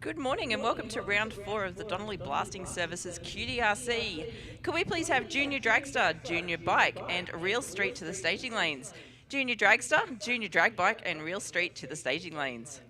Good morning and welcome to round 4 of the Donnelly Blasting Services QDRC. Could we please have Junior Dragster, Junior Bike and Real Street to the staging lanes? Junior Dragster, Junior Drag Bike and Real Street to the staging lanes.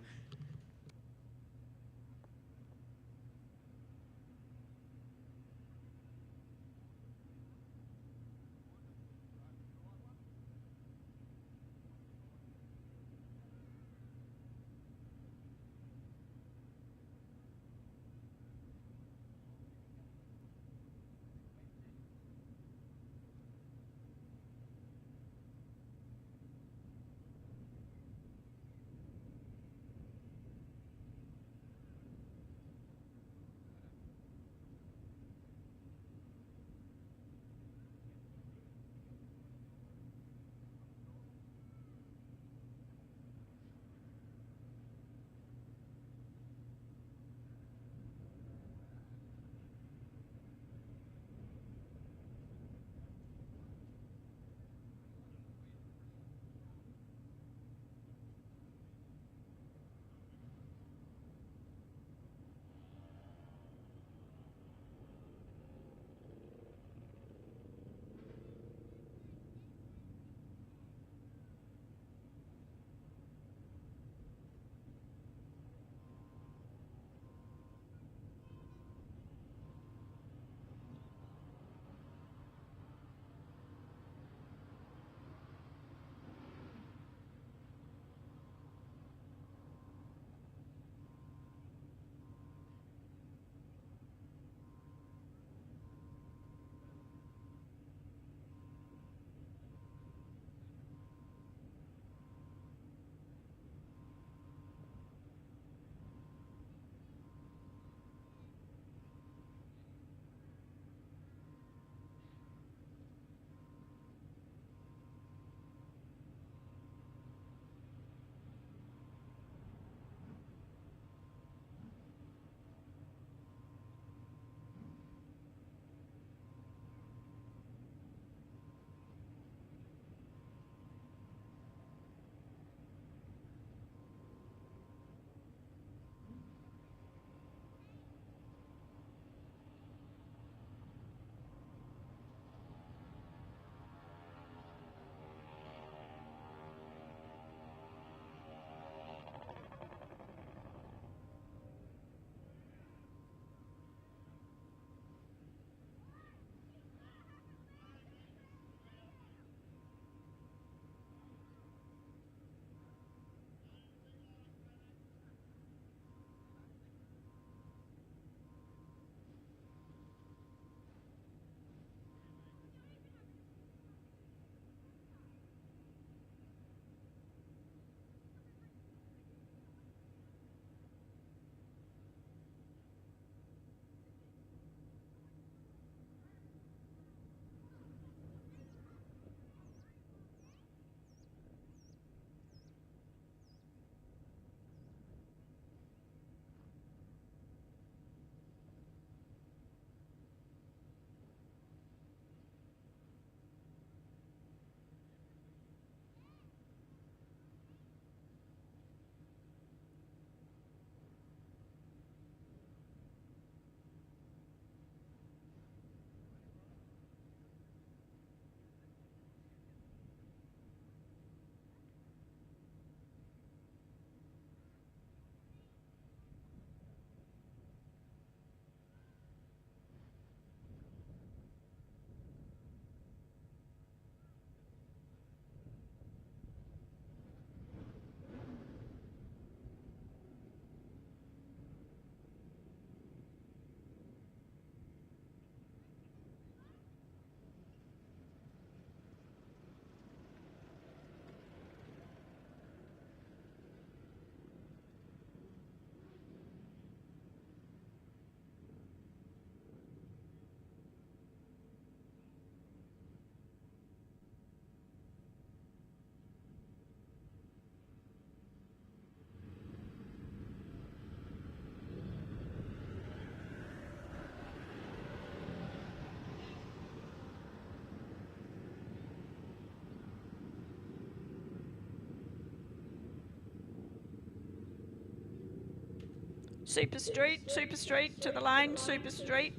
Super straight to the line, super straight.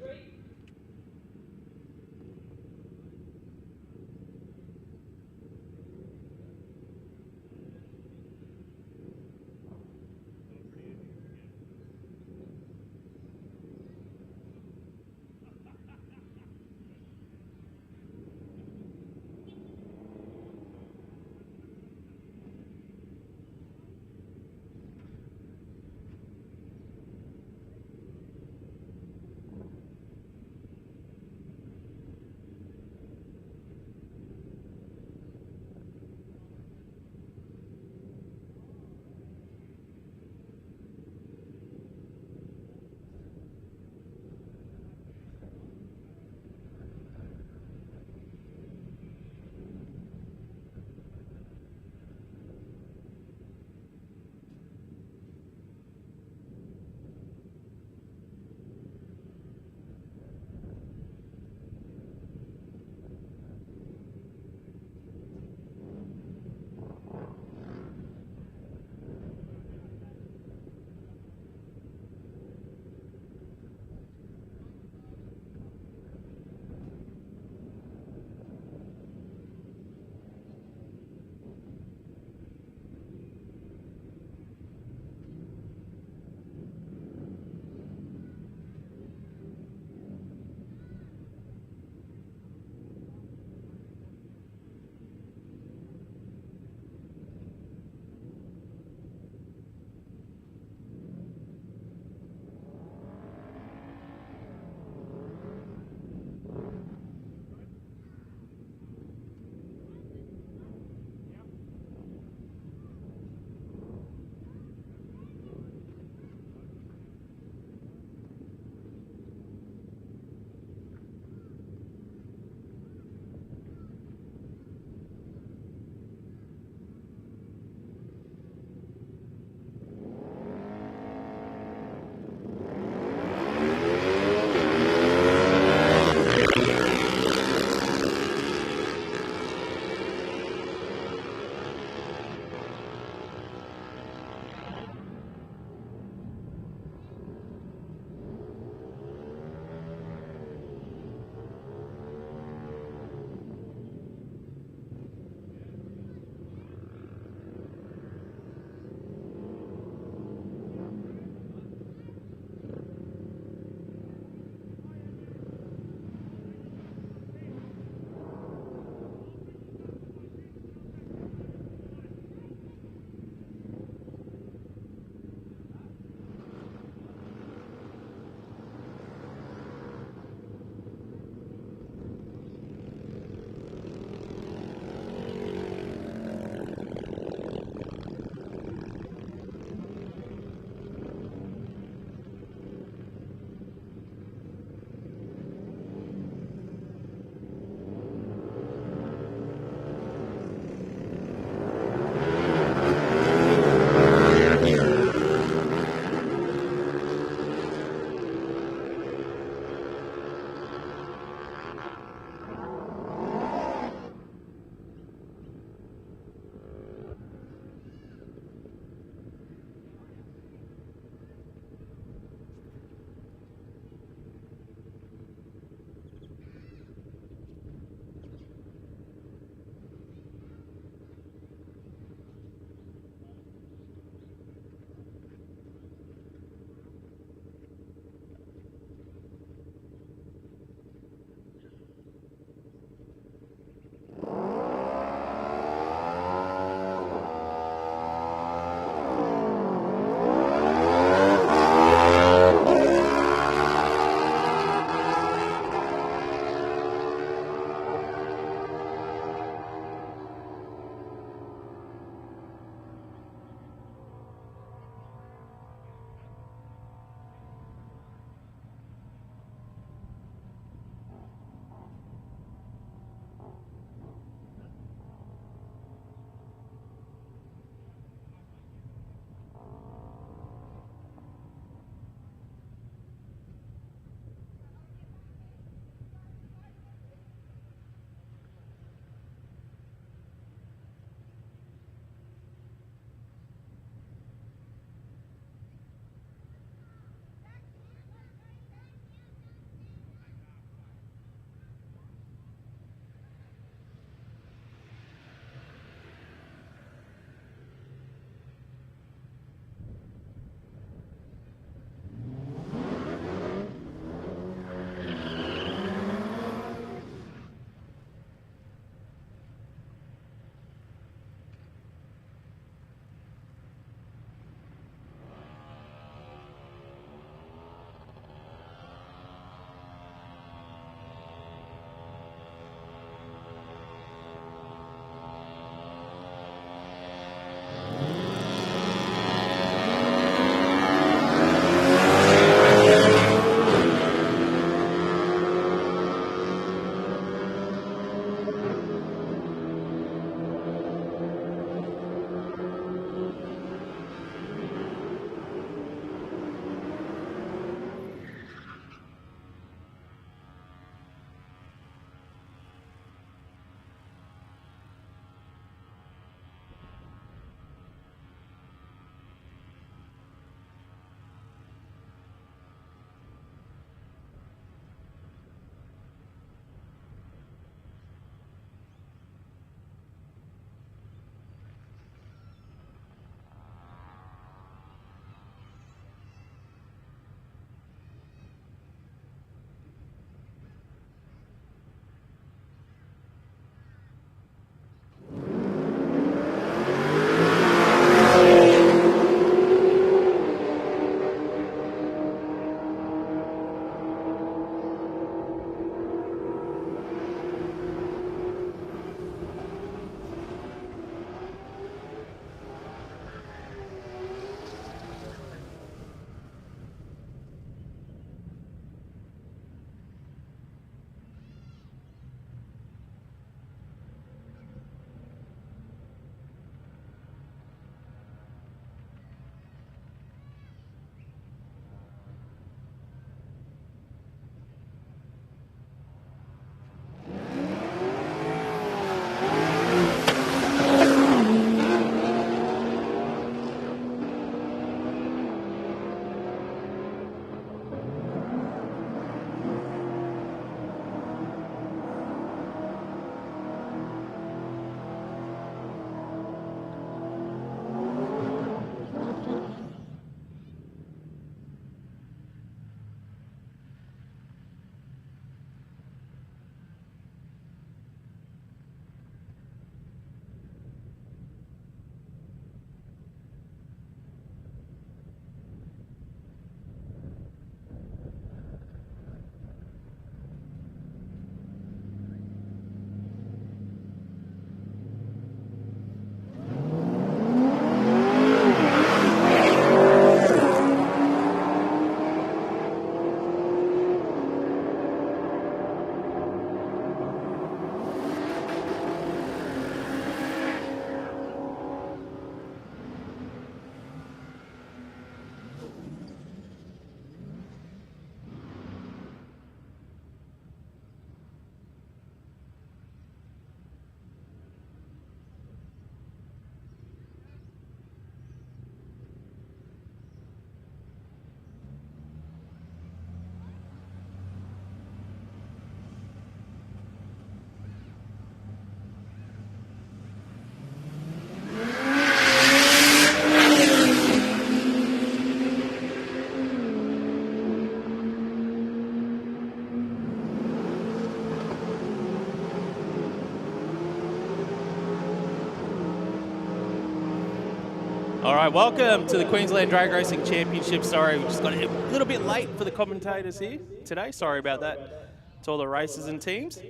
right, welcome to the Queensland Drag Racing Championship. Sorry, we just got a little bit late for the commentators here today. Sorry about that to all the racers and teams.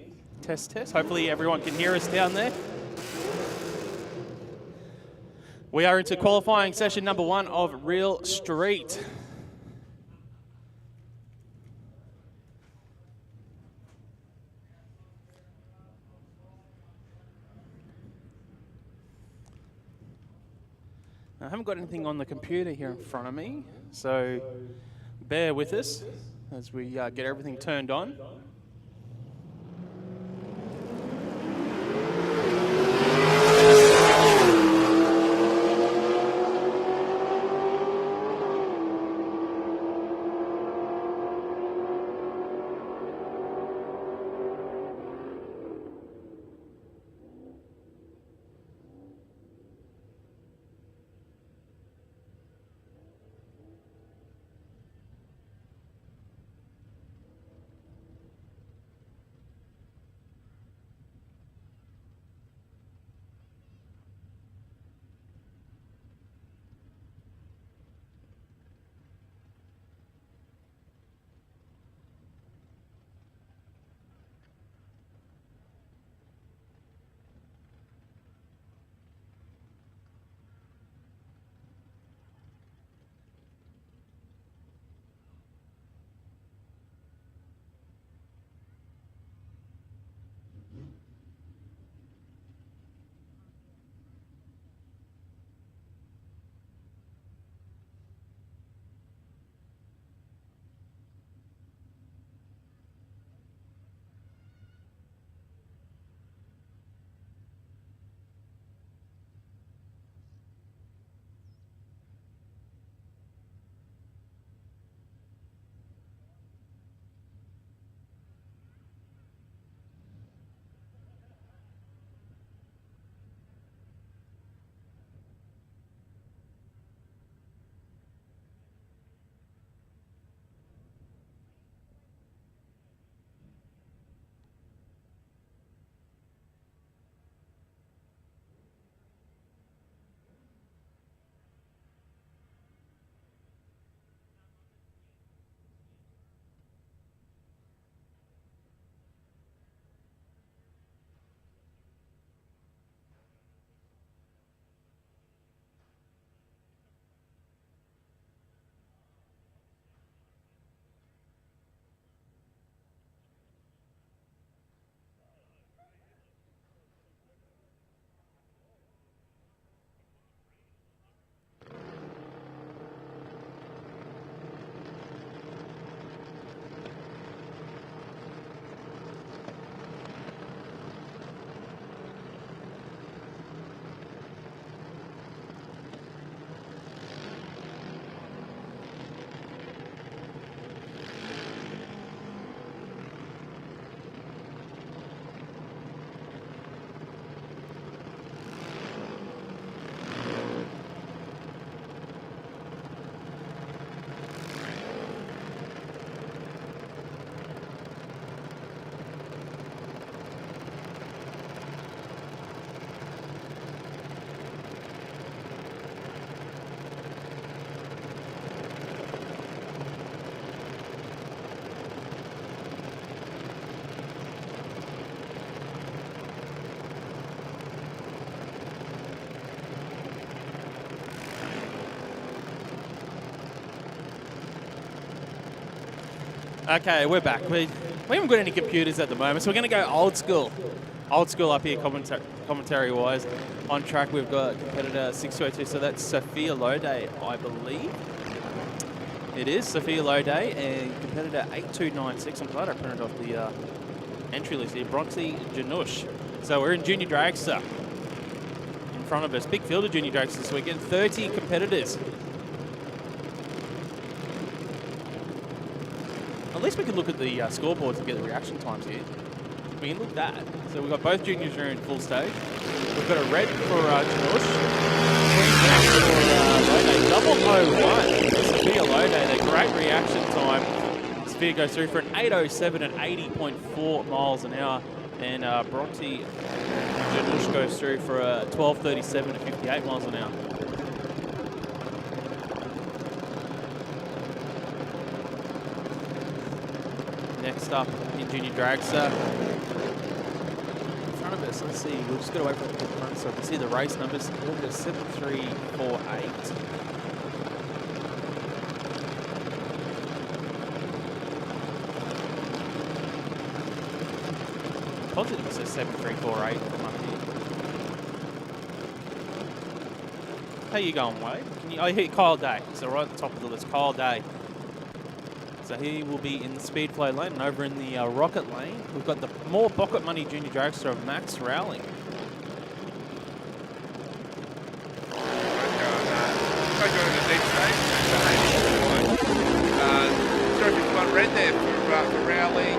Test, test. Hopefully everyone can hear us down there. We are into qualifying session number 1 of Real Street. I haven't got anything on the computer here in front of me, so bear with us as we get everything turned on. Okay, we're back. We haven't got any computers at the moment, so we're going to go old school. Old school up here, commentary-wise. On track, we've got competitor 6202, so that's Sophia Loday, I believe. It is Sophia Loday, and competitor 8296. I'm glad I printed off the entry list here. Bronte Janush. So we're in Junior Dragster. In front of us, big field of Junior Dragster this weekend. 30 competitors. At least we can look at the scoreboards and get the reaction times here. We can look at that. So we've got both juniors are in full stage. We've got a red for Janush. Double 01. Sophia Loday, the great reaction time. Sophia goes through for an 8:07 at 80.4 miles an hour. And Bronte Janush goes through for a 12:37 at 58 miles an hour. next up in Junior Dragster. In front of us, let's see, we'll just go away from the front so we can see the race numbers. We'll go 7348. Positive it says 7348 from up here. How you going, Wade? I hear Kyle Day. So right at the top of the list, Kyle Day. So he will be in the speed flow lane, and over in the rocket lane, we've got the more pocket money junior dragster of Max Rowling. Terrific one red there for Rowling.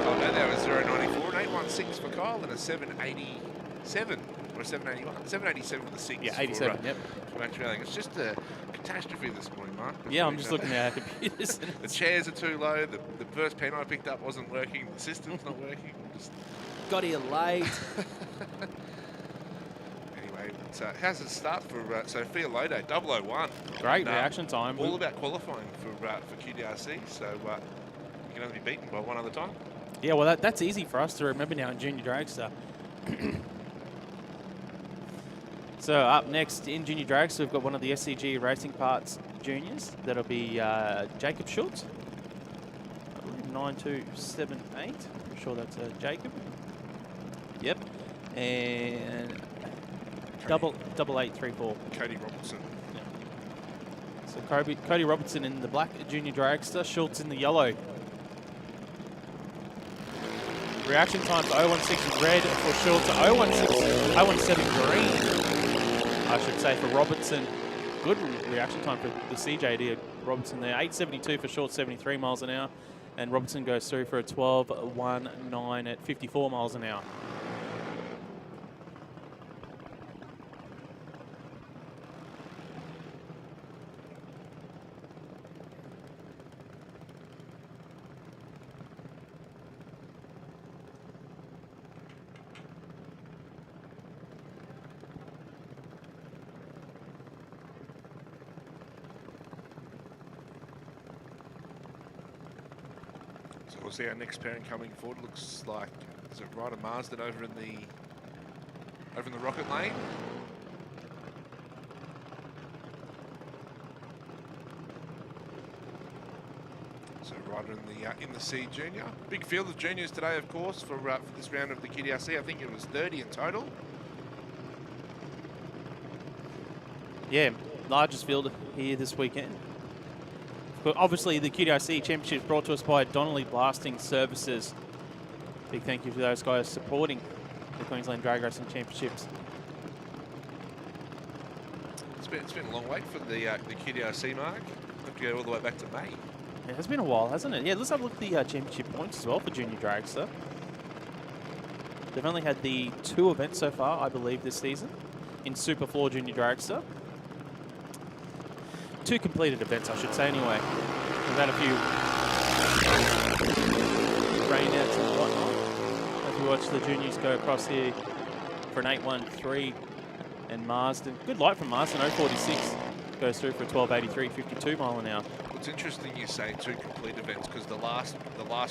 Oh no, that was 0.94, an 816 for Kyle, and a 787 or 781. 787 for the 6. Yeah, 87. Yep. For Max Rowling. It's just a catastrophe this morning, Mark. Yeah, I'm just looking at our computers. The chairs are too low. The first pen I picked up wasn't working. The system's not working. Just got here late. Anyway, so how's it start for Sophia Lode? 001. Great reaction time. All about qualifying for QDRC. So you can only be beaten by one other time. Yeah, well that's easy for us to remember now in Junior Dragster. So up next in Junior Dragster, we've got one of the SCG Racing Parts juniors. That'll be Jacob Schultz. I believe 9278. I'm sure that's Jacob. Yep. And double 834. Cody Robertson. Yeah. So Cody Robertson in the black Junior Dragster, Schultz in the yellow. Reaction time for 016 red for Schultz, 017 green. I should say for Robertson. Good reaction time for the CJD Robertson there. 872 for Schultz, 73 miles an hour. And Robertson goes through for a 12.19 at 54 miles an hour. We'll see our next pairing coming forward. Looks like is it Ryder Marsden over in the rocket lane. So Ryder in the C junior. Big field of juniors today, of course, for this round of the QDRC. I think it was 30 in total. Yeah, largest field here this weekend. But obviously, the QDRC Championship is brought to us by Donnelly Blasting Services. Big thank you to those guys supporting the Queensland Drag Racing Championships. It's been a long wait for the QDRC, Mark. Have to go all the way back to May. It has been a while, hasn't it? Yeah, let's have a look at the championship points as well for Junior Dragster. They've only had the 2 events so far, I believe, this season in Super Floor Junior Dragster. 2 completed events, I should say, anyway. We've had a few rainouts and whatnot. As we watch the juniors go across here for an 813 and Marsden. Good light from Marsden, 046. Goes through for a 1283, 52 mile an hour. It's interesting you say 2 complete events because the last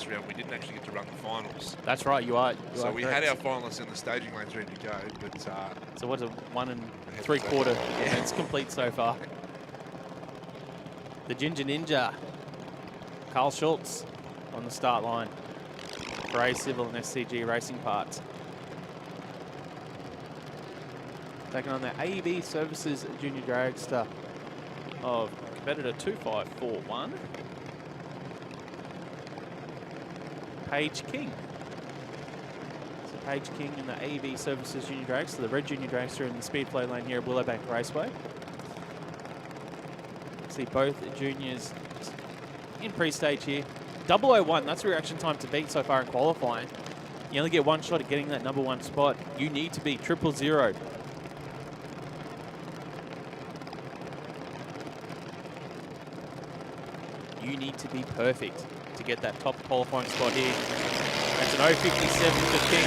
round we didn't actually get to run the finals. That's right, you are. So we had our finalists in the staging lanes ready to go, but so what's a 1 3/4 events complete so far? The Ginger Ninja, Carl Schultz on the start line for A Civil and SCG Racing Parts. Taking on the AEB Services Junior Dragster of competitor 2541, Paige King. So Paige King in the AEB Services Junior Dragster, the red Junior Dragster in the speed flow lane here at Willowbank Raceway. See both juniors in pre-stage here. 001, that's reaction time to beat so far in qualifying. You only get 1 shot at getting that #1 spot. You need to be 000. You need to be perfect to get that top qualifying spot here. That's an 057 for King,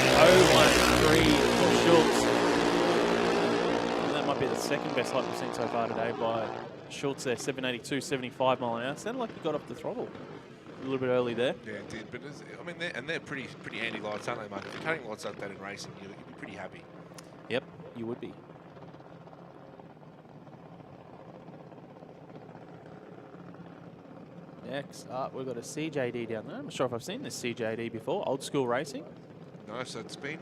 013 for Schultz. And that might be the second best height we've seen so far today by Schultz there, 782, 75 mile an hour. Sounded like he got off the throttle. little bit early there. Yeah, it did. But I mean, they're pretty handy lights, aren't they, Mark? If you're cutting lights like that in racing, you'd be pretty happy. Yep, you would be. Next up, we've got a CJD down there. I'm not sure if I've seen this CJD before. Old school racing. No, so it's been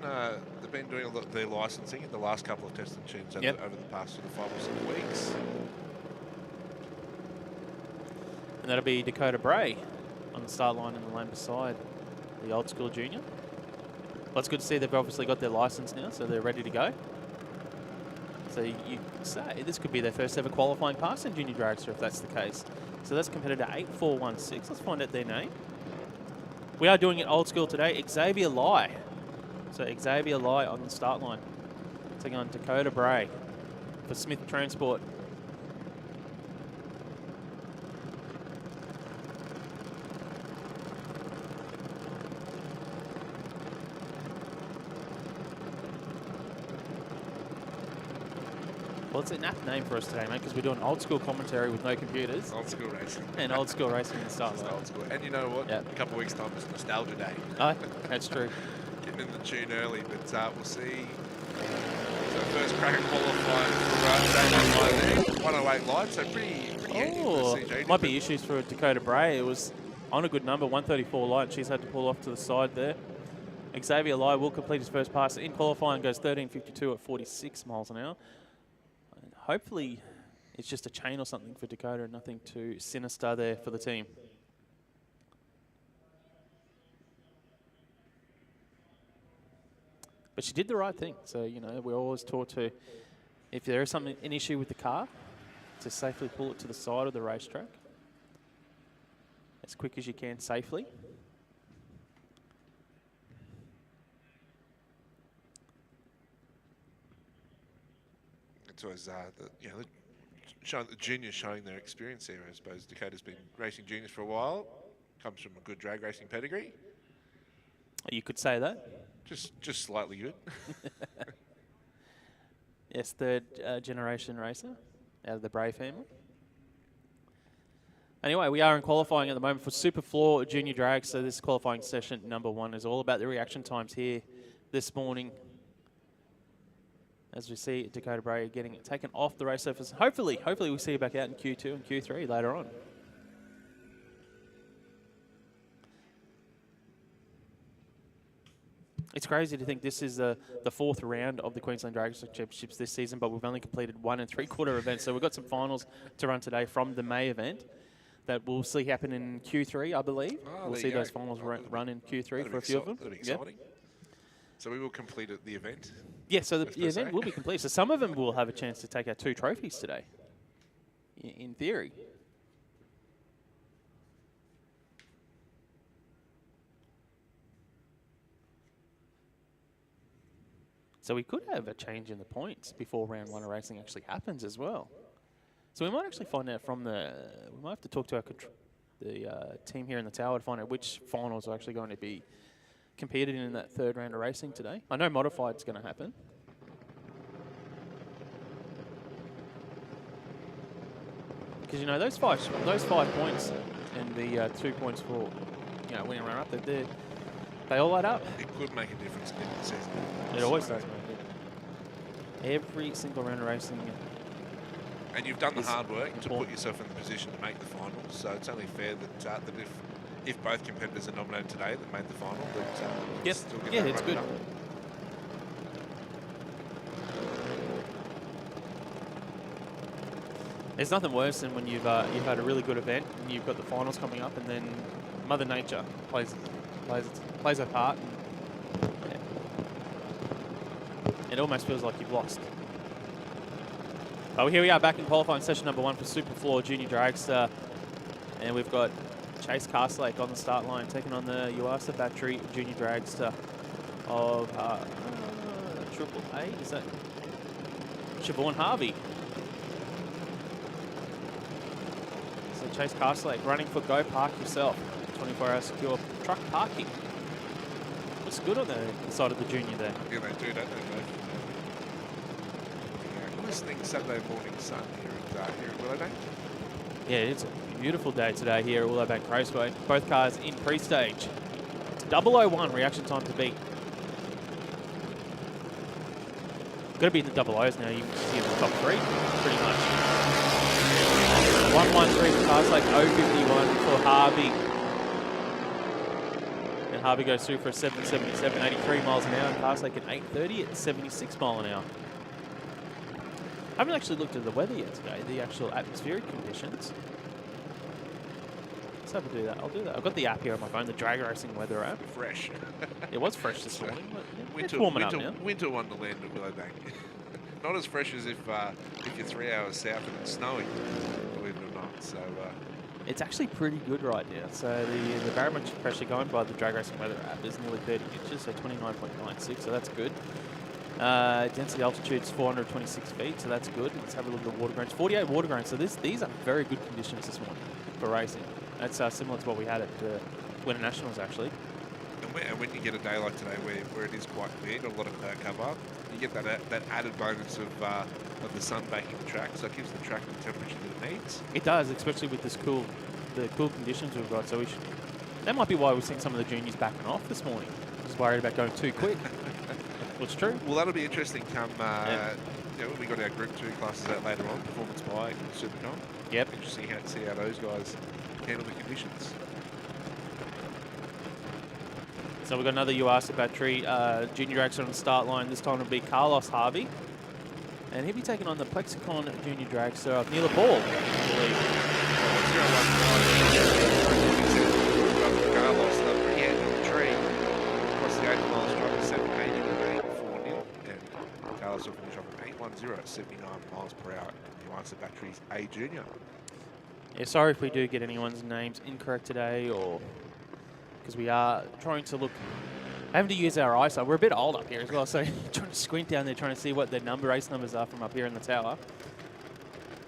they've been doing a lot of their licensing in the last couple of testing tunes over, over the past sort of 5 or 6 weeks. And that'll be Dakota Bray on the start line in the lane beside the old school junior. Well, it's good to see they've obviously got their license now, so they're ready to go. So you could say this could be their first ever qualifying pass in junior dragster if that's the case. So that's competitor 8416. Let's find out their name. We are doing it old school today. Xavier Lai. So Xavier Lai on the start line. Taking on Dakota Bray for Smith Transport. Well, it's an apt name for us today, mate, because we're doing old school commentary with no computers. Old school racing. And old school racing in the start line. Old school. And you know what? Yep. A couple of weeks' time is nostalgia day. Oh, that's true. Getting in the tune early, but we'll see. So first crack at qualifying for day 108 light, so pretty handy for CJ. Might be issues for Dakota Bray. It was on a good number, 134 light. She's had to pull off to the side there. Xavier Lai will complete his first pass in qualifying, goes 13.52 at 46 miles an hour. And hopefully it's just a chain or something for Dakota and nothing too sinister there for the team. But she did the right thing. So, you know, we're always taught to, if there is an issue with the car, to safely pull it to the side of the racetrack as quick as you can safely. It's always the juniors showing their experience there. I suppose Dakota's been racing juniors for a while. Comes from a good drag racing pedigree. You could say that. Just slightly good. Yes, third generation racer out of the Bray family. Anyway, we are in qualifying at the moment for Super Floor Junior Drag. So this qualifying session number 1 is all about the reaction times here this morning. As we see Dakota Bray getting it taken off the race surface. Hopefully we'll see you back out in Q2 and Q3 later on. It's crazy to think this is the 4th round of the Queensland Dragster Championships this season, but we've only completed 1 3/4 events. So we've got some finals to run today from the May event that we'll see happen in Q3, I believe. We'll see those finals run in Q3 for a few of them. That'll be exciting. Yep. So we will complete the event. Yeah, so the event will be complete. So some of them will have a chance to take out 2 trophies today, in theory. So we could have a change in the points before round 1 of racing actually happens as well. So we might actually find out from we might have to talk to the team here in the tower to find out which finals are actually going to be competed in that 3rd round of racing today. I know modified's going to happen. Because, you know, those five points and the 2 points for, you know, winning runner-up, they all add up. It could make a difference in the season. It always does, man. Every single round of racing. And you've done the hard work to put yourself in the position to make the finals. So it's only fair that if both competitors are nominated today that made the final, that yes, still get it's good. Up. There's nothing worse than when you've had a really good event and you've got the finals coming up, and then Mother Nature plays her part. And, it almost feels like you've lost. But here we are back in qualifying session number 1 for Super Floor Junior Dragster, and we've got Chase Castlake on the start line taking on the Yuasa Battery Junior Dragster of Triple A. Is that Siobhan Harvey? So Chase Castlake running for Go Park Yourself, 24-hour secure truck parking. Looks good on the side of the junior there. Yeah, they do, don't they? Listening Saturday morning sun here at Willowbank. Yeah, it's a beautiful day today here at Willowbank Raceway. Both cars in pre-stage. 001 reaction time to beat. Got to be in the double O's now. You can see in the top three, pretty much. 113 for cars like 051 for Harvey. And Harvey goes through for a 777, 83 miles an hour. And cars like an 830 at 76 mile an hour. I haven't actually looked at the weather yet today, the actual atmospheric conditions. Let's have a do that. I'll do that. I've got the app here on my phone, the drag racing weather app. Fresh. It was fresh this morning, but it's Winter, warming up now. winter wonderland at Willowbank. Not as fresh as if you're 3 hours south and it's snowing, believe it or not. So It's actually pretty good right now. So the barometric pressure going by the drag racing weather app is nearly 30 inches, so 29.96, so that's good. Density altitude is 426 feet, so that's good. Let's have a look at the water grains. 48 water grains, so these are very good conditions this morning for racing. That's similar to what we had at Winter Nationals, actually. and when you get a day like today where it is quite clear, got a lot of cloud cover, you get that added bonus of the sun baking the track, so it gives the track the temperature that it needs. It does, especially with the cool conditions we've got. So that might be why we've seen some of the juniors backing off this morning. Just worried about going too quick. What's true? Well, that'll be interesting come, we got our Group 2 classes out later on, Performance Bike and Supercom. Yep. Interesting to see how those guys handle the conditions. So we've got another URC battery, junior dragster on the start line. This time it'll be Carlos Harvey. And he'll be taking on the Plexicon junior dragster of Neela Ball, I believe. Carlos, the free hand on the tree. Across the 8 miles drive, 780 to 840. And Carlos will finish off at 810 at 79 miles per hour. URC batteries A junior. Yeah, sorry if we do get anyone's names incorrect today, or because we are trying to look, having to use our eyesight. We're a bit old up here as well, so trying to squint down there, trying to see what the race numbers are from up here in the tower.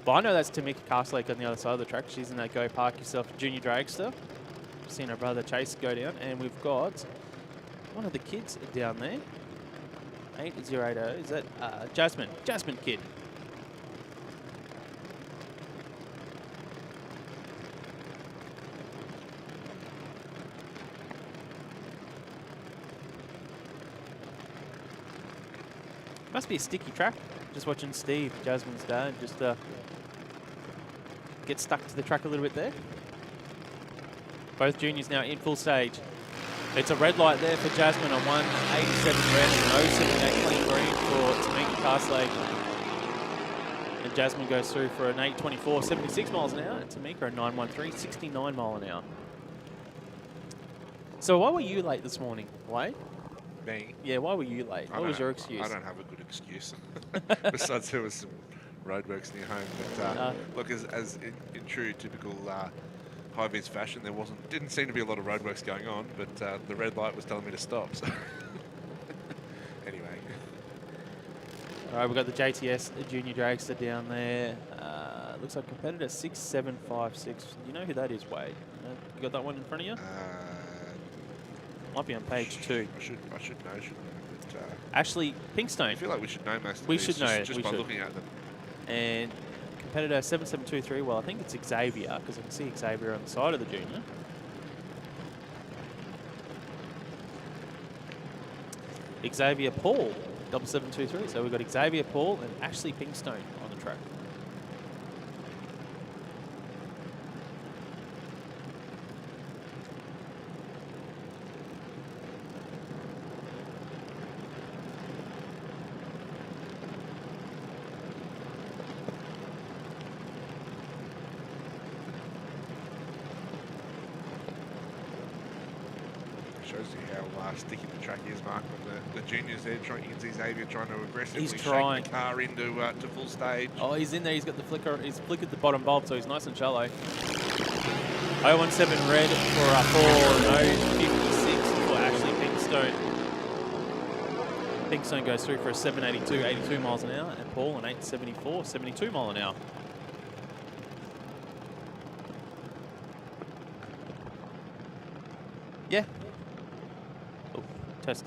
But I know that's Tamika Castlake on the other side of the track. She's in that Go Park Yourself junior dragster. Seen her brother Chase go down, and we've got one of the kids down there. 8080, is that Jasmine? Jasmine kid. Must be a sticky track. Just watching Steve, Jasmine's dad, just get stuck to the track a little bit there. Both juniors now in full stage. It's a red light there for Jasmine on 187 red and 078 clean green for Tamika Castlake. And Jasmine goes through for an 824, 76 miles an hour. And Tamika a 913, 69 mile an hour. So why were you late this morning, Wade? Me? Yeah, why were you late? What was your excuse? I don't have a good excuse. Besides, there was some roadworks near home. But look, as in true typical high-vis fashion, didn't seem to be a lot of roadworks going on, but the red light was telling me to stop. So anyway. All right, we've got the JTS junior dragster down there. Looks like competitor 6756. Do you know who that is, Wade? You got that one in front of you? Might be on page 2. I should know, shouldn't I? But, Ashley Pinkstone. I feel like we should know most of We these should know just by looking at them. And competitor 7723, well, I think it's Xavier, because I can see Xavier on the side of the junior. Xavier Paul, 7723. So we've got Xavier Paul and Ashley Pinkstone on the track. Shows you how sticky the track is, Mark. With the juniors there, you can see Xavier trying to aggressively shake the car into to full stage. Oh, he's in there. He's got the flicker. He's flickered the bottom bulb, so he's nice and shallow. 017 red for Paul. No 56 for Ashley Pinkstone. Pinkstone goes through for a 782, 82 miles an hour, and Paul an 874, 72 mile an hour. Yeah. Oh, test.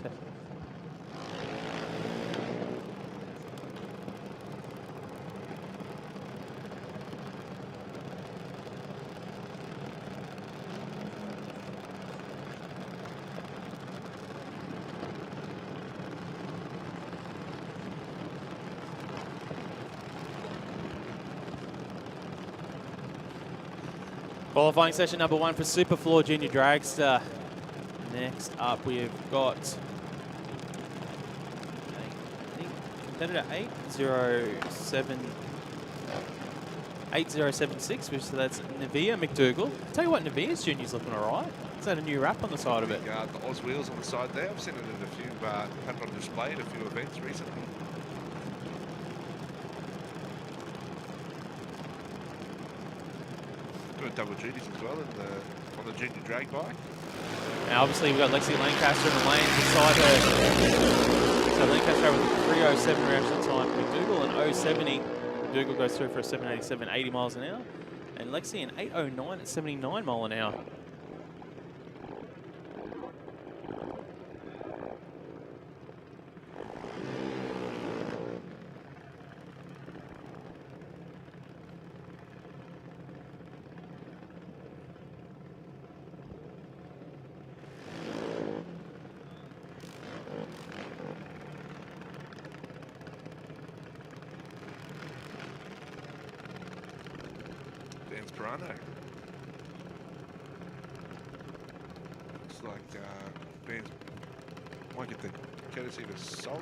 Qualifying session number 1 for Superfloor Junior Dragster. Next up, we've got competitor 8076, which so that's Navia McDougall. Tell you what, Navia's junior's looking alright. Is that a new wrap on the side of it? The Oz wheels on the side there. I've seen it at a few, had it on display at a few events recently. Doing double duties as well on the junior drag bike. Now obviously we've got Lexi Lancaster in the lane beside her. So Lancaster with a 307 reaction time. McDougall an 070. McDougall goes through for a 787, 80 miles an hour. And Lexi an 809 at 79 mile an hour. Looks like Ben's might get the courtesy of a solo.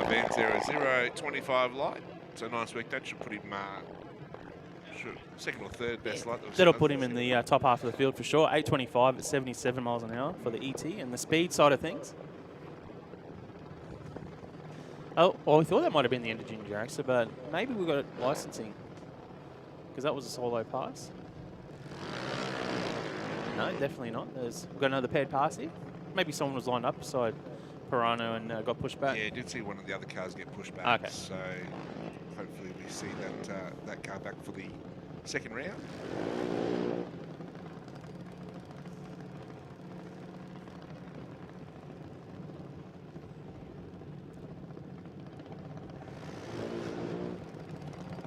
Ben 0025 light. So nice work. That should put him second or third best light. That'll put him in the top half of the field for sure. 825 at 77 miles an hour for the ET and the speed side of things. Oh, well, we thought that might have been the end of Junior Dragster, but maybe we got licensing because that was a solo pass. No, definitely not. We've got another paired pass here. Maybe someone was lined up beside Pirano and got pushed back. Yeah, I did see one of the other cars get pushed back. Okay. So hopefully we see that car back for the second round.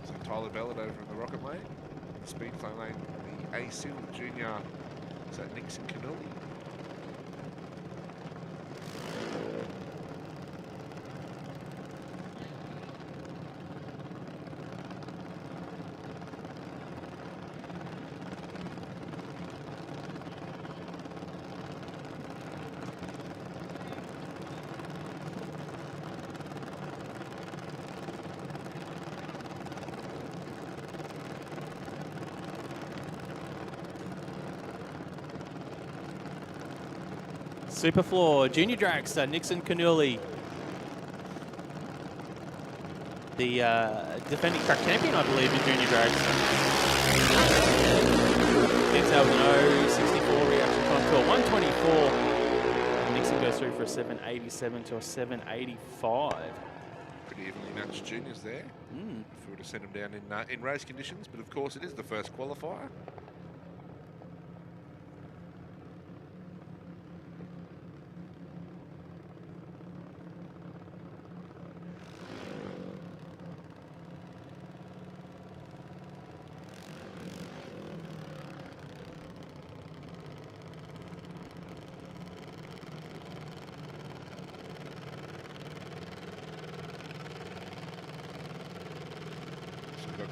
So Tyler Bellett over in the rocket lane. The speed flow lane, the AC junior. Is that Nixon Canoli? Superfloor Junior Dragster, Nixon Canuli. The defending track champion, I believe, in Junior Dragster. Gets out with an 064 reaction time to a 124. Nixon goes through for a 787 to a 785. Pretty evenly matched juniors there. If we were to send them down in race conditions, but of course it is the first qualifier. So we've got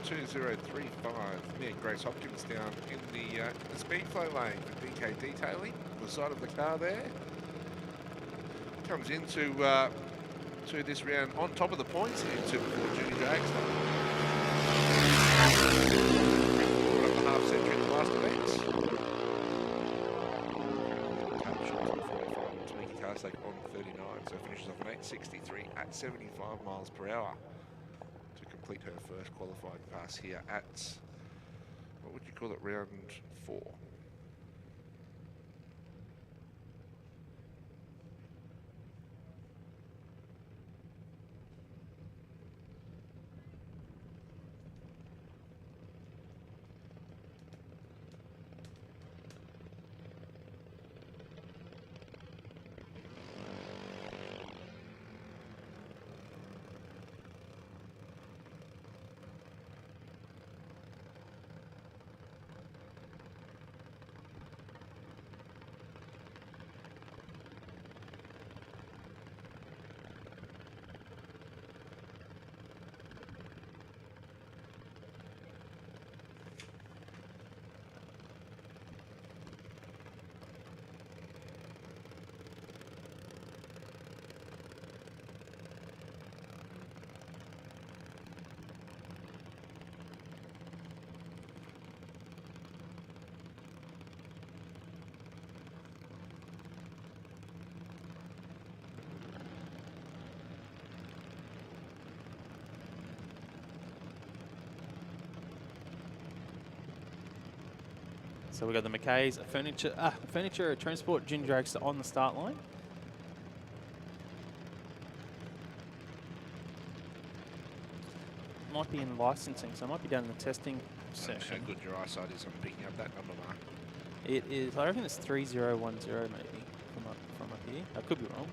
2035. Yeah, Grace Hopkins down in the speed flow lane for DK Detailing. The side of the car there. Comes into to this round on top of the points in Superfloor Junior Dragster. Put up the half century in the last events. Tamiki Karsak on 39, so finishes off an 863 at 75 miles per hour to complete her first qualifying pass here at, what would you call it, round 4. So we've got the McKay's Furniture Transport Junior Dragster on the start line. Might be in licensing, so I might be down in the testing How section. good your eyesight is on picking up that number, Mark. It is, I reckon it's 3010 maybe from up here. I could be wrong.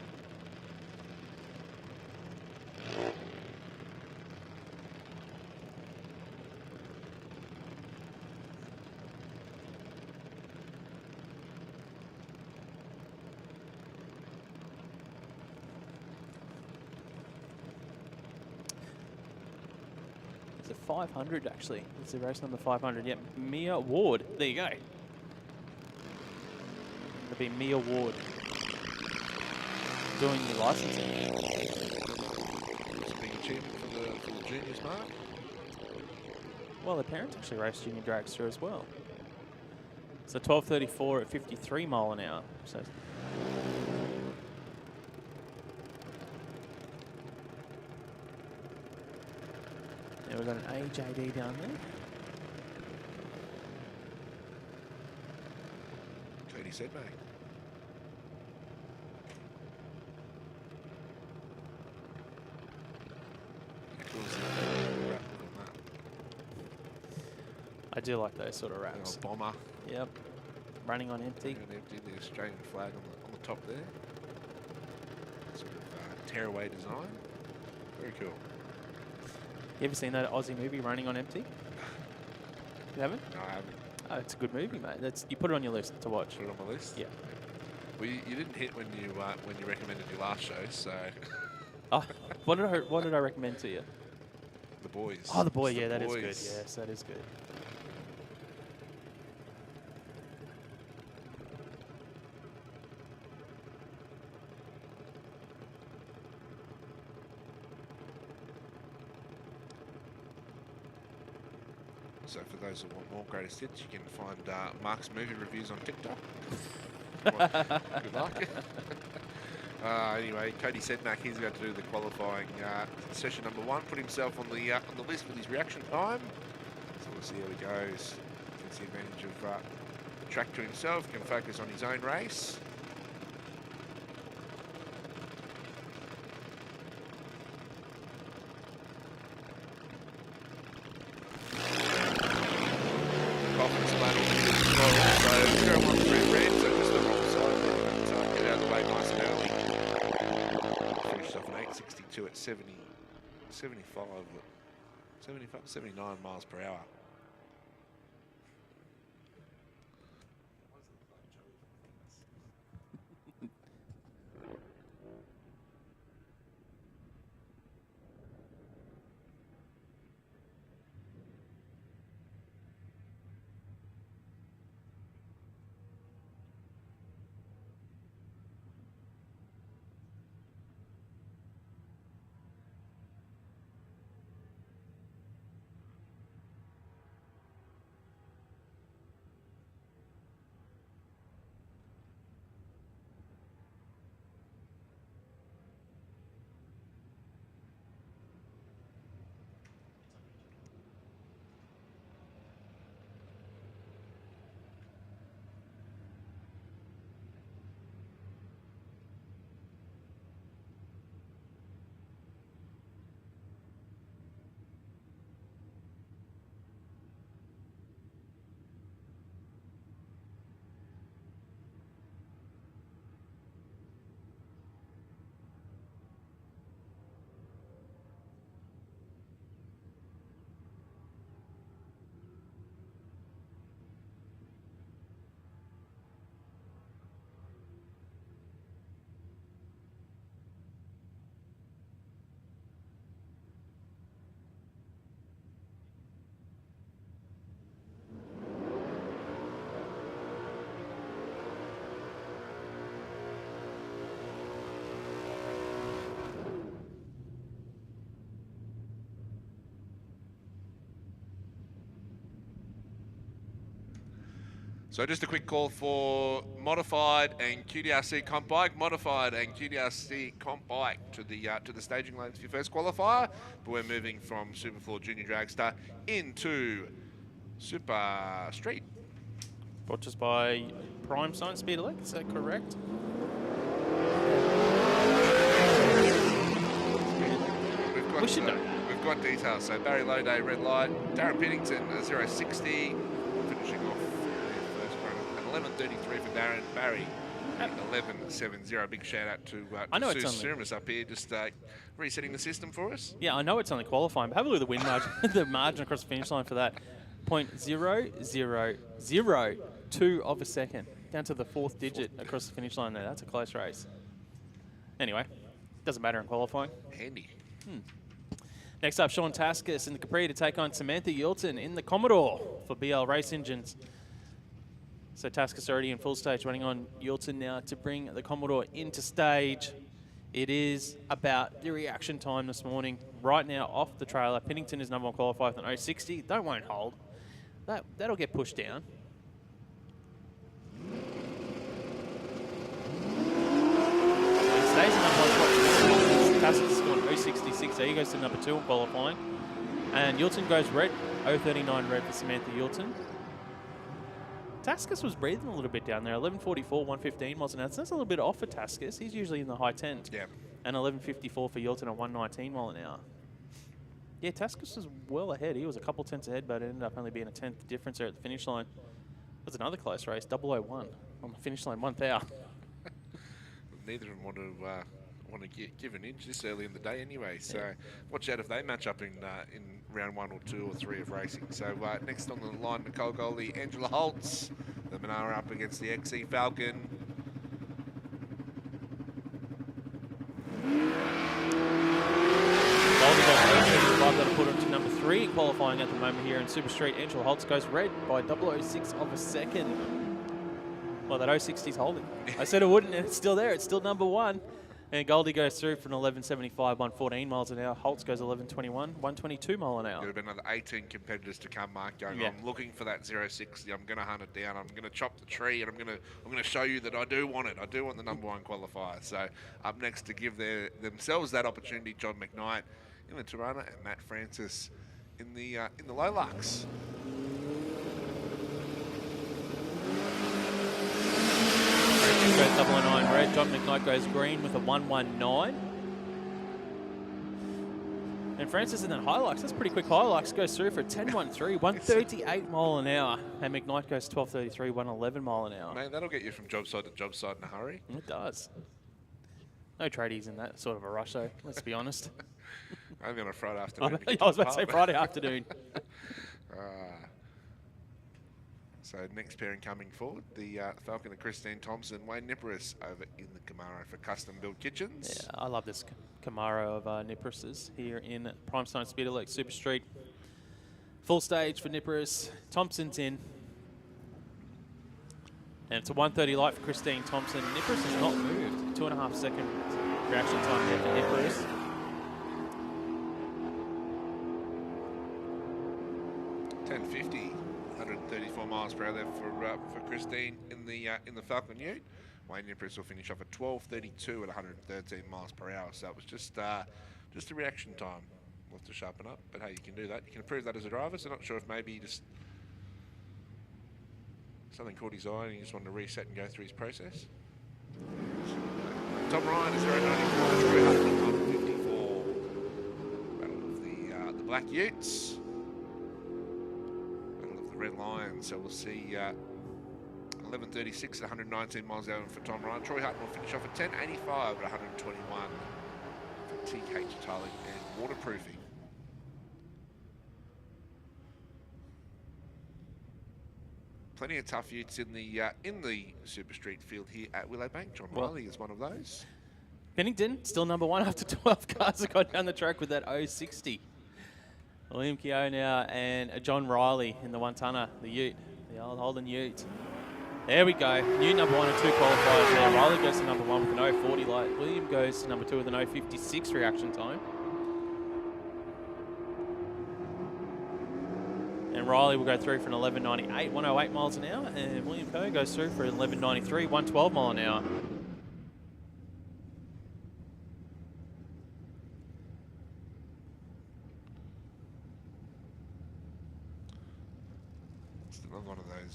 It's a 500 actually. It's a race number 500. Yep, Mia Ward. There you go. It'll be Mia Ward doing your licensing. It's a big achievement for the juniors, Mark. Well, their parents actually raced junior dragster as well. So 12:34 at 53 mile an hour. So yeah, we've got an AJD down there. Cody said, mate. I do like those sort of wraps. Bomber. Yep. Running on empty. And empty, the Australian flag on the top there. Sort of tearaway design. Very cool. You ever seen that Aussie movie, Running on Empty? You haven't? No, I haven't Oh, it's a good movie, mate. You put it on your list to watch. put it on my list. Yeah. Well, you didn't hit when you recommended your last show, so Oh, what did I recommend to you? the boys. Oh, the boy. It's Yeah, that is boys. good. Yes, that is good. So for those who want more greatest hits, you can find Mark's movie reviews on TikTok. Good luck. Anyway, Cody Sedmak, he's about to do the qualifying session number 1. Put himself on the list with his reaction time. So we'll see how he goes. Takes the advantage of the track to himself. Can focus on his own race. Confidence level is low, so 0, 1, 3 red, so just the wrong side, but get out of the way nice and early. Finished off an 862 at 79 miles per hour. So just a quick call for modified and QDRC comp bike, modified and QDRC comp bike to the staging lanes for your first qualifier. But we're moving from Superfloor Junior Dragster into Super Street. Brought to us by Prime Science Speed Elect, is that correct? We should know. We've got details. So Barry Loday, red light. Darren Pennington, 060, finishing off the first run at 11:33 for Darren. Barry, 11:70. Big shout out to Sue Surimus up here, just resetting the system for us. Yeah, I know it's only qualifying, but have a look at the win margin, the margin across the finish line for that. 0.0002 of a second, down to the fourth digit across the finish line there. That's a close race. Anyway, doesn't matter in qualifying. Handy. Next up, Sean Taskus in the Capri to take on Samantha Yilton in the Commodore for BL Race Engines. So Taskus already in full stage, running on Yilton now to bring the Commodore into stage. It is about the reaction time this morning. Right now, off the trailer, Pennington is number 1 qualified with an 060. That won't hold. That'll get pushed down. It stays in number 1 spot. Taskus has gone 066. There he goes to number 2 in qualifying. And Yilton goes red, 039 red for Samantha Yilton. Taskus was breathing a little bit down there. 11:44, 115 miles an hour. So that's a little bit off for Taskus. He's usually in the high 10s. Yeah. And 11:54 for Yilton at 119 mile an hour. Yeah, Taskus was well ahead. He was a couple tenths ahead, but it ended up only being a 10th difference there at the finish line. That's another close race, 001 on the finish line, 1 thou. Neither of them want to give an inch this early in the day anyway. So watch out if they match up in round 1 or 2 or 3 of racing. So next on the line, Nicole Goldie, Angela Holtz, the Manara up against the XE Falcon. Goldie goes red, 35, that'll put her to number 3 in qualifying at the moment here in Super Street. Angela Holtz goes red by 0.006 of a second. Well, that 060's holding. I said it wouldn't, and it's still there. It's still number 1. And Goldie goes through for an 11:75, 114 miles an hour. Holtz goes 11:21, 122 mile an hour. There'll be another 18 competitors to come, Mark, going, I'm looking for that 060. I'm going to hunt it down. I'm going to chop the tree, and I'm going to show you that I do want it. I do want the number 1 qualifier. So up next to give themselves that opportunity, John McKnight in the Tirana and Matt Francis in the Lolux. Goes 009 red. John McKnight goes green with a 119. And Francis in that Hilux, that's pretty quick Hilux, goes through for a 10.13, 138 mile an hour. And McKnight goes 12.33, 111 mile an hour. Man, that'll get you from job site to job site in a hurry. It does. No tradies in that sort of a rush though, let's be honest. Only on a Friday afternoon. I was about to say Friday afternoon. So next pairing coming forward, the Falcon and Christine Thompson, Wayne Niparis over in the Camaro for Custom Built Kitchens. Yeah, I love this Camaro of Niparis's here in Prime Science Speed Elect Super Street. Full stage for Niparis. Thompson's in. And it's a 1:30 light for Christine Thompson. Niparis has not moved. 2.5 second reaction time there for Niparis. .1050. 134 miles per hour there for Christine in the Falcon Ute. Wayne Niparis will finish off at 12:32 at 113 miles per hour. So it was just a reaction time. We'll have to sharpen up, but hey, you can do that. You can improve that as a driver. So not sure if maybe just something caught his eye and he just wanted to reset and go through his process. Tom Ryan is 094, Troy Hutton 154. Battle of the Black Utes. Red Lions, so we'll see 11:36 at 119 miles an hour for Tom Ryan. Troy Hutton will finish off at 10:85 at 121 for TH tiling and waterproofing. Plenty of tough utes in the Super Street field here at Willowbank. John Riley is one of those. Pennington still number 1 after 12 cars have gone down the track with that 060. William Keogh now and John Riley in the 1-tonner, the Ute, the old Holden Ute. There we go. New number 1 and 2 qualifiers there. Riley goes to number 1 with an 040 light. William goes to number 2 with an 056 reaction time. And Riley will go through for an 11.98, 108 miles an hour. And William Keogh goes through for an 11.93, 112 mile an hour.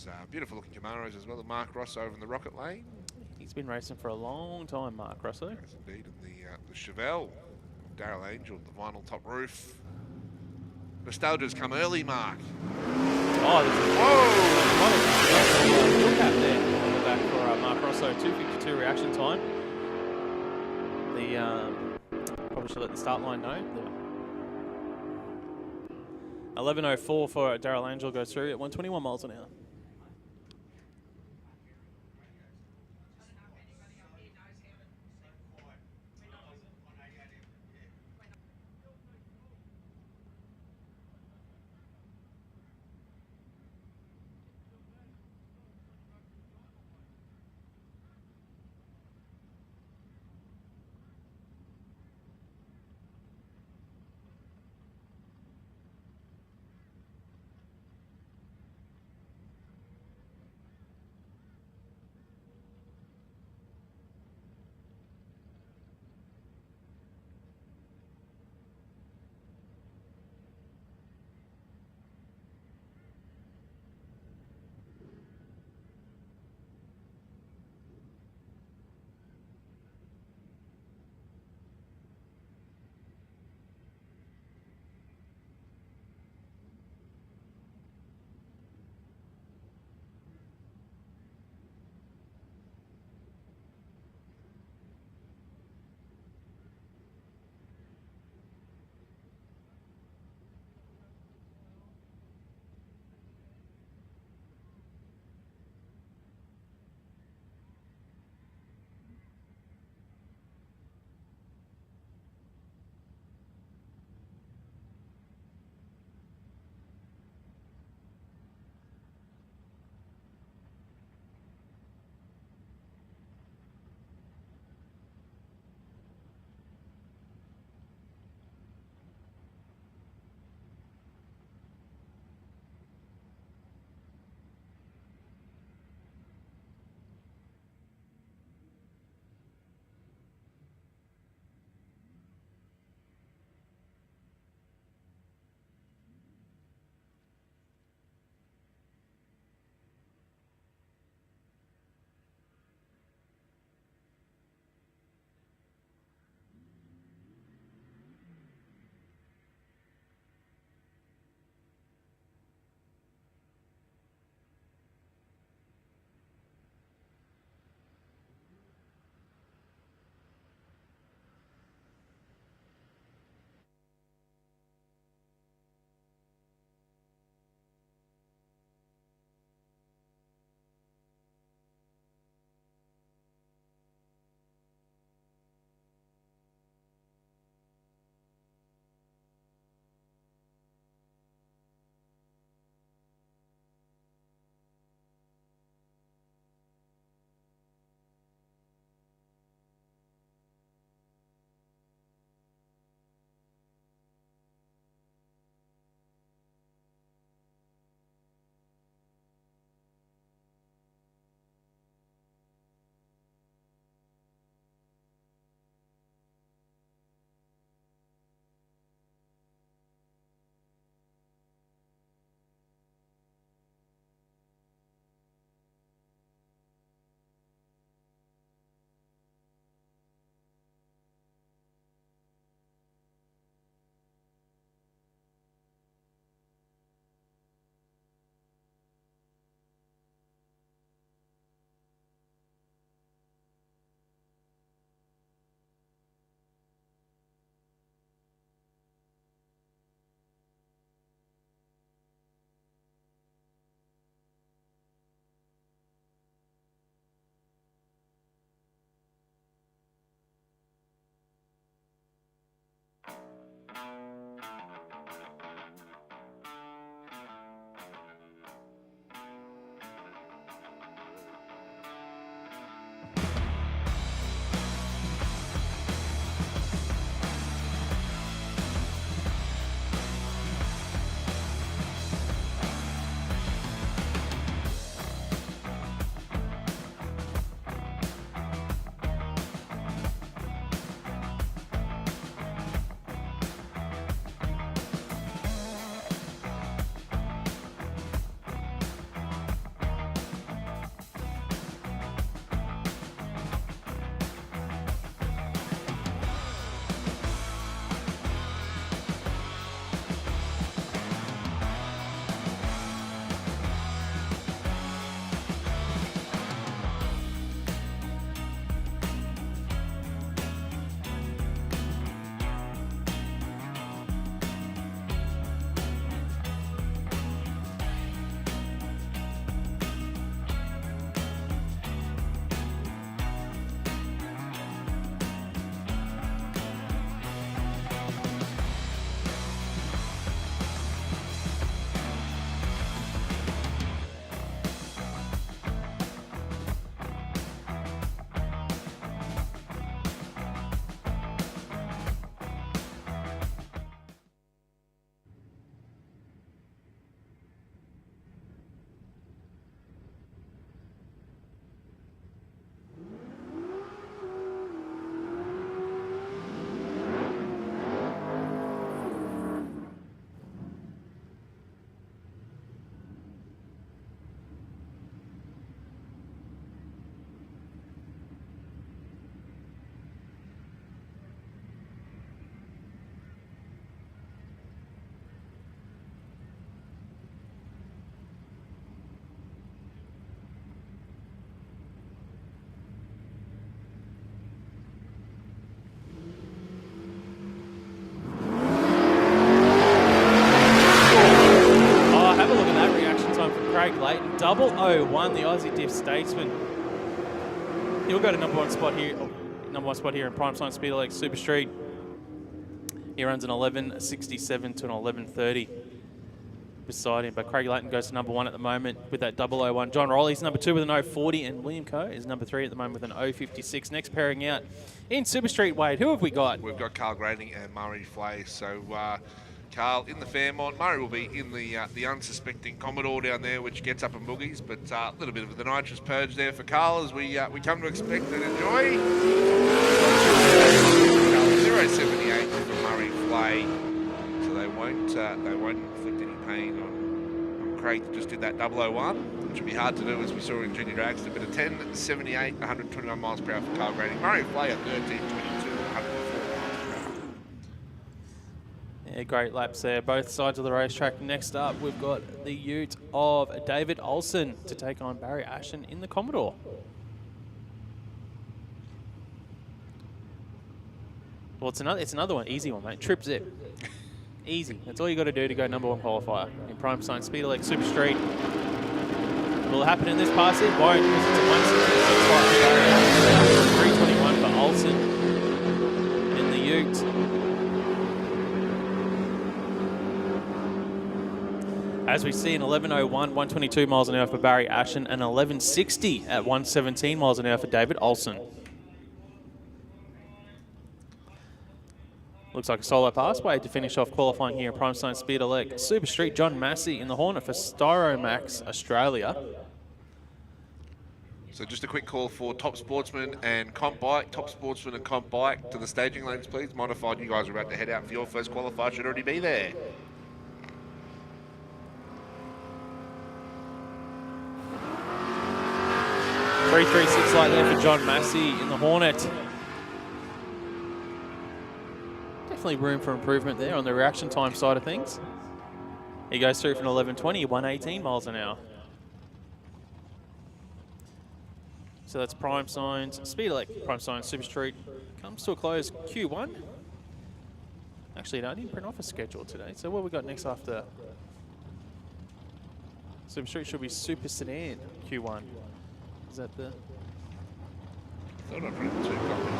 those beautiful looking Camaros as well. Mark Ross over in the Rocket Lane. He's been racing for a long time, Mark Rosso. Yes, indeed. And the Chevelle, Daryl Angel, the vinyl top roof. Nostalgia's come early, Mark. Oh, there's a wheel cap there on the back for Mark Rosso. 2:52 reaction time. Probably should let the start line know. 11:04 for Daryl Angel goes through at 121 miles an hour. 001, the Aussie Diff Statesman. He'll go to number one spot here in Prime Science Speed Elect Super Street. He runs an 11.67 to an 11.30 beside him. But Craig Layton goes to number one at the moment with that 001. John Rowley's number two with an 0.40, and William Coe is number three at the moment with an 0.56. Next pairing out in Super Street, Wade, who have we got? We've got Carl Grading and Murray Flay. So Carl in the Fairmont. Murray will be in the unsuspecting Commodore down there, which gets up and boogies. But a little bit of the nitrous purge there for Carl, as we come to expect and enjoy. 0.78 for Murray Flay. So they won't inflict any pain on Craig that just did that 001, which would be hard to do, as we saw in Junior Dragster. But a 10.78, 121 miles per hour for Carl Grading. Murray Flay at 13.22, 104 miles per hour. Yeah, great laps there, both sides of the racetrack. Next up, we've got the ute of David Olsen to take on Barry Ashton in the Commodore. Well, it's another one, easy one, mate. Trip zip. Easy. That's all you got to do to go number one qualifier in Prime Science Speed Elect Super Street. Will it happen in this pass? It won't, because it's a 166 for Barry Ashton, 321 for Olsen in the ute. As we see, an 11.01, 122 miles an hour for Barry Ashton, and 11.60 at 117 miles an hour for David Olsen. Looks like a solo pass way to finish off qualifying here in Prime Science Speed Elect Super Street. John Massey in the Hornet for Styromax Australia. So just a quick call for Top Sportsman and Comp Bike. Top Sportsman and Comp Bike to the staging lanes, please. Modified, you guys are about to head out for your first qualifier. Should already be there. .336 light there for John Massey in the Hornet. Definitely room for improvement there on the reaction time side of things. He goes through from 11.20, 118 miles an hour. So that's Prime Science Speed Elect, Prime Science Super Street. Comes to a close Q1. Actually, no, I didn't print off a schedule today. So what we got next after Super Street should be Super Sedan Q1. Is that the... I thought I printed 2 copies.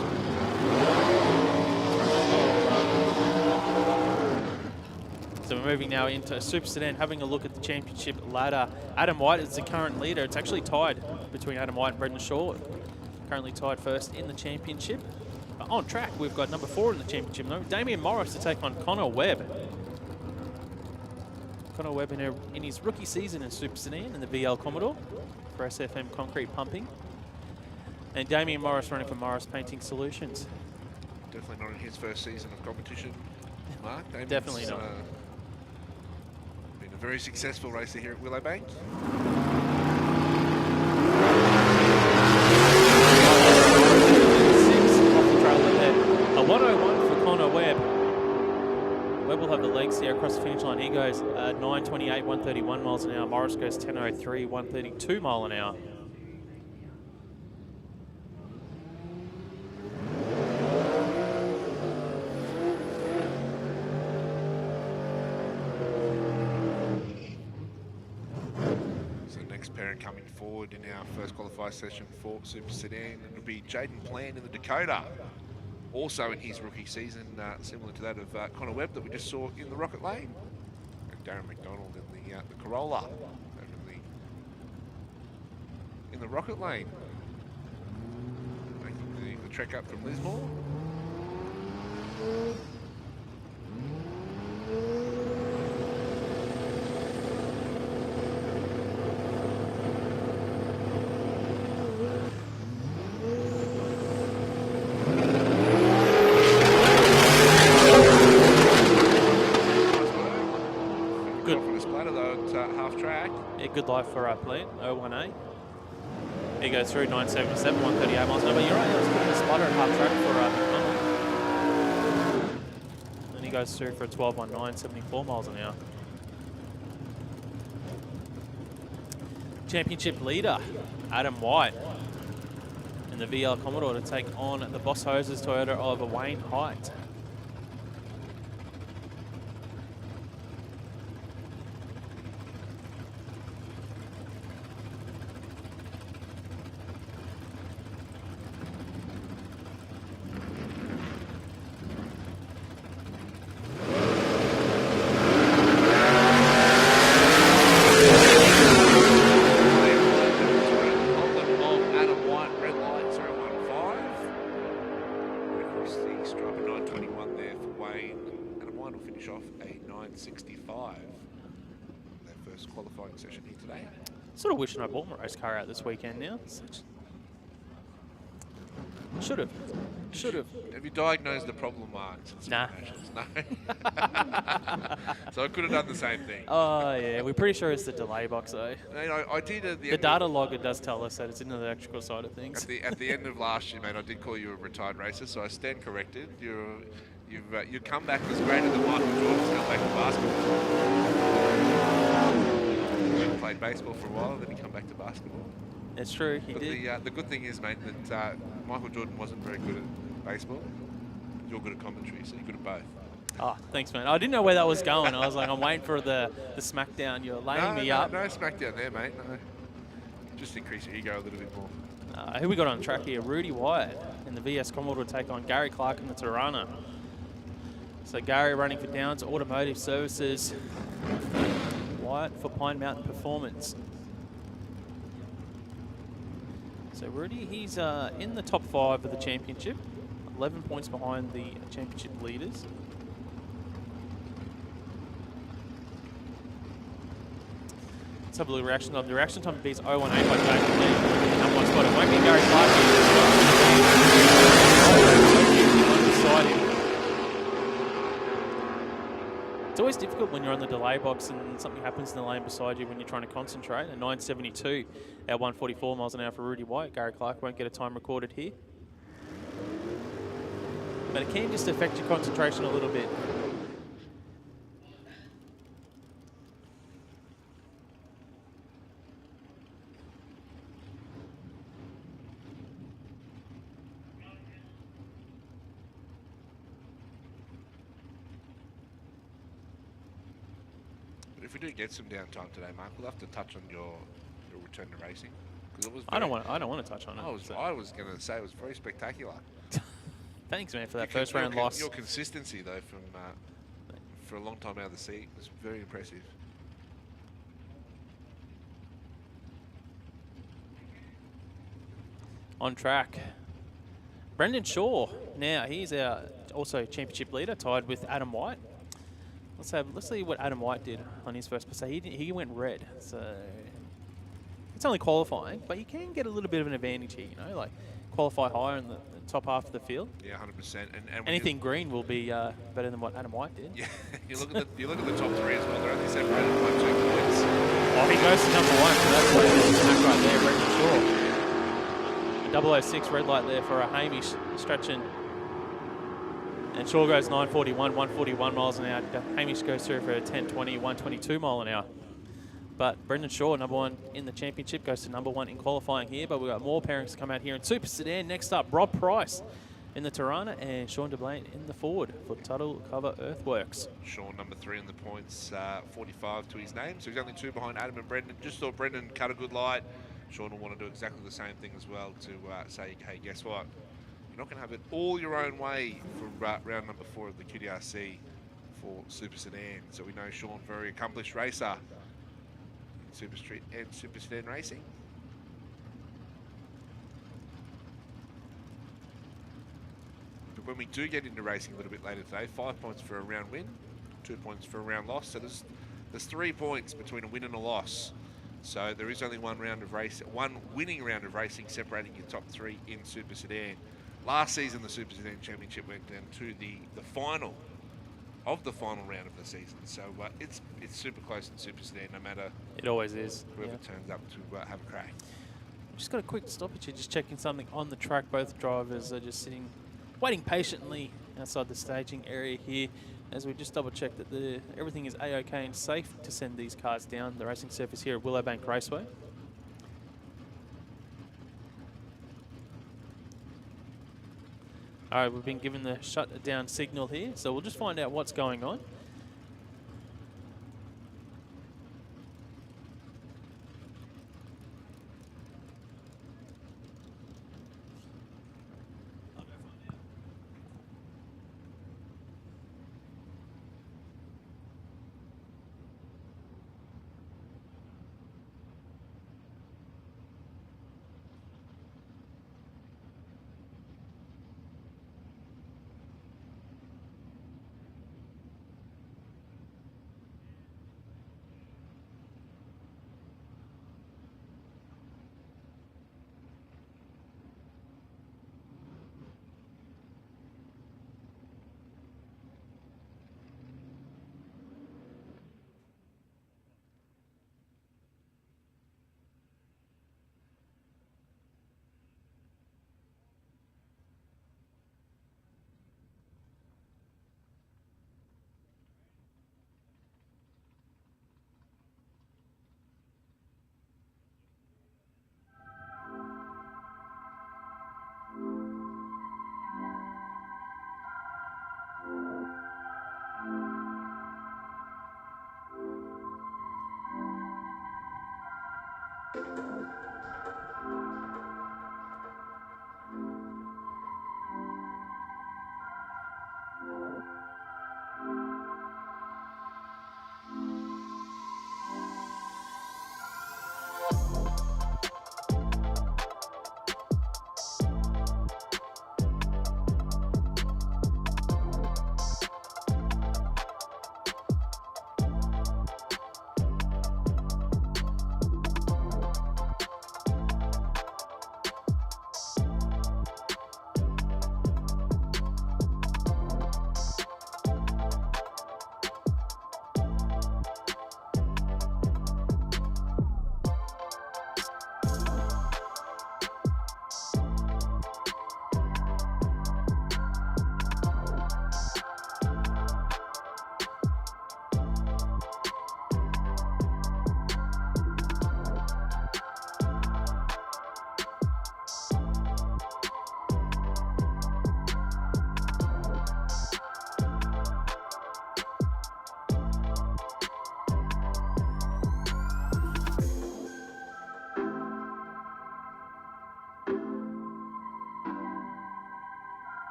So we're moving now into Super Sedan, having a look at the championship ladder. Adam White is the current leader. It's actually tied between Adam White and Brendan Shaw. Currently tied first in the championship. But on track, we've got number 4 in the championship. Damien Morris to take on Connor Webb. Connor Webb in his rookie season in Super Sedan in the VL Commodore for SFM Concrete Pumping. And Damien Morris running for Morris Painting Solutions. Definitely not in his first season of competition, Mark. Damien's, Definitely not. Been a very successful racer here at Willowbank. A 101 for Connor Webb. Webb will have the legs here across the finish line. He goes 9.28, 131 miles an hour. Morris goes 10.03, 132 mile an hour. Pairing coming forward in our first qualifier session for Super Sedan, it'll be Jaden Plan in the Dakota, also in his rookie season, similar to that of Connor Webb that we just saw in the Rocket Lane, and Darren McDonald in the Corolla over in the Rocket Lane, making the trek up from Lismore. Good life for Plant, 01A. He goes through 977, 138 miles an hour. But you're right, it was a bit of a sputter at half track for McDonald. And he goes through for a 12.19, 74 miles an hour. Championship leader, Adam White, in the VL Commodore to take on the Boss Hoses Toyota of Wayne Height. Shane and White will finish off a 9.65. Their first qualifying session here today. Sort of wishing I bought my race car out this weekend now. Should have. Should have. Have you diagnosed the problem, Mark? Nah. No. So I could have done the same thing. Oh, yeah. We're pretty sure it's the delay box, though. You know, I did at the The end data logger does tell us that it's in the electrical side of things. at the end of last year, mate, I did call you a retired racer, so I stand corrected. Your comeback was greater than Michael Jordan's comeback to basketball. He played baseball for a while, and then he come back to basketball. It's true, he But did. the good thing is, mate, that Michael Jordan wasn't very good at baseball. You're good at commentary, so you're good at both. Oh, thanks, man. I didn't know where that was going. I was like, I'm waiting for the smackdown. You're laying me up. No smackdown there, mate. No. Just increase your ego a little bit more. Who we got on track here? Rudy Wyatt in the VS Commodore to take on Gary Clark in the Tirana. So Gary running for Downs Automotive Services. Wyatt for Pine Mountain Performance. So Rudy, he's in the top 5 of the championship. 11 points behind the championship leaders. Let's have a little reaction time. The reaction time beats 018 by James Lee. Number 1 spot. It won't be Gary Clark here. It's always difficult when you're on the delay box and something happens in the lane beside you when you're trying to concentrate. A 9.72 at 144 miles an hour for Rudy White. Gary Clark won't get a time recorded here. But it can just affect your concentration a little bit. If we do get some downtime today, Mark, we'll have to touch on your return to racing. It was I don't want to touch on it. I was going to say it was very spectacular. Thanks, man, for that first round loss. Your consistency, though, from for a long time out of the seat was very impressive. On track, Brendan Shaw. Now he's our also championship leader, tied with Adam White. Let's see what Adam White did on his first pass. He went red, so it's only qualifying, but you can get a little bit of an advantage here. You know, like qualify higher in the top half of the field. Yeah, 100%. And anything green will be better than what Adam White did. Yeah, you look at the top 3 as well. They're only separated by 2 points. Oh, he goes to number 1, so that's right there, Brendan Shaw. 006 red light there for a Hamish stretching. And Shaw goes 9.41, 141 miles an hour. Hamish goes through for a 10.20, 122 mile an hour. But Brendan Shaw, number 1 in the championship, goes to number 1 in qualifying here. But we've got more pairings to come out here in Super Sedan. Next up, Rob Price in the Tirana and Sean DeBlaine in the Ford for Tuttle Cover Earthworks. Sean, number 3 in the points, 45 to his name. So he's only 2 behind Adam and Brendan. Just thought Brendan cut a good light. Sean will want to do exactly the same thing as well to say, hey, guess what? You're not going to have it all your own way for round number 4 of the QDRC for Super Sedan. So we know Sean, very accomplished racer in Super Street and Super Sedan racing. But when we do get into racing a little bit later today, 5 points for a round win, 2 points for a round loss. So there's 3 points between a win and a loss. So there is only one winning round of racing separating your top 3 in Super Sedan. Last season, the Super Sedan Championship went down to the final of the final round of the season. So it's super close in Super Sedan, no matter it always is. Whoever turns up to have a crack. Just got a quick stoppage here, just checking something on the track. Both drivers are just sitting, waiting patiently outside the staging area here, as we just double check that everything is A-OK and safe to send these cars down the racing surface here at Willowbank Raceway. All right, we've been given the shutdown signal here, so we'll just find out what's going on.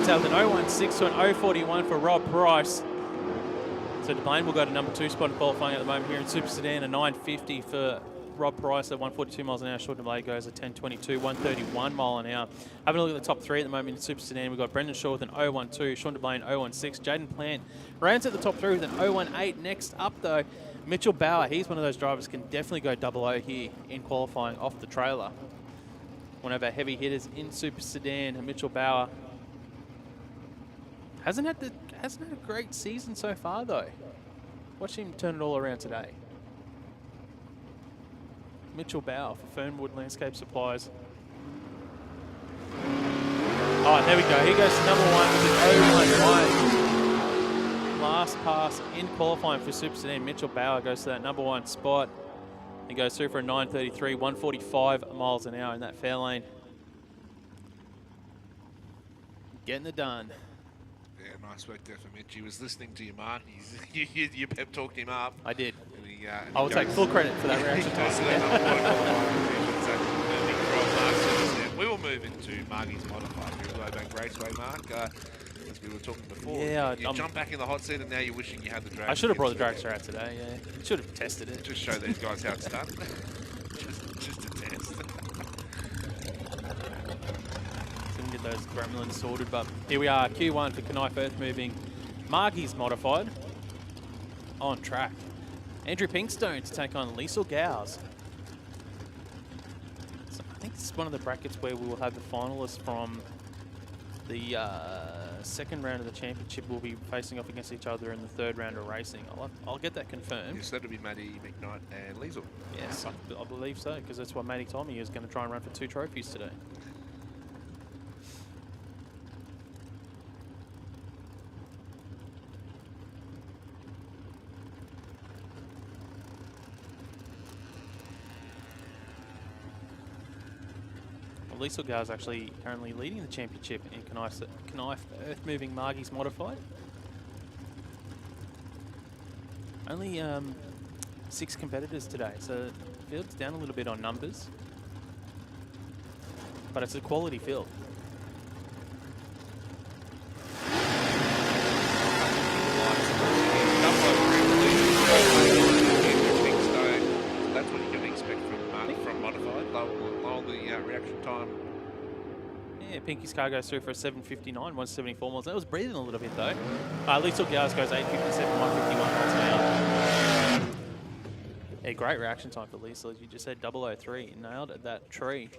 out with an 0.16 to an 0.41 for Rob Price. So DeBlane will go to number 2 spot in qualifying at the moment here in Super Sedan, a 9.50 for Rob Price at 142 miles an hour. Sean DeBlane goes at 10.22, 131 mile an hour. Having a look at the top 3 at the moment in Super Sedan, we've got Brendan Shaw with an 0.12, Sean DeBlane 0.16, Jaden Plant rounds at the top 3 with an 0.18. Next up though, Mitchell Bauer. He's one of those drivers can definitely go 00 here in qualifying off the trailer. One of our heavy hitters in Super Sedan, and Mitchell Bauer hasn't had a great season so far though. Watch him turn it all around today. Mitchell Bauer for Fernwood Landscape Supplies. Oh, there we go. He goes to number 1 with an 0.11. Last pass in qualifying for Super Sedan. Mitchell Bauer goes to that number 1 spot. He goes through for a 9.33, 145 miles an hour in that fair lane. Getting it done. Yeah, nice work there for Mitch. He was listening to you, Mark. You pep talked him up. I did. And I will take full credit for that reaction time. We will move into Margie's modified here at Willowbank Raceway, Mark. As we were talking before, Yeah, you jump back in the hot seat and now you're wishing you had the dragster. I should have brought the dragster out today, yeah. Should have tested it. Just show these guys how it's done. just a test. Couldn't get those gremlins sorted, but here we are, Q1 for Knife Earth Moving. Margie's modified on track. Andrew Pinkstone to take on Liesl Gowes. So I think this is one of the brackets where we will have the finalists from the second round of the championship will be facing off against each other in the third round of racing. I'll get that confirmed. Yes, that'll be Matty McKnight and Liesl. Yes, I believe so, because that's what Matty told me he was going to try and run for 2 trophies today. Liesl Gowes is actually currently leading the championship in Knife Earth Moving Margie's modified. Only 6 competitors today, so the field's down a little bit on numbers, but it's a quality field. That's what you can expect from modified. Lower the reaction time. Yeah, Pinky's car goes through for a 7.59, 174 miles. That was breathing a little bit though. Liesl Gowes goes 8.57, 151 miles an hour. Yeah, great reaction time for Liesl. As you just said, 003. Nailed at that tree.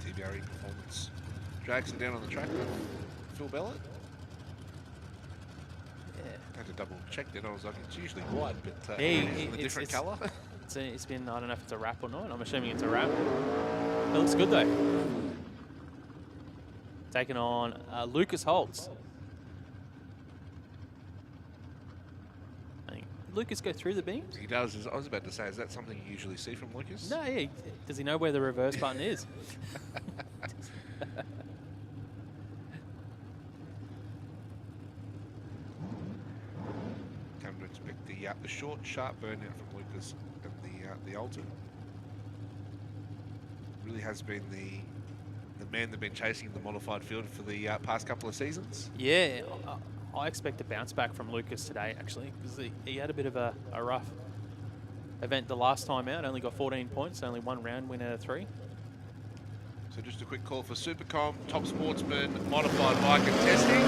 TBRE Performance drags it down on the track with Phil Bellett. Yeah. Had to double check that. I was like, it's usually white, but It's a different colour. It's been, I don't know if it's a wrap or not. I'm assuming it's a wrap. It looks good though. Taking on Lucas Holtz. I think Lucas go through the beams? He does. I was about to say, is that something you usually see from Lucas? No, yeah. Does he know where the reverse button is? Come to expect the short, sharp burnout from Lucas and the Alton. Really has been the man that's been chasing the modified field for the past couple of seasons. Yeah, I expect a bounce back from Lucas today, actually, because he had a bit of a rough event the last time out. Only got 14 points, only 1 round win out of 3. So just a quick call for Supercom, Top Sportsman, modified bike and testing. You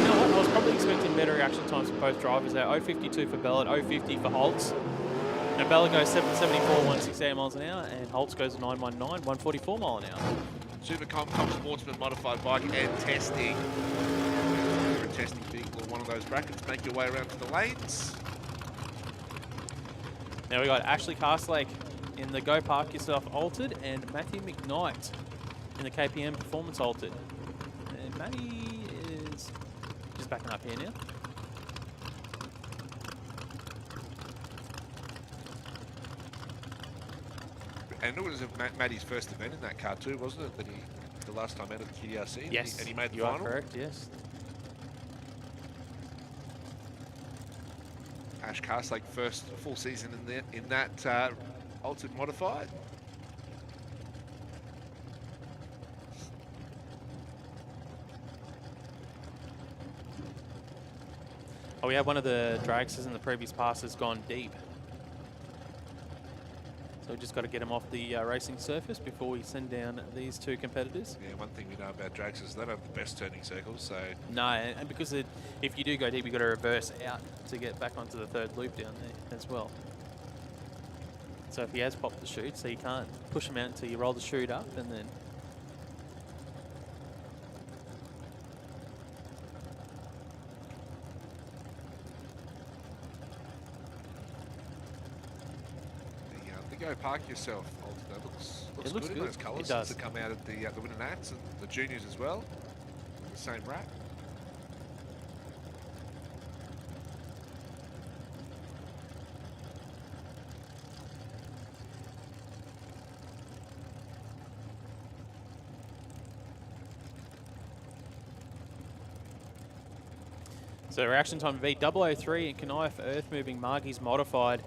know what? I was probably expecting better reaction times for both drivers there. 0.52 for Bellett, 0.50 for Holtz. Now Bellett goes 7.74, 168 miles an hour, and Holtz goes 9.19, 144 mile an hour. Supercom, Top Sportsman, modified bike and testing. If you're a testing vehicle in one of those brackets, make your way around to the lanes. Now we got Ashley Castlake in the Go Park Yourself Altered, and Matthew McKnight in the KPM Performance Altered. And Matty is just backing up here now. And it was Matty's first event in that car too, wasn't it? That the last time out of the QDRC. Yes, and he made the you final. are correct. Yes. Ash Castlake first full season in that altered modified. Oh, we had one of the dragsters in the previous passes gone deep. So we just got to get them off the racing surface before we send down these two competitors. Yeah, one thing we know about dragsters, they don't have the best turning circles, so... No, and because if you do go deep, you've got to reverse out to get back onto the third loop down there as well. So if he has popped the chute, so you can't push him out until you roll the chute up and then... Go park yourself, Alton. That looks looks good in good. those colours. It does. To come out of the winter nats and the juniors as well. The same wrap. So reaction time V 003 and Kanai for Earth Moving Margie's modified.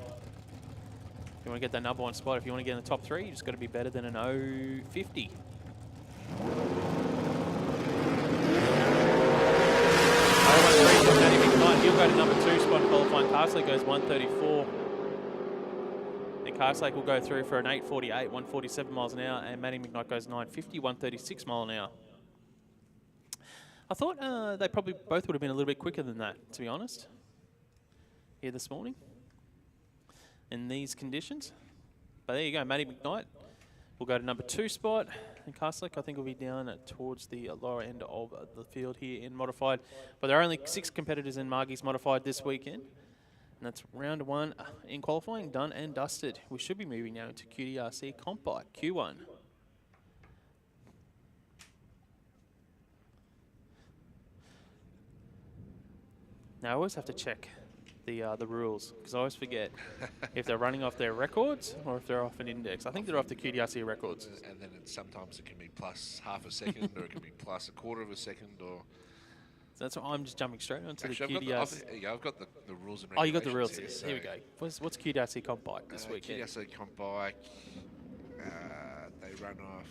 If you want to get that number one spot, if you want to get in the top three, you just got to be better than an 050. He'll go to number two spot in qualifying. Castlake goes 134. And Castlake will go through for an 848, 147 miles an hour, and Matty McKnight goes 950, 136 mile an hour. I thought they probably both would have been a little bit quicker than that, to be honest, here this morning in these conditions. But there you go, Matty McKnight will go to number two spot, and Castlake I think will be down towards the lower end of the field here in modified. But there are only 6 competitors in Margie's modified this weekend, and that's round 1 in qualifying done and dusted. We should be moving now into QDRC Comp Bike Q1. Now I always have to check the rules, because I always forget if they're running off their records or if they're off an index. I think they're off the QDRC records. And then sometimes it can be plus half a second, or it can be plus a quarter of a second, or... So that's why I'm just jumping straight onto Actually, the QDRC. I've got the rules and regulations. Oh, you got the rules here. here. So Here we go. What's QDRC Comp Bike this weekend? QDRC Comp Bike, they run off...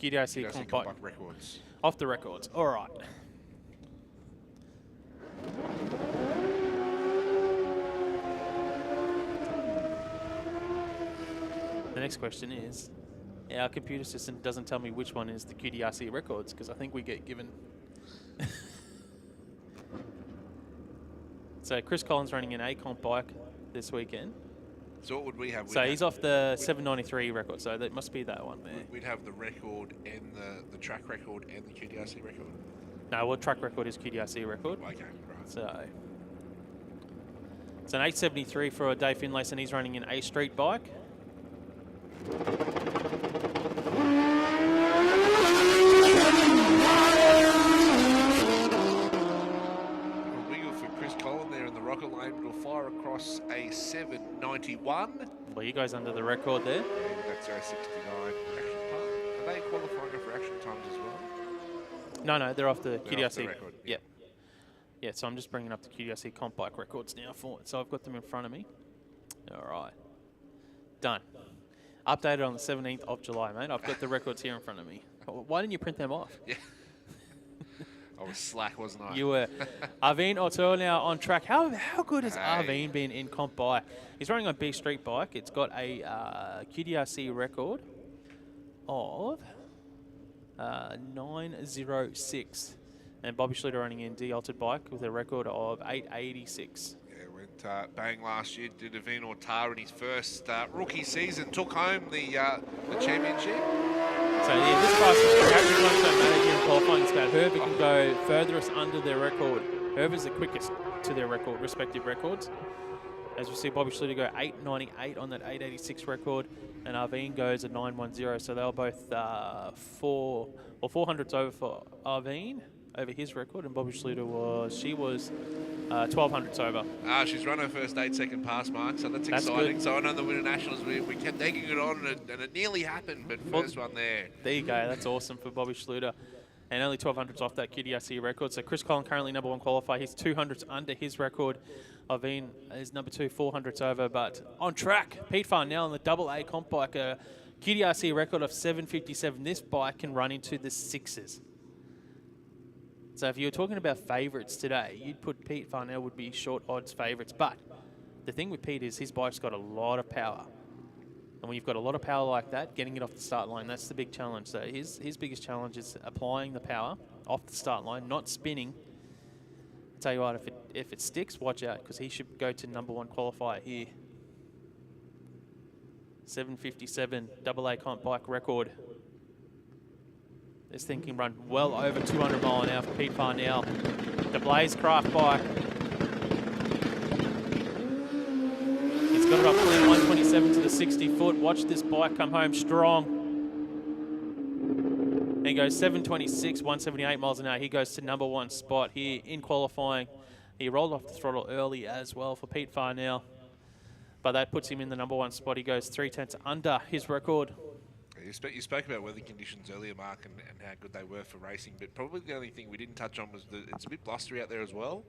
QDRC Comp Bike records. off the records. All right. The next question is, our computer system doesn't tell me which one is the QDRC records, because I think we get given... So Chris Collins running an A-Comp bike this weekend. So what would we have? So he's off the 793 record, so that must be that one there. We'd have the record and the track record and the QDRC record? No, well, track record is QDRC record. Okay, right. So it's an 873 for Dave Finlayson, and he's running an A Street bike. A wiggle for Chris Collins there in the rocket lane. It'll fire across a 791. Well, you guys under the record there. And that's our 69 action time. Are they qualifying for action times as well? No, they're off the They're QDRC. off the record, yeah. Yep. Yeah, so I'm just bringing up the QDRC comp bike records now for it. So I've got them in front of me. All right. Done. Updated on the 17th of July, mate. I've got the records here in front of me. Why didn't you print them off? Yeah. I was slack, wasn't I? You were. Arvine Auto now on track. How good has Arvine been in comp bike? He's running on B Street bike. It's got a QDRC record of 906. And Bobby Schluter running in D-altered bike with a record of 886. Yeah, went bang last year. Did Avine Ortar in his first rookie season. Took home the championship. So yeah, this class is actually not so matter here in qualifying. It's about whoever can go furthest under their record. Whoever's the quickest to their record, respective records. As we see Bobby Schluter go 898 on that 886 record, and Arvine goes a 910. So they're both 400s over for Arvine. over his record, and Bobby Schluter was 12 hundredths over. She's run her first 8-second pass mark, so that's That's exciting. good. So I know the Winter Nationals, we kept egging it on, and it nearly happened, but first one there. There you go. That's awesome for Bobby Schluter. And only 12 hundredths off that QDRC record. So Chris Collin currently number 1 qualifier. He's 2 hundredths under his record. Irvine is number 2, 4 hundredths over. But on track, Pete Farnell on the AA comp bike, a QDRC record of 7:57. This bike can run into the 6s. So if you were talking about favourites today, you'd put Pete Farnell would be short odds favourites. But the thing with Pete is his bike's got a lot of power. And when you've got a lot of power like that, getting it off the start line, that's the big challenge. So his biggest challenge is applying the power off the start line, not spinning. I'll tell you what, if it sticks, watch out, because he should go to number 1 qualifier here. 7:57 AA comp bike record. This thing can run well over 200 mile an hour for Pete Farnell. The Blazecraft bike. He's got it up clean, 127 to the 60 foot. Watch this bike come home strong. And he goes 726, 178 miles an hour. He goes to number 1 spot here in qualifying. He rolled off the throttle early as well for Pete Farnell. But that puts him in the number 1 spot. He goes 3/10 under his record. You spoke about weather conditions earlier, Mark, and how good they were for racing, but probably the only thing we didn't touch on was that it's a bit blustery out there as well.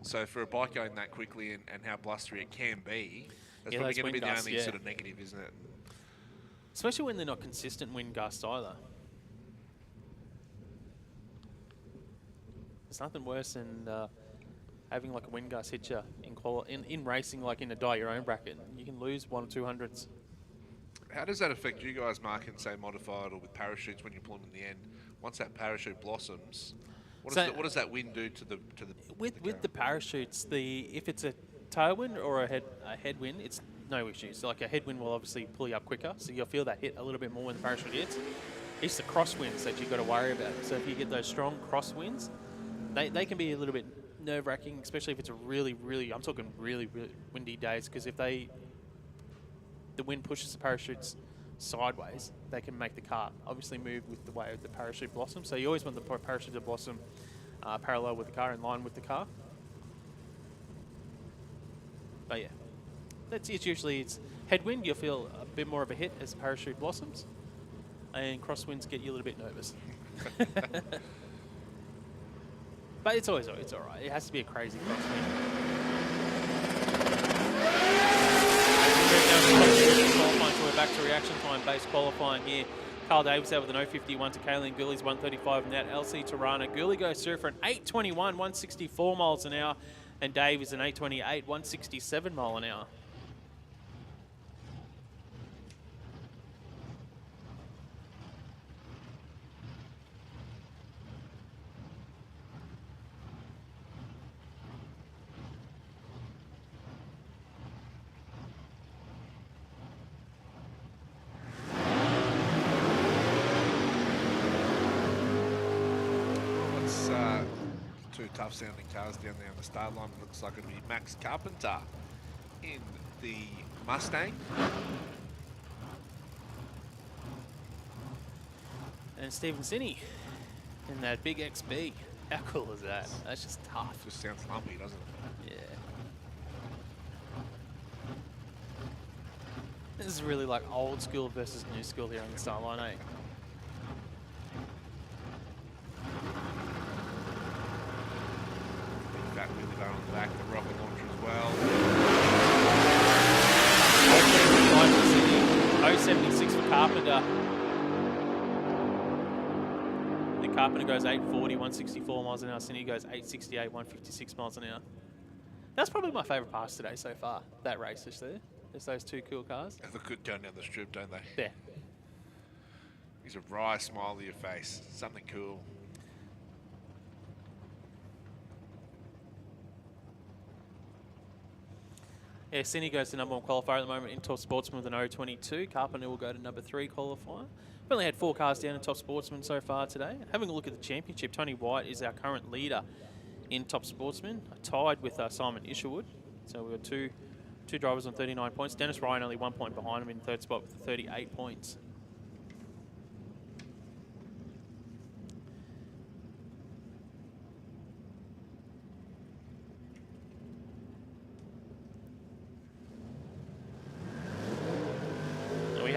So for a bike going that quickly and how blustery it can be, that's probably going to be the only sort of negative, isn't it? Especially when they're not consistent wind gusts either. There's nothing worse than having like a wind gust hit you in racing, like in a die your own bracket. You can lose 1 or 2 hundredths. How does that affect you guys, Mark, in say modified or with parachutes when you pull them in the end? Once that parachute blossoms, what does that wind do to the with the parachutes? If it's a tailwind or a headwind, it's no issue. So like a headwind will obviously pull you up quicker, so you'll feel that hit a little bit more when the parachute hits. It's the crosswinds that you've got to worry about. So if you get those strong crosswinds, they can be a little bit nerve-wracking, especially if it's a really windy days, because if the wind pushes the parachutes sideways, they can make the car obviously move with the way the parachute blossoms. So you always want the parachute to blossom parallel with the car, in line with the car. But yeah, it's headwind, you'll feel a bit more of a hit as the parachute blossoms, and crosswinds get you a little bit nervous. But it's all right. It has to be a crazy crosswind. Qualifying, so we're back to reaction time based qualifying here. Carl Davis out with an 051 to Kayleen Gooley's 135 in that. LC Tirana. Gooley goes through for an 821, 164 miles an hour, and Dave is an 828, 167 mile an hour. Tough sounding cars down there on the start line. It looks like it'll be Max Carpenter in the Mustang. And Stephen Sinney in that big XB. How cool is that? That's just tough. Just sounds lumpy, doesn't it? Yeah. This is really like old school versus new school here on the start line, eh? Really going on the back, the rocket launcher as well. 076 for Carpenter. The Carpenter goes 840, 164 miles an hour. Sinney goes 868, 156 miles an hour. That's probably my favourite pass today so far, that race just there. There's those two cool cars. They look good going down the strip, don't they? Yeah. Gives a wry smile to your face. Something cool. Yeah, Sinney goes to number 1 qualifier at the moment in Top Sportsman with an 022. Carpenter will go to number 3 qualifier. We've only had 4 cars down in Top Sportsman so far today. Having a look at the championship, Tony White is our current leader in Top Sportsman, tied with Simon Isherwood. So we've got two drivers on 39 points. Dennis Ryan only 1 point behind him in 3rd spot with 38 points.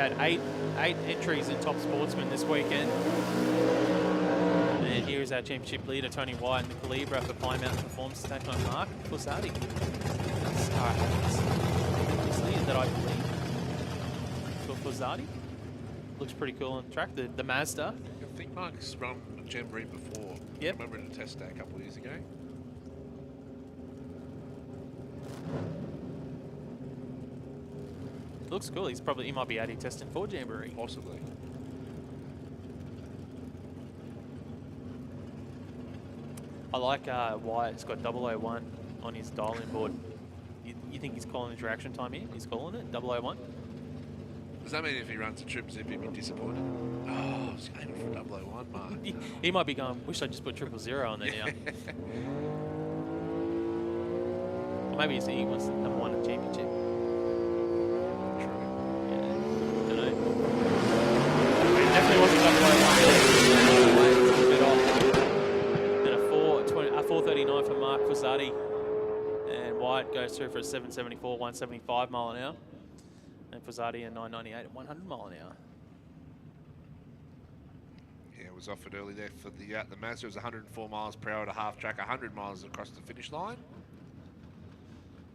had eight entries in top sportsmen this weekend. And here is our championship leader, Tony White, and the Calibra for Pine Mountain Performance to take on Mark Fusati. That I believe. For Fusati. Looks pretty cool on track. The Mazda. I think Mark's run a Jamboree before. Yep. I remember in a test day a couple of years ago. Looks cool. He might be AD testing for Jamboree. Possibly. I like Wyatt's got 001 on his dial-in board. You think he's calling his reaction time here? He's calling it 001. Does that mean if he runs a trip zip, he'd be disappointed? Oh, I was aiming for 001, Mark. He might be going, wish I just put 000 on there now. Or maybe he wants the number 1 at championship. True. Yeah, don't know. It definitely wasn't 001. And a 4:39 for Mark Fusati. And Wyatt goes through for a 774, 175 mile an hour. And Fusati a 998 at 100 mile an hour. Yeah, it was offered early there for the Mazda. It was 104 miles per hour to half track, 100 miles across the finish line.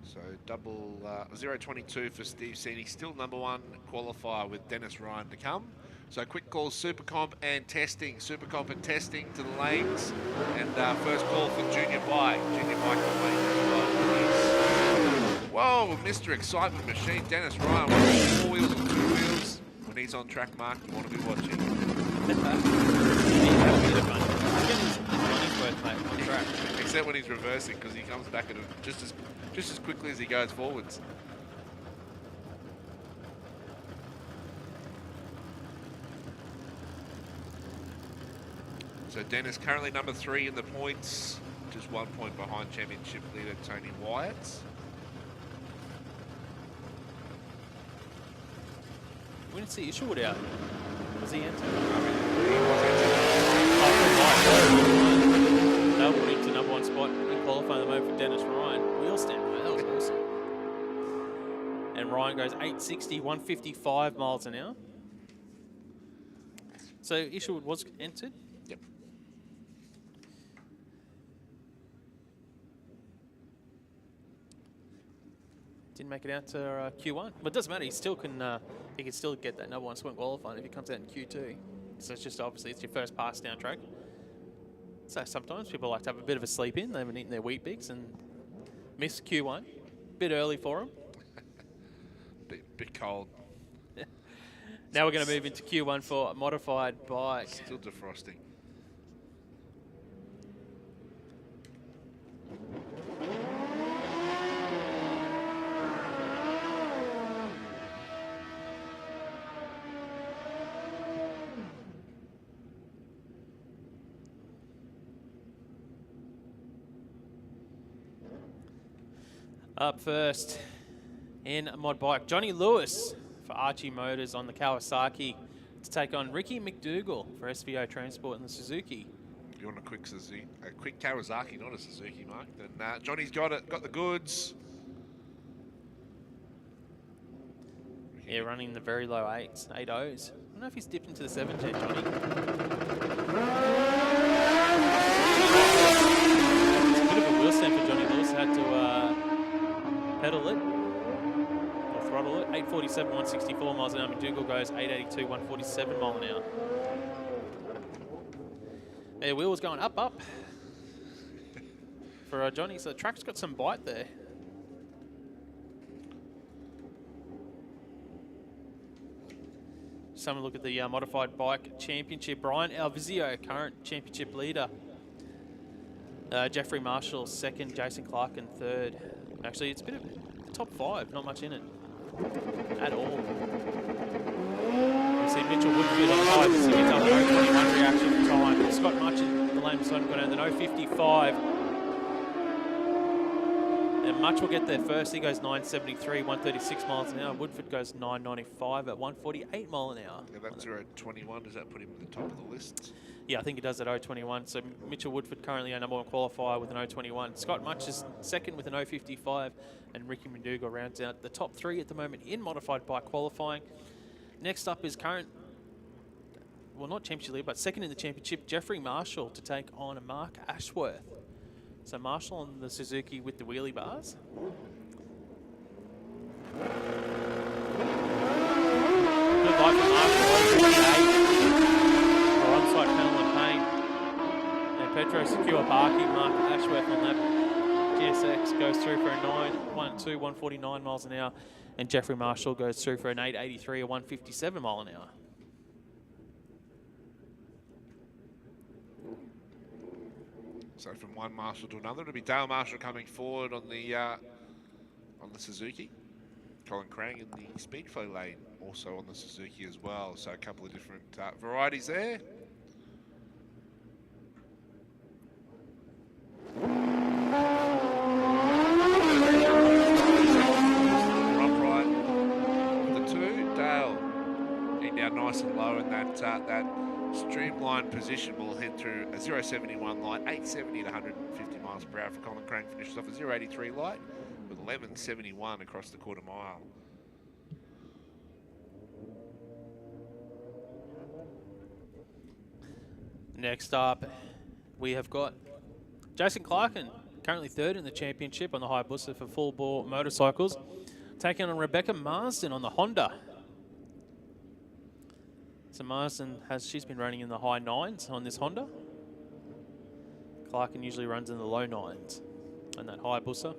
So 0.22 for Steve Sini. Still number 1 qualifier with Dennis Ryan to come. So quick call, Super Comp and testing. Super Comp and testing to the lanes. And first call for Junior Bike. Junior Bike on lane as well. Whoa, Mr. Excitement Machine, Dennis Ryan, 4 wheels and 2 wheels. When he's on track, Mark, you want to be watching. Except when he's reversing, because he comes back at it just as quickly as he goes forwards. So Dennis currently number 3 in the points, just 1 point behind championship leader Tony Wyatt. We didn't see Isherwood out. Was he entered? He was entered. That put him to number 1 spot in qualifying the moment for Dennis Ryan. Wheel stand, mate. That was awesome. And Ryan goes 860, 155 miles an hour. So Isherwood was entered. Yep. Didn't make it out to Q1, but it doesn't matter. He still can. He can still get that number 1 spot qualifying if he comes out in Q2. So it's just obviously it's your first pass down track. So sometimes people like to have a bit of a sleep in. They haven't eaten their Wheat Bix and miss Q1. Bit early for them. Bit cold. Now we're going to move into Q1 for a modified bike. Still defrosting. Up first in a mod bike, Johnny Lewis for Archie Motors on the Kawasaki to take on Ricky McDougall for SVO Transport in the Suzuki. You want a quick Kawasaki, not a Suzuki, Mark? Then Johnny's got it, got the goods. Yeah, running the very low 8s. I don't know if he's dipped into the 7s yet, Johnny. It's a bit of a wheel stand for Johnny Lewis. Had to pedal it, or throttle it. 847, 164 miles an hour. McDougall goes 882, 147 mile an hour. Their wheel was going up for Johnny. So the track's got some bite there. Just having a look at the modified bike championship. Brian Alvizio, current championship leader. Jeffrey Marshall, 2nd. Jason Clark in 3rd. Actually, it's a bit of top 5, not much in it at all. We see Mitchell Woodfield on 5, so he gets up an 0.21 reaction time. Scott Much in the lane beside him got out an 0.55. And Much will get there first. He goes 9.73, 136 miles an hour. Woodford goes 9.95 at 148 mile an hour. Yeah, that's 0.21. Does that put him at the top of the list? Yeah, I think he does at 0.21. So Mitchell Woodford currently our number 1 qualifier with an 0.21. Scott Much is 2nd with an 0.55. And Ricky McDougall rounds out the top 3 at the moment in modified bike qualifying. Next up is current, well, not championship leader, but second in the championship, Jeffrey Marshall to take on Mark Ashworth. So Marshall on the Suzuki with the wheelie bars. Good light for Marshall, 158 for onside panel and paint. And Petro secure parking, Mark Ashworth on that GSX goes through for a 912, 149 miles an hour. And Jeffrey Marshall goes through for an 883, a 157 mile an hour. So from one Marshall to another, it'll be Dale Marshall coming forward on the Suzuki. Colin Crang in the Speedflow lane, also on the Suzuki as well. So a couple of different varieties there. Nice and low, and that streamlined position will head through a 071 light, 870 at 150 miles per hour for Colin Crane. Finishes off a 083 light with 1171 across the quarter mile. Next up, we have got Jason Clarkin, currently third in the championship on the Hayabusa for full bore motorcycles, taking on Rebecca Marsden on the Honda. So Marsden she's been running in the high 9s on this Honda. Clarkin usually runs in the low 9s on that Hayabusa.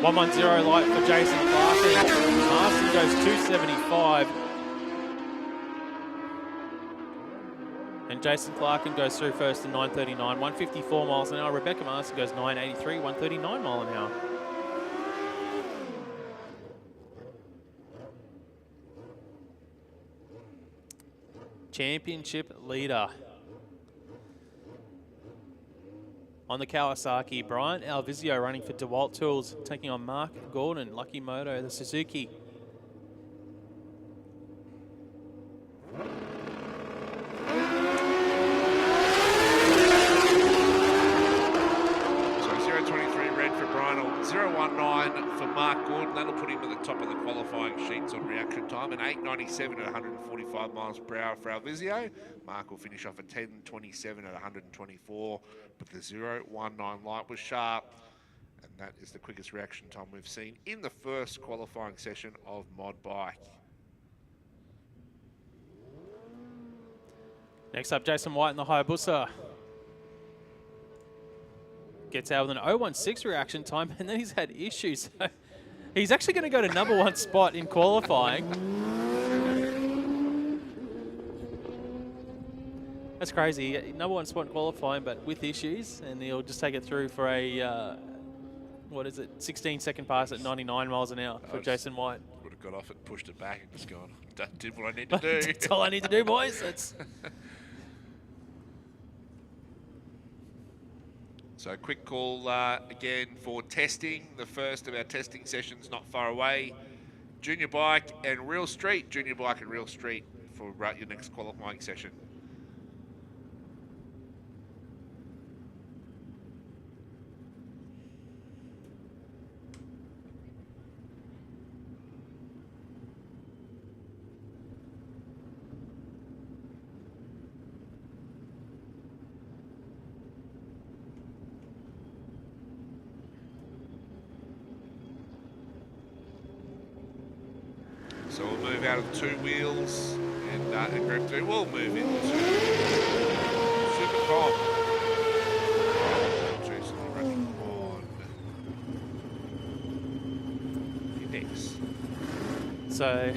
110 light for Jason Clarkin. Marsden goes 275. And Jason Clarkin goes through first to 939, 154 miles an hour. Rebecca Marsden goes 983, 139 mile an hour. Championship leader. On the Kawasaki, Brian Alvizio running for DeWalt Tools, taking on Mark Gordon, Lucky Moto, the Suzuki. So 023 red for Brian, 019 for Mark Gordon. That'll put him at the top of the qualifying sheets on reaction time, and 897 at 145 miles per hour for Alvizio. Mark will finish off at 1027 at 124, but the 019 light was sharp, and that is the quickest reaction time we've seen in the first qualifying session of Mod Bike. Next up, Jason White in the Hayabusa. Gets out with an 016 reaction time, and then he's had issues. He's actually going to go to number 1 spot in qualifying. That's crazy. Number 1 spot in qualifying, but with issues, and he'll just take it through for a, 16-second pass at 99 miles an hour for Jason White. Would have got off it, pushed it back, and just gone, that did what I need to do. That's all I need to do, boys. That's So quick call again for testing. The first of our testing sessions not far away. Junior Bike and Real Street. Junior Bike and Real Street for your next qualifying session. So we'll move out of 2 wheels, and Group 2 will move into Supercom. Recently running on index. So,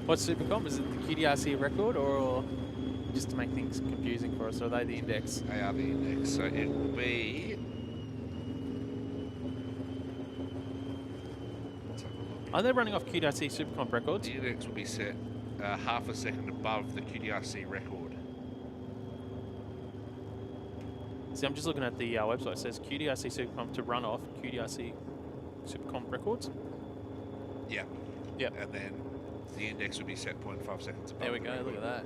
what's Supercom? Is it the QDRC record, or just to make things confusing for us, or are they the index? They are the index, so it will be... Are they running off QDRC Supercomp records? The index will be set half a second above the QDRC record. See, I'm just looking at the website. It says QDRC Supercomp to run off QDRC Supercomp records. Yeah. Yep. And then the index will be set 0.5 seconds above. There we go, look at that.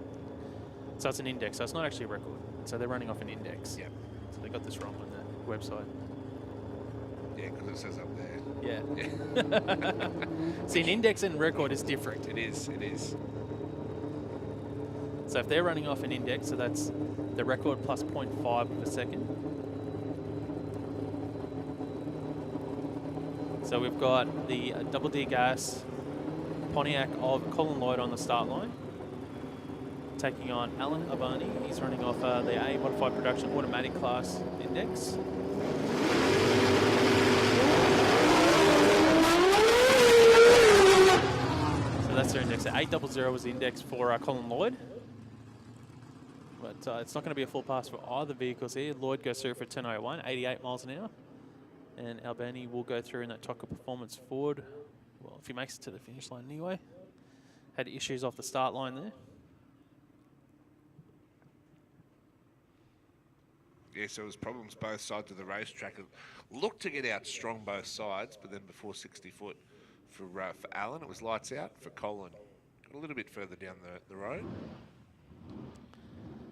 So it's an index, so it's not actually a record. So they're running off an index. Yeah. So they got this wrong on the website. Yeah, Yeah, because it says up there. Yeah. See, an index and record is different. It is. It is. So if they're running off an index, so that's the record plus 0.5 of a second. So we've got the double D gas Pontiac of Colin Lloyd on the start line, taking on Alan Abani. He's running off the A Modified Production Automatic Class Index. So that's their index. 800 was the index for Colin Lloyd. But it's not going to be a full pass for either vehicles here. Lloyd goes through for 10.01, 88 miles an hour. And Albani will go through in that Tonka Performance Ford. Well, if he makes it to the finish line anyway. Had issues off the start line there. Yeah, so it was problems both sides of the racetrack. It looked to get out strong both sides, but then before 60 foot for Alan, it was lights out. For Colin, got a little bit further down the road.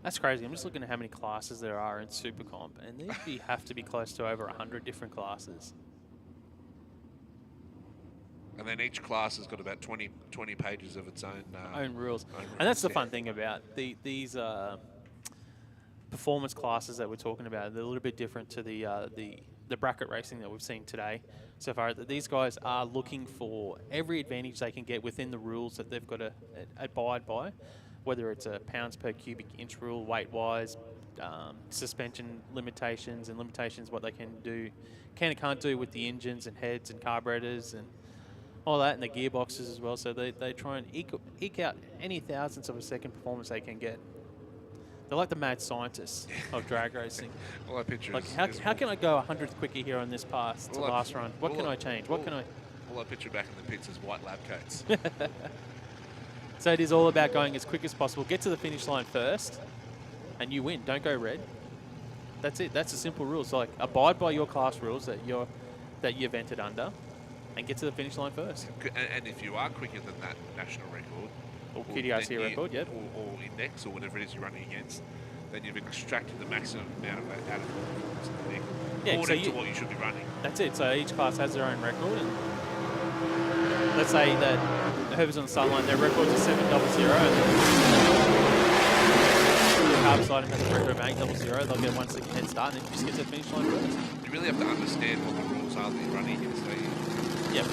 That's crazy. I'm just looking at how many classes there are in Super Comp, and there have to be close to over 100 different classes. And then each class has got about 20 pages of its own rules. And that's the fun thing about these performance classes that we're talking about. They're a little bit different to the bracket racing that we've seen today so far. These guys are looking for every advantage they can get within the rules that they've got to abide by, whether it's a pounds per cubic inch rule, weight-wise, suspension limitations and limitations what they can do, can and can't do with the engines and heads and carburetors and all that, and the gearboxes as well. So they try and eke out any thousandths of a second performance they can get. They're like the mad scientists of drag racing. All I picture like is how can I go 100th quicker here on this pass to last run? What can I change? What can I... All I picture back in the pits is white lab coats. So it is all about going as quick as possible. Get to the finish line first, and you win. Don't go red. That's it. That's the simple rules. Like, abide by your class rules that you've entered under, and get to the finish line first. And if you are quicker than that national record, or QDRC record, yep, or index, or whatever it is you're running against, then you've extracted the maximum amount of out of performance in the vehicle, according to what you should be running. That's it. So each class has their own record, and let's say that whoever's on the start line, their records are 700, and the carb side has a record of 800. They'll get 1 second head start, and then just get to the finish line first. You really have to understand what the rules are that you're running against, don't you? Yep.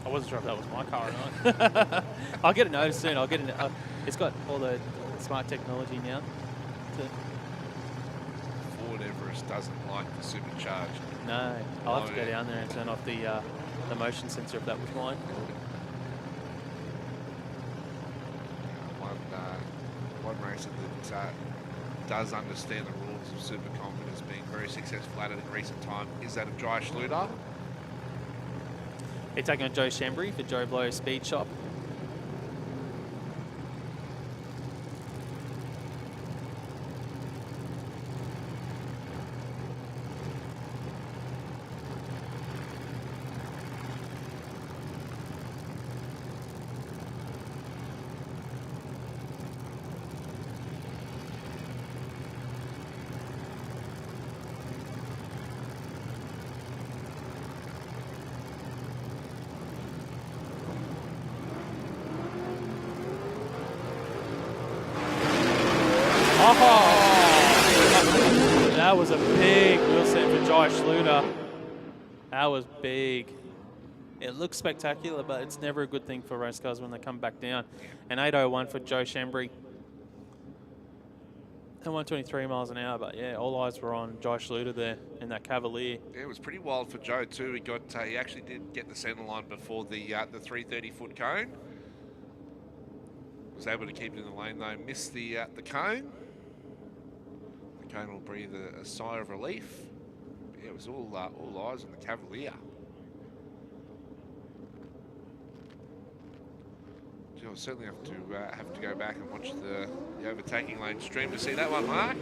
I wasn't sure if that was my car or not. I'll get a notice soon. I'll get it's got all the smart technology now. Ford Everest doesn't like the supercharged. No, I'll have to go down there and turn off the motion sensor if that was mine. One racer that does understand the rules of Super Comp and has been very successful at it in recent time is that of Jai Schluter. They're taking on Joe Shembry for Joe Blow Speed Shop. Oh, that was a big wheel set for Jai Schluter. That was big. It looks spectacular, but it's never a good thing for race cars when they come back down. And 801 for Joe Shembry. And 123 miles an hour, but yeah, all eyes were on Jai Schluter there in that Cavalier. Yeah, it was pretty wild for Joe too. He actually did get the centre line before the 330-foot cone. Was able to keep it in the lane though. Missed the cone. The cone will breathe a sigh of relief. But yeah, it was all eyes on the Cavalier. I we'll certainly have to go back and watch the overtaking lane stream to see that one, Mark.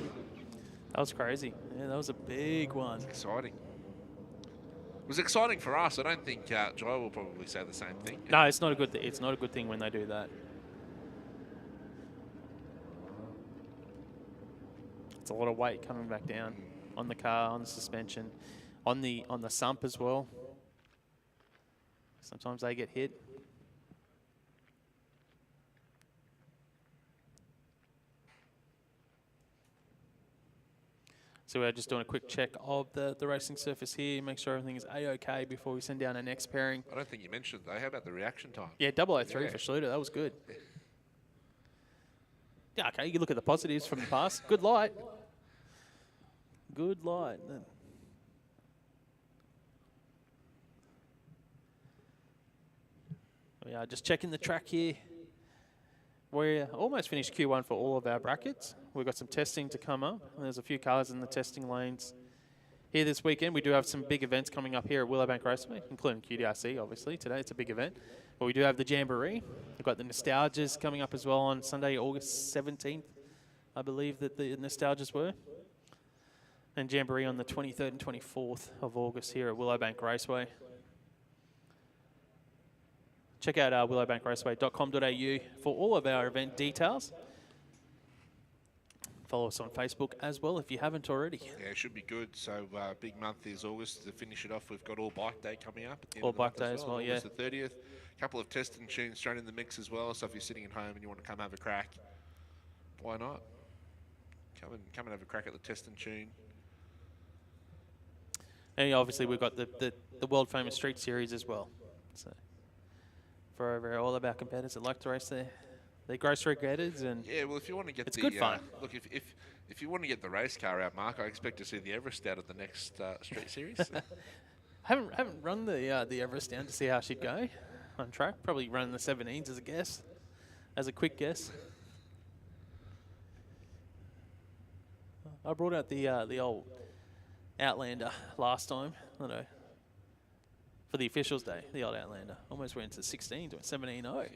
That was crazy. Yeah, that was a big one. It's exciting. It was exciting for us. I don't think Joy will probably say the same thing. No, it's not a good. It's not a good thing when they do that. It's a lot of weight coming back down on the car, on the suspension, on the sump as well. Sometimes they get hit. So we're just doing a quick check of the racing surface here, make sure everything is A-OK before we send down our next pairing. I don't think you mentioned, though. How about the reaction time? Yeah, 003 for Schluter. That was good. Yeah, okay, you look at the positives from the past. Good light. Good light. We are just checking the track here. We're almost finished Q1 for all of our brackets. We've got some testing to come up. There's a few cars in the testing lanes here this weekend. We do have some big events coming up here at Willowbank Raceway, including QDRC, obviously. Today it's a big event. But we do have the Jamboree. We've got the Nostalgias coming up as well on Sunday, August 17th. I believe that the Nostalgias were. And Jamboree on the 23rd and 24th of August here at Willowbank Raceway. Check out willowbankraceway.com.au for all of our event details. Follow us on Facebook as well if you haven't already. Yeah, it should be good. So big month is August. To finish it off, we've got All Bike Day coming up. All Bike Day as well, yeah. August the 30th. A couple of testing tunes thrown in the mix as well. So if you're sitting at home and you want to come have a crack, why not? Come and have a crack at the testing tune. And obviously we've got the world famous Street Series as well. So for all of our competitors that like to race their grocery getters, and yeah, well, if you want to get it's good fun. Look, if you want to get the race car out, Mark, I expect to see the Everest out at the next Street Series. haven't run the Everest down to see how she'd go on track. Probably running the 17s as a guess, as a quick guess. I brought out the old Outlander last time. I know. For the officials' day, the old Outlander. Almost went to 16 to a 17-0.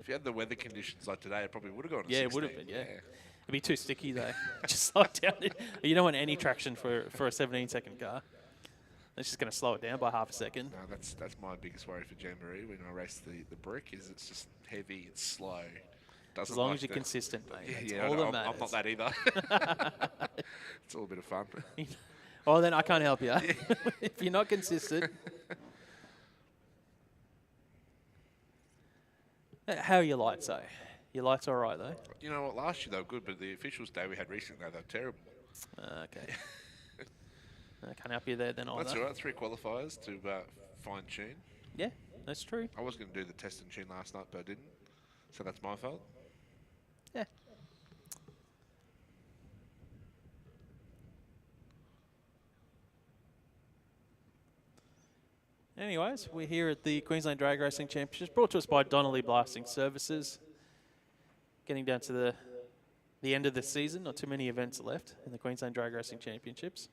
If you had the weather conditions like today, it probably would have gone to 16. Yeah, it would have been, yeah. It'd be too sticky, though. Just slow it down. You don't want any traction for a 17-second car. That's just going to slow it down by half a second. No, that's my biggest worry for Jamboree when I race the brick, is it's just heavy, it's slow. As long as you're consistent, mate. That's all that matters. I'm not that either. It's all a bit of fun. Well, then I can't help you. If you're not consistent. How are your lights, though? Your lights are all right, though? You know what? Last year they were good, but the officials' day we had recently, they were terrible. Okay. I can't help you there then either. That's all right. 3 qualifiers to fine-tune. Yeah, that's true. I was going to do the test and tune last night, but I didn't. So that's my fault. Yeah. Anyways, we're here at the Queensland Drag Racing Championships, brought to us by Donnelly Blasting Services. Getting down to the end of the season, not too many events left in the Queensland Drag Racing Championships.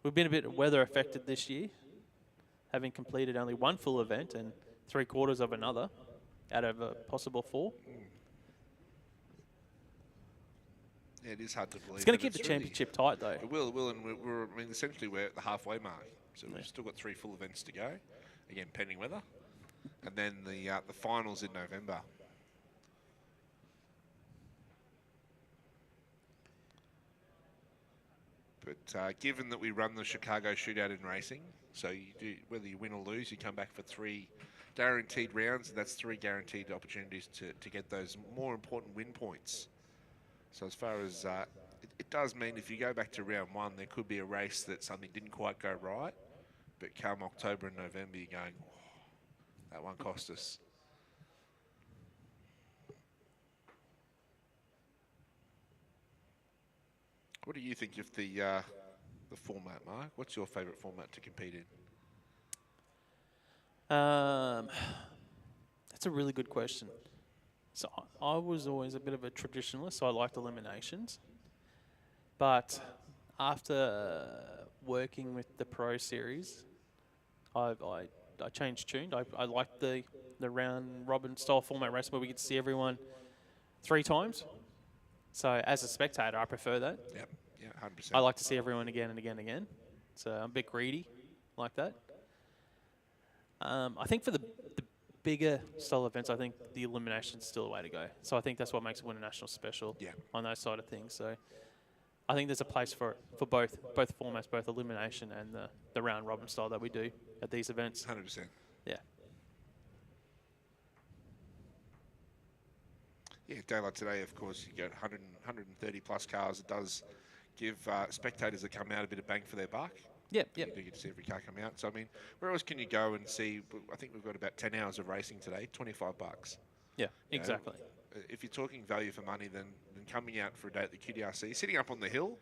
We've been a bit weather affected this year, having completed only 1 full event and 3/4 of another out of a possible 4. Yeah, it is hard to believe. It's going to keep the championship tight, though. It will, and essentially we're at the halfway mark. So we've still got 3 full events to go, again pending weather, and then the finals in November. But given that we run the Chicago Shootout in racing, so you do, whether you win or lose, you come back for 3 guaranteed rounds, and that's 3 guaranteed opportunities to get those more important win points. So as far as it does mean if you go back to round 1, there could be a race that something didn't quite go right, but come October and November, you're going, oh, that one cost us. What do you think of the format, Mark? What's your favourite format to compete in? That's a really good question. So I was always a bit of a traditionalist, so I liked eliminations. But after working with the Pro Series, I changed tune. I liked the the round robin style format race where we get to see everyone 3 times. So as a spectator, I prefer that. Yep. Yeah, 100%. I like to see everyone again and again and again. So I'm a bit greedy like that. I think for the bigger style events, I think the elimination's still the way to go. So I think that's what makes Winter National special on those side of things. So I think there's a place for both formats, both elimination and the round robin style that we do at these events. 100%. Yeah. Yeah, a day like today, of course, you get 130 plus cars. It does give spectators that come out a bit of bang for their buck. Yep. You do get to see every car come out. So, I mean, where else can you go and see? I think we've got about 10 hours of racing today, $25. Yeah, You know, exactly. if you're talking value for money, then coming out for a day at the QDRC, sitting up on the hill,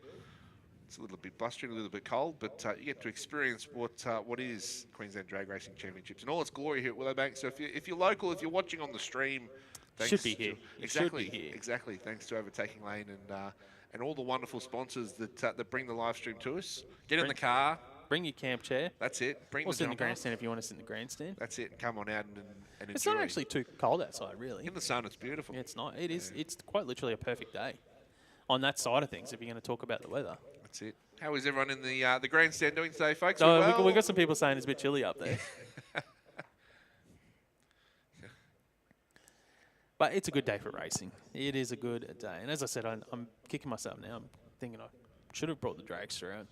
it's a little bit blustery, a little bit cold, but you get to experience what is Queensland Drag Racing Championships and all its glory here at Willowbank. So if you're local, if you're watching on the stream, thanks Should be here. Exactly, Should be here. exactly. Thanks to Overtaking Lane and all the wonderful sponsors that bring the live stream to us. Get in the car. Bring your camp chair. That's it. Bring Or the sit in the jumper. grandstand if you want to sit in the grandstand. That's it. And come on out and enjoy. It's not actually too cold outside, really. In the sun, it's beautiful. Yeah, it's not. It is. It's quite literally a perfect day on that side of things if you're going to talk about the weather. That's it. How is everyone in the grandstand doing today, folks? So well? we got some people saying it's a bit chilly up there. But it's a good day for racing. It is a good day. And as I said, I'm kicking myself now. I'm thinking I should have brought the dragster out.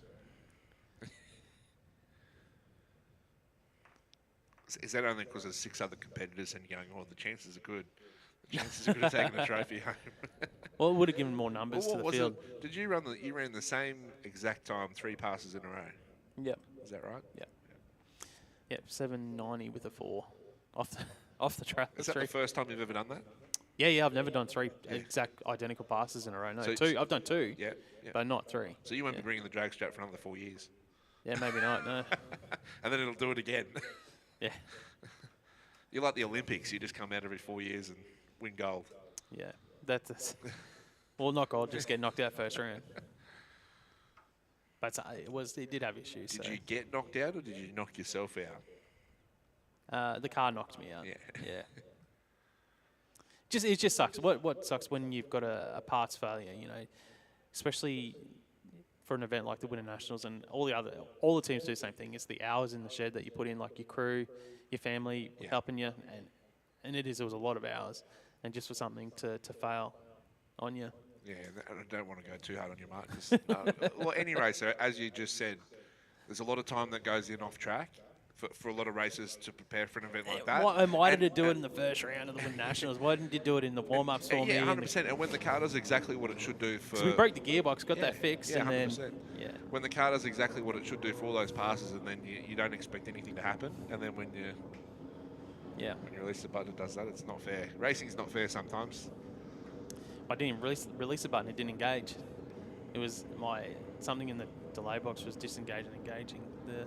Is that only because there's 6 other competitors and you're going, oh, the chances are good. The chances are good of taking a trophy home. Well, it would have given more numbers Well, to the what was field. it? Did you ran the same exact time 3 passes in a row? Yep. Is that right? Yep. 790 with a 4 off the track. Is that the first time you've ever done that? Yeah. I've never done 3 exact identical passes in a row. No, So 2. I've done 2. Yeah. But not 3. So you won't be bringing the drag strap for another 4 years. Yeah, maybe not. No. And then it'll do it again. Yeah. You're like the Olympics. You just come out every 4 years and win gold. Yeah. That's well, not gold. Just get knocked out first round. But it did have issues. Did so. you get knocked out or did you knock yourself out? The car knocked me out. Yeah. It just sucks. What sucks when you've got a parts failure, you know, especially for an event like the Winter Nationals and all the teams do the same thing. It's the hours in the shed that you put in, like your crew, your family helping you, and it was a lot of hours, and just for something to fail on you. Yeah, I don't want to go too hard on your mark. Well, any racer, as you just said, there's a lot of time that goes in off track for a lot of racers to prepare for an event like that. Why did it do it in the first round of the Winter Nationals? Why didn't you do it in the warm-ups for me? Yeah, 100%. And when the car does exactly what it should do for... So we broke the gearbox, got that fixed, yeah, and 100%. then... Yeah. When the car does exactly what it should do for all those passes, and then you don't expect anything to happen, and then when you release the button, it does that. It's not fair. Racing's not fair sometimes. I didn't release the button. It didn't engage. It was something in the delay box was disengaging and engaging the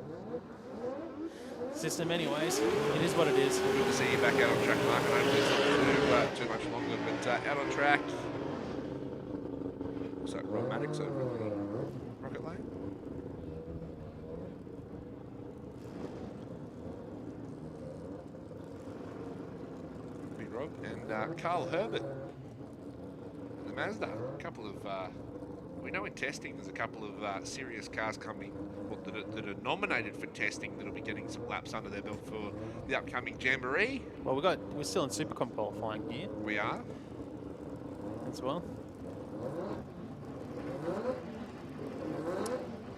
system. Anyways, it is what it is. Good to see you back out on track, Mark. I don't think too much longer, but out on track. Was that Rob Maddox over in the Rocket Lane? Be Rob and Carl Herbert. The Mazda, a couple of, we know in testing there's a couple of serious cars coming that are nominated for testing that'll be getting some laps under their belt for the upcoming Jamboree. Well, we're still in Supercomp qualifying here We are. as well.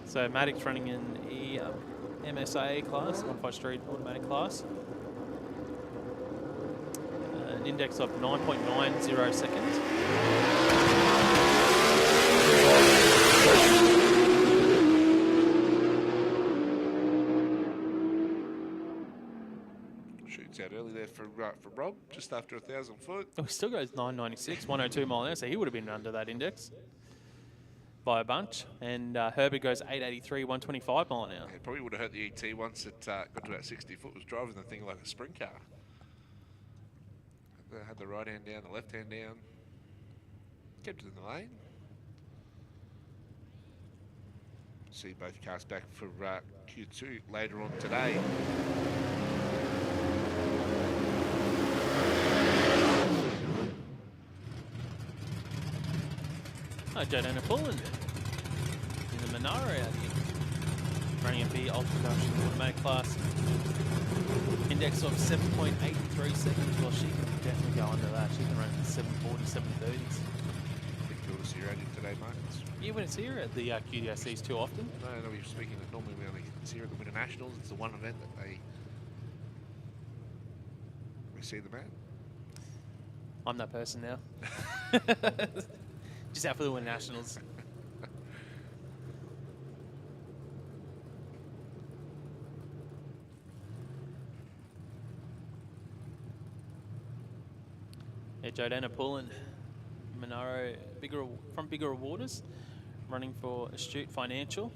So Maddox running in MSA class, 1.5 Street automatic class. An index of 9.90 seconds. Shoots out early there for Rob, just after 1,000 foot. Oh, he still goes 996, 102 mile an hour, so he would have been under that index by a bunch. And Herbert goes 883, 125 mile an hour. It probably would have hurt the ET once it got to about 60 foot, was driving the thing like a sprint car. Had the right hand down, the left hand down. Kept it in the lane. See both cars back for Q2 later on today. Oh, Jordana Pullen in the Monaro out here. Running a B Ultra Production automatic class. Index of 7.83 seconds. Well, she can definitely go under that. She can run 740, 730s. Big cool to see her out here today, Marcus. You wouldn't see her at the QDRCs too often. No, we're speaking that normally we only see her at the Winter Nationals. It's the one event that we see them at. I'm that person now. Just out for the Winter Nationals. Yeah, Jordana Pullen, Monaro, from Bigger Waters, running for Astute Financial.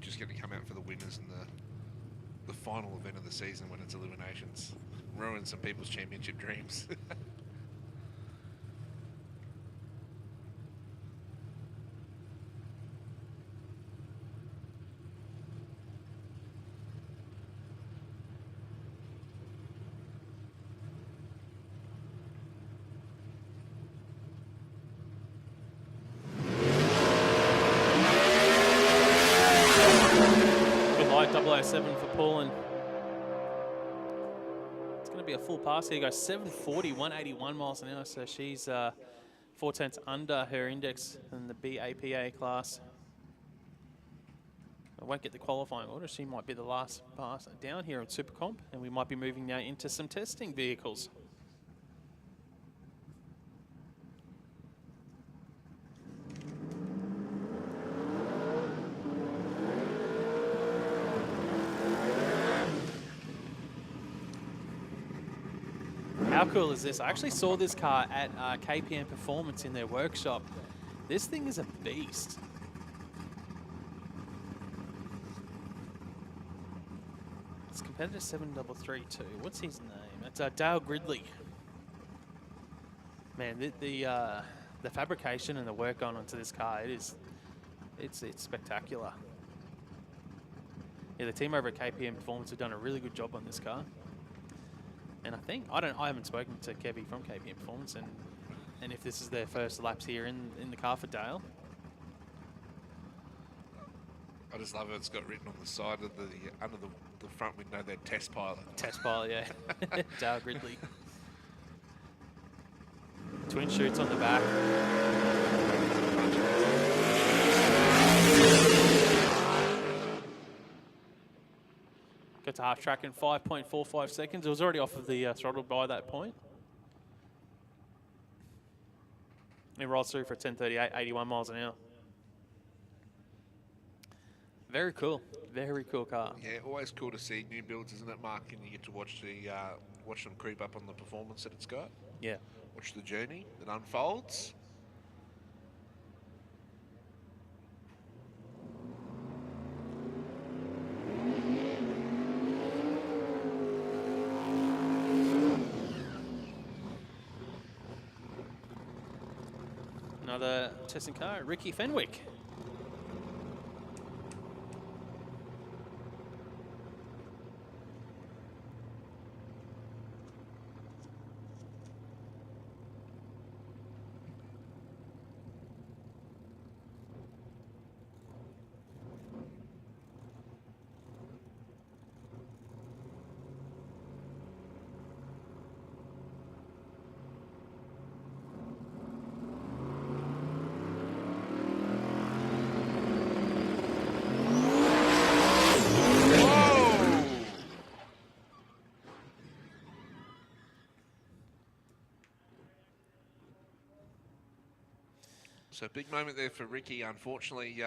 Just going to come out for the winners in the final event of the season when it's eliminations. Ruin some people's championship dreams. Good light, 007 for Pullen. It's going to be a full pass here. Goes 740, 181 miles an hour. So she's 4/10 under her index in the BAPA class. I won't get the qualifying order. She might be the last pass down here at Super Comp, and we might be moving now into some testing vehicles. How cool is this? I actually saw this car at KPM Performance in their workshop. This thing is a beast. It's competitor 7332. What's his name? It's Dale Gridley. Man, the fabrication and the work gone onto this car, it's spectacular. Yeah, the team over at KPM Performance have done a really good job on this car. And I haven't spoken to Kevy from KPM Performance, and if this is their first laps here in the car for Dale. I just love it. It's got written on the side of under the front window there, test pilot. Test pilot, yeah. Dale Gridley. Twin chutes on the back. Got to half track in 5.45 seconds. It was already off of the throttle by that point. It rolls through for 10:38, 81 miles an hour. Very cool. Very cool car. Yeah, always cool to see new builds, isn't it, Mark? And you get to watch them creep up on the performance that it's got. Yeah. Watch the journey that unfolds. Another testing car, Ricky Fenwick. So big moment there for Ricky. Unfortunately,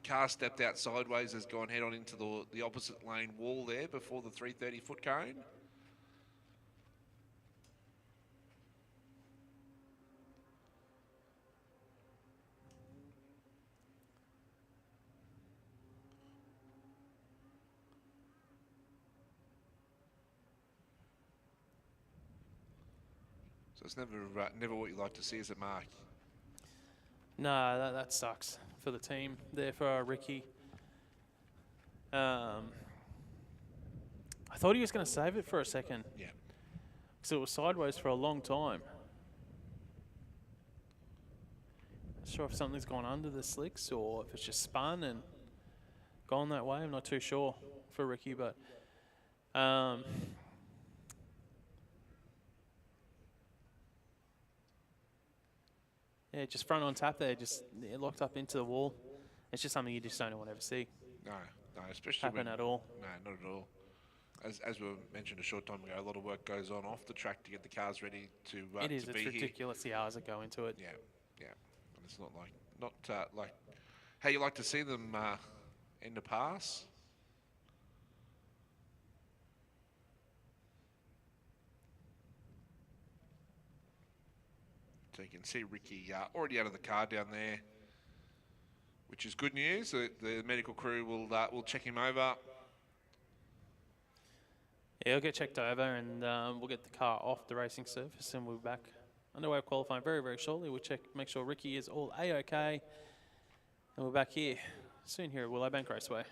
car stepped out sideways, has gone head on into the opposite lane wall there before the 330-foot cone. So it's never what you like to see, is it, Mark? No, that sucks for the team there for Ricky. thought he was going to save it for a second. Yeah. Because it was sideways for a long time. Not sure if something's gone under the slicks or if it's just spun and gone that way. I'm not too sure for Ricky, but yeah, just front on tap there, just locked up into the wall. It's just something you just don't want to ever see No, especially happen at all. No, not at all. As we mentioned a short time ago, a lot of work goes on off the track to get the cars ready to It is. to It's be ridiculous the hours that go into it. here. Yeah, and it's not like how you like to see them in the pass. So you can see Ricky already out of the car down there, which is good news. The medical crew will check him over. Yeah, he'll get checked over and we'll get the car off the racing surface and we'll be back underway of qualifying very, very shortly. We'll make sure Ricky is all A-OK. And we're back here soon here at Willowbank Raceway.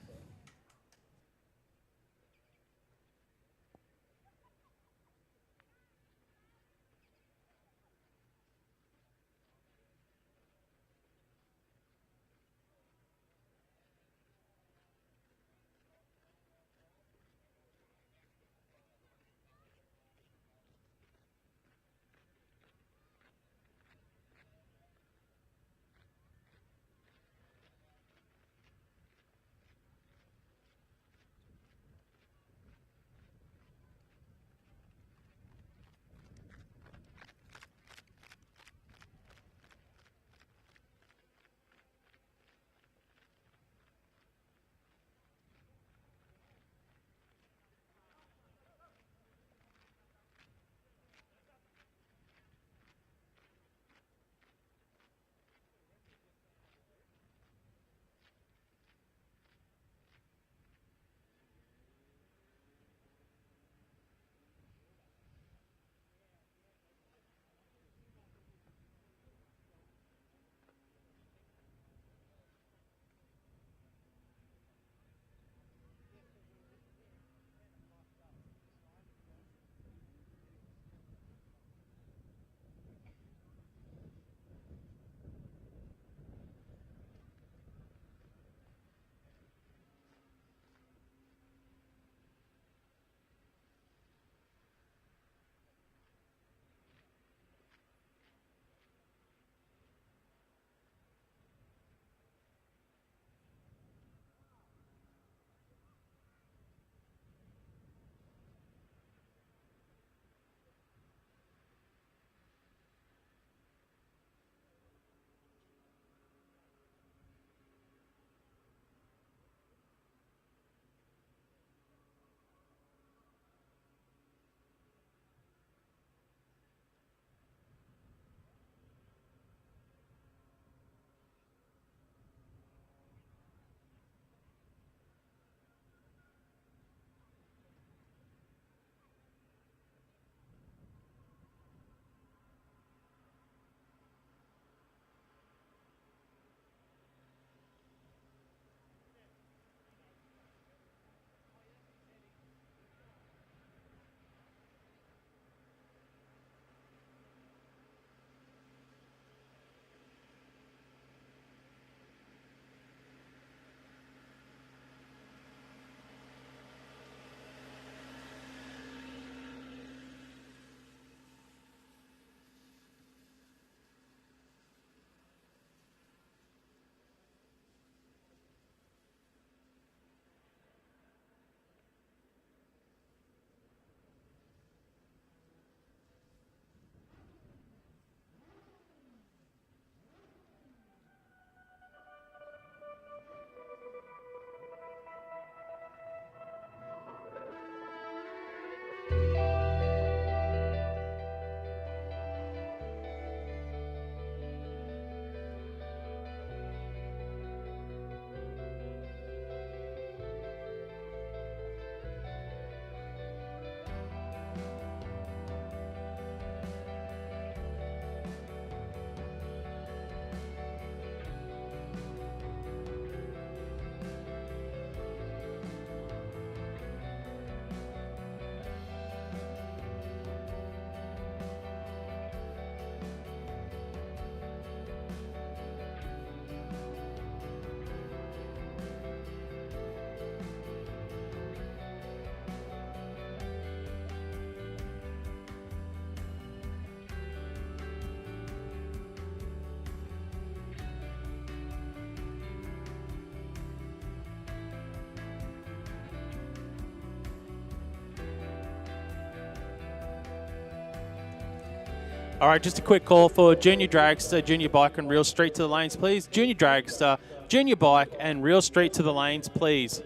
All right, just a quick call for junior dragster, junior bike, and real street to the lanes, please. Junior dragster, junior bike, and real street to the lanes, please.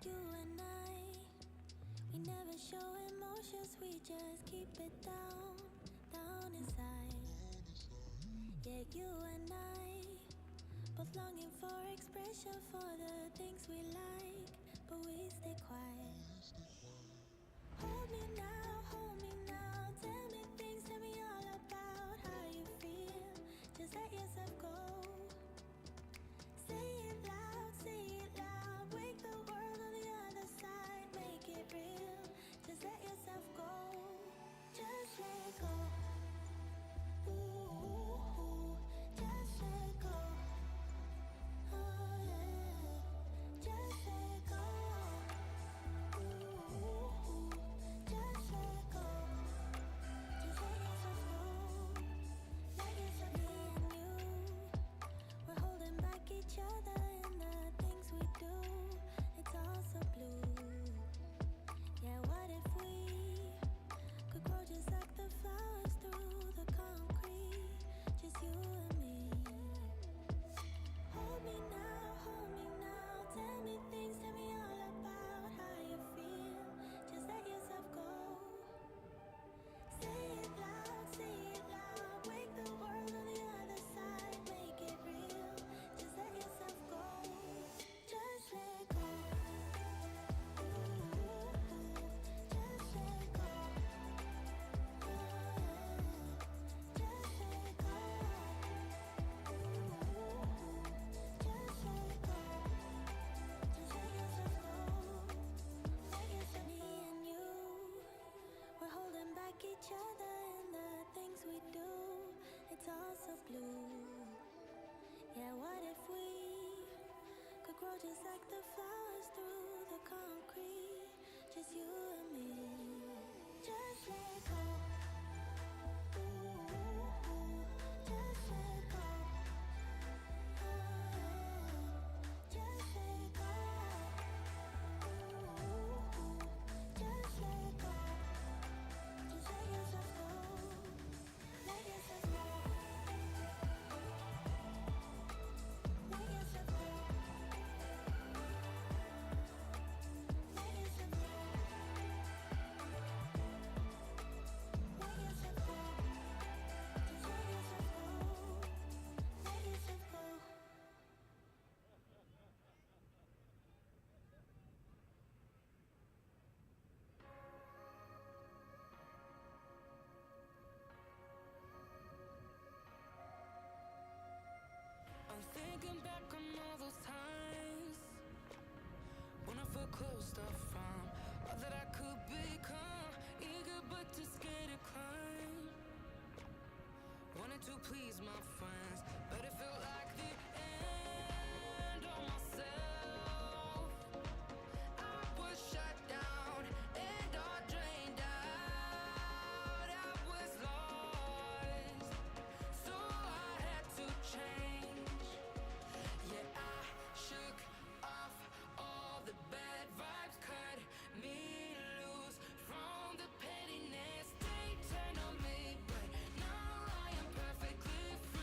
You and I, we never show emotions, we just keep it down, down inside. Yeah, you and I, both longing for expression for the things we like, but we stay quiet. Hold me now, tell me things, tell me all about how you feel. Just let yourself go. Say it loud, wake the world on the other side, make it real. Just let yourself go, just let go. Ooh, just let go. Oh yeah, just let go. Ooh, just let go. Just let yourself go. Let yourself be and you. We're holding back each other in the things we do. It's all so blue. Yeah, what if we could grow just like the flowers through the concrete? Just you and me. Hold me now, tell me things, tell me all about how you feel. Just let yourself go. Say it loud, wake the world on the other side, make it real. Just let yourself go, just let go. Ooh, just let go. Oh yeah, just let go. Ooh, just let go. Just let yourself go. Let yourself be and you. We're holding back each other in the things we do. It's all so blue. Yeah, what if we could grow just like the flowers through the concrete? Just you and me. Just let go. Ooh, just let go. Oh yeah, just let go. Ooh, just let go. Just let yourself go. Let yourself go. Let yourself go. Let yourself go. please my friends, but it felt like the end on myself. I was shut down and all drained out. I was lost, so I had to change. Yeah, I shook off all the bad vibes, cut me loose from the pettiness they turned on me. But now I am perfectly free.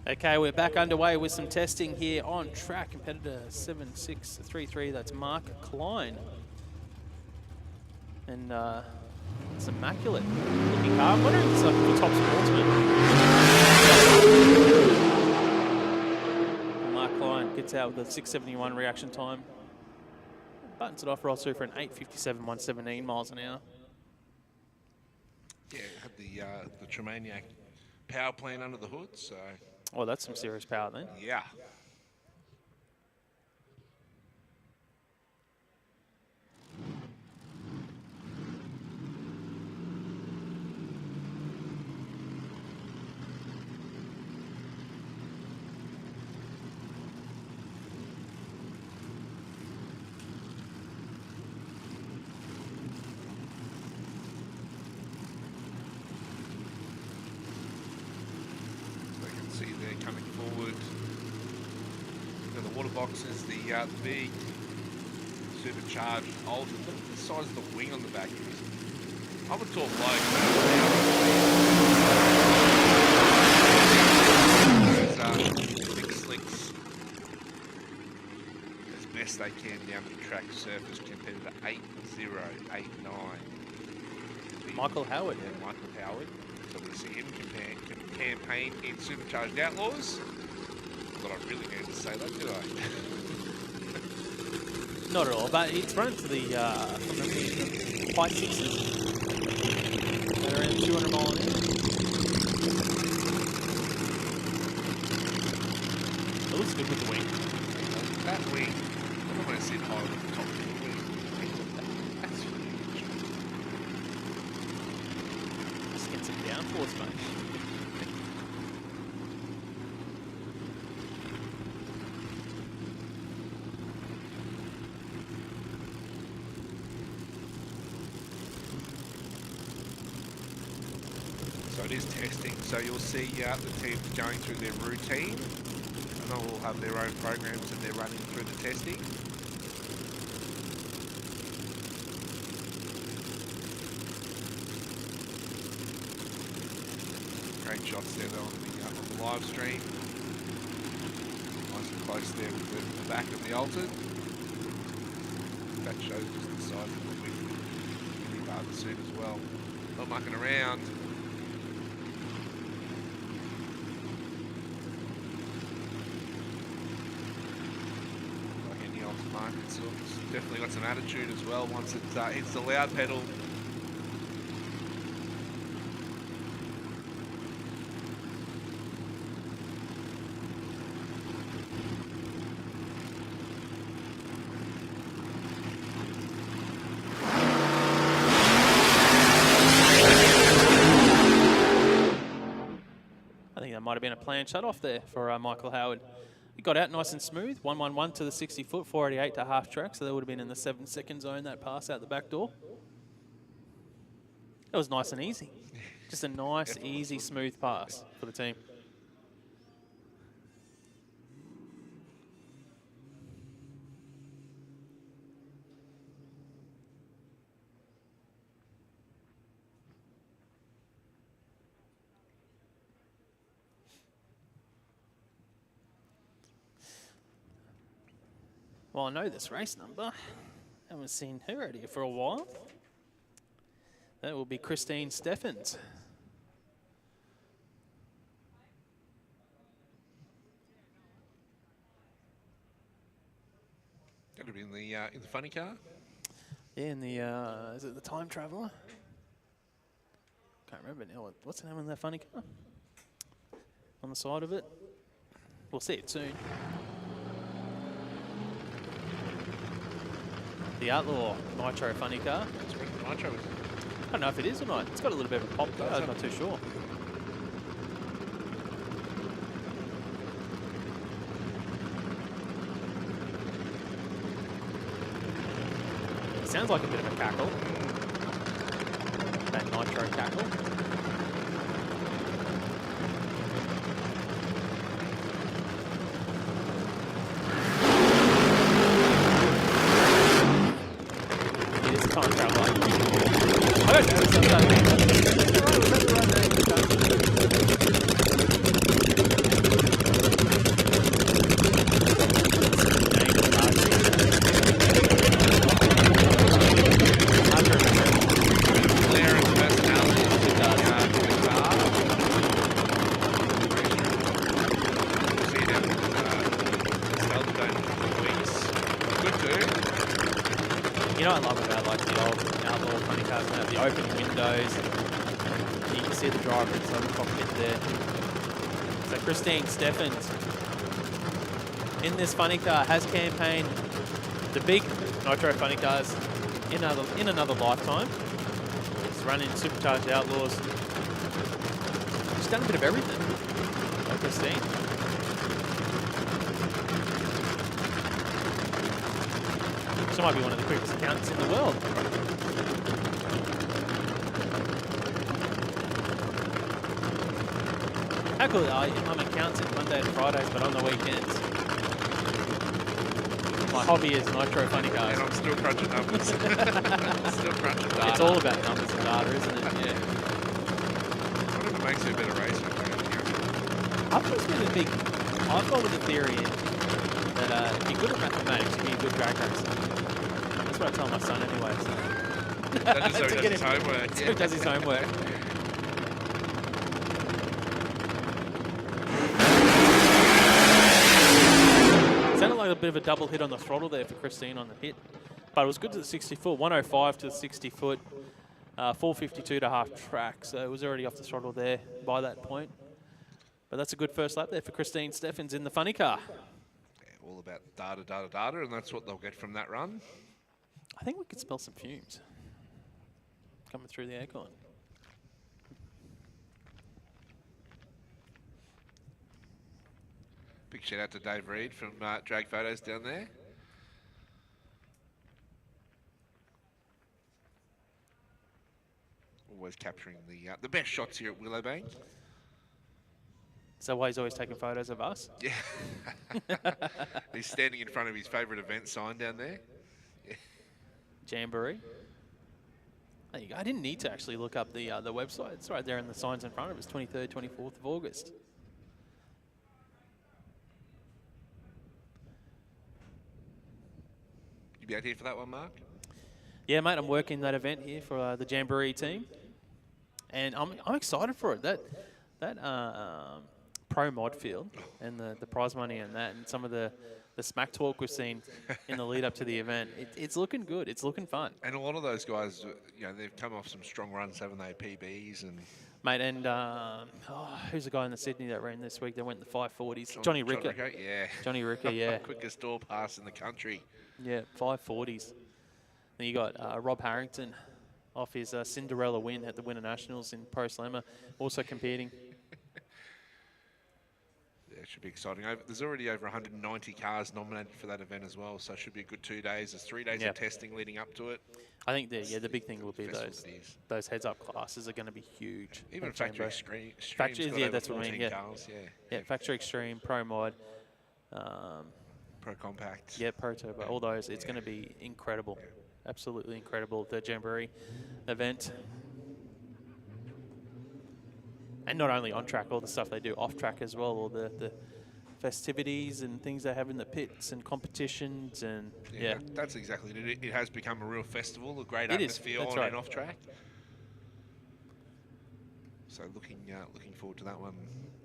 Okay, we're back underway with some testing here on track. Competitor 7633, that's Mark Klein. And it's immaculate looking car. I'm wondering if it's like the top sportsman. Mark Klein gets out with a 671 reaction time. Buttons it off, rolls through for an 857, 117 miles an hour. Yeah, had the Tremaniac power plant under the hood, so... Oh, that's some serious power then. Yeah. See there coming forward. The water boxes, the big supercharged old. Look at the size of the wing on the back. I'm a tall bloke. Those big slicks as best they can down the track surface compared to 8089. Michael Howard. Yeah, Michael Howard. So we'll see him campaign in Supercharged Outlaws. But I really need to say that, do I? Not at all, but it's run to the from the high sixes. They're around 200 miles an hour. It looks good with the wing. That wing, I don't want to sit high at the top of the wing. That's huge. Just get some downforce, mate. So it is testing. So you'll see the team going through their routine, and they will have their own programs that they're running through the testing. Great shots there though on the live stream. Nice and close there with the back of the altered. That shows just the size of the wing. Really hard to suit as well. Not mucking around. Like any old market, it's definitely got some attitude as well once it hits the loud pedal. Might have been a planned shut-off there for Michael Howard. He got out nice and smooth, 111 to the 60 foot, 488 to half track, so that would have been in the 7-second zone, that pass out the back door. That was nice and easy. Just a nice, easy, smooth pass for the team. Well, I know this race number. Haven't seen her out here for a while. That will be Christine Steffens. Going to be in the funny car. Yeah, in the is it the Time Traveller? Can't remember now. What's the name of that funny car? On the side of it. We'll see it soon. The Outlaw Nitro funny car. Nitro. I don't know if it is or not. It's got a little bit of a pop though. I'm not too sure. It sounds like a bit of a cackle. That Nitro cackle. Time traveler. I don't know what's that name. Was that the right name? You know what I love about like the old outlaw funny cars now? The open windows. You can see the driver inside the cockpit there. So Christine Steffens in this funny car has campaigned the big Nitro funny cars in another lifetime. It's running supercharged outlaws. She's done a bit of everything. Like Christine. She might be one of the quickest accountants in the world. How cool are you? I'm an accountant Monday to Fridays, but on the weekends, my hobby is Nitro funny cars. And I'm still crunching numbers. Still crunching data. It's all about numbers and data, isn't it? Yeah. Whatever makes you a better racer. I've always been a big. I've got the theory that if you're good at mathematics, you can be a good drag racer. That's what I tell my son anyway. So. That's just so he does his homework. So he does his homework. Sounded like a bit of a double hit on the throttle there for Christine on the hit. But it was good to the 60 foot, 105 to the 60 foot, 452 to half track. So it was already off the throttle there by that point. But that's a good first lap there for Christine Steffens in the funny car. Yeah, all about data, and that's what they'll get from that run. I think we could smell some fumes coming through the aircon. Big shout out to Dave Reed from Drag Photos down there. Always capturing the best shots here at Willowbank. Is that why he's always taking photos of us? Yeah. He's standing in front of his favourite event sign down there. Yeah. Jamboree. There you go. I didn't need to actually look up the website. It's right there in the signs in front of us, 23rd, 24th of August. You be out here for that one, Mark? Yeah, mate, I'm working that event here for the Jamboree team. And I'm excited for it. That pro mod field and the prize money and that and some of the smack talk we've seen in the lead up to the event, it's looking good. It's looking fun. And a lot of those guys, you know, they've come off some strong runs, haven't they? PBs and... Mate, and who's the guy in the Sydney that ran this week? They went the 540s. Johnny Ricker. Yeah. Johnny Ricker, yeah. Quickest door pass in the country. Yeah, 540s. Then you got Rob Harrington off his Cinderella win at the Winter Nationals in Pro Slammer, also competing. Yeah, it should be exciting. There's already over 190 cars nominated for that event as well, so it should be a good 2 days. There's 3 days of testing leading up to it. I think the big thing will be those heads-up classes are going to be huge. Even Factory Extreme. Yeah, that's what I mean. Yeah, cars, yeah, Factory Extreme, Pro Mod, Pro Compact. yeah, Pro Turbo, all those. It's going to be incredible, absolutely incredible. The Jamboree event, and not only on track, all the stuff they do off track as well, all the festivities and things they have in the pits and competitions and yeah. That's exactly it. It has become a real festival, a great It is, atmosphere that's on right. and off track. So looking forward to that one.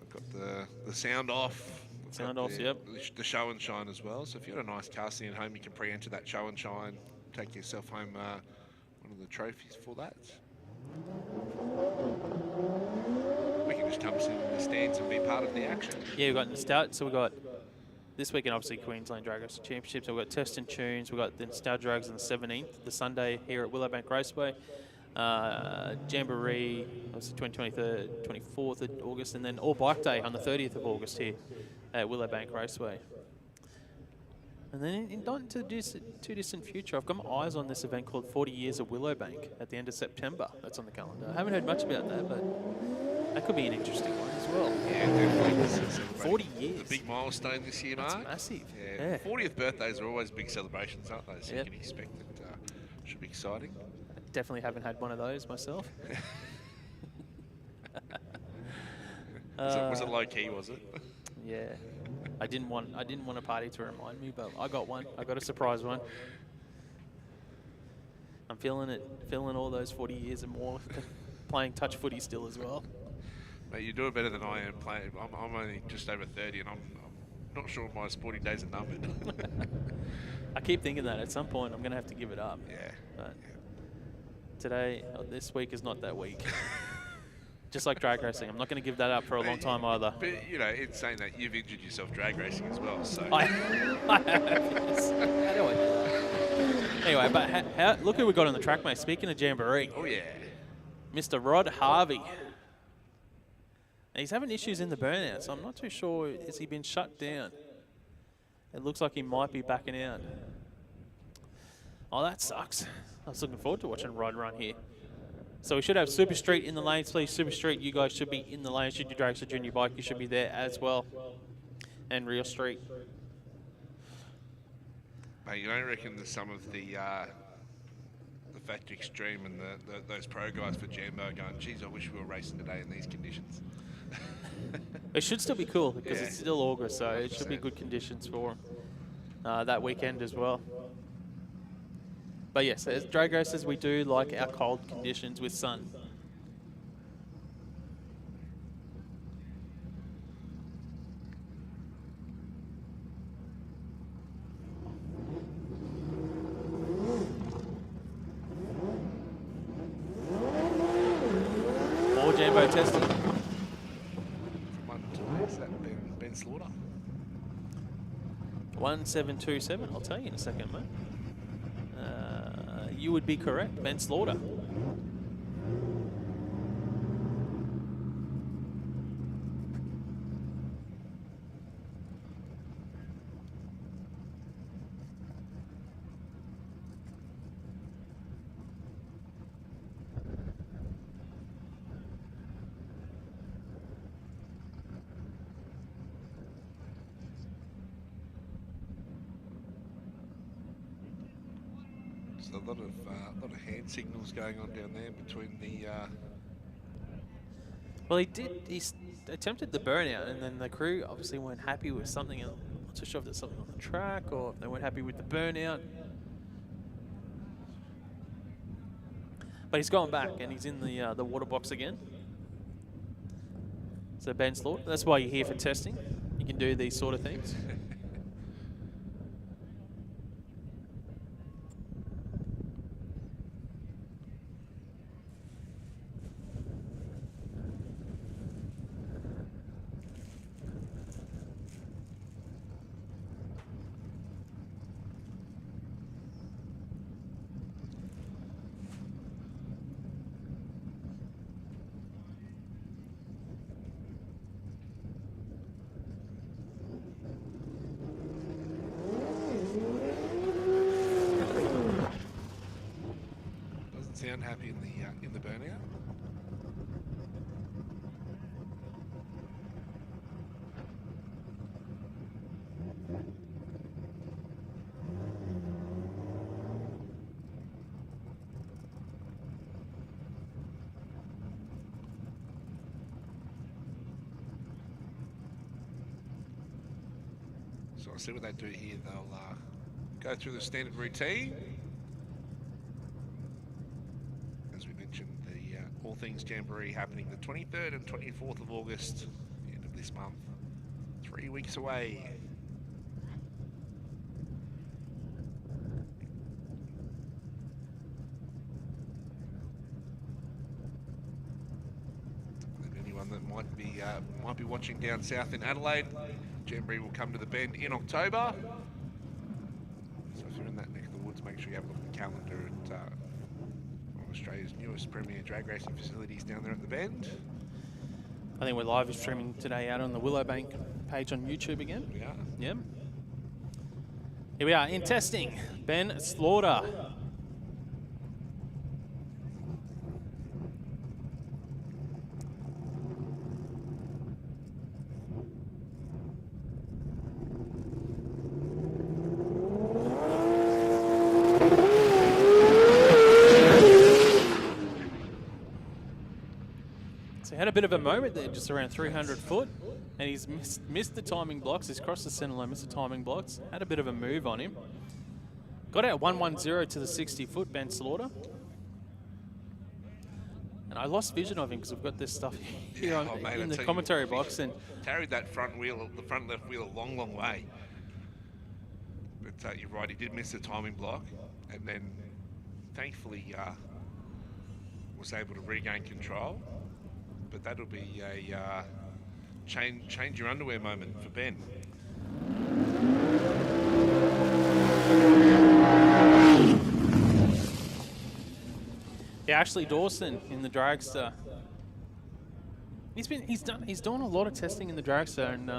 I've got the sound off. Sound off, yep. The show and shine as well. So if you've got a nice car sitting at home, you can pre-enter that show and shine. Take yourself home one of the trophies for that. We can just come sit in the stands and be part of the action. Yeah, we've got Nostalgia. So we've got this weekend, obviously, Queensland Drag Race Championships. We've got Test and Tunes. We've got the Nostalgia Drags on the 17th, the Sunday here at Willowbank Raceway. Jamboree, obviously, 23rd, 24th of August, and then All Bike Day on the 30th of August here at Willowbank Raceway. And then in not too distant future, I've got my eyes on this event called 40 Years of Willowbank at the end of September. That's on the calendar. I haven't heard much about that, but that could be an interesting one as well. Yeah, definitely. 40 years. A big milestone this year, That's Mark. massive. Yeah. Yeah. 40th birthdays are always big celebrations, aren't they? So Yep. you can expect that should be exciting. Definitely haven't had one of those myself. Was it low key? Was it? Yeah, I didn't want a party to remind me, but I got one. I got a surprise one. I'm feeling it, feeling all those 40 years and more, playing touch footy still as well. Mate, you're doing better than I am playing. I'm only just over 30, and I'm not sure my sporting days are numbered. I keep thinking that at some point I'm going to have to give it up. Yeah. But today, this week is not that week. Just like drag racing. I'm not going to give that up for a long time either. But, you know, in saying that, you've injured yourself drag racing as well, so. I have, yes. How do I do that? Anyway, but look who we got on the track, mate. Speaking of Jamboree. Oh, yeah. Mr. Rod Harvey. And he's having issues in the burnout, so I'm not too sure. Has he been shut down? It looks like he might be backing out. Oh, that sucks. I was looking forward to watching Rod run here. So we should have Super Street in the lanes, please. Super Street, you guys should be in the lanes. Junior Dragster, Junior Bike, you should be there as well. And Real Street. Mate, you don't reckon that some of the Factory Extreme and those pro guys for Jambo going, geez, I wish we were racing today in these conditions? It should still be cool because Yeah. it's still August, so it should be good conditions for that weekend as well. But yes, as drag racers, we do like our cold conditions with sun. More Jambo testing. From one to is that Ben Slaughter? 1727, I'll tell you in a second, mate. You would be correct, Ben Slaughter. There's a lot of hand signals going on down there between the. Well, he attempted the burnout, and then the crew obviously weren't happy with something. I'm not too sure if there's something on the track or if they weren't happy with the burnout. But he's gone back, and he's in the water box again. So Ben Slaughter, that's why you're here for testing. You can do these sort of things. Doesn't sound happy in the burnout. So I'll see what they do here. They'll go through the standard routine. As we mentioned, the All Things Jamboree happening the 23rd and 24th of August, the end of this month. 3 weeks away. And anyone that might be watching down south in Adelaide, Jamboree will come to the Bend in October. So if you're in that neck of the woods, make sure you have a look at the calendar at one of Australia's newest premier drag racing facilities down there at the Bend. I think we're live streaming today out on the Willowbank page on YouTube again. We are. Yep. Here we are in testing. Ben Slaughter. So he had a bit of a moment there, just around 300 foot, and he's missed the timing blocks. He's crossed the centre line, missed the timing blocks. Had a bit of a move on him. Got out 110 to the 60 foot, Ben Slaughter. And I lost vision of him because we've got this stuff here in the commentary box. And carried that front wheel, the front left wheel, a long, long way. But you're right, he did miss the timing block, and then thankfully was able to regain control. But that'll be a change your underwear moment for Ben. Yeah, Ashley Dawson in the dragster. He's done a lot of testing in the dragster, and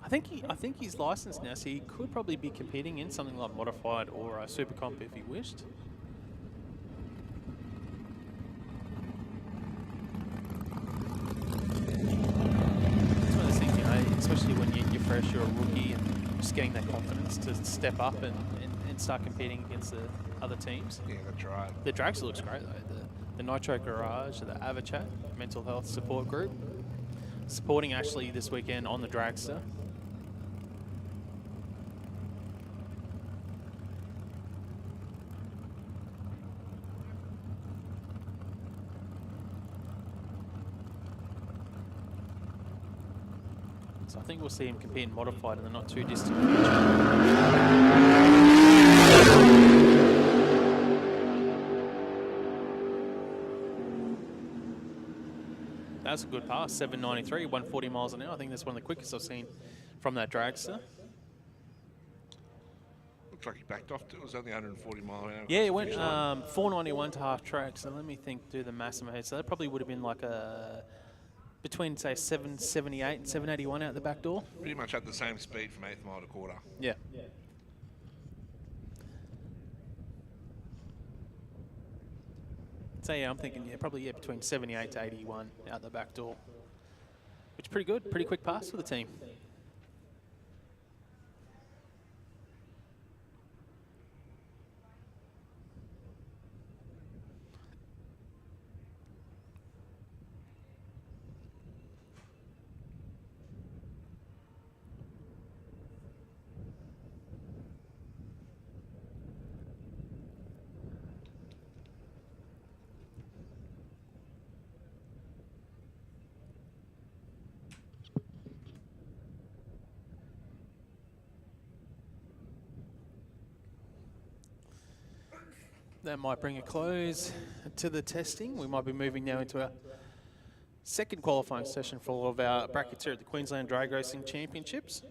I think he's licensed now, so he could probably be competing in something like modified or super comp if he wished. It's one of those things, you know, especially when you're fresh, you're a rookie, and just getting that confidence to step up and start competing against the other teams. Yeah, that's right. The dragster looks great though. The Nitro Garage, the Avachat mental health support group, supporting Ashley this weekend on the dragster. So I think we'll see him compete in modified in the not too distant future. That's a good pass, 793, 140 miles an hour. I think that's one of the quickest I've seen from that dragster. Looks like he backed off. It was only 140 mile an hour. Yeah, it went 491 to half track. So let me do the math in my head. So that probably would have been like between say 778 and 781 out the back door. Pretty much at the same speed from 8th mile to quarter. Yeah. So yeah, I'm thinking probably between 78 to 81 out the back door, which is pretty good, pretty quick pass for the team. That might bring a close to the testing. We might be moving now into our second qualifying session for all of our brackets here at the Queensland Drag Racing Championships.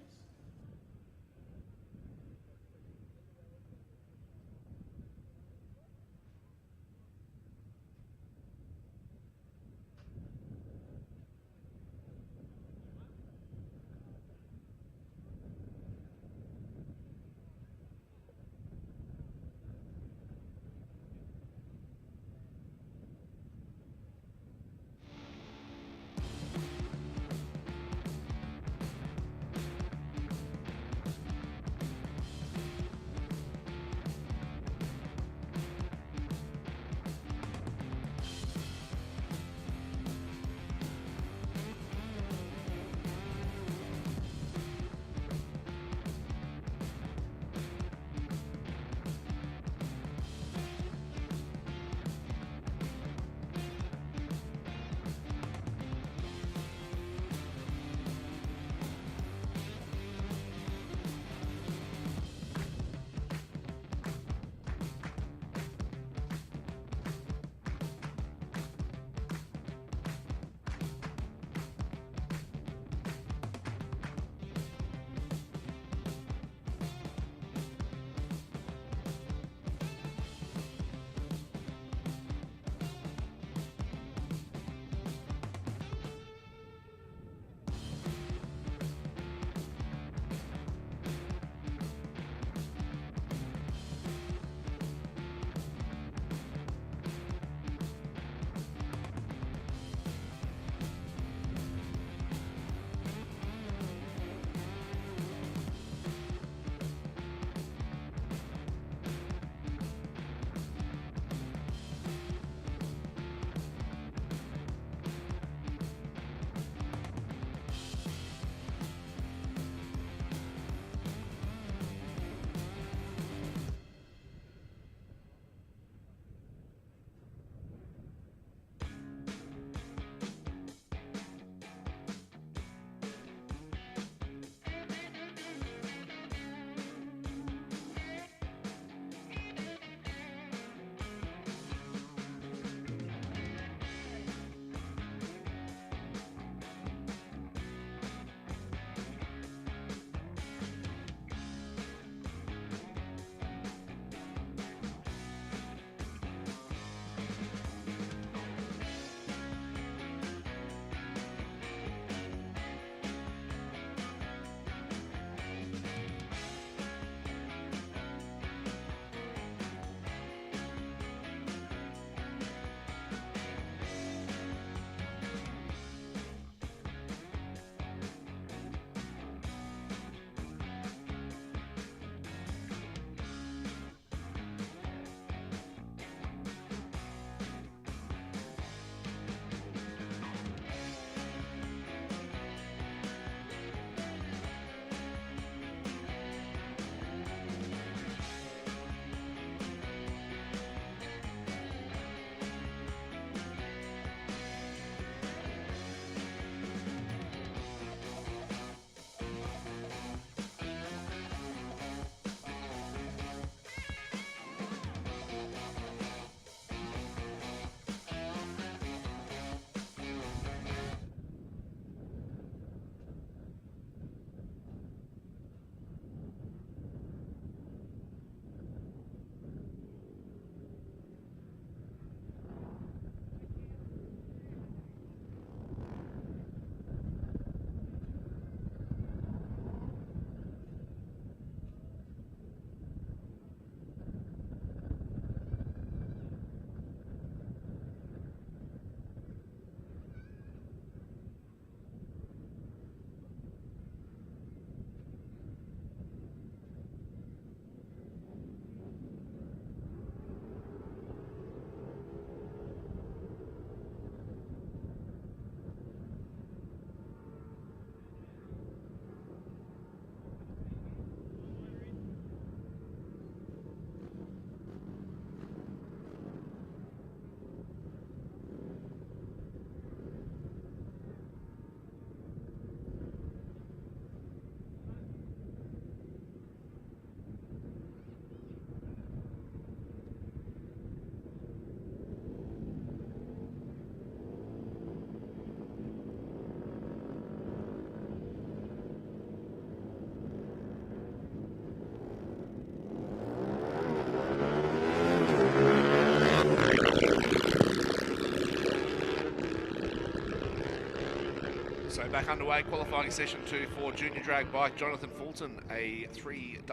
Back underway, qualifying session 2 for junior drag bike. Jonathan Fulton, a 300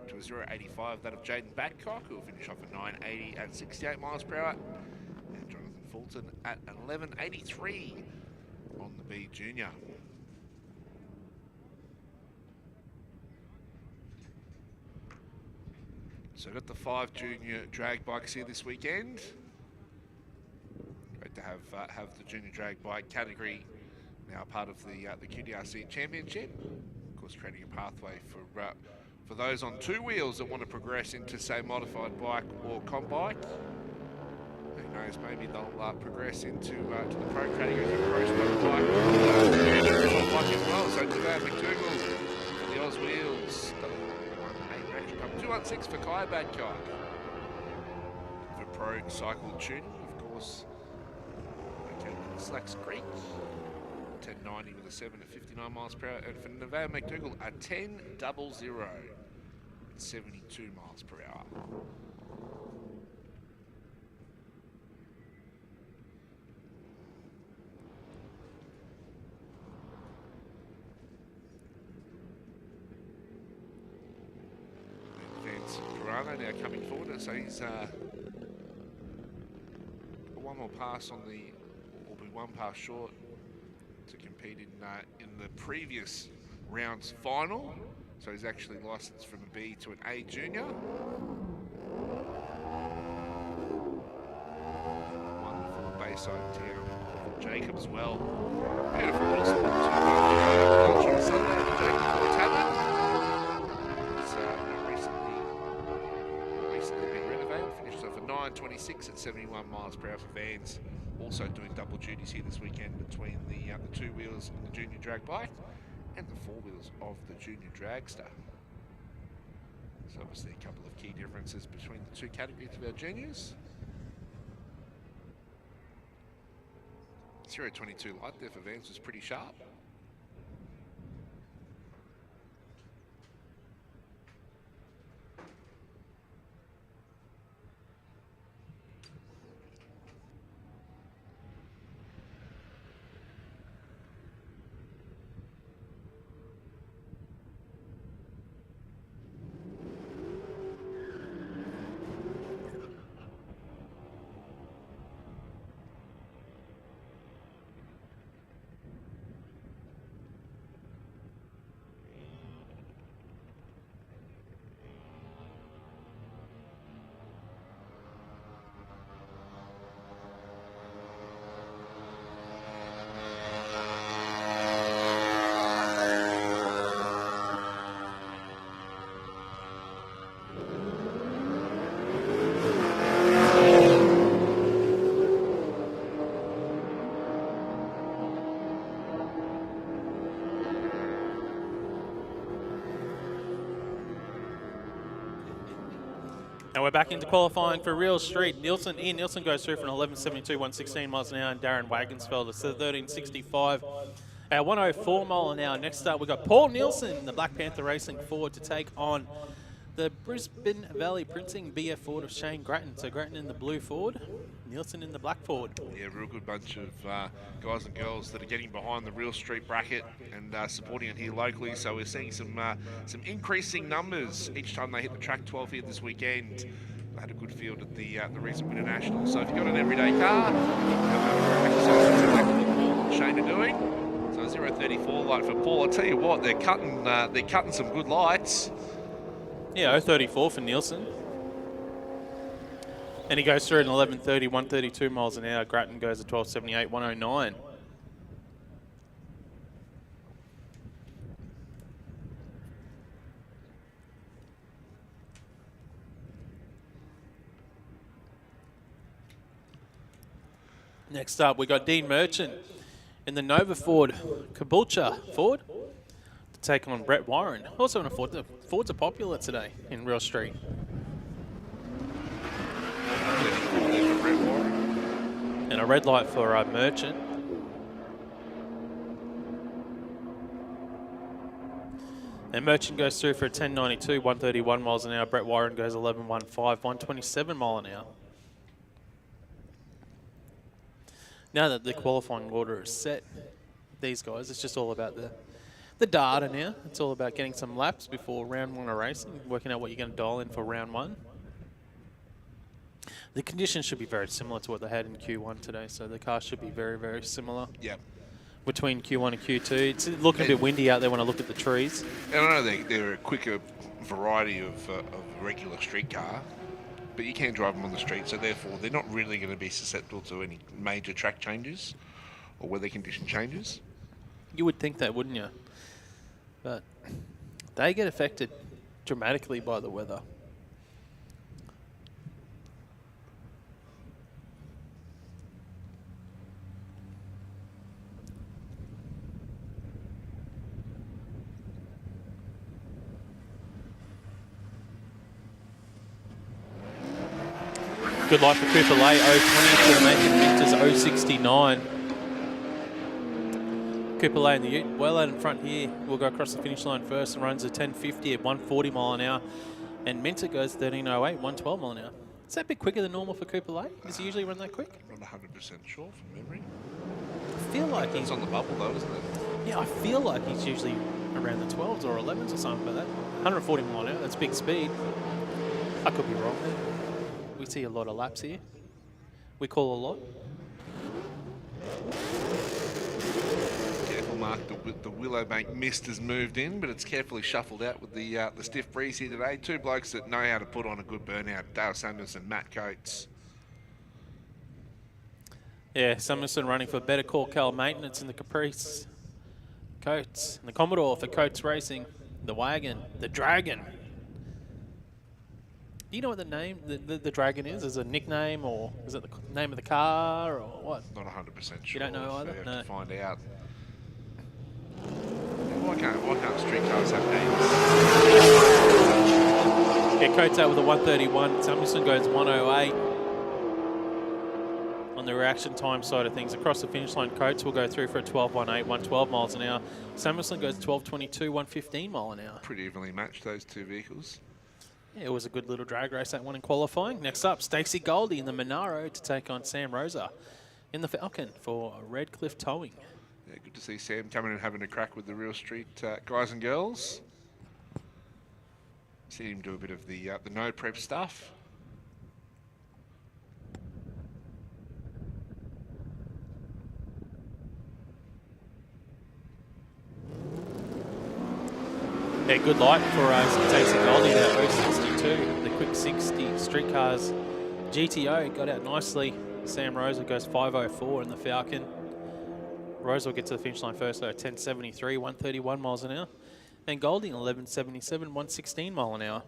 to a 085. That of Jaden Badcock, who will finish off at 980 at 68 miles per hour. And Jonathan Fulton at 1183 on the B junior. So got the 5 junior drag bikes here this weekend. Great to have the junior drag bike category now part of the QDRC Championship. Of course, creating a pathway for those on 2 wheels that want to progress into, say, modified bike or comp bike. Who knows, maybe they'll progress into to the pro category of pro stock bike as well. So Devan McDougall for the Oz Wheels. 216 for Kai Badcock. For pro cycle tuning, of course. Okay, Slacks Creek. 1090 with a 7 at 59 miles per hour. And for Nevaeh McDougall, a 1000 at 72 miles per hour. Now coming forward, so he's one more pass on the, will be one pass short to compete in the previous round's final. So he's actually licensed from a B to an A junior. Wonderful Bayside town, Jacob as well. Beautiful little spot. Jacob Tavern. Finished off at 926 at 71 miles per hour for Vans. Also doing double duties here this weekend between the 2 wheels in the junior drag bike and the 4 wheels of the junior dragster. So obviously a couple of key differences between the 2 categories of our juniors. 022 light there for Vans was pretty sharp. And we're back into qualifying for Real Street. Nielsen goes through from 11.72, 116 miles an hour, and Darren Wagensfeld is 13.65 at 104 mile an hour. Next up, we've got Paul Nielsen, the Black Panther Racing Ford, to take on the Brisbane Valley Printing BF Ford of Shane Grattan. So Grattan in the blue Ford, Nielsen in the black Ford. Yeah, real good bunch of guys and girls that are getting behind the Real Street bracket and supporting it here locally. So we're seeing some increasing numbers each time they hit the track 12 here this weekend. They had a good field at the recent Winter National. So if you've got an everyday car, Shane are doing. So 034 light for Paul. I'll tell you what, they're cutting some good lights. Yeah, 034 for Nielsen. And he goes through at 11.30, 132 miles an hour. Grattan goes at 12.78, 109. Next up, we got Dean Merchant in the Nova Ford, Caboolture Ford, to take on Brett Warren. Also in a Ford. The Fords are popular today in Real Street. And a red light for Merchant. And Merchant goes through for a 10.92, 131 miles an hour. Brett Warren goes 11.15, 127 mile an hour. Now that the qualifying order is set, these guys. It's just all about the data now. It's all about getting some laps before round 1 of racing, working out what you're going to dial in for round 1. The conditions should be very similar to what they had in Q1 today, so the car should be very, very similar. Yep. Between Q1 and Q2. It's looking a bit windy out there when I look at the trees. And I know they're a quicker variety of a regular street car, but you can drive them on the street, so therefore they're not really going to be susceptible to any major track changes or weather condition changes. You would think that, wouldn't you? But they get affected dramatically by the weather. Good light for Cooper Lay, 020 to the Nathan Winters, 069. Cooper Lay in the ute, well out in front here. We'll go across the finish line first and runs a 10.50 at 140 mile an hour. And Minter goes 13.08, 112 mile an hour. Is that a bit quicker than normal for Cooper Lay? Does he usually run that quick? I'm not 100% sure from memory. I feel like It's on the bubble though, isn't it? Yeah, I feel like he's usually around the 12s or 11s or something like that. 140 mile an hour, that's big speed. I could be wrong there. We see a lot of laps here. We call a lot. Careful, Mark. The Willowbank mist has moved in, but it's carefully shuffled out with the stiff breeze here today. Two blokes that know how to put on a good burnout. Dale Samuelson, Matt Coates. Yeah, Samuelson running for Better Call Cal Maintenance in the Caprice. Coates, and the Commodore for Coates Racing. The Wagon, the Dragon. Do you know what the name, the Dragon is? Is it a nickname, or is it the name of the car, or what? Not 100% sure. You don't know either? You have No. to find out. Why can't street cars have names? Yeah, Coates out with a 131. Samuelson goes 108. On the reaction time side of things, across the finish line, Coates will go through for a 12.18, 112 miles an hour. Samuelson goes 12.22, 115 mile an hour. Pretty evenly matched, those two vehicles. Yeah, it was a good little drag race, that one in qualifying. Next up, Stacey Goldie in the Monaro to take on Sam Rosa in the Falcon for Redcliffe Towing. Yeah, good to see Sam coming and having a crack with the real street guys and girls. See him do a bit of the no prep stuff. Yeah, good light for Stacey Goldie, that 062. The quick 60 street cars GTO got out nicely. Sam Rosa goes 5.04 in the Falcon. Rosa will get to the finish line first, though, 10.73, 131 miles an hour. And Goldie 11.77, 116 mile an hour.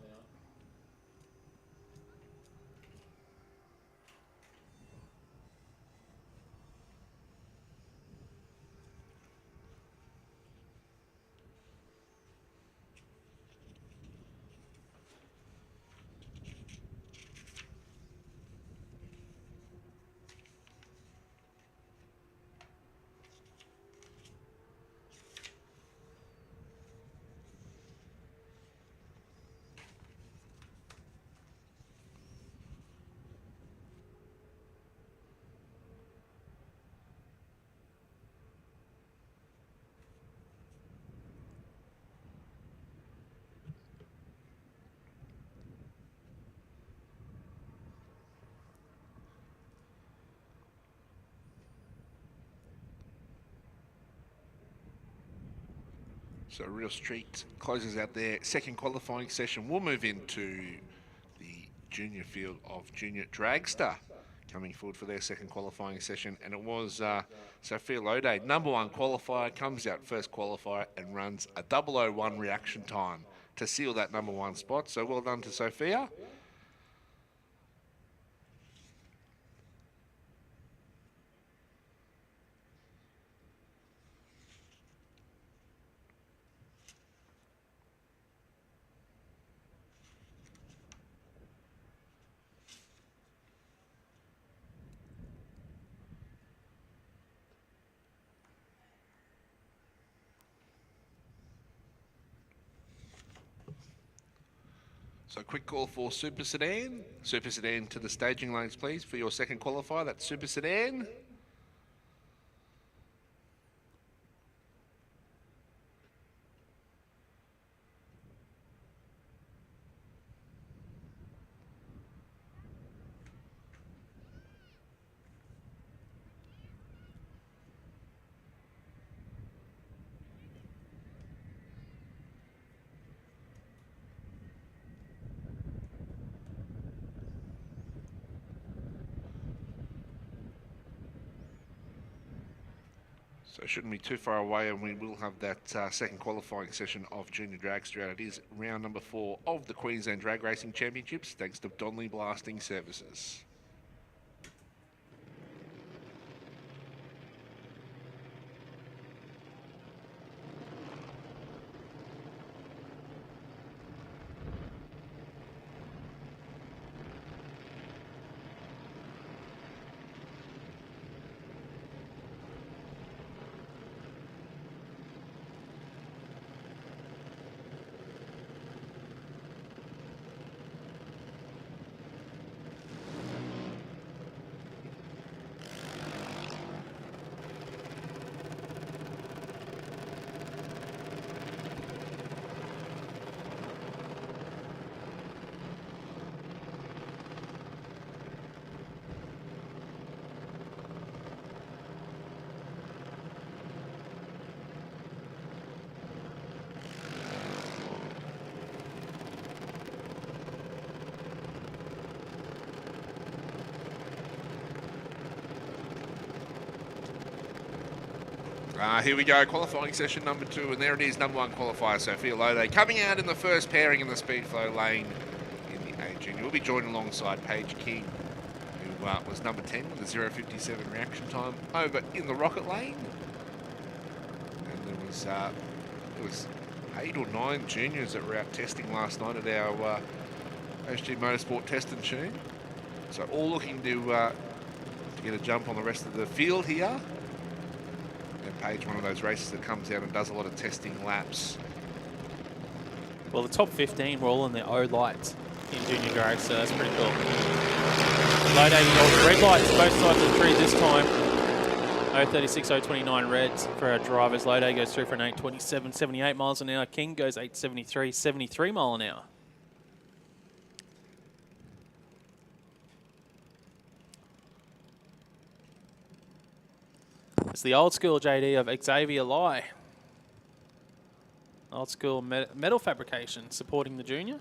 So Real Street closes out their second qualifying session. We'll move into the junior field of Junior Dragster coming forward for their second qualifying session. And it was Sophia Lode, number one qualifier, comes out first qualifier and runs a 001 reaction time to seal that number one spot. So well done to Sophia. So quick call for Super Sedan. Super Sedan to the staging lanes, please, for your second qualifier. That's Super Sedan. So it shouldn't be too far away, and we will have that second qualifying session of Junior Dragster. And it is round number 4 of the Queensland Drag Racing Championships, thanks to Donnelly Blasting Services. Here we go, qualifying session number 2, and there it is, number 1 qualifier, Sophia Lode, coming out in the first pairing in the speed flow lane in the A Junior. We'll be joined alongside Paige King, who was number 10 with a 0.57 reaction time over in the rocket lane. And there was 8 or 9 juniors that were out testing last night at our HG Motorsport test and tune. So all looking to get a jump on the rest of the field here. Page, one of those races that comes out and does a lot of testing laps. Well, the top 15 were all in their O lights in Junior Drag, so that's pretty cool. Lode goes red lights both sides of the tree this time. 036, 029 reds for our drivers. Lode goes through for an 827, 78 miles an hour. King goes 873, 73 mile an hour. It's the old school JD of Xavier Lai. Old school metal fabrication supporting the junior.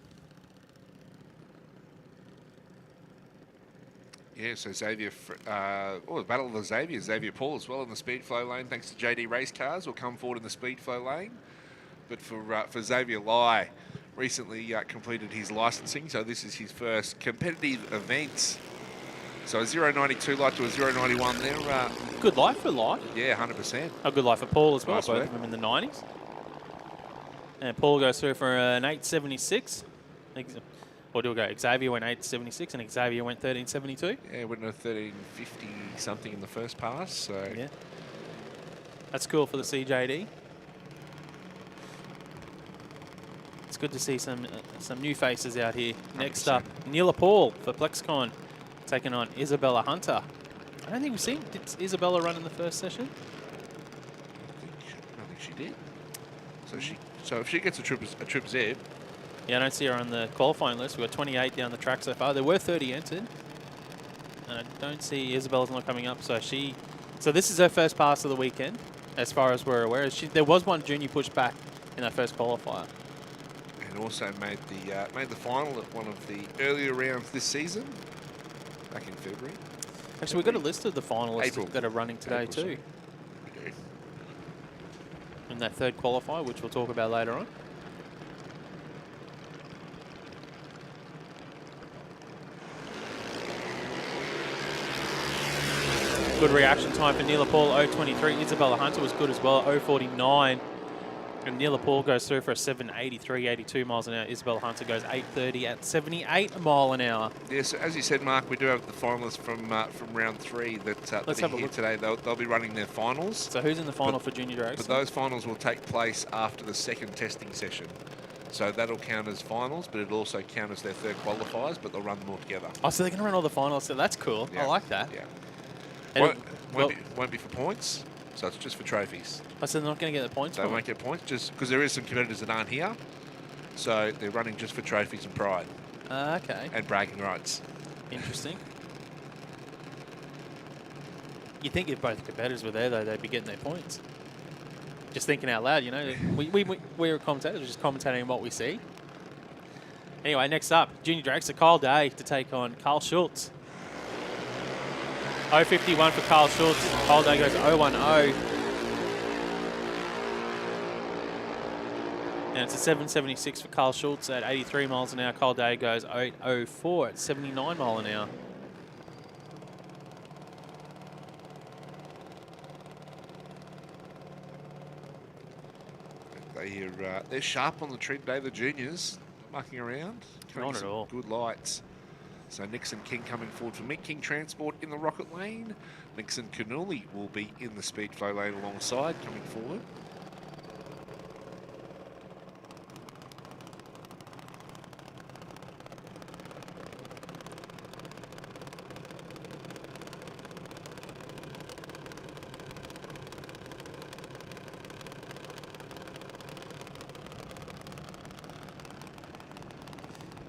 Yeah, so Xavier, the Battle of the Xavier, Xavier Paul as well in the speed flow lane, thanks to JD Race Cars, will come forward in the speed flow lane. But for Xavier Lai, recently completed his licensing, so this is his first competitive event. So a 0.92 light to a 0.91 there. Good life for Lai. Yeah, 100%. A good life for Paul as well, Nice both work. of them in the 90s. And Paul goes through for an 876. Or do we go? Xavier went 876 and Xavier went 1372. Yeah, went a 1350 something in the first pass. So Yeah. That's cool for the CJD. It's good to see some new faces out here. Next 100%. up, Neela Paul for Plexcon, taking on Isabella Hunter. I don't think we've seen, did Isabella run in the first session? I think she did. So if she gets a trip Z, Yeah, I don't see her on the qualifying list. We've got 28 down the track so far. There were 30 entered. And I don't see Isabella's not coming up. So this is her first pass of the weekend, as far as we're aware. There was one junior push back in that first qualifier. and also made the final at one of the earlier rounds this season, back in February. Actually, we've got a list of the finalists April. that are running today April, too. We do. In that third qualifier, which we'll talk about later on. Good reaction time for Neela Paul, 0.23. Isabella Hunter was good as well, 0.49. And Neela Paul goes through for a 7.83, 82 miles an hour. Isabella Hunter goes 8.30 at 78 mile an hour. Yes, as you said, Mark, we do have the finalists from round 3 that Let's are have a here look. today. They'll be running their finals. So who's in the final for Junior Drags? But those finals will take place after the second testing session. So that'll count as finals, but it'll also count as their third qualifiers, but they'll run them all together. Oh, so they're going to run all the finals. So that's cool. Yeah. I like that. Yeah. And Won't be for points, so it's just for trophies. I said they're not going to get the points They from won't it. get points, just because there is some competitors that aren't here. So they're running just for trophies and pride Okay. and bragging rights. Interesting. You'd think if both competitors were there, though, they'd be getting their points. Just thinking out loud, you know. We're commentators, just commentating on what we see. Anyway, next up, Junior Dragster, Kyle Day to take on Carl Schultz. 0.51 for Carl Schultz. Kyle Day goes 0.10. And it's a 776 for Carl Schultz at 83 miles an hour. Cole Day goes 804 at 79 mile an hour. They're sharp on the tree today, the juniors, mucking around. Not at all. Good lights. So Nixon King coming forward for Mick King Transport in the rocket lane. Nixon Canuli will be in the speed flow lane alongside, coming forward.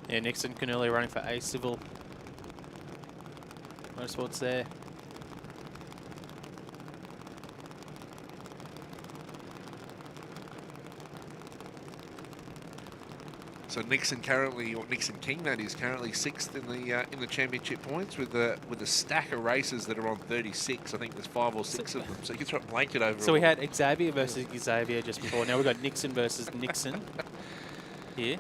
Yeah, Nixon Canuli running for A Civil Motorsports there. So Nixon currently, or Nixon King that is, currently 6th in the championship points with a stack of races that are on 36. I think there's 5 or 6 of them. So you can throw a blanket over. So we had Xavier versus Xavier just before. Now we've got Nixon versus Nixon here.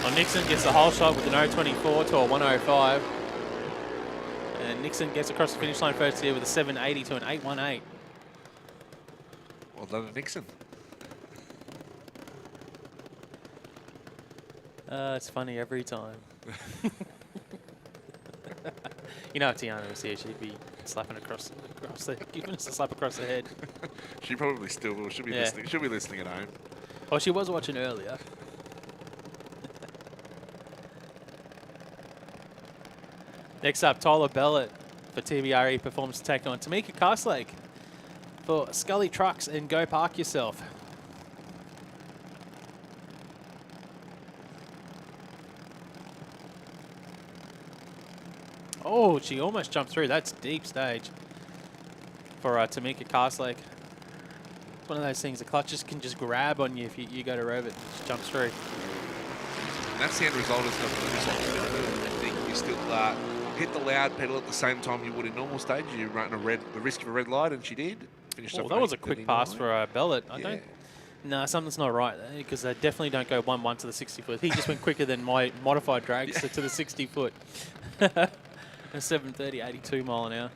Well, Nixon gets the whole shot with an 024 to a 105. And Nixon gets across the finish line first here with a 780 to an 818. Well done to Nixon. It's funny every time. You know, if Tiana was here, she'd be slapping across the, giving us a slap across the head. She probably still will. She'll be listening. She'll be listening at home. Oh, she was watching earlier. Next up, Tyler Bellett for TBRE Performance to take on Tamika Carslake for Scully Trucks and Go Park Yourself. Oh, she almost jumped through. That's deep stage for Tamika Carslake. It's one of those things, the clutches can just grab on you if you go to rev it and just jumps through. And that's the end result of the I think you still hit the loud pedal at the same time you would in normal stage. You run the risk of a red light, and she did. Finished Oh, that was a quick pass for Bellett. I Yeah. don't. No, something's not right there because they definitely don't go 1-1 to the 60 foot. He just went quicker than my modified dragster to the 60 foot. A 730, 82 mile an hour.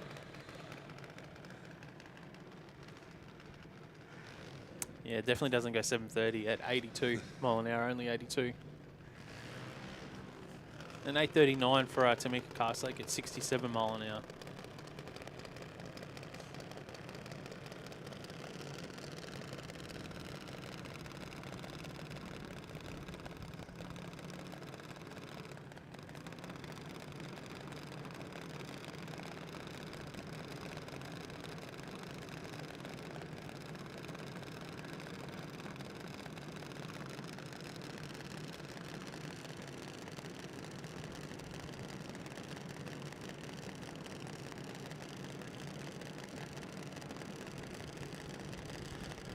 Yeah, it definitely doesn't go 730 at 82 mile an hour, only 82. And 839 for Tamika Carslake at 67 mile an hour.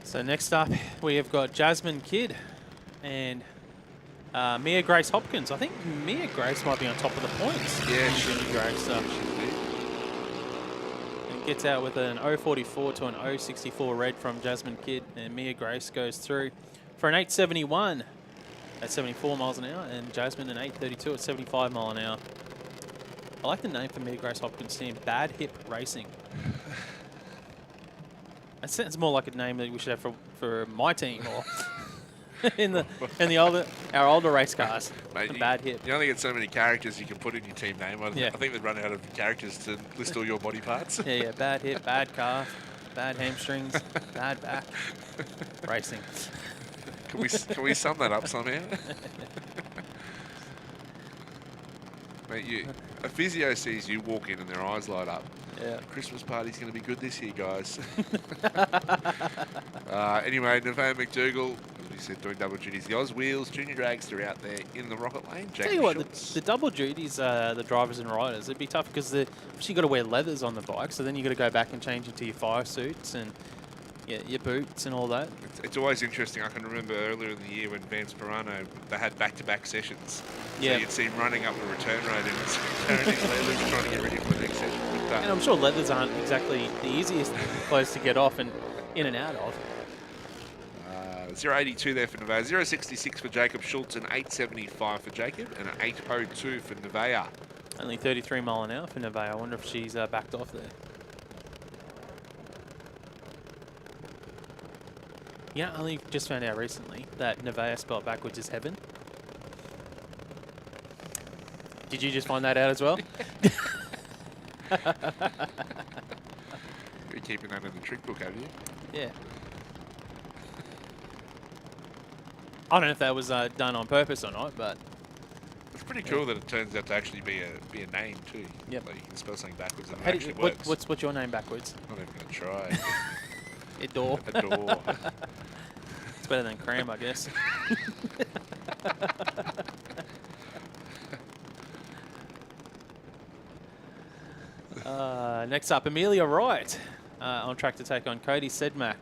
So next up, we have got Jasmine Kidd and Mia Grace Hopkins. I think Mia Grace might be on top of the points. Yeah, Junior Grace. And gets out with an 044 to an 064 red from Jasmine Kidd, and Mia Grace goes through for an 871 at 74 miles an hour, and Jasmine an 832 at 75 mile an hour. I like the name for Mia Grace Hopkins' team, Bad Hip Racing. That sounds more like a name that we should have for my team or in our older race cars. Mate, Bad Hip. You only get so many characters you can put in your team name. I think they've run out of characters to list all your body parts. Yeah, bad hip, bad calf, bad hamstrings, bad back, racing. Can we sum that up somehow? Mate, a physio sees you walk in and their eyes light up. Yeah. Christmas party's going to be good this year, guys. Anyway, Nevaeh McDougall, as we said, doing double duties. The Oz Wheels Junior Dragster out there in the rocket lane. Tell you what, the double duties, the drivers and riders, it'd be tough because you got to wear leathers on the bike, so then you got to go back and change into your fire suits, and your boots and all that. It's always interesting. I can remember earlier in the year when Vance Pirano, they had back-to-back sessions. Yeah. So you'd see him running up the return road and carrying his leathers trying to get ready for the next session. But, And I'm sure leathers aren't exactly the easiest clothes to get off and in and out of. 0.82 there for Nevaeh, 0.66 for Jacob Schultz, and 8.75 for Jacob, and an 8.02 for Nevaeh. Only 33 mile an hour for Nevaeh. I wonder if she's backed off there. Yeah, I only just found out recently that Nevaeh spelled backwards is heaven. Did you just find that out as well? You're keeping that in the trick book, have you? Yeah. I don't know if that was done on purpose or not, but It's pretty cool that it turns out to actually be a name too. Yep. Like you can spell something backwards and it how do actually you, works. what's your name backwards? I'm not even going to try. Adore. Adore. It's better than cream, I guess. Next up, Amelia Wright on track to take on Cody Sedmak.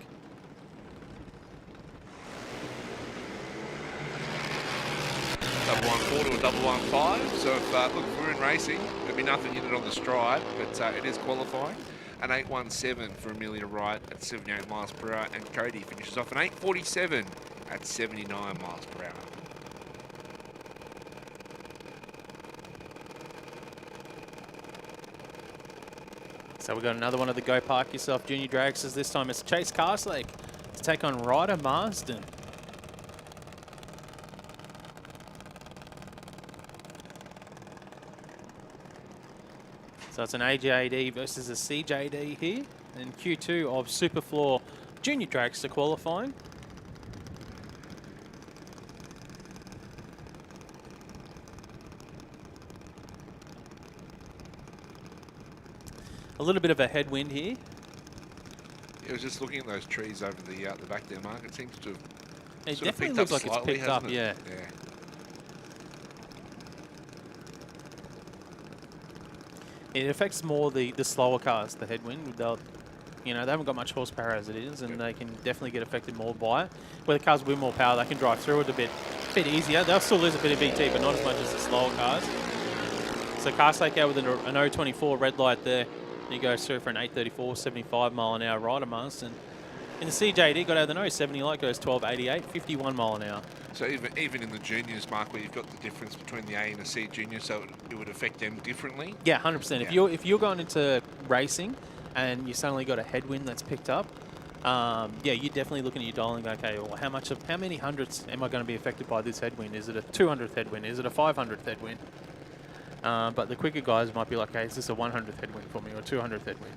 Double 1.4 to a double 1.5. So if look, if we're in racing, there'd be nothing in it on the stride, but it is qualifying. An 8.17 for Amelia Wright at 78 miles per hour, and Cody finishes off an 8.47 at 79 miles per hour. So we've got another one of the Go Park Yourself Junior Dragsters. This time it's Chase Castlake to take on Ryder Marsden. So it's an AJD versus a CJD here. And Q2 of Superfloor Junior Dragster qualifying. A little bit of a headwind here. It was just looking at those trees over the back there, Mark. It seems to have It sort of definitely picked looks up like it's slightly, picked up, hasn't it? yeah. Yeah. It affects more the slower cars, the headwind. They'll, they haven't got much horsepower as it is, and they can definitely get affected more by it. Where the cars with more power, they can drive through it a bit easier. They'll still lose a bit of VT, but not as much as the slower cars. So Castlake out with an 0.24 red light there. He goes through for an 8.34, 75 mile an hour Ryder Marsden. In the CJD, got out of the nose, 70 light goes 12.88, 51 mile an hour. So even in the juniors, Mark, where you've got the difference between the A and the C junior, so it would affect them differently? Yeah, 100%. Yeah. If you're going into racing and you suddenly got a headwind that's picked up, yeah, you're definitely looking at your dialing. Okay, well, how many hundredths am I going to be affected by this headwind? Is it a 200th headwind? Is it a 500th headwind? But the quicker guys might be like, hey, is this a 100th headwind for me or a 200th headwind?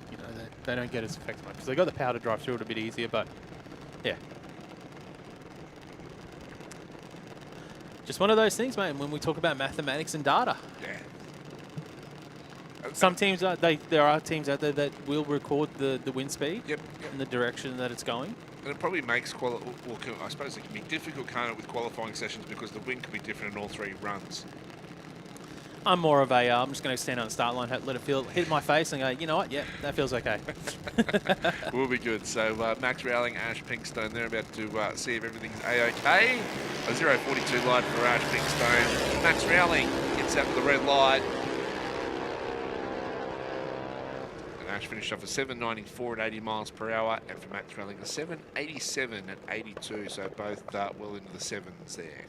They don't get as affected much because they got the power to drive through it a bit easier. But yeah, just one of those things, mate. When we talk about mathematics and data, Yeah. some teams there are teams out there that will record the wind speed Yep. and the direction that it's going. And it probably makes I suppose it can be difficult, can't it, with qualifying sessions because the wind can be different in all three runs. I'm more of a, I'm just going to stand on the start line, let it hit my face and go, you know what, yeah, that feels okay. Will be good. So Max Rowling, Ash Pinkstone, they're about to see if everything's A-OK. A 0.42 light for Ash Pinkstone. Max Rowling gets out with the red light. And Ash finished off a 7.94 at 80 miles per hour, and for Max Rowling a 7.87 at 82. So both well into the sevens there.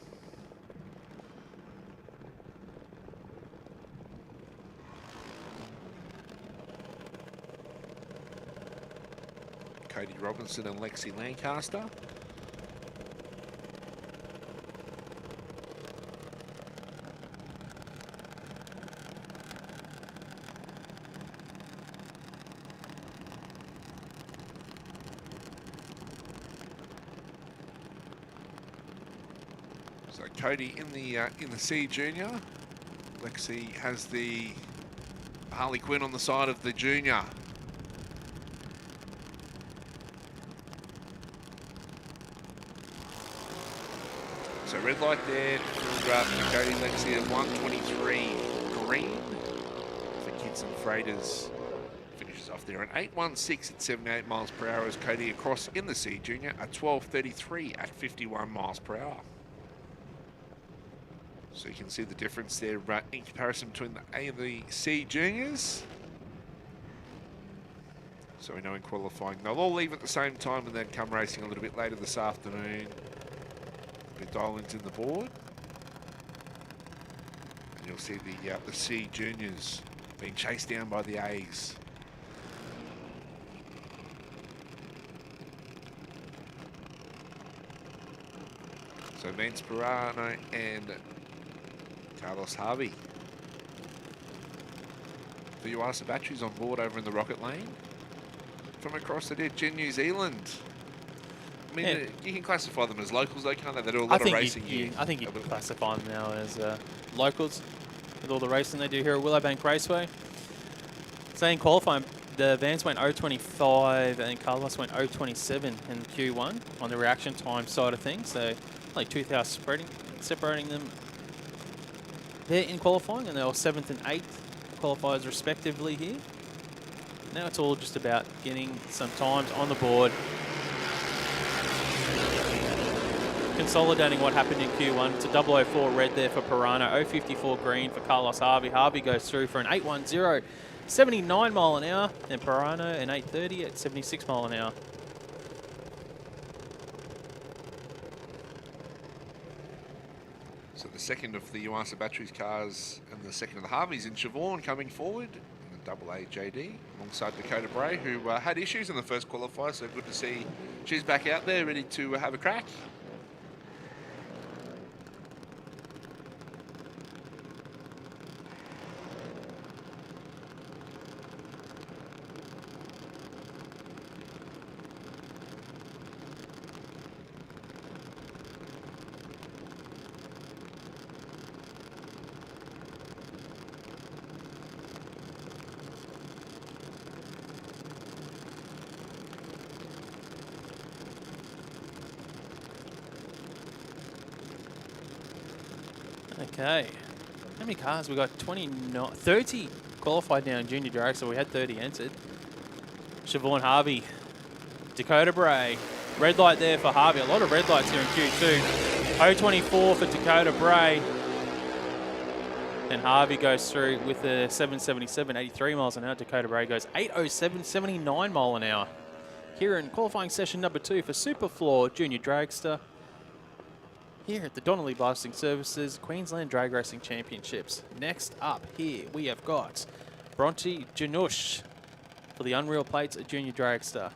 Cody Robinson and Lexi Lancaster. So Cody in the C junior. Lexi has the Harley Quinn on the side of the junior. So red light there for Cody Lexi at 123 green. For Kids and Freighters finishes off there. An 8.16 at 78 miles per hour as Cody across in the C Junior. A 12.33 at 51 miles per hour. So you can see the difference there in comparison between the A and the C Juniors. So we know in qualifying they'll all leave at the same time and then come racing a little bit later this afternoon. The dial-ins in the board. And you'll see the C Juniors being chased down by the A's. So Vince Pirano and Carlos Harvey. The Yuasa batteries on board over in the rocket lane. From across the ditch in New Zealand. I mean, Yeah. you can classify them as locals though, can't they? They do a lot of racing here. I think you can classify them now as locals with all the racing they do here at Willowbank Raceway. So in qualifying, the Vans went 0.25 and Carlos went 0.27 in Q1 on the reaction time side of things. So like 2 hours separating them there in qualifying, and they were 7th and 8th qualifiers respectively here. Now it's all just about getting some times on the board, consolidating what happened in Q1. It's a 004 red there for Pirano, 054 green for Carlos Harvey. Harvey goes through for an 810, 79 mile an hour, and Pirano an 830 at 76 mile an hour. So the second of the Yuasa Batteries cars and the second of the Harveys in Siobhan coming forward. Double A JD alongside Dakota Bray, who had issues in the first qualifier, so good to see she's back out there ready to have a crack. Okay, how many cars? We got 30 qualified now in Junior Drag, so we had 30 entered. Siobhan Harvey, Dakota Bray, red light there for Harvey. A lot of red lights here in Q2. 024 for Dakota Bray. And Harvey goes through with a 777, 83 miles an hour. Dakota Bray goes 807, 79 mile an hour. Here in qualifying session number 2 for Superfloor Junior Dragster. Here at the Donnelly Blasting Services Queensland Drag Racing Championships. Next up here we have got Bronte Janusz for the Unreal Plates at Junior Dragster.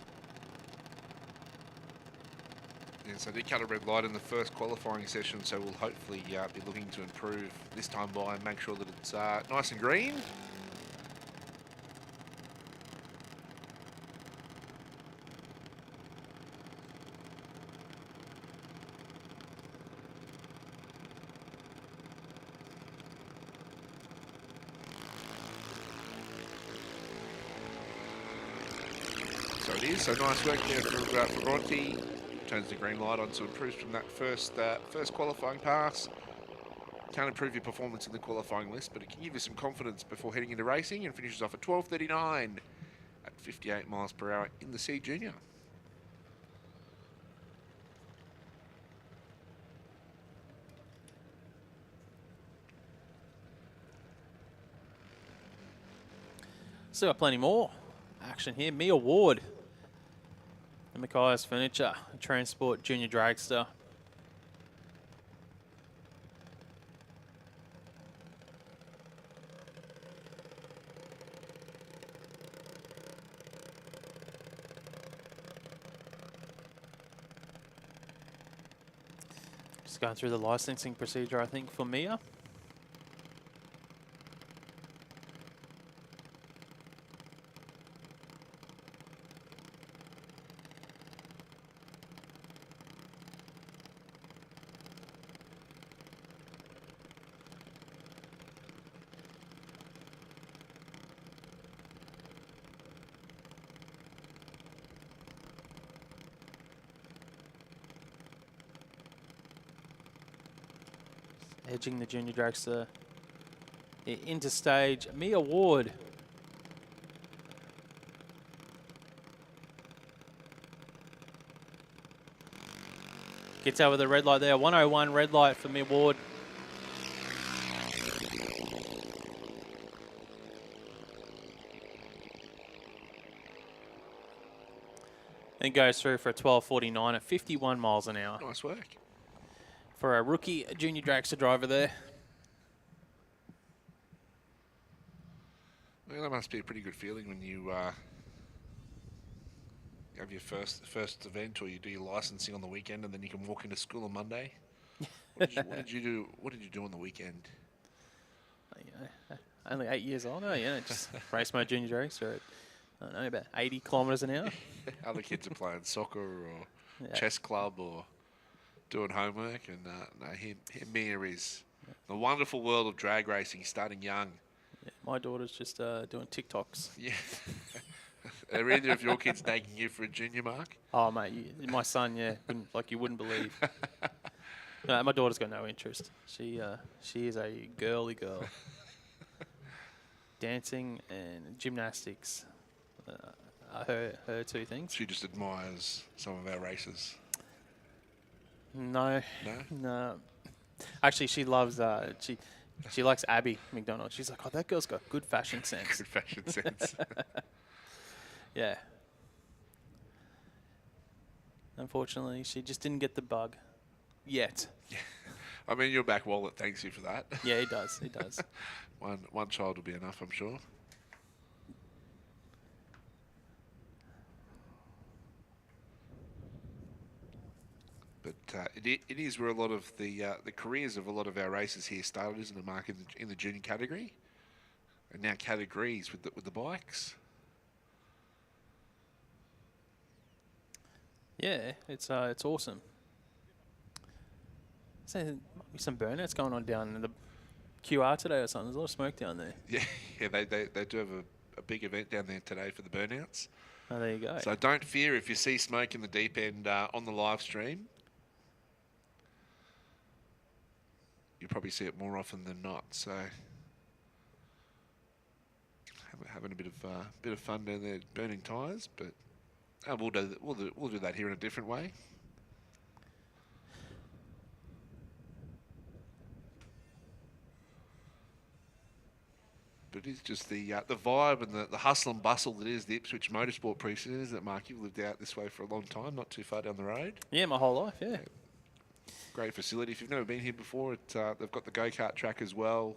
Yes, I did cut a red light in the first qualifying session, so we'll hopefully be looking to improve this time by and make sure that it's nice and green. So it is, so nice work there for Bronte. Turns the green light on to improve from that first qualifying pass. Can't improve your performance in the qualifying list, but it can give you some confidence before heading into racing, and finishes off at 12.39 at 58 miles per hour in the C Junior. Still got plenty more action here. Mia Ward and Mackay's Furniture, Transport Junior Dragster. Just going through the licensing procedure, I think, for Mia. Edging the Junior Dragster into stage. Mia Ward Gets over the red light there. 101 red light for Mick Ward. And goes through for a 12.49 at 51 miles an hour. Nice work. For a rookie junior dragster driver there. Well, that must be a pretty good feeling when you have your first event, or you do your licensing on the weekend, and then you can walk into school on Monday. What did you do? What did you do on the weekend? You know, only 8 years old. Just race my junior dragster at, I don't know, about 80 kilometres an hour. Other kids are playing soccer or chess club or doing homework, and him here is the wonderful world of drag racing, starting young. Yeah, my daughter's just doing TikToks. Yeah. Are either of your kids taking you for a junior, Mark? Oh, mate, my son, like you wouldn't believe. No, my daughter's got no interest. She is a girly girl. Dancing and gymnastics are her two things. She just admires some of our races. No. No? Actually, she loves she likes Abby McDonald. She's like, oh, that girl's got good fashion sense. Good fashion sense. Yeah. Unfortunately, she just didn't get the bug yet. Yeah. I mean, your back wallet thanks you for that. Yeah, he does. He does. One child will be enough, I'm sure. But it is where a lot of the careers of a lot of our racers here started, isn't it, Mark, in the junior category, and now categories with the bikes. Yeah, it's awesome. So there might be some burnouts going on down in the QR today or something. There's a lot of smoke down there. Yeah, they do have a big event down there today for the burnouts. Oh, there you go. So don't fear if you see smoke in the deep end on the live stream. You'll probably see it more often than not. So having a bit of fun down there, burning tyres, but we'll do that here in a different way. But it's just the vibe and the hustle and bustle that is the Ipswich Motorsport Precinct, isn't it, Mark? You've lived out this way for a long time, not too far down the road. Yeah, my whole life, yeah. Great facility. If you've never been here before, they've got the go-kart track as well.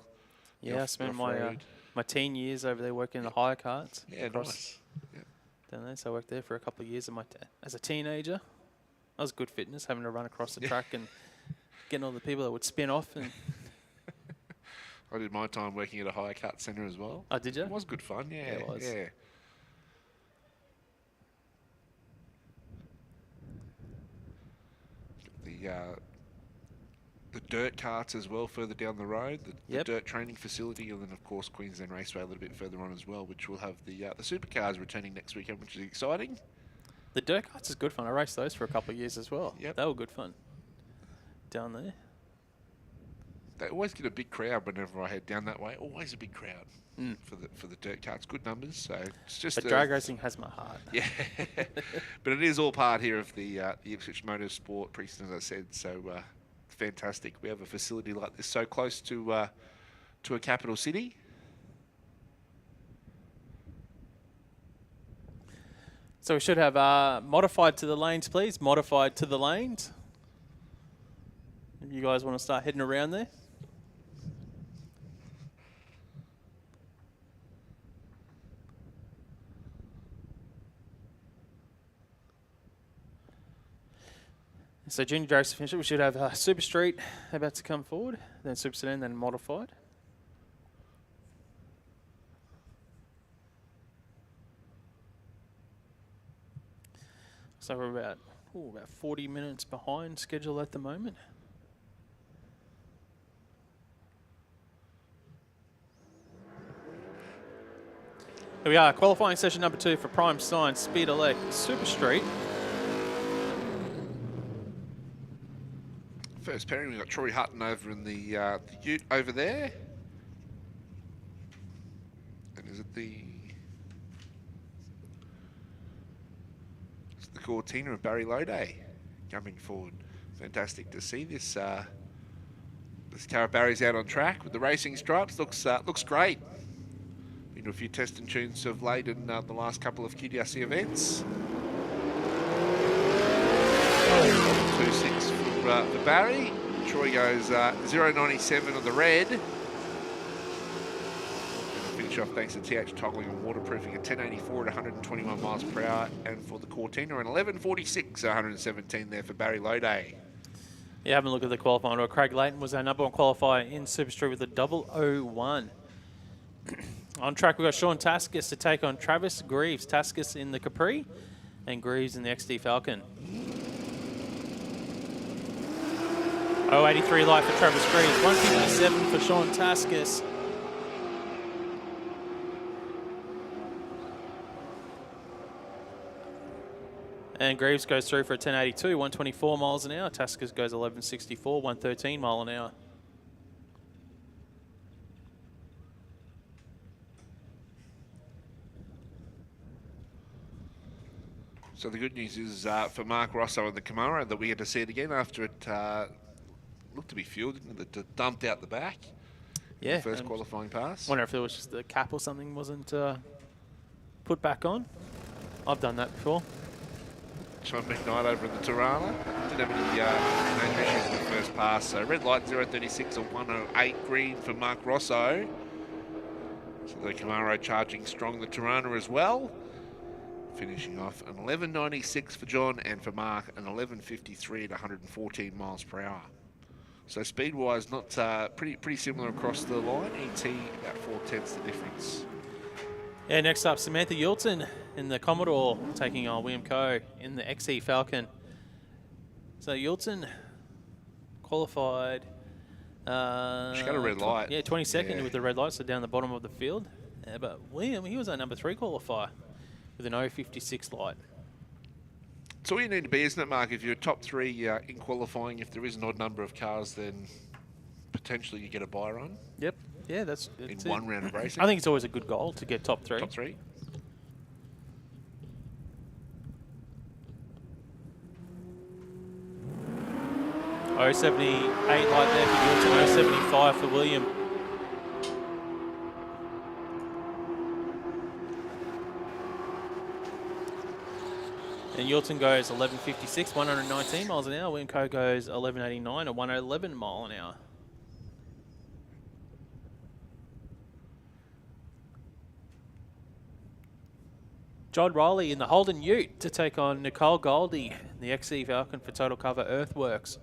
Yeah, I spent my teen years over there working in the hire carts. Yeah, nice. Yeah. Down there, so I worked there for a couple of years as a teenager. That was good fitness, having to run across the track and getting all the people that would spin off. And I did my time working at a hire cart centre as well. Oh, did you? It was good fun, yeah. It was. Yeah. The dirt carts as well further down the road, the dirt training facility, and then of course Queensland Raceway a little bit further on as well, which will have the supercars returning next weekend, which is exciting. The dirt carts is good fun. I raced those for a couple of years as well. Yep. They were good fun down there. They always get a big crowd whenever I head down that way. Always a big crowd for the dirt carts. Good numbers. So it's just. But drag racing has my heart. Yeah, but it is all part here of the Ipswich Motorsport Precinct, as I said. So fantastic. We have a facility like this so close to a capital city. So we should have modified to the lanes, please. Modified to the lanes. If you guys want to start heading around there. So junior dragster finish it. We should have Super Street about to come forward, then Super Sedan, then modified. So we're about 40 minutes behind schedule at the moment. Here we are, qualifying session number 2 for Prime Science Speed Elect Super Street. First pairing, we've got Troy Hutton over in the ute over there. And is it the Cortina of Barry Loday coming forward? Fantastic to see this. This car Barry's out on track with the racing stripes. Looks great. Been to a few test and tunes of late in the last couple of QDRC events. 2.6 for Barry. Troy goes 0.97 on the red. And finish off thanks to TH toggling and waterproofing at 10.84 at 121 miles per hour. And for the Cortina, an 11.46, 117 there for Barry Loday. Yeah, having a look at the qualifying order. Craig Layton was our number 1 qualifier in Super Street with a 001. On track, we've got Sean Taskus to take on Travis Greaves. Taskus in the Capri and Greaves in the XD Falcon. 0.83 light for Travis Greaves, 157 for Sean Taskus. And Greaves goes through for a 10.82, 124 miles an hour. Taskus goes 11.64, 113 mile an hour. So the good news is for Mark Rosso and the Camaro that we had to see it again after it looked to be fueled, didn't it? It dumped out the back. Yeah. The first qualifying pass. Wonder if it was just the cap or something wasn't put back on. I've done that before. Sean McKnight over in the Tirana. Didn't have any major issues in the first pass. So red light 0.36 or 108, green for Mark Rosso. So the Camaro charging strong the Tirana as well. Finishing off an 11.96 for John and for Mark an 11.53 at 114 miles per hour. So speed-wise, not pretty similar across the line. ET about 4/10 the difference. Yeah, next up, Samantha Yulton in the Commodore taking on William Coe in the XE Falcon. So Yulton qualified. She got a red light. Yeah, 22nd with the red light, so down the bottom of the field. But William, he was our number 3 qualifier with an 0.56 light. It's all you need to be, isn't it, Mark? If you're top 3 in qualifying, if there is an odd number of cars, then potentially you get a bye run. Yep. Yeah, that's in it. one round of racing. I think it's always a good goal to get top 3. Top 3. Oh, 78 light there for Yulton, 0.75 for William. And Yulton goes 11.56, 119 miles an hour. William Coe goes 11.89 or 111 mile an hour. John Riley in the Holden Ute to take on Nicole Goldie, the XE Falcon for Total Cover Earthworks.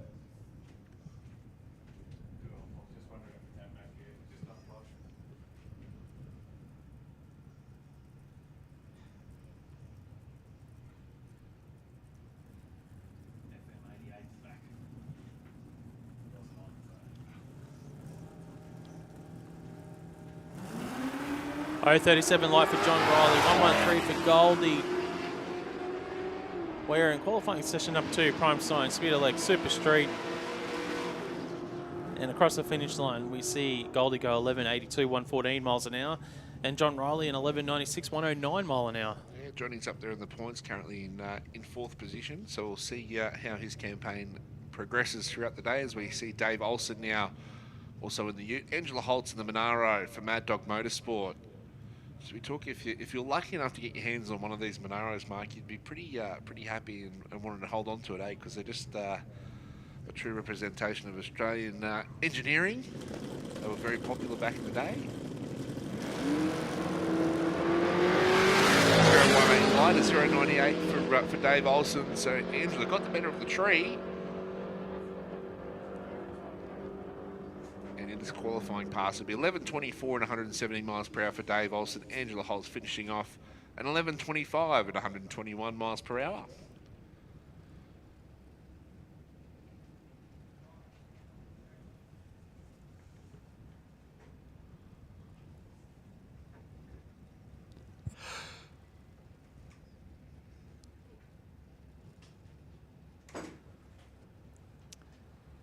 Oh, 37 light for John Riley, 113 for Goldie. We're in qualifying session number 2, Prime Sign, Speeder Leg, Super Street. And across the finish line, we see Goldie go 11.82, 114 miles an hour. And John Riley in 11.96, 109 mile an hour. Yeah, Johnny's up there in the points, currently in 4th position. So we'll see how his campaign progresses throughout the day as we see Dave Olsen now also in the Ute. Angela Holtz in the Monaro for Mad Dog Motorsport. So we talk, if you're lucky enough to get your hands on one of these Monaros, Mark, you'd be pretty happy and wanting to hold on to it, because they're just a true representation of Australian engineering. They were very popular back in the day. 0.18 light, 0.98 for Dave Olsen. So Angela got the better of the tree. And in this qualifying pass, it'll be 11.24 and 170 miles per hour for Dave Olsen. Angela Holtz finishing off an 11.25 at 121 miles per hour.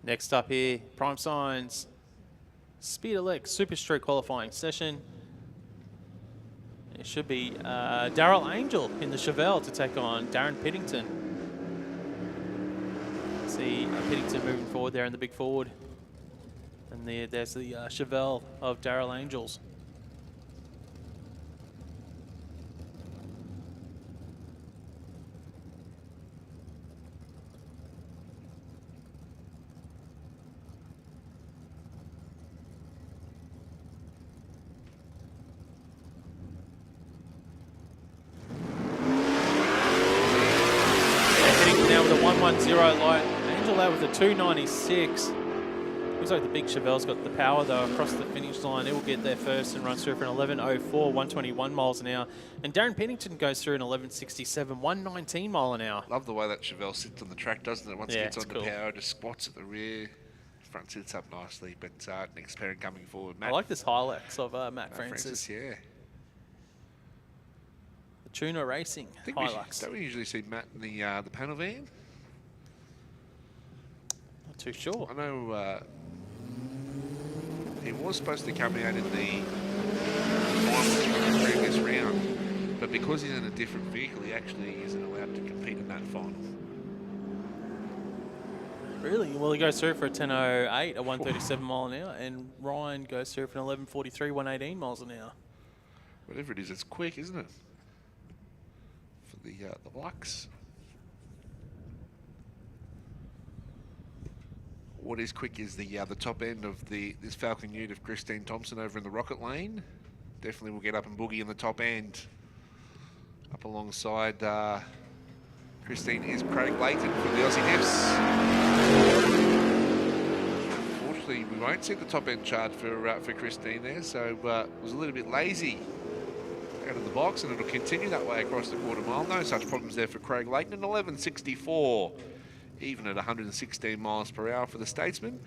Next up here, Prime Signs, Speed Elect Super Street qualifying session. It should be Daryl Angel in the Chevelle to take on Darren Piddington. See Piddington moving forward there in the big forward. And there's the Chevelle of Darrell Angels. Now with a 110 light. Angel out with a 296. Looks like the big Chevelle's got the power though across the finish line. It will get there first and runs through for an 11.04, 121 miles an hour. And Darren Pennington goes through an 11.67, 119 mile an hour. Love the way that Chevelle sits on the track, doesn't it? Once it gets on the cool. power, just squats at the rear. Front sits up nicely, but next parent coming forward. I like this Hilux of Matt Francis. Yeah. The Tuna Racing Hilux. Don't we usually see Matt in the panel van? Not too sure. I know he was supposed to come out in the finals from the previous round, but because he's in a different vehicle, he actually isn't allowed to compete in that final. Really? Well, he goes through for a 10.08, a 137 mile an hour, and Ryan goes through for an 11.43, 118 miles an hour. Whatever it is, it's quick, isn't it? For the Lux. What is quick is the top end of this Falcon Ute of Christine Thompson over in the Rocket Lane. Definitely will get up and boogie in the top end. Up alongside Christine is Craig Layton from the Aussie Nifs. Unfortunately, we won't see the top end chart for Christine there, so was a little bit lazy out of the box, and it'll continue that way across the quarter mile. No such problems there for Craig Layton. An 11.64. Even at 116 miles per hour for the Statesman.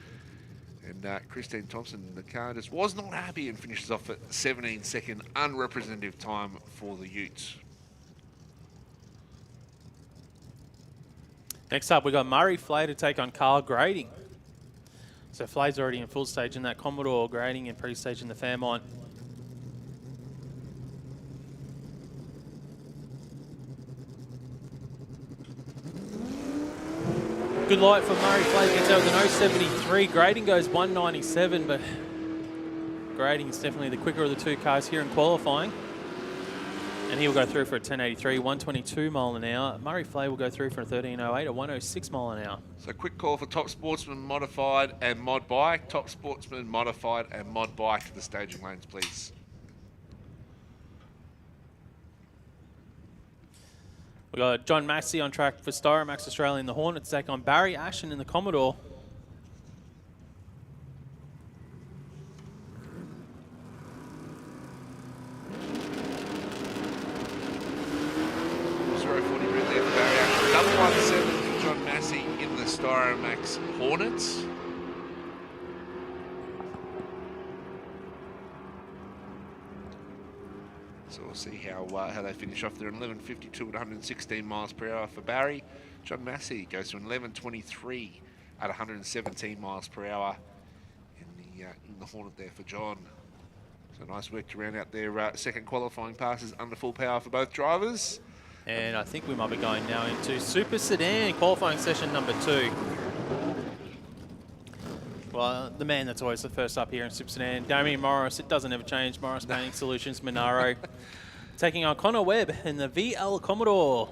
And Christine Thompson in the car just was not happy and finishes off at 17-second unrepresentative time for the Utes. Next up, we've got Murray Flay to take on Carl Grading. So Flay's already in full stage in that Commodore, Grading in pre-stage in the Fairmont. Good light from Murray Flay, gets out with an 0.73. Grading goes 1.97, but Grading is definitely the quicker of the two cars here in qualifying. And he will go through for a 10.83, 122 mile an hour. Murray Flay will go through for a 13.08, a 106 mile an hour. So quick call for Top Sportsman Modified and Mod Bike. Top Sportsman Modified and Mod Bike to the staging lanes, please. We've got John Massey on track for Styromax Australia in the Hornet to take on Barry Ashen in the Commodore. Double 1-7 for John Massey in the Styromax Hornets. So we'll see how they finish off there. 11.52 at 116 miles per hour for Barry. John Massey goes to 11.23 at 117 miles per hour in the Hornet there for John. So nice work to round out their second qualifying passes under full power for both drivers. And I think we might be going now into Super Sedan qualifying session number 2. Well, the man that's always the first up here in Super Sedan, Damien Morris. It doesn't ever change. Morris Painting Solutions, Monaro, taking on Connor Webb in the VL Commodore.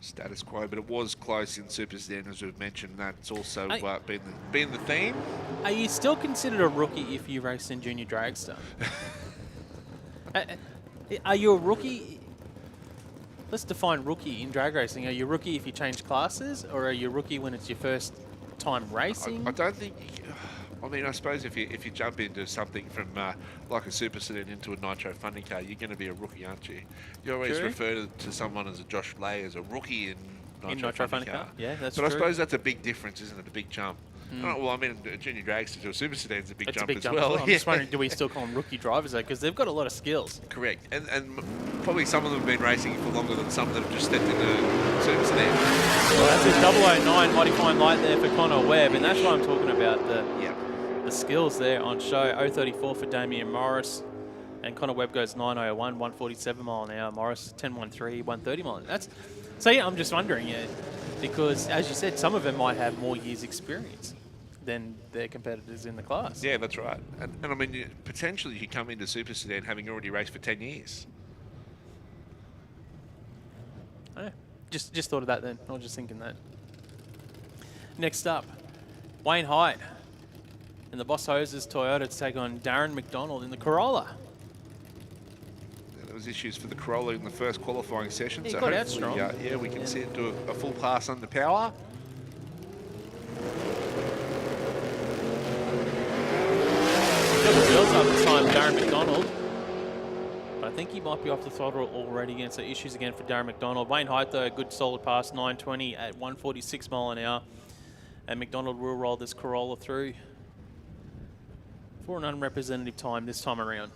Status quo, but it was close in Super Sedan, as we've mentioned. That's also been the theme. Are you still considered a rookie if you race in Junior Dragster? Are you a rookie? Let's define rookie in drag racing. Are you a rookie if you change classes, or are you a rookie when it's your first time racing? I don't think. I mean, I suppose if you jump into something from like a Super Sedan into a Nitro Funding car, you're going to be a rookie, aren't you? You always refer to someone as a Josh Lay as a rookie in Nitro Funding car. Yeah, that's but true. I suppose that's a big difference, isn't it? A big jump. Well, I mean, a Junior Dragster to a Super Sedan is a big jump as well. I'm just wondering, do we still call them rookie drivers though? Because they've got a lot of skills. Correct, and probably some of them have been racing for longer than some that have just stepped into Super Sedan. Well, that's a 009 modifying light there for Connor Webb, and that's what I'm talking about. The skills there on show. 0.34 for Damien Morris. And Connor Webb goes 9:01, 147 mile an hour. Morris 10:13, 130 mile an hour. So yeah, I'm just wondering, yeah, because as you said, some of them might have more years experience than their competitors in the class. Yeah, that's right. And I mean, potentially you come into Super Sedan having already raced for 10 years. Yeah, just thought of that then. I was just thinking that. Next up, Wayne Height and the Boss Hoses Toyota to take on Darren McDonald in the Corolla. There was issues for the Corolla in the first qualifying session. Yeah, so got out hopefully, strong. yeah, we can see it do a full pass under power. Got the wheels up this time, Darren McDonald. But I think he might be off the throttle already again, so issues again for Darren McDonald. Wayne Height, though, a good solid pass, 920 at 146 mile an hour. And McDonald will roll this Corolla through for an unrepresentative time this time around.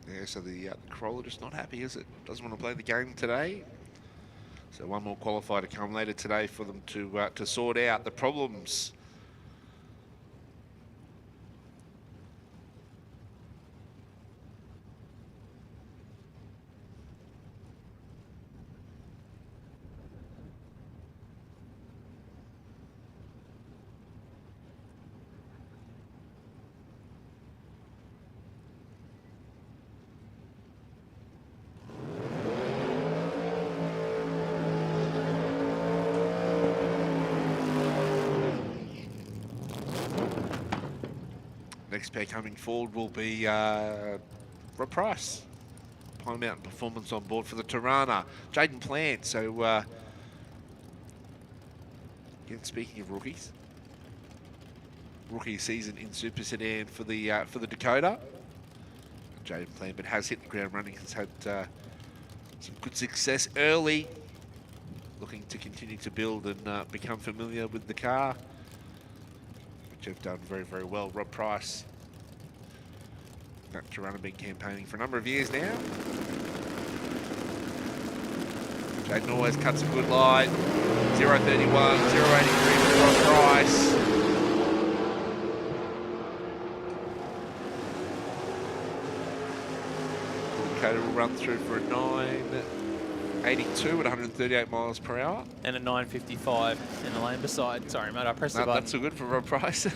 Yeah, so the Corolla just not happy, is it? Doesn't want to play the game today. So one more qualifier to come later today for them to sort out the problems. Next pair coming forward will be Rob Price. Pine Mountain Performance on board for the Tirana. Jaden Plant. So, again, speaking of rookies, rookie season in Super Sedan for the Dakota. Jaden Plant, but has hit the ground running. Has had some good success early. Looking to continue to build and become familiar with the car, which have done very, very well. Rob Price, that Tirana been campaigning for a number of years now. Jaden always cuts a good line. 0.31, 0.83 for Rob Price. Dakota will run through for a 9.82 at 138 miles per hour. And a 9.55 in the lane beside. Sorry, mate, I pressed the button. That's so good for Rob Price.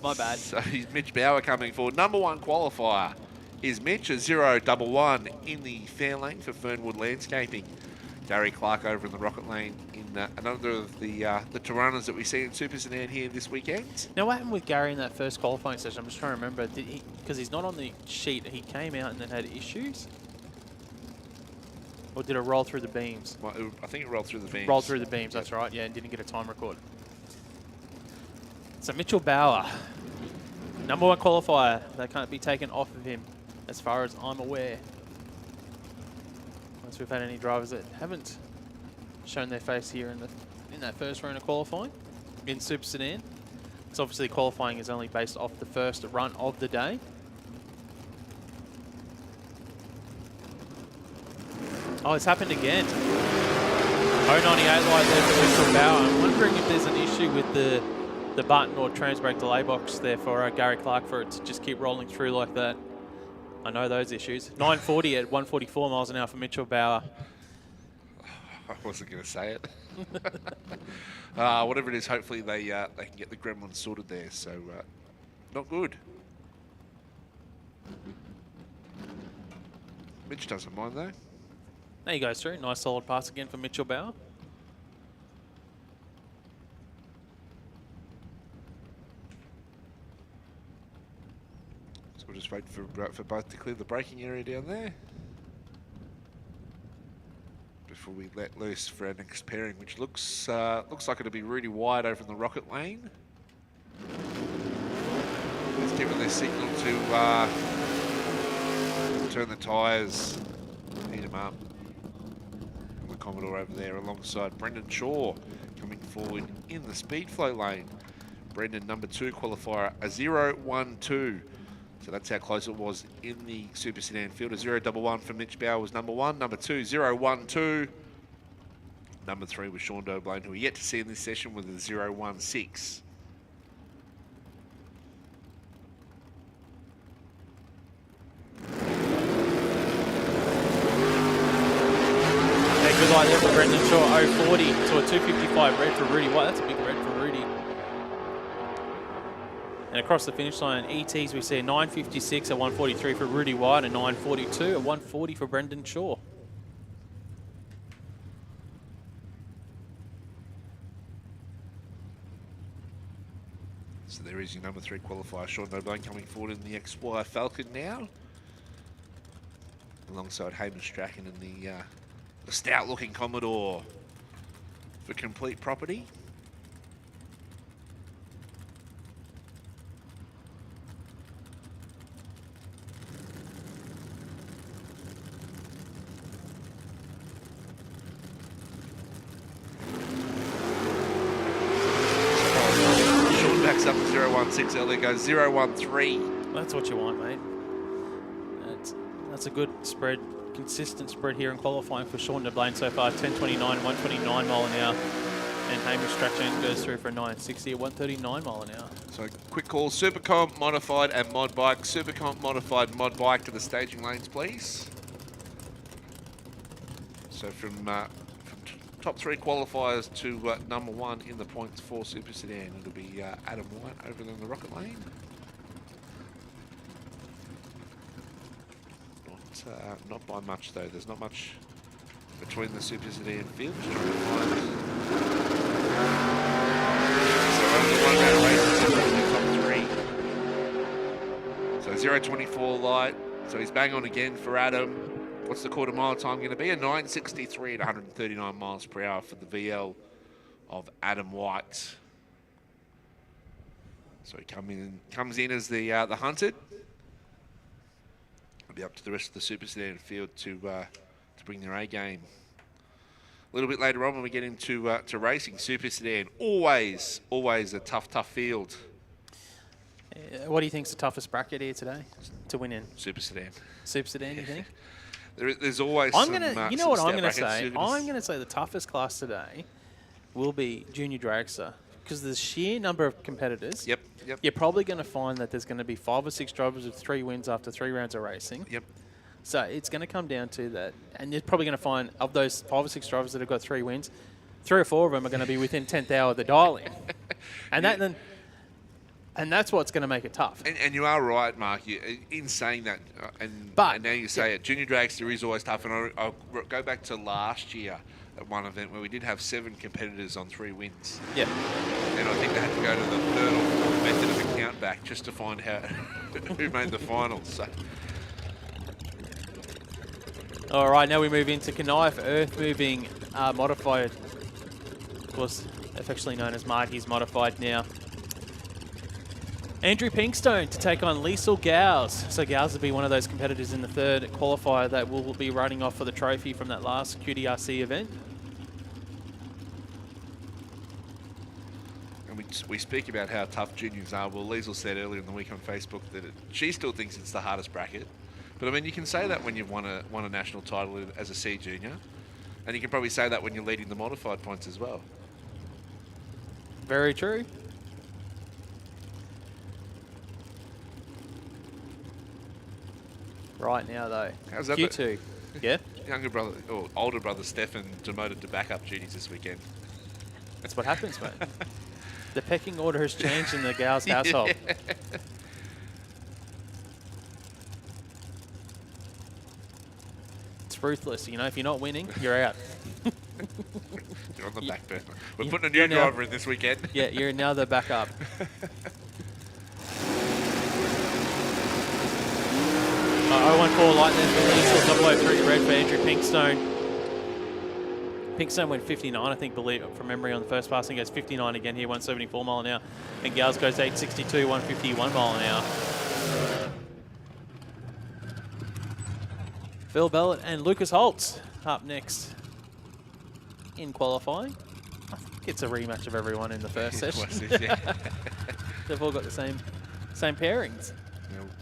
My bad. So he's Mitch Bauer coming forward. Number one qualifier is Mitch, a 0.11 in the fair lane for Fernwood Landscaping. Gary Clark over in the Rocket Lane in another of the Tiranas that we see in Super Sedan here this weekend. Now, what happened with Gary in that first qualifying session? I'm just trying to remember. Did he, because he's not on the sheet, he came out and then had issues? Or did it roll through the beams? Well, I think it rolled through the beams. Rolled through the beams, that's right. Yeah, and didn't get a time record. So Mitchell Bauer, number one qualifier. That can't be taken off of him, as far as I'm aware. Unless we've had any drivers that haven't shown their face here in that first round of qualifying in Super Sedan. So obviously qualifying is only based off the first run of the day. Oh, it's happened again. 098 light there for Mitchell Bauer. I'm wondering if there's an issue with the button or transbrake delay box there for Gary Clark for it to just keep rolling through like that. I know those issues. 940 at 144 miles an hour for Mitchell Bauer. I wasn't going to say it. Whatever it is, hopefully they can get the gremlins sorted there. So, not good. Mitch doesn't mind though. There he goes through. Nice solid pass again for Mitchell Bauer. So we'll just wait for both to clear the braking area down there before we let loose for our next pairing, which looks like it'll be really wide over in the Rocket Lane. It's given their signal to turn the tyres, heat them up. The Commodore over there alongside Brendan Shaw coming forward in the speed flow lane. Brendan, number two qualifier, a 0.12. So that's how close it was in the Super Sedan field. A 0.11 for Mitch Bauer was number one. Number two, 0.12. Number three was Sean Doblain, who we yet to see in this session with a 0.16. red light there for Brendan Shaw, 040 to a 255 red for Rudy White. That's a big red for Rudy. And across the finish line, ETs, we see a 956 at 143 for Rudy White, and 942 at 140 for Brendan Shaw. So there is your number 3 qualifier, Sean Noblane, coming forward in the XY Falcon now, alongside Hamish Strachan and the stout-looking Commodore for Complete Property. Up to 016 early, goes 013. That's what you want, mate. That's a good spread, consistent spread here in qualifying for Sean DeBlane so far. 10:29, 129 mile an hour, and Hamish Strachan goes through for a 960 at 139 mile an hour. So quick call: Supercomp modified and mod bike. Supercomp modified, mod bike to the staging lanes, please. So from top 3 qualifiers to number 1 in the points for Super Sedan. It'll be Adam White over in the rocket lane. Not by much though. There's not much between the Super Sedan field. Just trying to find. So only one round race in the top 3. So 024 light. So he's bang on again for Adam. What's the quarter mile time going to be? A 963 at 139 miles per hour for the VL of Adam White. So he comes in as the hunted. It'll be up to the rest of the Super Sedan field to bring their A game. A little bit later on when we get into to racing, Super Sedan, always a tough field. What do you think's the toughest bracket here today to win in? Super Sedan. Super Sedan, you think? There's always you know what I'm going to say? I'm going to say the toughest class today will be Junior Dragster, because the sheer number of competitors. Yep. You're probably going to find that there's going to be 5 or 6 drivers with 3 wins after 3 rounds of racing. Yep. So it's going to come down to that, and you're probably going to find of those 5 or 6 drivers that have got 3 wins, 3 or 4 of them are going to be within 10th hour of the dial-in, and And that's what's going to make it tough. And you are right, Mark, in saying that. And now you say it. Junior Dragster is always tough. And I'll go back to last year at one event where we did have 7 competitors on 3 wins. Yeah. And I think they had to go to the 3rd or 4th method of a count back just to find out who made the finals. So. All right, now we move into Kenai for earth-moving modified. Of course, affectionately known as Marky's modified now. Andrew Pinkstone to take on Liesl Gowes. So Gowes will be one of those competitors in the 3rd qualifier that will be running off for the trophy from that last QDRC event. And we speak about how tough juniors are. Well, Liesl said earlier in the week on Facebook that she still thinks it's the hardest bracket. But I mean, you can say that when you've won a national title as a C junior, and you can probably say that when you're leading the modified points as well. Very true. Right now, though, how's that? Q2, yeah? Younger brother, or older brother Stefan demoted to backup duties this weekend. That's what happens, mate. The pecking order has changed in the Gowes household. Yeah. It's ruthless. You know, if you're not winning, you're out. You're on the back burner. We're putting a new driver in this weekend. Yeah, you're now the backup. 014 light there for Liesl, 003 red for Andrew Pinkstone. Pinkstone went 59, I think, from memory on the first pass. He goes 59 again here, 174 mile an hour. And Gowes goes 862, 151 mile an hour. Phil Bellett and Lucas Holtz up next in qualifying. I think it's a rematch of everyone in the first session. They've all got the same pairings.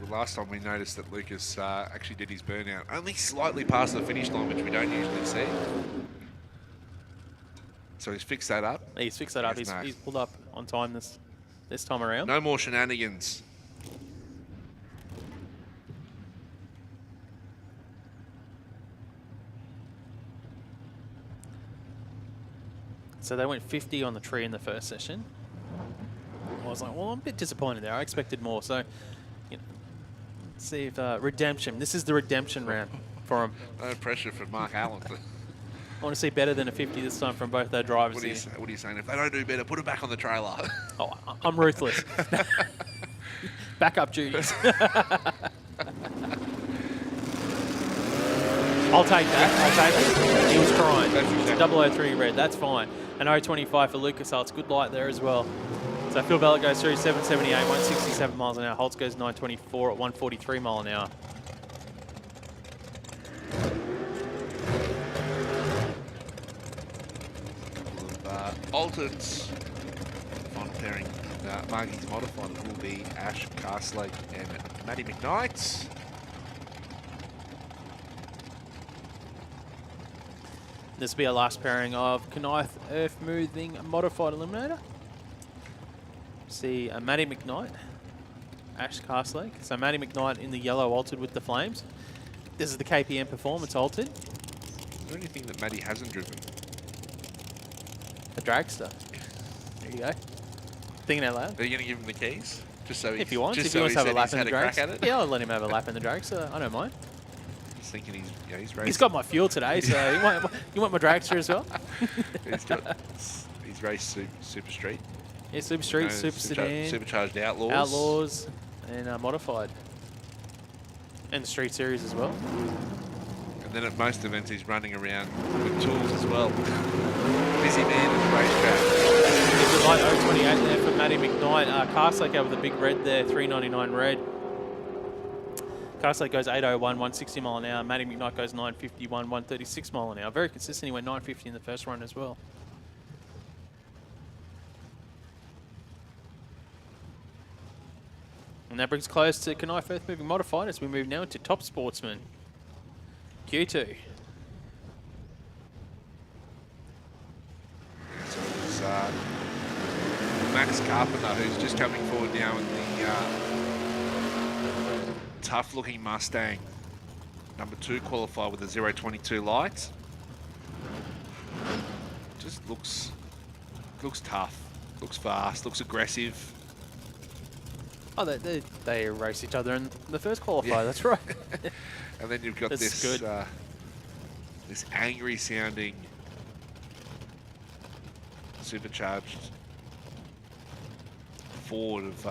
Well, last time we noticed that Lucas actually did his burnout only slightly past the finish line, which we don't usually see. So he's fixed that up. He's fixed that up. He's pulled up on time this time around. No more shenanigans. So they went 50 on the tree in the first session. I was like, well, I'm a bit disappointed there. I expected more. So, you know, let's see if redemption. This is the redemption round for them. No pressure for Mark Allen. I want to see better than a 50 this time from both their drivers. What are you saying? If they don't do better, put it back on the trailer. Oh, I'm ruthless. Backup duties. I'll take that. I'll take it. He was crying. It's a 003 red. That's fine. An 025 for Lucas Holtz. Good light there as well. So Phil Bella goes through 778, 167 miles an hour. Holtz goes 924 at 143 mile an hour. Altereds. Final pairing. Margie's modified will be Ash Carslake and Matty McKnight. This will be our last pairing of Knife Earth Moving Modified Eliminator. See Matty McKnight, Ash Carslake. So Matty McKnight in the yellow altered with the flames. This is the KPM Performance altered. Is there anything that Matty hasn't driven? A dragster. There you go. Thinking out loud. Are you going to give him the keys? Just so If he wants. just If he wants to have a lap in the crack dragster. at it? Yeah, I'll let him have a lap in the dragster. I don't mind. He's thinking he's racing. He's got my fuel today, so you want my dragster as well? He's raced Super Street. Yeah, Super Street, Super Sedan, Supercharged Outlaws. Outlaws, and Modified. And the Street Series as well. And then at most events he's running around with tools as well. Busy man at the racetrack. There's a light 028 there for Matty McKnight. Carslake over the big red there, 399 red. Carslake goes 801, 160 mile an hour. Matty McKnight goes 951, 136 mile an hour. Very consistent. He went 950 in the first run as well. And that brings close to Knife Earth Moving Modified as we move now into Top Sportsman. Q2. So it's Max Carpenter who's just coming forward now in the tough-looking Mustang. Number 2 qualified with a 022 light. Just looks tough, looks fast, looks aggressive. Oh, they race each other in the first qualifier, yeah. That's right. And then you've got this this angry-sounding supercharged Ford of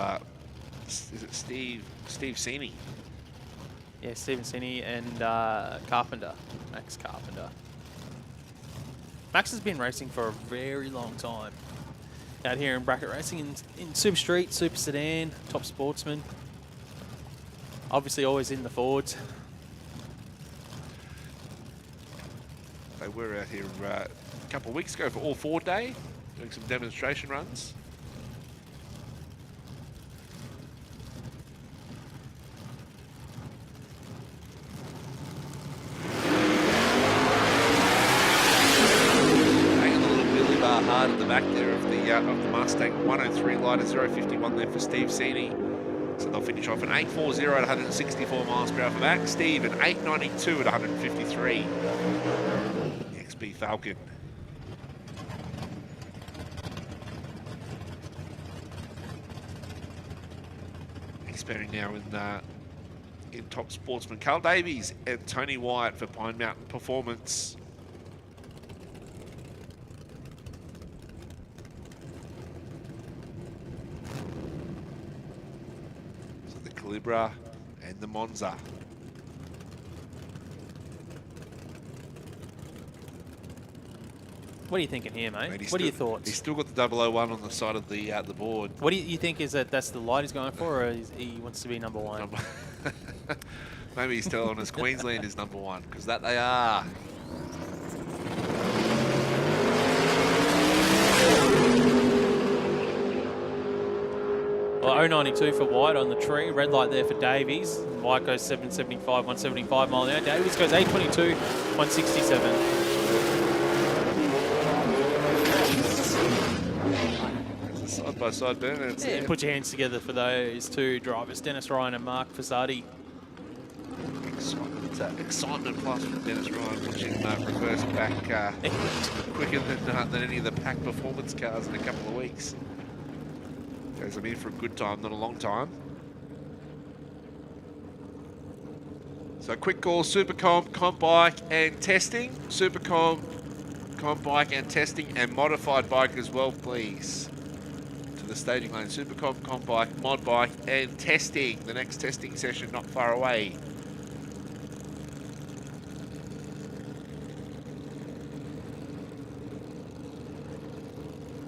is it Steve Sini? Yeah, Stephen Sini and Carpenter, Max Carpenter. Max has been racing for a very long time. Out here in bracket racing in Super Street, Super Sedan, Top Sportsman. Obviously always in the Fords. They were out here a couple of weeks ago for All Ford Day, doing some demonstration runs. Hard at the back there of the Mustang. 103 lighter, 051 there for Steve Sini. So they'll finish off an 840 at 164 miles per hour for Max. Steve an 892 at 153. The XB Falcon. Expanding now in Top Sportsman. Carl Davies and Tony Wyatt for Pine Mountain Performance. Libra and the Monza. What are you thinking here, mate? What are your thoughts? He's still got the 001 on the side of the board. What do you think is that's the light he's going for, or he wants to be number 1? Maybe he's telling us Queensland is number 1, because that they are. Well, 092 for White on the tree. Red light there for Davies. White goes 775, 175 mile an hour. Davies goes 822, 167. Side by side burn. Yeah, put your hands together for those two drivers, Dennis Ryan and Mark Fasadi. Excitement plus from Dennis Ryan, watching reverse back quicker than any of the pack performance cars in a couple of weeks. Goes in for a good time, not a long time. So quick call, Super comp bike and testing. Super comp bike and testing, and modified bike as well, please. To the staging lane, Super comp bike, mod bike and testing. The next testing session not far away.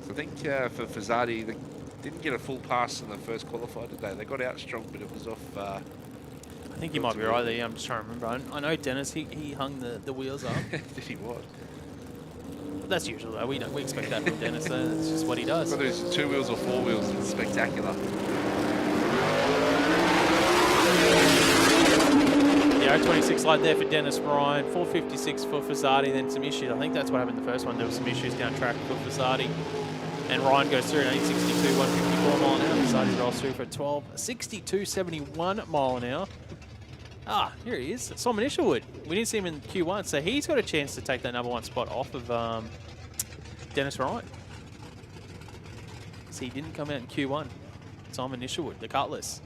I think for Fazzardi, they didn't get a full pass in the first qualifier today. They got out strong, but it was off. I think you might be right there. Yeah, I'm just trying to remember. I know Dennis, he hung the wheels up. Did he what? That's usual though. We expect that from Dennis. That's just what he does. Whether it's 2 wheels or 4 wheels, it's spectacular. Yeah, 26 light there for Dennis Ryan. 456 for Fazzardi. Then some issues. I think that's what happened in the first one. There was some issues down track for Fazzardi. And Ryan goes through an 862, 154 mile an hour. Fazzardi rolls through for 1262, 71 mile an hour. Ah, here he is. Simon Isherwood. We didn't see him in Q1, so he's got a chance to take that #1 spot off of Dennis Ryan. So he didn't come out in Q1. Simon Isherwood, the Cutlass.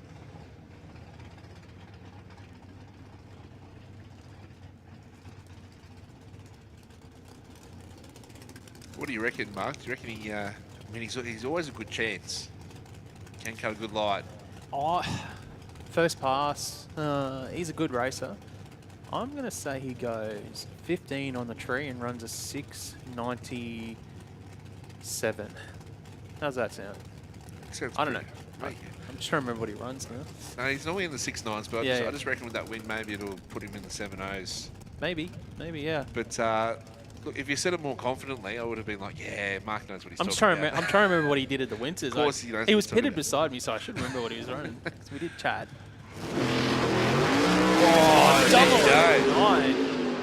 What do you reckon, Mark? Do you reckon he? I mean, he's always a good chance. Can cut a good light. Oh, first pass. He's a good racer. I'm going to say he goes 15 on the tree and runs a 697. How's that sound? Sounds I don't know. pretty- I'm just trying to remember what he runs now. No, he's normally in the 6.9s, but Yeah, I yeah. just reckon with that win, maybe it'll put him in the 7.0s. Maybe, yeah. But look, if you said it more confidently, I would have been like, yeah, Mark knows what he's I'm talking trying about. to remember what he did at the Winters. Of course he knows what he was he's talking pitted about. beside me, so I should remember what he was running. 'Cause we did chat. Oh, there you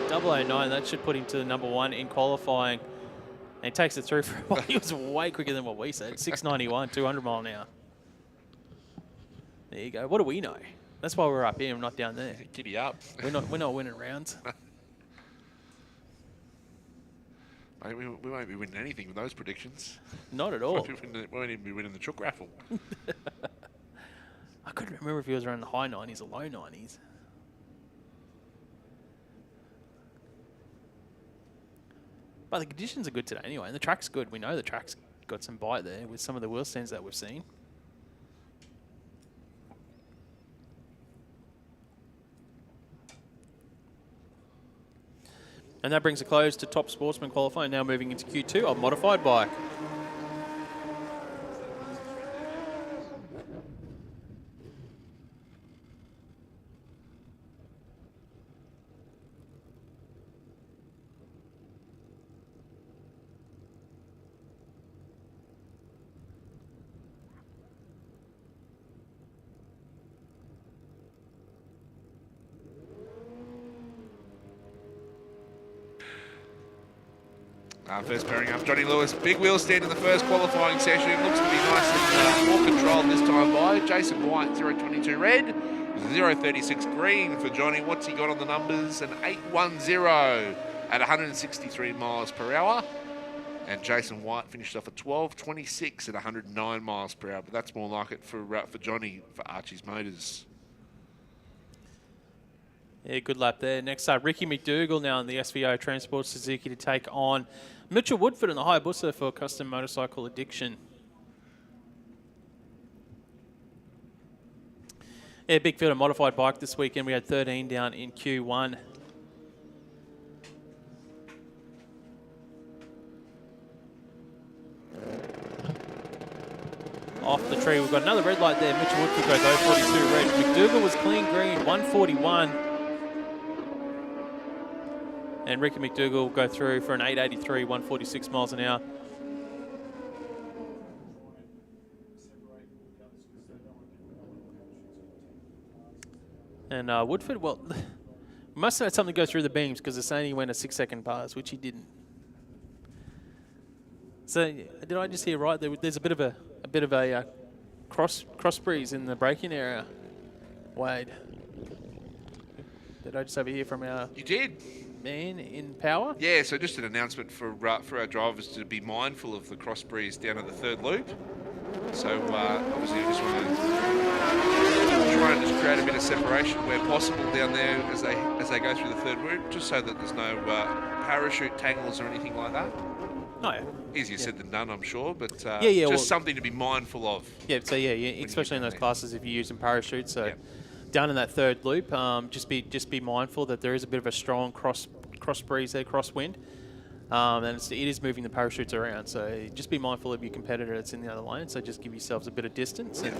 go. 009. That should put him to the #1 in qualifying. And he takes it through for a while. He was way quicker than what we said. 691, 200 mile an hour. There you go. What do we know? That's why we're up here and not down there. Giddy up. We're not winning rounds. Mate, we won't be winning anything with those predictions. Not at all. We won't even be winning the chook raffle. I couldn't remember if he was around the high 90s or low 90s. But the conditions are good today anyway, and the track's good. We know the track's got some bite there with some of the wheel stands that we've seen. And that brings a close to top sportsman qualifying, now moving into Q2 of modified bike. First pairing up, Johnny Lewis. Big wheel stand in the first qualifying session. Looks to be nice and more controlled this time by Jason White, 022 red, 036 green for Johnny. What's he got on the numbers? An 810 at 163 miles per hour. And Jason White finished off at 1226 at 109 miles per hour. But that's more like it for Johnny, for Archie's Motors. Yeah, good lap there. Next up, Ricky McDougall now in the SVO Transport Suzuki to take on Mitchell Woodford in the Hayabusa for Custom Motorcycle Addiction. Yeah, big field of modified bike this weekend. We had 13 down in Q1. Off the tree, we've got another red light there. Mitchell Woodford goes 042 red. McDougall was clean green, 141. And Ricky McDougall will go through for an 883, 146 miles an hour. And Woodford, well, must have had something go through the beams because they're saying he went a 6-second pass, which he didn't. So did I just hear right? There's a bit of a cross breeze in the braking area, Wade. Did I just overhear from our You did. man in power? Yeah, so just an announcement for our drivers to be mindful of the cross breeze down at the third loop. So obviously I just want to try and just create a bit of separation where possible down there as they go through the third loop, just so that there's no parachute tangles or anything like that. Oh, yeah. Easier said than done, I'm sure, but well, something to be mindful of. Yeah, so especially in those classes if you're using parachutes. So down in that third loop, just be mindful that there is a bit of a strong cross breeze there, crosswind. And it is moving the parachutes around, so just be mindful of your competitor that's in the other lane. So just give yourselves a bit of distance, and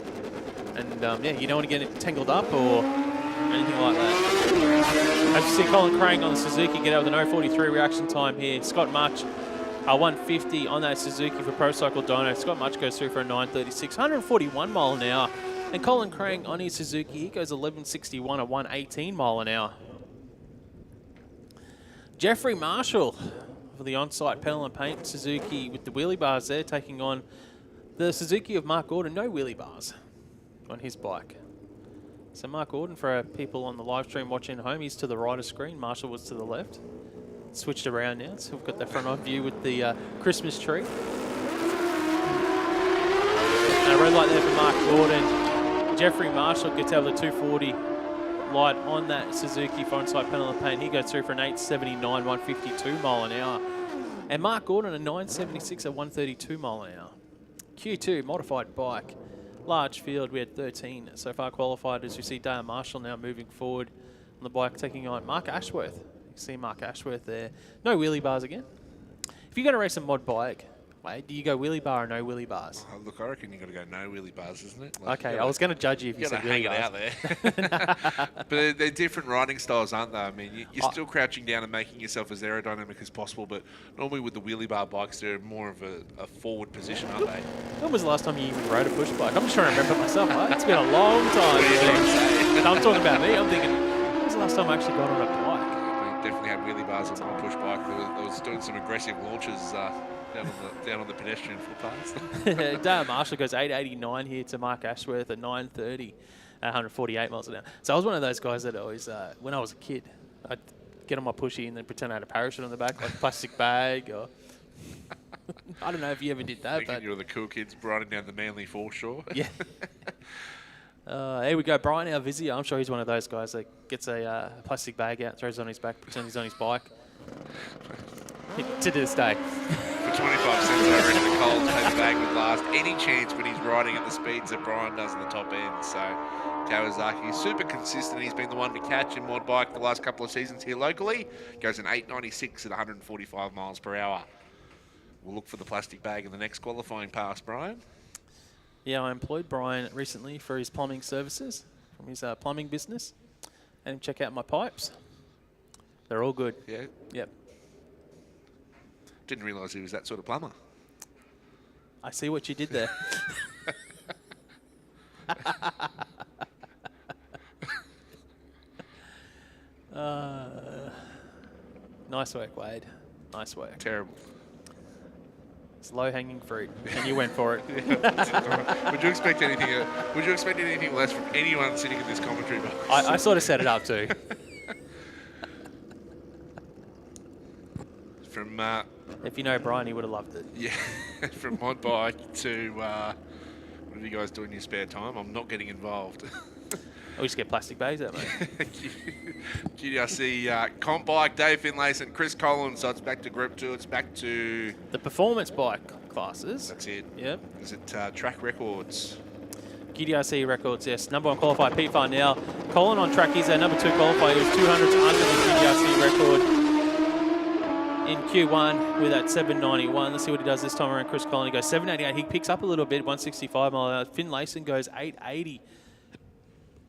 you don't want to get tangled up or anything like that. As you see, Colin Crane on the Suzuki get out with an 0.43 reaction time here. Scott Much, 150 on that Suzuki for Pro Cycle Dyno. Scott Much goes through for a 9.36, 141 mile an hour, and Colin Crane on his Suzuki, he goes 11.61 at 118 mile an hour. Jeffrey Marshall for the on-site pedal and paint Suzuki with the wheelie bars there, taking on the Suzuki of Mark Gordon, no wheelie bars on his bike. So Mark Gordon, for our people on the live stream watching at home, he's to the right of screen, Marshall was to the left. Switched around now, so we've got the front on view with the Christmas tree. And a red light there for Mark Gordon. Jeffrey Marshall gets out of the 240 light on that Suzuki front-side panel of paint. He goes through for an 8.79, 152 mile an hour. And Mark Gordon a 9.76 at 132 mile an hour. Q2 modified bike, large field. We had 13 so far qualified. As you see, Dale Marshall now moving forward on the bike, taking on Mark Ashworth. You see Mark Ashworth there. No wheelie bars again. If you're going to race a mod bike, Wade, do you go wheelie bar or no wheelie bars? Oh, look, I reckon you've got to go no wheelie bars, isn't it? Okay, I was going to judge you if you said hang wheelie it bars. out there. But they're different riding styles, aren't they? I mean, you're still crouching down and making yourself as aerodynamic as possible, but normally with the wheelie bar bikes, they're more of a forward position, aren't they? When was the last time you even rode a push bike? I'm just trying to remember myself. It's been a long time. I'm talking about me. I'm thinking, when was the last time I actually got on a bike? Definitely had wheelie bars on my push bike. There was doing some aggressive launches down on the pedestrian footpaths. Dale Marshall goes 8.89 here to Mark Ashworth at 9.30 at 148 miles an hour. So I was one of those guys that always, when I was a kid, I'd get on my pushy and then pretend I had a parachute on the back, like a plastic bag, or I don't know if you ever did that. Thinking but you were the cool kids riding down the Manly foreshore. Yeah. Here we go, Brian, our Vizier. I'm sure he's one of those guys that gets a plastic bag out, throws it on his back, pretends he's on his bike. To this day. For 25 cents, I reckon the Coles paper bag would last any chance when he's riding at the speeds that Brian does in the top end. So Kawasaki is super consistent. He's been the one to catch in mod bike the last couple of seasons here locally. Goes an 8.96 at 145 miles per hour. We'll look for the plastic bag in the next qualifying pass, Brian. Yeah, I employed Brian recently for his plumbing services from his plumbing business. And check out my pipes. They're all good. Yeah. Yep. Didn't realise he was that sort of plumber. I see what you did there. Nice work, Wade. Nice work. Terrible. It's low-hanging fruit, and you went for it. Would you expect anything? Would you expect anything less from anyone sitting in this commentary box? I sort of set it up too. From if you know Brian, he would have loved it. yeah, from mod bike to what do you guys do in your spare time? I'm not getting involved. We just get plastic bags out, mate. QDRC comp bike, Dave Finlayson, Chris Collins. So it's back to Group 2. It's back to The performance bike classes. That's it. Yep. Is it track records? QDRC records, yes. Number 1 qualified, Pete Farnell. Colin on track, he's our number 2 qualifier. He was 200s under the QDRC record in Q1 with that 791. Let's see what he does this time around. Chris Collin, he goes 788. He picks up a little bit, 165 mile an hour. Finlayson goes 880.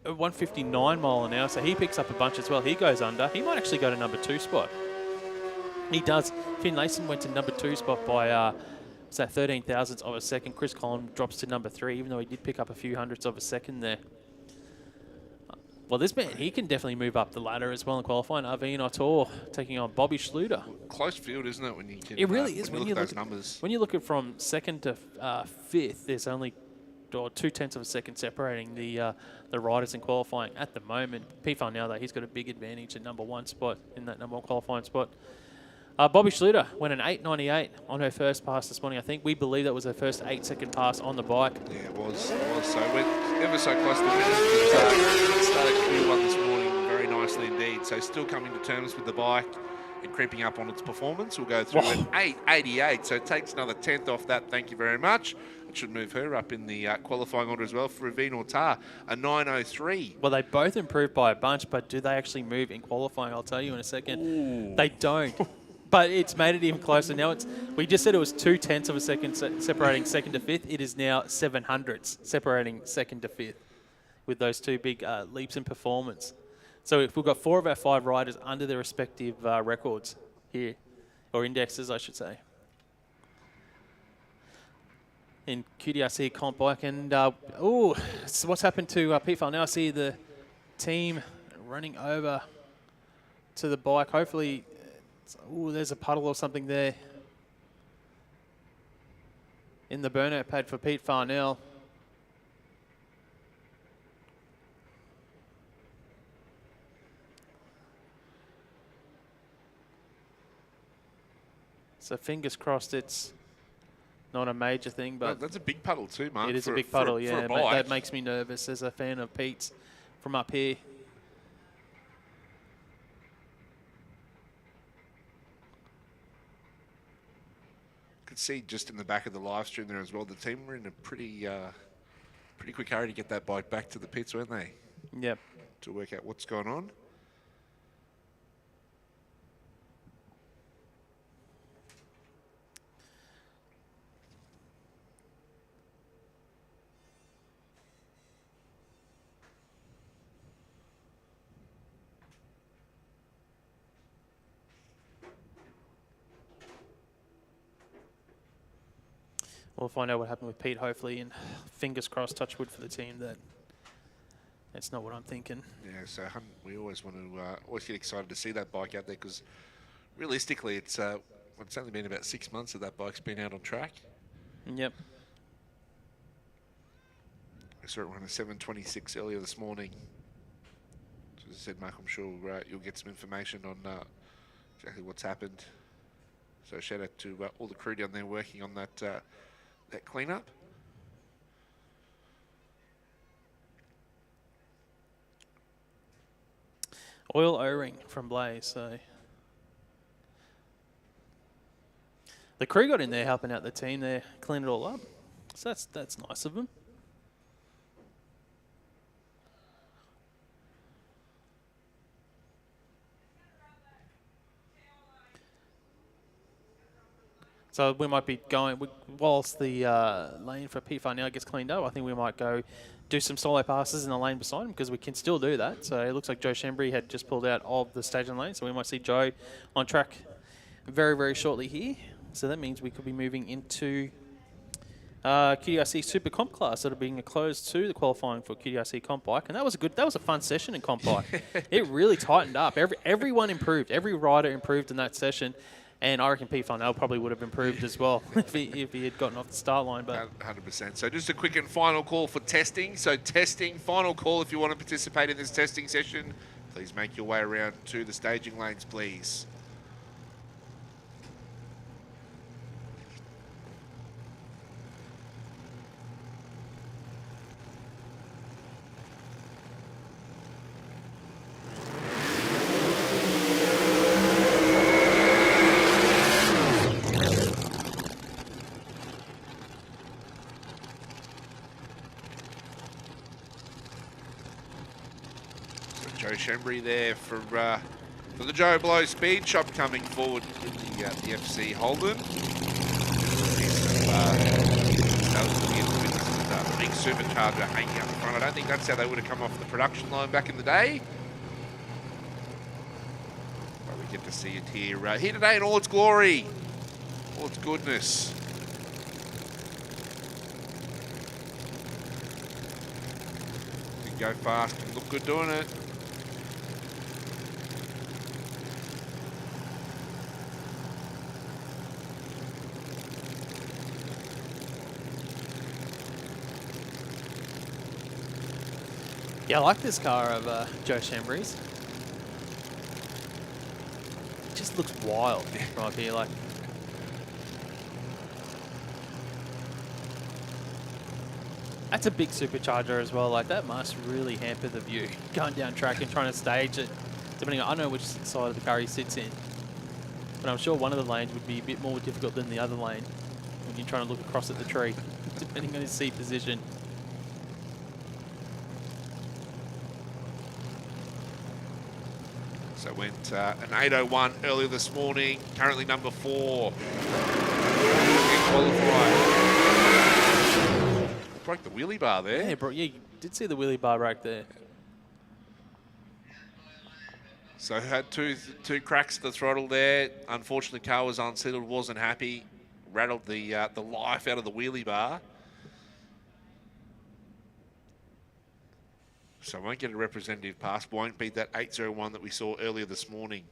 159 mile an hour, so he picks up a bunch as well. He goes under. He might actually go to number 2 spot. He does. Finlayson went to number 2 spot by, what's that, 13 thousandths of a second. Chris Collin drops to number 3, even though he did pick up a few hundredths of a second there. Well, this man, he can definitely move up the ladder as well in qualifying. Arvin Otor taking on Bobby Schluter. Close field, isn't it? When you can, it really is. When you look at those numbers. When you look at from 2nd to 5th, there's only or 0.2 of a second separating the riders in qualifying at the moment. Pete Farnell, though, he's got a big advantage at number 1 spot in that number 1 qualifying spot. Bobby Schluter went an 8.98 on her first pass this morning. I think we believe that was her first 8-second pass on the bike. Yeah, it was. So went ever so close to winning. Started Q1 this morning very nicely indeed. So still coming to terms with the bike and creeping up on its performance. We'll go through an 8.88. So it takes another 10th off that. Thank you very much. It should move her up in the qualifying order as well for Ravine Ortar, a 9.03. Well, they both improved by a bunch, but do they actually move in qualifying? I'll tell you in a second. Ooh. They don't. But it's made it even closer. Now we just said it was 0.2 of a second separating second to fifth. It is now 700ths separating second to fifth with those two big leaps in performance. So if we've got 4 of our 5 riders under their respective records here, or indexes, I should say, in QDRC comp bike. And so what's happened to Pete Farnell? Now I see the team running over to the bike. Hopefully. There's a puddle or something there in the burnout pad for Pete Farnell. So fingers crossed it's not a major thing, but that's a big puddle too, Mark. It is a big puddle, yeah. That makes me nervous as a fan of Pete's from up here. Could see just in the back of the live stream there as well, the team were in a pretty quick hurry to get that bike back to the pits, weren't they? Yep. To work out what's going on. We'll find out what happened with Pete, hopefully, and fingers crossed, touch wood for the team that that's not what I'm thinking. Yeah, so we always want to always get excited to see that bike out there because realistically, it's only been about 6 months that bike's been out on track. Yep. I saw it run a 7:26 earlier this morning. So as I said, Mark, I'm sure you'll get some information on exactly what's happened. So shout out to all the crew down there working on that cleanup. Oil O-ring from Blaze. So the crew got in there helping out the team there, clean it all up. So that's nice of them. So we might be going, whilst the lane for Pete Farnell gets cleaned up, I think we might go do some solo passes in the lane beside him because we can still do that. So it looks like Joe Shembry had just pulled out of the staging lane. So we might see Joe on track very, very shortly here. So that means we could be moving into QDRC Super Comp class that are being closed to the qualifying for QDRC Comp Bike. And that was a fun session in Comp Bike. It really tightened up. Everyone improved. Every rider improved in that session. And I reckon Pete Farnell probably would have improved as well if he had gotten off the start line. But 100%. So just a quick and final call for testing. So testing, final call if you want to participate in this testing session. Please make your way around to the staging lanes, please. Shembry there for the Joe Blow Speed Shop coming forward with the FC Holden. The big supercharger hanging up the front. I don't think that's how they would have come off the production line back in the day. But we get to see it here, here today in all its glory, all its goodness. Can go fast and look good doing it. Yeah, I like this car of Joe Chambry's. It just looks wild right here. Like, that's a big supercharger as well. Like, that must really hamper the view going down track and trying to stage it. Depending on, I don't know which side of the car he sits in, but I'm sure one of the lanes would be a bit more difficult than the other lane when you're trying to look across at the tree, depending on his seat position. So went an 8:01 earlier this morning, currently number 4 in qualifying. Broke the wheelie bar there. Yeah, bro, yeah, you did see the wheelie bar right there. So had two cracks at the throttle there. Unfortunately, the car was unsettled, wasn't happy, rattled the life out of the wheelie bar. So won't get a representative pass. Won't beat that 8:01 that we saw earlier this morning.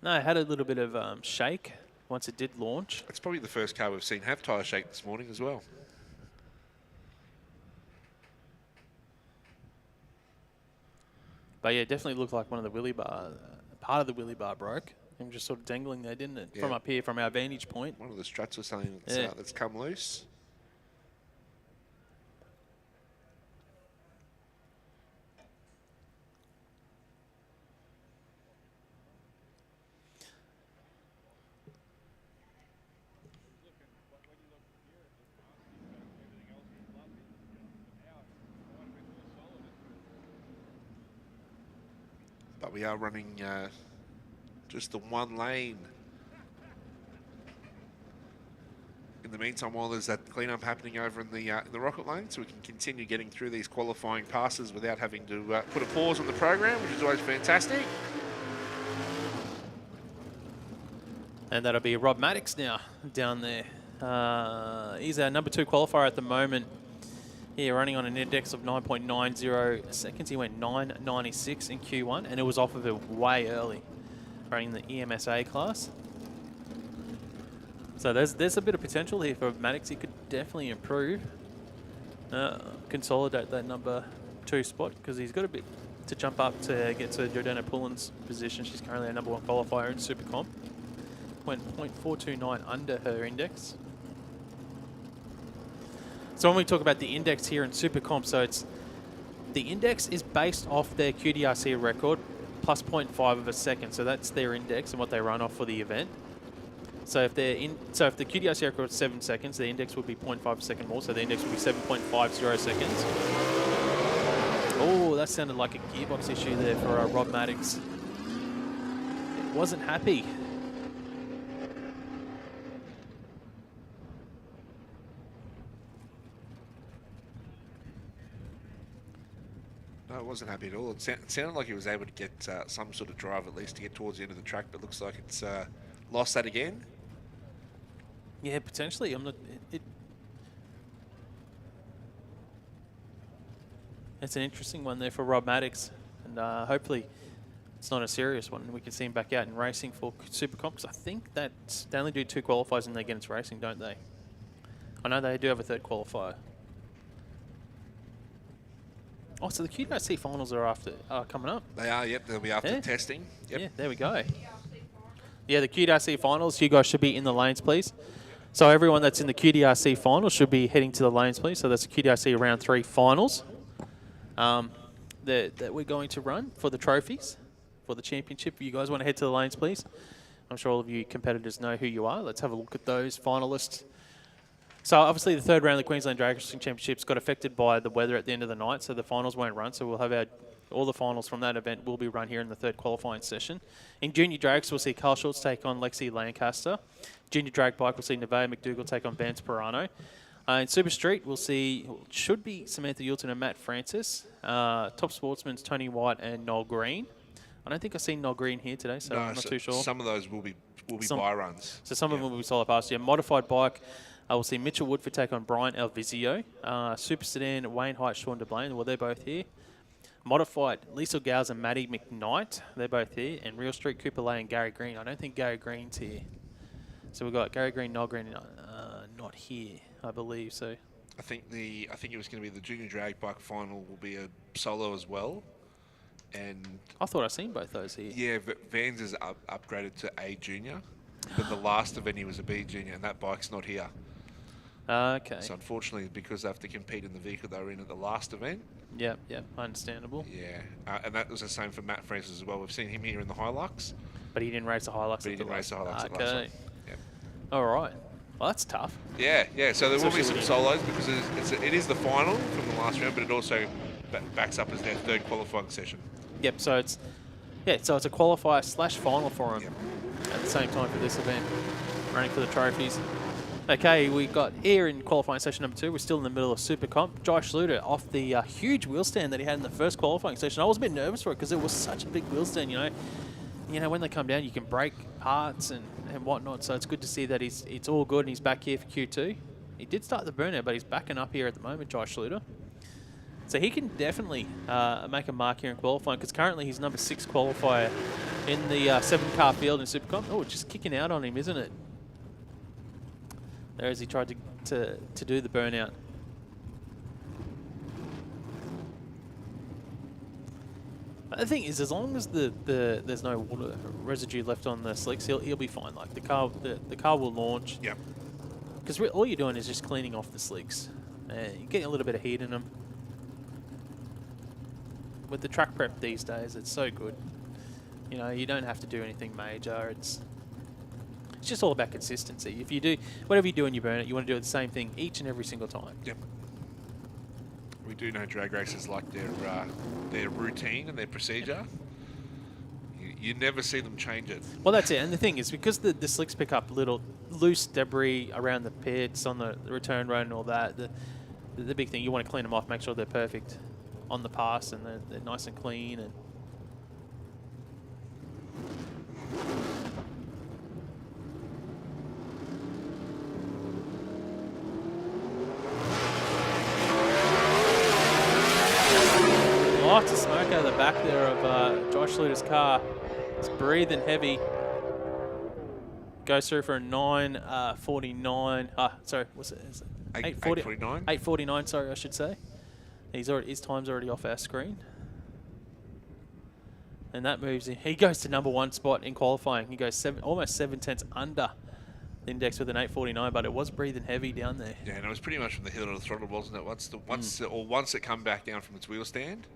No, it had a little bit of shake once it did launch. It's probably the first car we've seen have tyre shake this morning as well. But yeah, it definitely looked like one of the wheelie bar, part of the wheelie bar broke. And just sort of dangling there, didn't it? Yeah. From up here, from our vantage point. One of the struts or something that's, that's come loose. But we are running just the one lane. In the meantime, while there's that cleanup happening over in the rocket lane, so we can continue getting through these qualifying passes without having to put a pause on the program, which is always fantastic. And that'll be Rob Maddox now down there. He's our number 2 qualifier at the moment. Yeah, running on an index of 9.90 seconds. He went 9.96 in Q1, and it was off of it way early, running the EMSA class. So there's a bit of potential here for Maddox. He could definitely improve, consolidate that number 2 spot, because he's got a bit to jump up to get to Jordana Pullen's position. She's currently our number 1 qualifier in Super Comp. Went 0.429 under her index. So when we talk about the index here in Super Comp, so the index is based off their QDRC record plus 0.5 of a second. So that's their index and what they run off for the event. So if if the QDRC record is 7 seconds, the index would be 0.5 a second more. So the index would be 7.50 seconds. Oh, that sounded like a gearbox issue there for Rob Maddox. It wasn't happy. No, it wasn't happy at all. It sounded like he was able to get some sort of drive at least to get towards the end of the track, but looks like it's lost that again. Yeah, potentially. I'm not. It's an interesting one there for Rob Maddox, and hopefully it's not a serious one. We can see him back out in racing for Super Comp, because I think that they only do 2 qualifiers and they get into racing, don't they? I know they do have a 3rd qualifier. Oh, so the QDRC finals are coming up. They are, yep. They'll be after testing. Yep. Yeah, there we go. Yeah, the QDRC finals. You guys should be in the lanes, please. So everyone that's in the QDRC finals should be heading to the lanes, please. So that's the QDRC round 3 finals that we're going to run for the trophies, for the championship. If you guys want to head to the lanes, please. I'm sure all of you competitors know who you are. Let's have a look at those finalists. So obviously the 3rd round of the Queensland Drag Racing Championships got affected by the weather at the end of the night, so the finals won't run. So we'll have all the finals from that event will be run here in the 3rd qualifying session. In Junior Drags, we'll see Carl Schultz take on Lexi Lancaster. Junior Drag Bike, we'll see Nevaeh McDougall take on Vance Pirano. In Super Street, we'll see, should be Samantha Yulton and Matt Francis. Top Sportsman's Tony White and Noel Green. I don't think I've seen Noel Green here today, so I'm not too sure. Some of those will be buy runs. So some of them will be solo passes. Yeah, Modified Bike, we'll see Mitchell Woodford take on Brian Elvizio. Super Sedan, Wayne Height, Sean DeBlane. Well, they're both here. Modified, Lisa Gowes and Maddie McKnight. They're both here. And Real Street, Cooper Lay and Gary Green. I don't think Gary Green's here. So we've got Gary Green, Noel Green, not here, I believe. So I think it was going to be the junior drag bike final will be a solo as well, and I thought I'd seen both those here. yeah, Vans is upgraded to A junior, but the last event he was a B junior, and that bike's not here. Okay. So unfortunately, because they have to compete in the vehicle they were in at the last event. Yeah, understandable. Yeah, and that was the same for Matt Francis as well. We've seen him here in the Hilux, But he didn't race the Hilux. but he didn't race the Hilux at the last Okay. one. Yeah. All right. Well, that's tough. Yeah. So there will be Especially some when solos because it is the final from the last round, but it also backs up as their third qualifying session. Yep. So it's a qualifier / final for him Yep. at the same time for this event, running for the trophies. Okay, we got here in qualifying session number 2. We're still in the middle of Super Comp. Josh Schluter off the huge wheel stand that he had in the first qualifying session. I was a bit nervous for it because it was such a big wheel stand, you know, when they come down, you can break parts and whatnot. So it's good to see that it's all good and he's back here for Q2. He did start the burnout, but he's backing up here at the moment, Josh Schluter. So he can definitely make a mark here in qualifying because currently he's number 6 qualifier in the 7-car field in Super Comp. Oh, just kicking out on him, isn't it? There as he tried to do the burnout. The thing is, as long as there's no water residue left on the slicks, he'll be fine. Like the car will launch. Yep. Because all you're doing is just cleaning off the slicks. You're getting a little bit of heat in them. With the track prep these days, it's so good. You know, you don't have to do anything major. It's just all about consistency. If you do whatever you do when you burn it, you want to do the same thing each and every single time. Yep. We do know drag racers like their routine and their procedure. You never see them change it. Well, that's it. And the thing is, because the slicks pick up little loose debris around the pits, on the return road and all that, the big thing, you want to clean them off, make sure they're perfect on the pass and they're nice and clean. And lots of smoke out of the back there of Josh Schluter's car. It's breathing heavy. Goes through for a 9:49. Sorry, what's it? Is it 8:49. 8:49. Sorry, I should say. His time's already off our screen. And that moves in. He goes to number 1 spot in qualifying. He goes almost 7/10 under the index with an 8:49, but it was breathing heavy down there. Yeah, and it was pretty much from the heel to the throttle, wasn't it? Once it come back down from its wheel stand.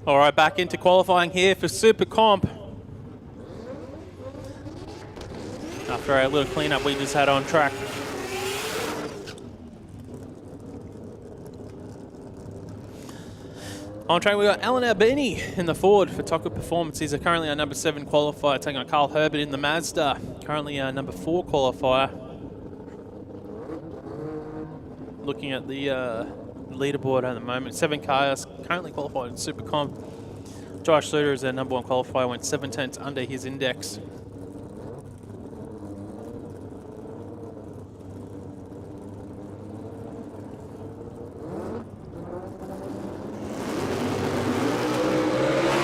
All right, back into qualifying here for Super Comp. After our little cleanup we just had on track. On track, we got Alan Albini in the Ford for Taco Performance. He's currently our number 7 qualifier, taking on Carl Herbert in the Mazda. Currently our number 4 qualifier. Looking at the leaderboard at the moment, 7 cars currently qualified in Super Comp. Josh Suter is our number 1 qualifier, went 7 tenths under his index.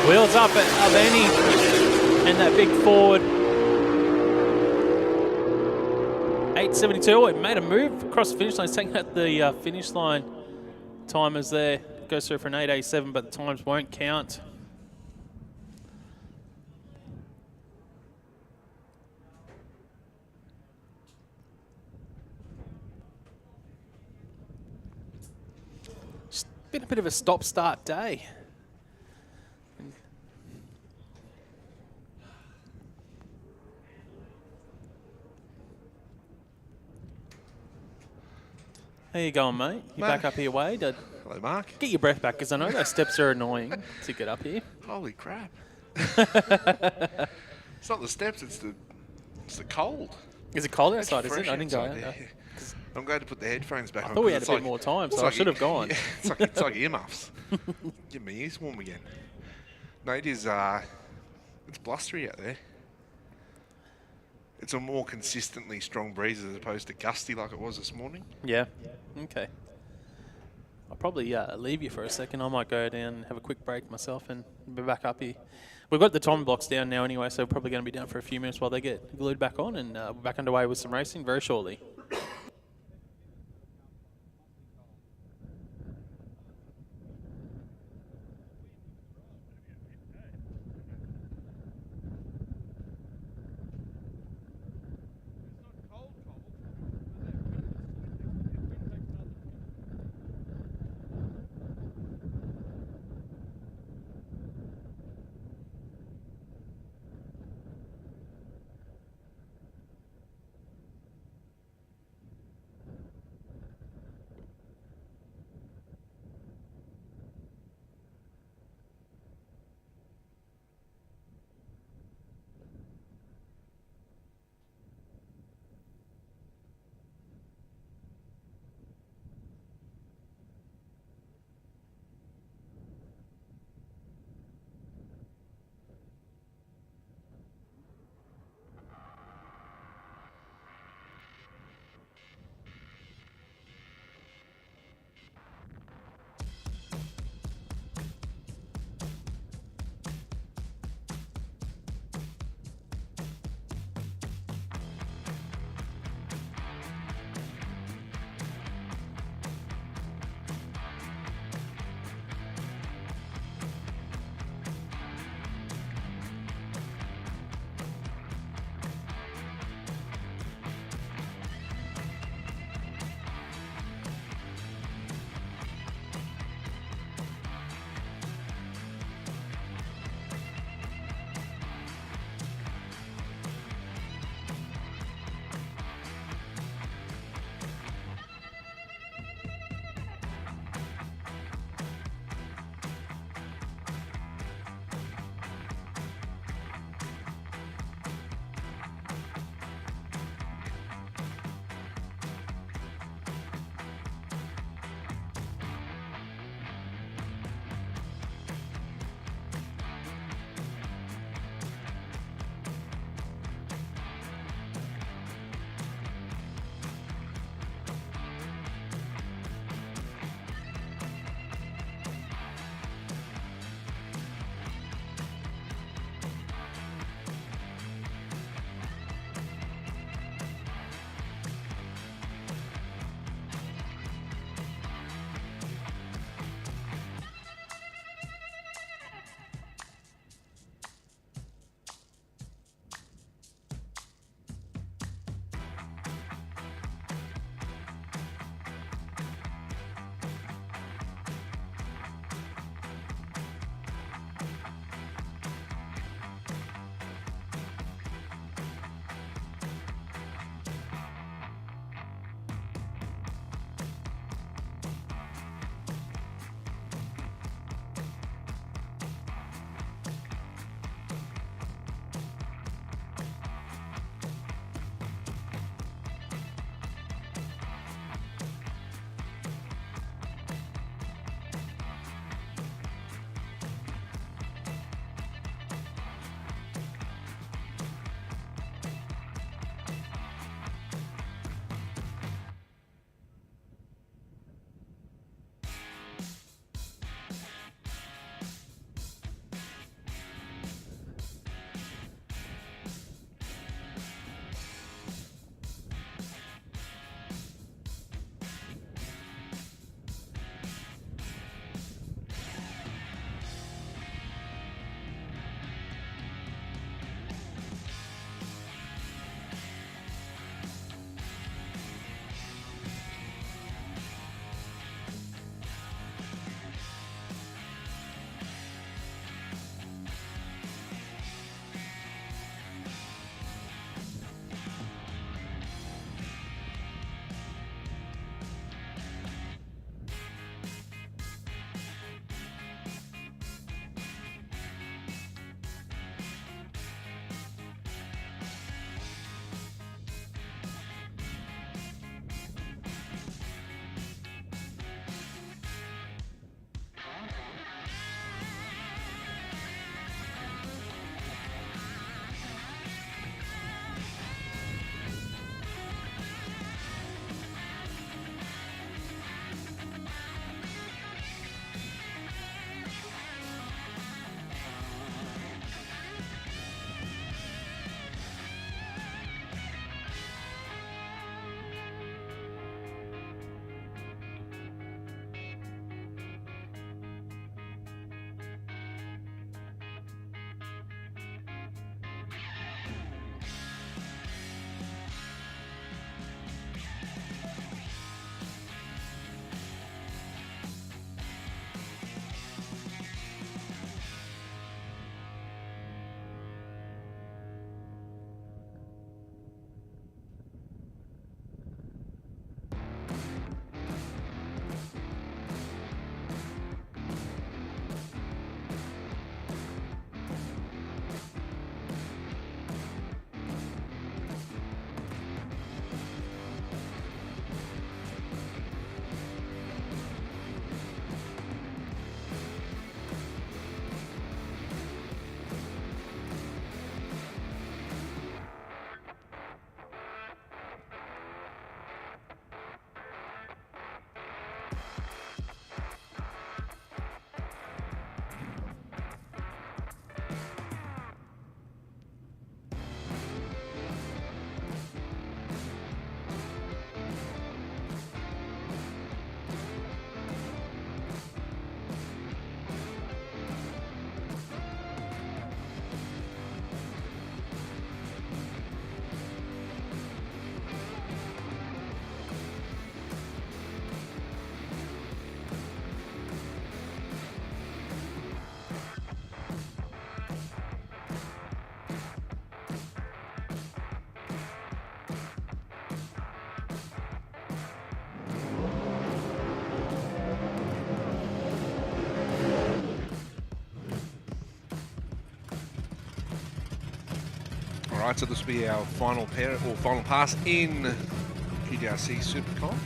Wheels up at Albini and that big Ford. 8.72, it made a move across the finish line. It's taking out the finish line timers there. Goes through for an 8.87, but the times won't count. Just been a bit of a stop-start day. How you going, mate? You back up here, Wade? Hello, Mark. Get your breath back, because I know those steps are annoying to get up here. Holy crap. It's not the steps, it's the cold. Is it cold It's outside, is it? fresh I didn't go outside, out. yeah. I'm glad to put the headphones back on. I thought we 'cause had a it's bit like- more time, it's so I like should have gone. Yeah, it's like earmuffs. Get my ears warm again. No, it is, it's blustery out there. It's a more consistently strong breeze as opposed to gusty like it was this morning. Yeah. Okay. I'll probably leave you for a second. I might go down and have a quick break myself and be back up here. We've got the time blocks down now anyway, so we're probably going to be down for a few minutes while they get glued back on, and we're back underway with some racing very shortly. Right, so this will be our final pair or final pass in QDRC Supercon.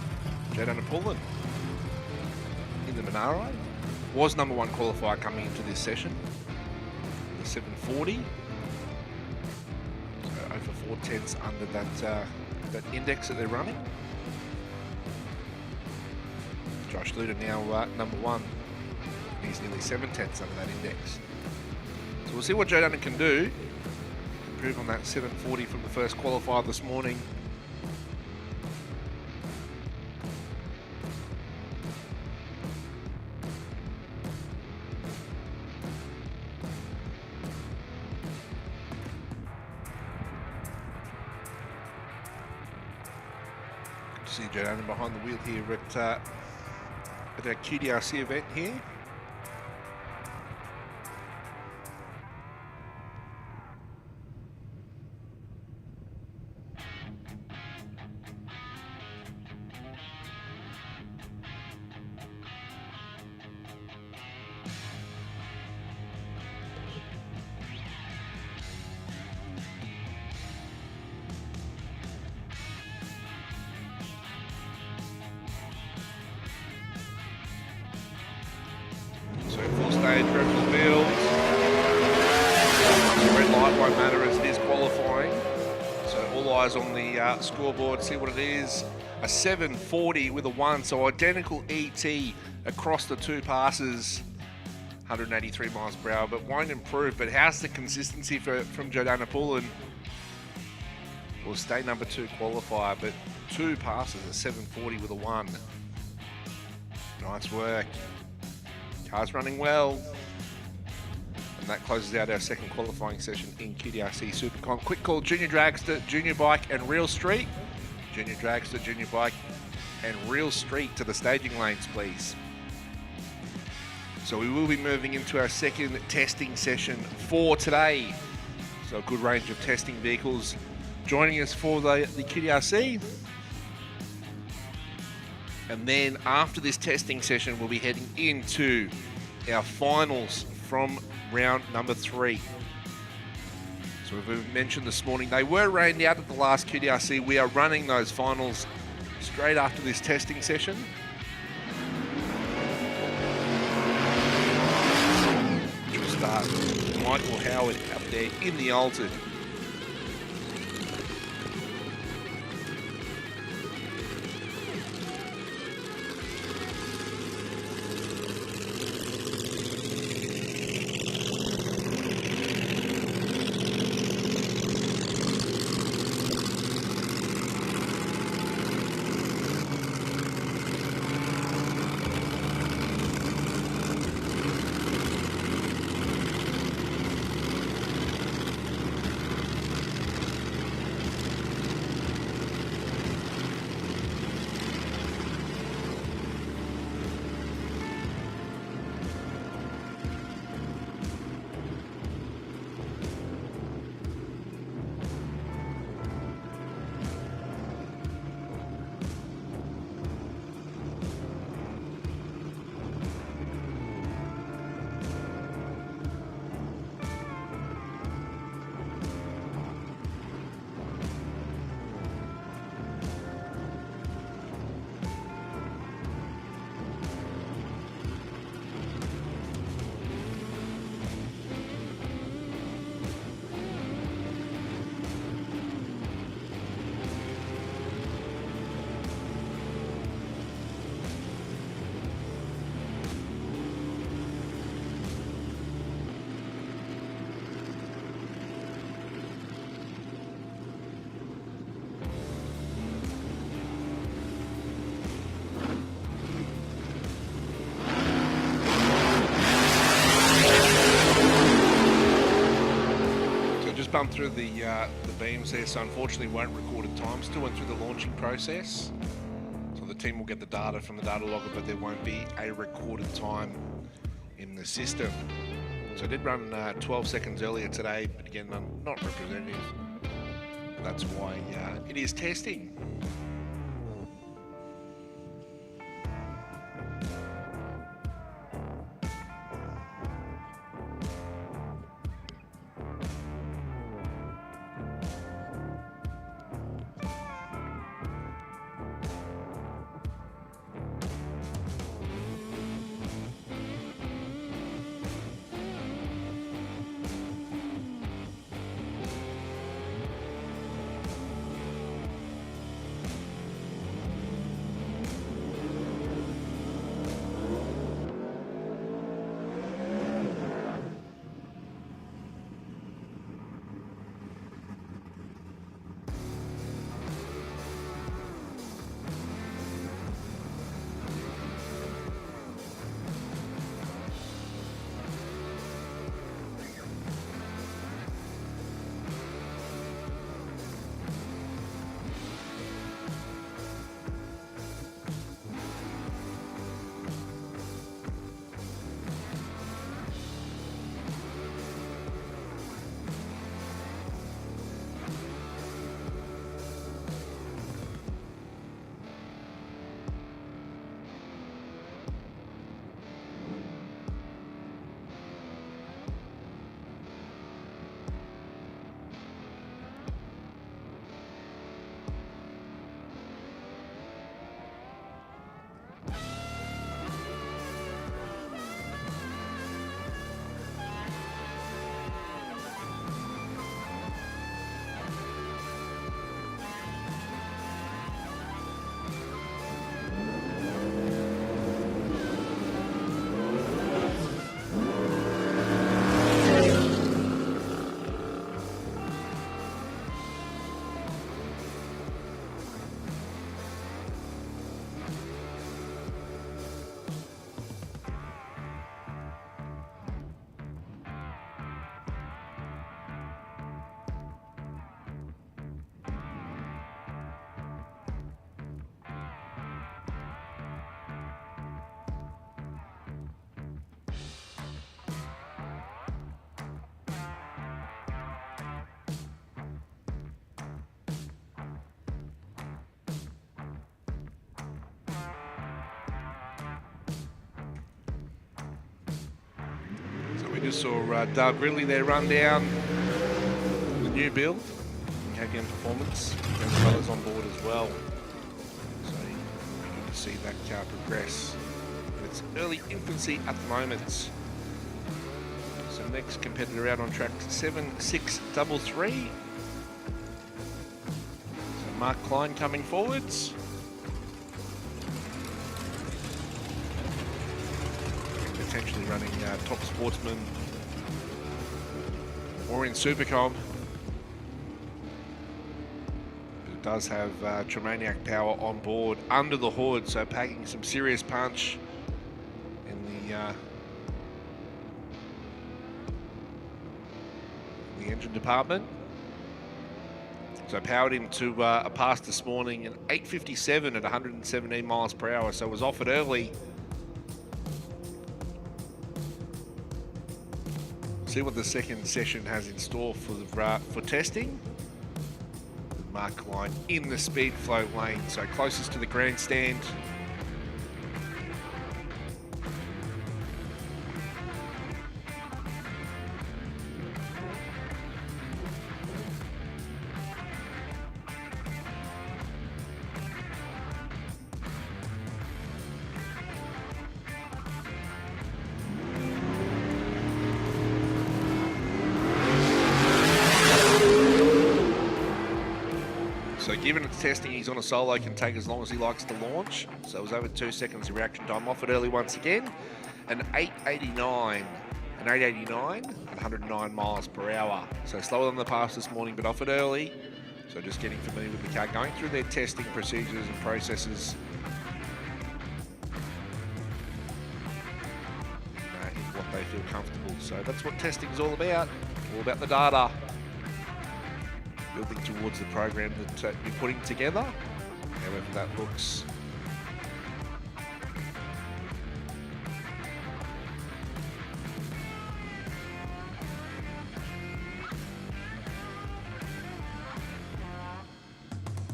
Jaden Pullen in the Monaro. Was number 1 qualifier coming into this session. The 740. So over 4/10 under that index that they're running. Josh Luder now number 1. He's nearly 7/10 under that index. So we'll see what Jaden can do. Improve on that 740 from the first qualifier this morning. Good to see Jaden behind the wheel here at our QDRC event here. So full stage, Reptile Field. The red light won't matter as it is qualifying. So all eyes on the scoreboard, see what it is. A 740 with a 1, so identical ET across the 2 passes. 183 miles per hour, but won't improve. But how's the consistency from Jordana Pullen? Will stay number 2 qualifier, but 2 passes, a 740 with a 1. Nice work. Car's running well. And that closes out our second qualifying session in QDRC Supercon. Quick call, Junior Dragster, Junior Bike and Real Street. Junior Dragster, Junior Bike and Real Street to the staging lanes, please. So we will be moving into our second testing session for today. So a good range of testing vehicles joining us for the QDRC. And then after this testing session, we'll be heading into our finals from round number 3. So we've mentioned this morning, they were rained out at the last QDRC. We are running those finals straight after this testing session. Which will start with Michael Howard up there in the Altered. Bumped through the beams there, so unfortunately won't record a time. Still went through the launching process, so the team will get the data from the data logger, but there won't be a recorded time in the system. So I did run 12 seconds earlier today, but again, not representative. That's why it is testing. We just saw Doug Ridley there run down the new build, KPM Performance, and colours on board as well. So good to see that car progress. It's early infancy at the moment. So next competitor out on track 7633. So Mark Klein coming forwards. Potentially running Top Sportsman or in Supercom. It does have Tremaniac power on board under the hood, so packing some serious punch in the engine department. So powered him to a pass this morning, an 8:57 at 117 miles per hour, so was offered early. See what the second session has in store for testing. Mark Klein in the speed flow lane, so closest to the grandstand. So given it's testing, he's on a solo, can take as long as he likes to launch. So it was over 2 seconds of reaction time. Offered early once again. An 889 at 109 miles per hour. So slower than the pass this morning, but offered early. So just getting familiar with the car, going through their testing procedures and processes. In what they feel comfortable. So that's what testing is all about the data. Building towards the program that you're putting together, however that looks.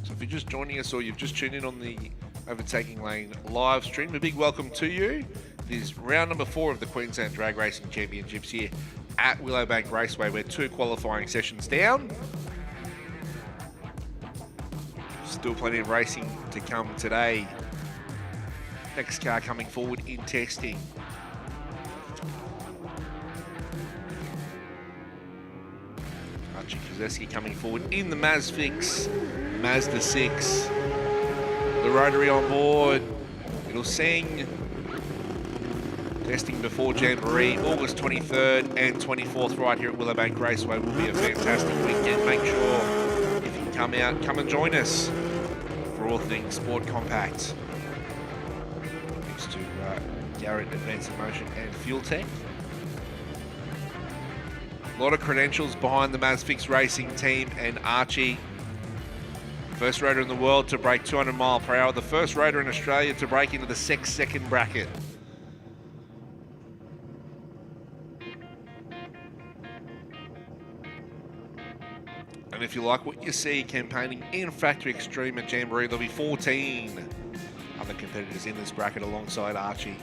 So if you're just joining us or you've just tuned in on the Overtaking Lane live stream, a big welcome to you. It is round number 4 of the Queensland Drag Racing Championships here at Willowbank Raceway. We're 2 qualifying sessions down. Still plenty of racing to come today. Next car coming forward in testing. Archie Kozeski coming forward in the Mazfix Mazda 6. The rotary on board. It'll sing. Testing before Jamboree, August 23rd and 24th right here at Willowbank Raceway. Will be a fantastic weekend. Make sure if you can come out, come and join us for all things Sport Compact. Thanks to Garrett Advanced Motion and Fuel Tech. A lot of credentials behind the Mazfix Racing team and Archie. First rotor in the world to break 200 mile per hour. The first rotor in Australia to break into the 6-second bracket. And if you like what you see campaigning in Factory Extreme at Jamboree, there'll be 14 other competitors in this bracket alongside Archie.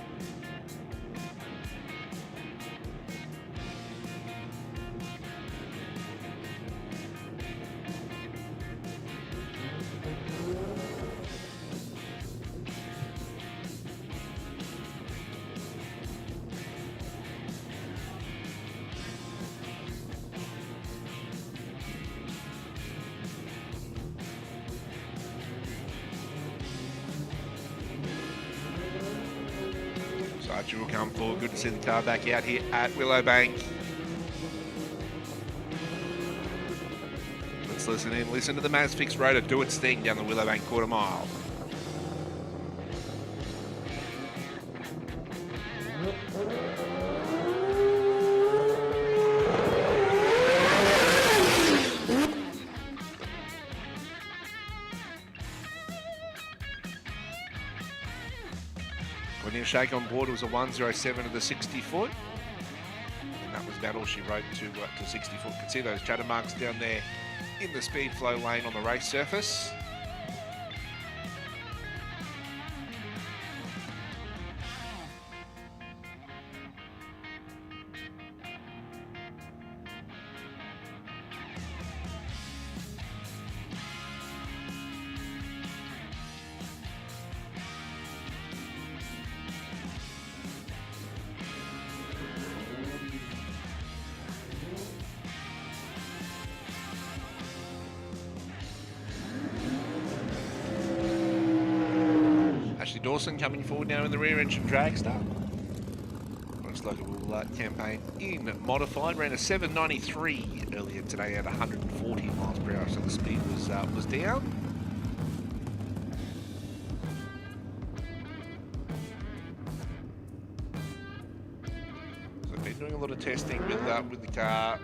Archie will come forward. Good to see the car back out here at Willowbank. Let's listen in. Listen to the Mazfix rotor do its thing down the Willowbank quarter mile. Shake on board was a 107 of the 60 foot, and that was about all she rode to 60 foot. You can see those chatter marks down there in the speed flow lane on the race surface. Ashley Dawson coming forward now in the rear engine dragster. Looks like a little campaign in modified. Ran a 793 earlier today at 140 miles per hour, so the speed was down. So been doing a lot of testing with the car.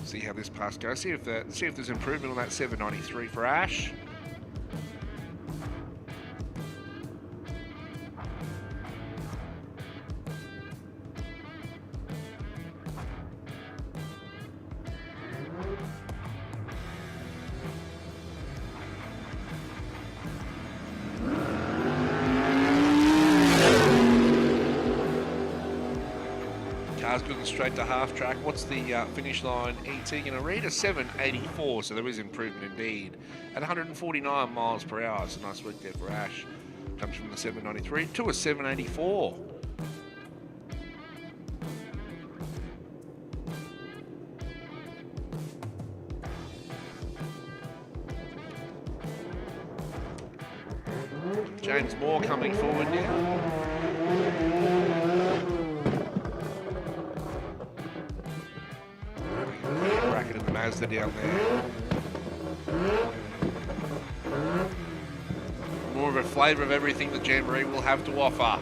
See how this pass goes. See if there's improvement on that 793 for Ash. Car's good and straight to half track. What's the finish line ET going to read? A 784, so there is improvement indeed. At 149 miles per hour, so nice work there for Ash. Comes from the 793 to a 784. James Moore coming forward now. Bracket in the Mazda down there. More of a flavour of everything the Jamboree will have to offer.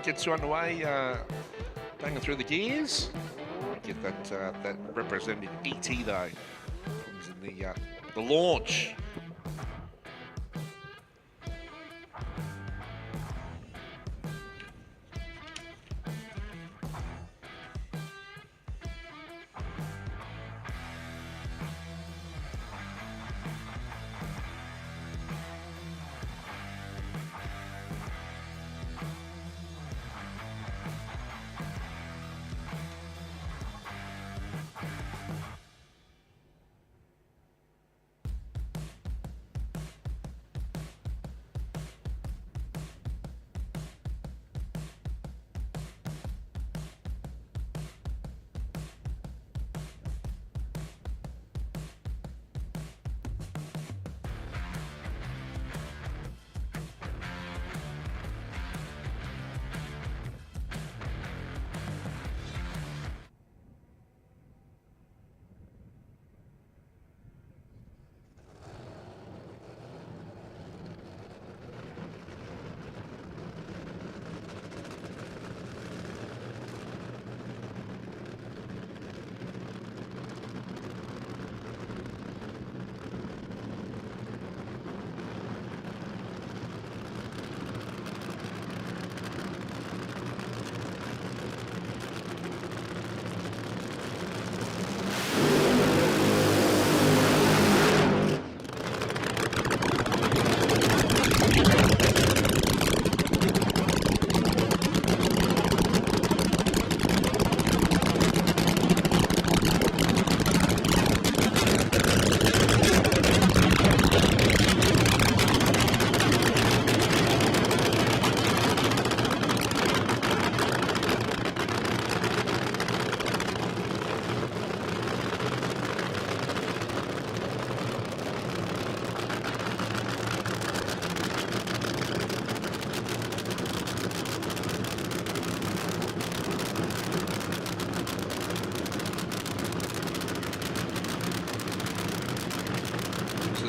Gets you underway, banging through the gears. Get that representative ET though. Comes in the launch.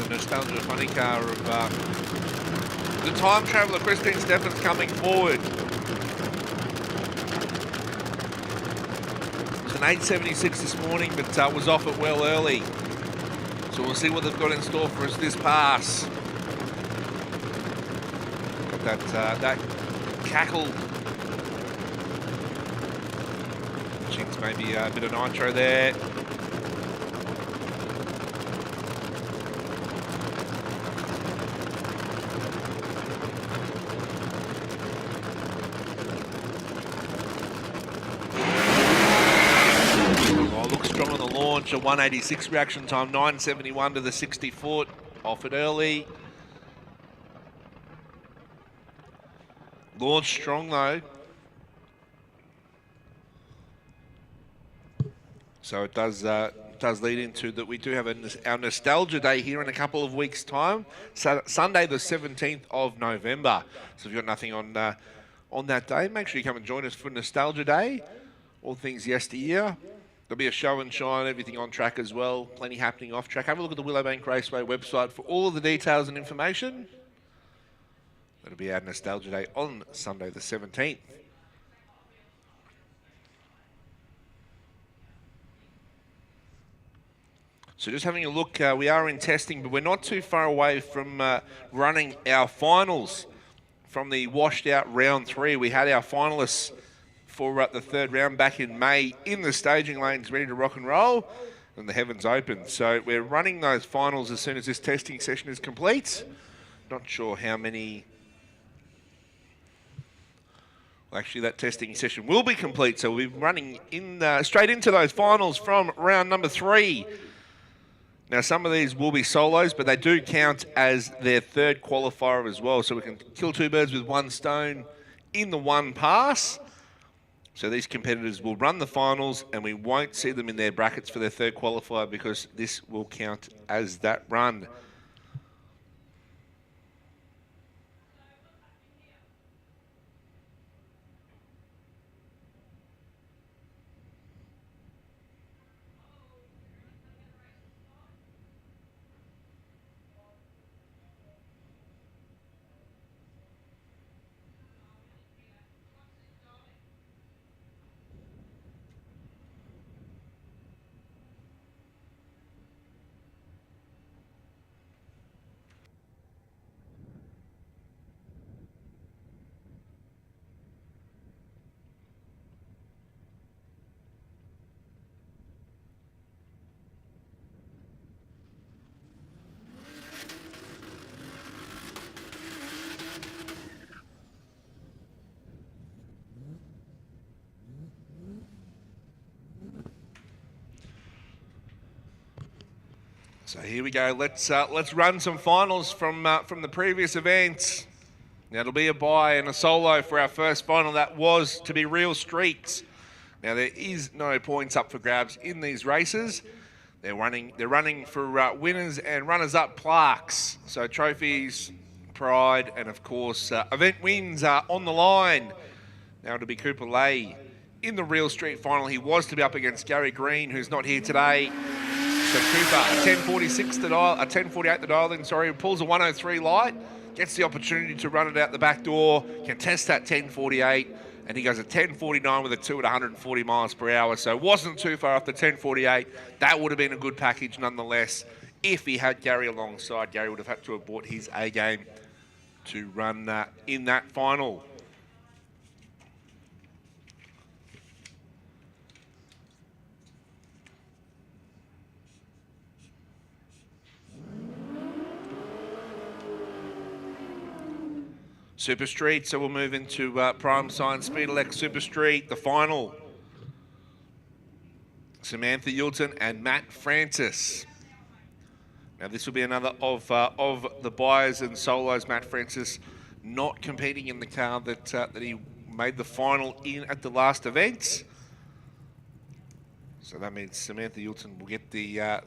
Nostalgia funny car of the time traveller Christine Steffens coming forward. It's an 876 this morning, but was off it well early. So we'll see what they've got in store for us this pass. Got that cackle. Chinks maybe a bit of nitro there. launch, a 186 reaction time, 971 to the 60 foot. Off it early. Launch strong though. So it does lead into that we do have our nostalgia day here in a couple of weeks' time, Sunday the 17th of November. So if you've got nothing on that day, make sure you come and join us for Nostalgia Day. All things yesteryear. There'll be a show and shine, everything on track as well. Plenty happening off track. Have a look at the Willowbank Raceway website for all of the details and information. That'll be our Nostalgia Day on Sunday the 17th. So just having a look, we are in testing, but we're not too far away from running our finals from the washed out round 3. We had our finalists for the third round back in May in the staging lanes ready to rock and roll, and the heavens open. So we're running those finals as soon as this testing session is complete. Not sure how many... Well, actually, that testing session will be complete, so we'll be running in straight into those finals from round number 3. Now, some of these will be solos, but they do count as their third qualifier as well. So we can kill 2 birds with 1 stone in the one pass. So these competitors will run the finals, and we won't see them in their brackets for their third qualifier because this will count as that run. So here we go. Let's run some finals from the previous events. Now it'll be a bye and a solo for our first final. That was to be real streaks. Now there is no points up for grabs in these races. They're running for winners and runners-up plaques. So trophies, pride, and of course event wins are on the line. Now it'll be Cooper Lay in the real street final. He was to be up against Gary Green, who's not here today. So Cooper, a 10.46 the dial, a 10.48 the dial in, sorry, pulls a 103 light, gets the opportunity to run it out the back door, can test that 10.48, and he goes a 10.49 with a 2 at 140 miles per hour. So wasn't too far off the 10.48. That would have been a good package nonetheless. If he had Gary alongside, Gary would have had to have bought his A game to run in that final. Super Street, so we'll move into Prime Science Speed Elect Super Street, the final. Samantha Yulton and Matt Francis. Now this will be another of the buyers and solos. Matt Francis not competing in the car that he made the final in at the last event. So that means Samantha Yulton will get the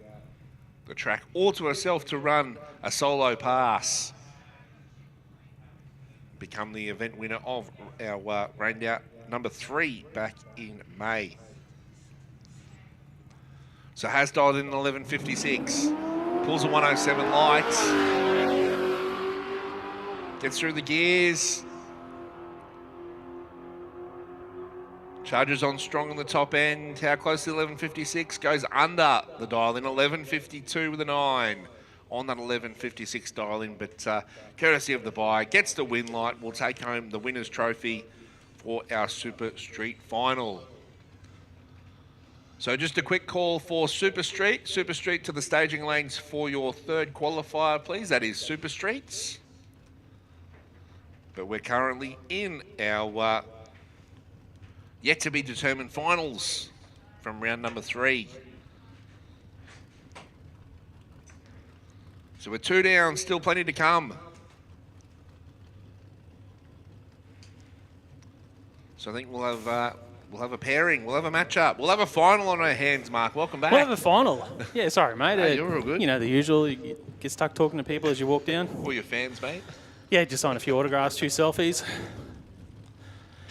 track all to herself to run a solo pass. Become the event winner of our rained out number 3 back in May. So has dialed in 11.56, pulls a 107 light, gets through the gears, charges on strong on the top end. How close to 11.56? Goes under the dial in 11.52 with a 9. On that 11.56 dial in, but courtesy of the buy, gets the win light, will take home the winner's trophy for our Super Street final. So just a quick call for Super Street. Super Street to the staging lanes for your third qualifier, please. That is Super Streets. But we're currently in our yet to be determined finals from round number 3. So we're 2 down, still plenty to come. So I think we'll have a pairing, we'll have a matchup, we'll have a final on our hands. Mark, welcome back. We'll have a final. Yeah, sorry, mate. Hey, you're all good. You know, the usual. You get stuck talking to people as you walk down. All your fans, mate. Yeah, just sign a few autographs, 2 selfies.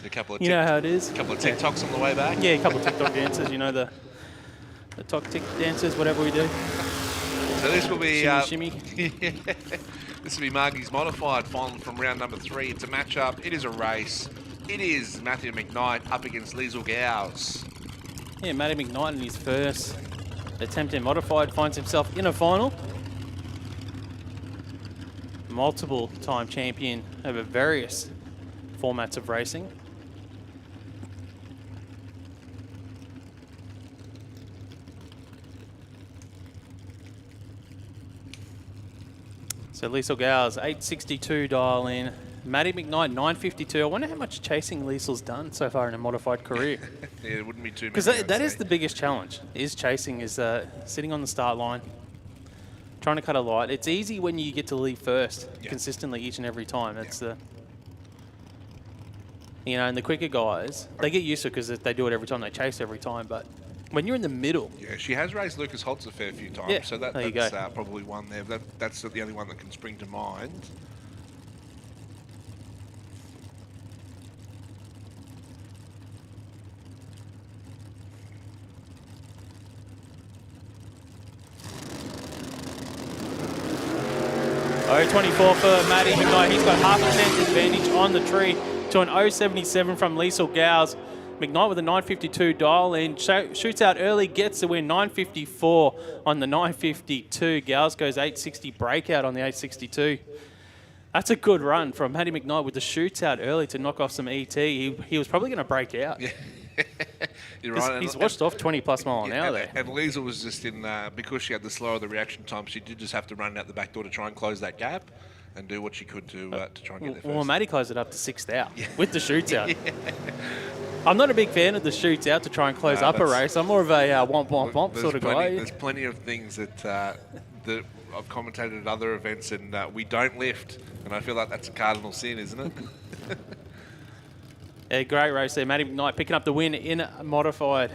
A couple of You know how it is. A couple of TikToks on the way back. Yeah, a couple of TikTok dances. You know the TikTok dances, whatever we do. So this will be Shimmy. this will be Margie's modified final from round number 3. It's a matchup. It is a race. It is Matthew McKnight up against Liesl Gowes. Yeah, Matty McKnight in his first attempt in modified finds himself in a final. Multiple time champion over various formats of racing. So Liesl Gowes, 862 dial in. Matty McKnight, 952. I wonder how much chasing Liesl's done so far in a modified career. Yeah, it wouldn't be too many. Because that is the biggest challenge, is chasing, is sitting on the start line, trying to cut a light. It's easy when you get to leave first consistently each and every time. That's the... You know, and the quicker guys, they get used to it because they do it every time, they chase every time, but when you're in the middle... Yeah, she has raced Lucas Holtz a fair few times, Yeah, so there you that's go. probably one there. That's the only one that can spring to mind. Oh, 24 for Matty McKnight. He's got half a tenth advantage on the tree to an 0.77 from Liesl Gowes. McKnight with a 952 dial in, shoots out early, gets the win, 954 on the 952. Gowes goes 860 breakout on the 862. That's a good run from Matty McKnight with the shoots out early to knock off some ET. He was probably going to break out. Yeah. You're right. He's washed off 20 plus mile an hour there. And Liesl was just in, because she had the slower the reaction time, she did just have to run out the back door to try and close that gap and do what she could to try and get there first. Well, Matty closed it up to 6th out with the shoots out. I'm not a big fan of the shoots out to try and close up a race. I'm more of a womp, womp, womp sort of guy. There's plenty of things that that I've commentated at other events and we don't lift. And I feel like that's a cardinal sin, isn't it? Yeah, great race there. Matty McKnight picking up the win in a modified.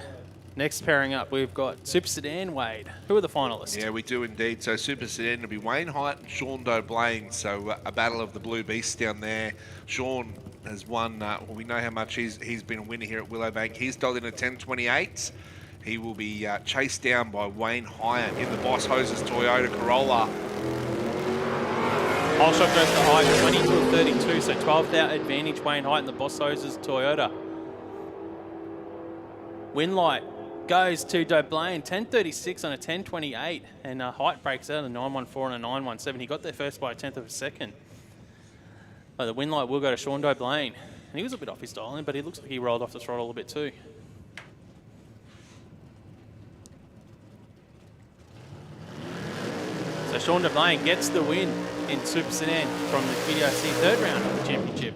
Next pairing up, we've got Super Sedan Wade. Who are the finalists? Yeah, we do indeed. So Super Sedan will be Wayne Height and Sean Doblain. So a battle of the Blue Beasts down there. Sean has won. We know how much he's been a winner here at Willowbank. He's dialed in a 10.28. He will be chased down by Wayne Hyatt in the Boss Hoses Toyota Corolla. Whole shot goes to Hyatt, 20 to a 32, so 12th out advantage, Wayne Hyatt in the Boss Hoses Toyota. Winlight goes to Doblain, 10.36 on a 10.28, and Hyatt breaks out a 9.14 and a 9.17. He got there first by a tenth of a second. The Winlight will go to Sean Doblain. And he was a bit off his dialing, but he looks like he rolled off the throttle a bit too. So Sean Doblain gets the win in Super Sedan from the QDRC third round of the championship.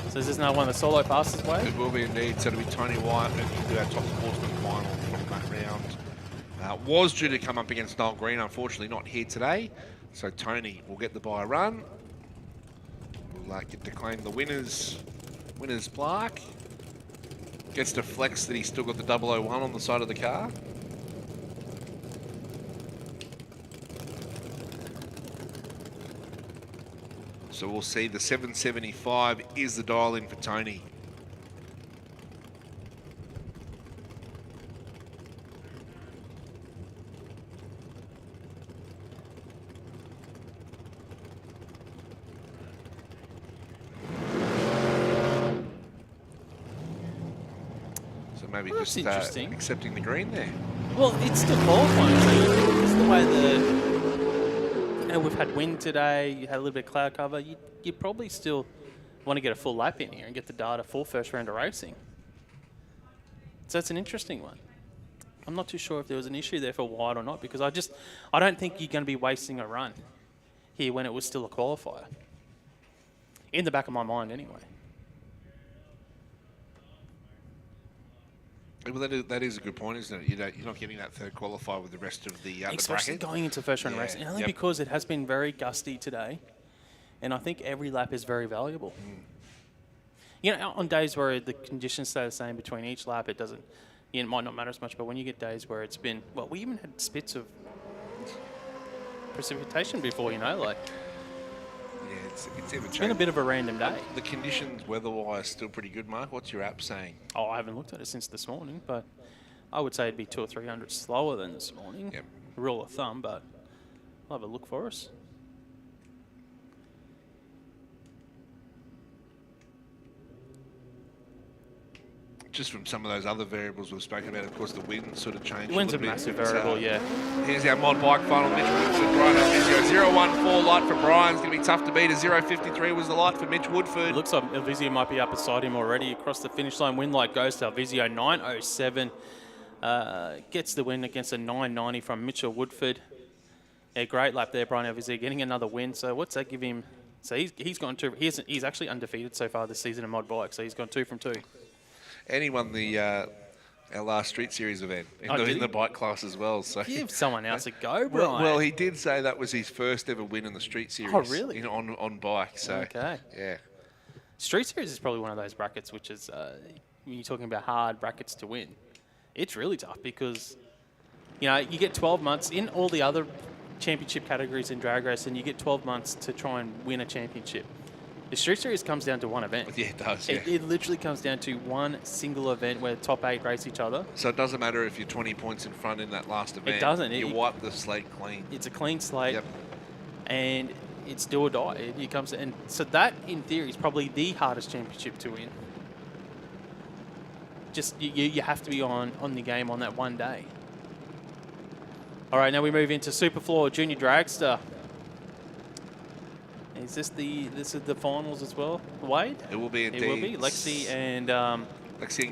So is this another one of the solo passes way? It will be indeed. So it'll be Tony Wyatt moving to our top sportsman final from that round. Was due to come up against Noel Green, unfortunately not here today. So Tony will get the bye run. We'll get to claim the winner's plaque. Gets to flex that he's still got the 001 on the side of the car. So we'll see the 775 is the dial in for Tony. So maybe Well, just that's interesting. accepting the green there. Well, it's still qualifying, so this is the way the... You know, we've had wind today, you had a little bit of cloud cover. You probably still want to get a full lap in here and get the data for first round of racing. So it's an interesting one. I'm not too sure if there was an issue there for Wyatt or not, because I don't think you're going to be wasting a run here when it was still a qualifier. In the back of my mind, anyway. Well, that is a good point, isn't it? You're not getting that third qualifier with the rest of the Especially bracket. going into first round racing, only because it has been very gusty today, and I think every lap is very valuable. You know, on days where the conditions stay the same between each lap, it doesn't. It might not matter as much, but when you get days where it's been, well, we even had spits of precipitation before, you know, like. Yeah, it's ever It's been a bit of a random day. The conditions weather-wise still pretty good, Mark. What's your app saying? Oh, I haven't looked at it since this morning, but I would say it'd be 200 or 300 slower than this morning. Yep. Rule of thumb, but I'll have a look for us. Just from some of those other variables we've spoken about, of course, the wind sort of changed. Wind's a little bit, massive but, variable, yeah. Here's our mod bike final. Mitch Woodford, Brian Alvizio. 0.14 light for Brian's going to be tough to beat. A 0.53 was the light for Mitch Woodford. It looks like Alvizio might be up beside him already across the finish line. Win light goes to Alvizio, 9.07. Gets the win against a 9.90 from Mitchell Woodford. Yeah, great lap there, Brian Alvizio, getting another win. So what's that give him? So he's gone two. He's actually undefeated so far this season in mod bike. So he's gone 2 from 2. And he won our last Street Series event in the bike class as well. So give someone else a go, Brian. Well, he did say that was his first ever win in the Street Series. Oh, really? On bike. So okay. Yeah. Street Series is probably one of those brackets which is, when you're talking about hard brackets to win, it's really tough because, you know, you get 12 months in all the other championship categories in drag racing, you get 12 months to try and win a championship. The Street Series comes down to one event. Yeah, it does, yeah. It literally comes down to one single event where the top 8 race each other. So it doesn't matter if you're 20 points in front in that last event. It doesn't. You wipe the slate clean. It's a clean slate. Yep. And it's do or die. It comes, and so that, in theory, is probably the hardest championship to win. Just, you have to be on the game on that one day. All right, now we move into Superfloor Junior Dragster. Is this the finals as well, Wade? It will be indeed. It will be. Lexi and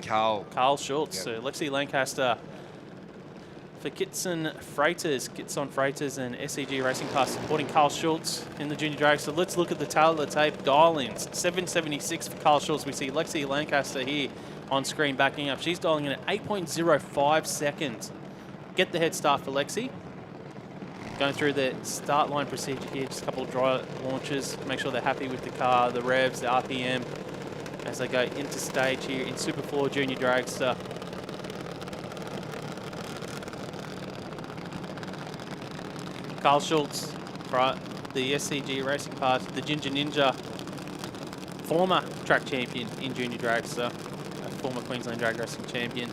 Carl. Carl Schultz. Yep. So Lexi Lancaster for Kitson Freighters and SEG Racing Car supporting Carl Schultz in the Junior Drag. So let's look at the tail of the tape. Dial-ins, 7.76 for Carl Schultz. We see Lexi Lancaster here on screen backing up. She's dialing in at 8.05 seconds. Get the head start for Lexi. Going through the start line procedure here, just a couple of dry launches, make sure they're happy with the car, the revs, the RPM, as they go into stage here in Superfloor Junior Dragster. Carl Schultz, right, the SCG Racing Car, the Ginger Ninja, former track champion in Junior Dragster, a former Queensland Drag Racing champion.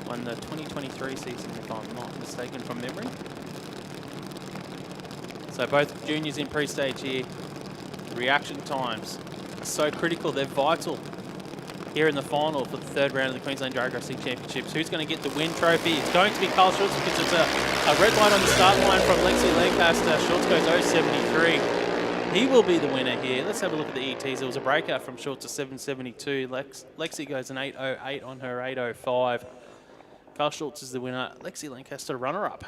Won the 2023 season, if I'm not mistaken from memory. So both juniors in pre-stage here. Reaction times are so critical, they're vital here in the final for the third round of the Queensland Drag Racing Championships. Who's going to get the win trophy? It's going to be Carl Schultz because it's a red line on the start line from Lexi Lancaster. Schultz goes 0.73. He will be the winner here. Let's have a look at the ETs. There was a breakout from Schultz to 7.72. Lexi goes an 8.08 on her 8.05. Carl Schultz is the winner. Lexi Lancaster, runner-up.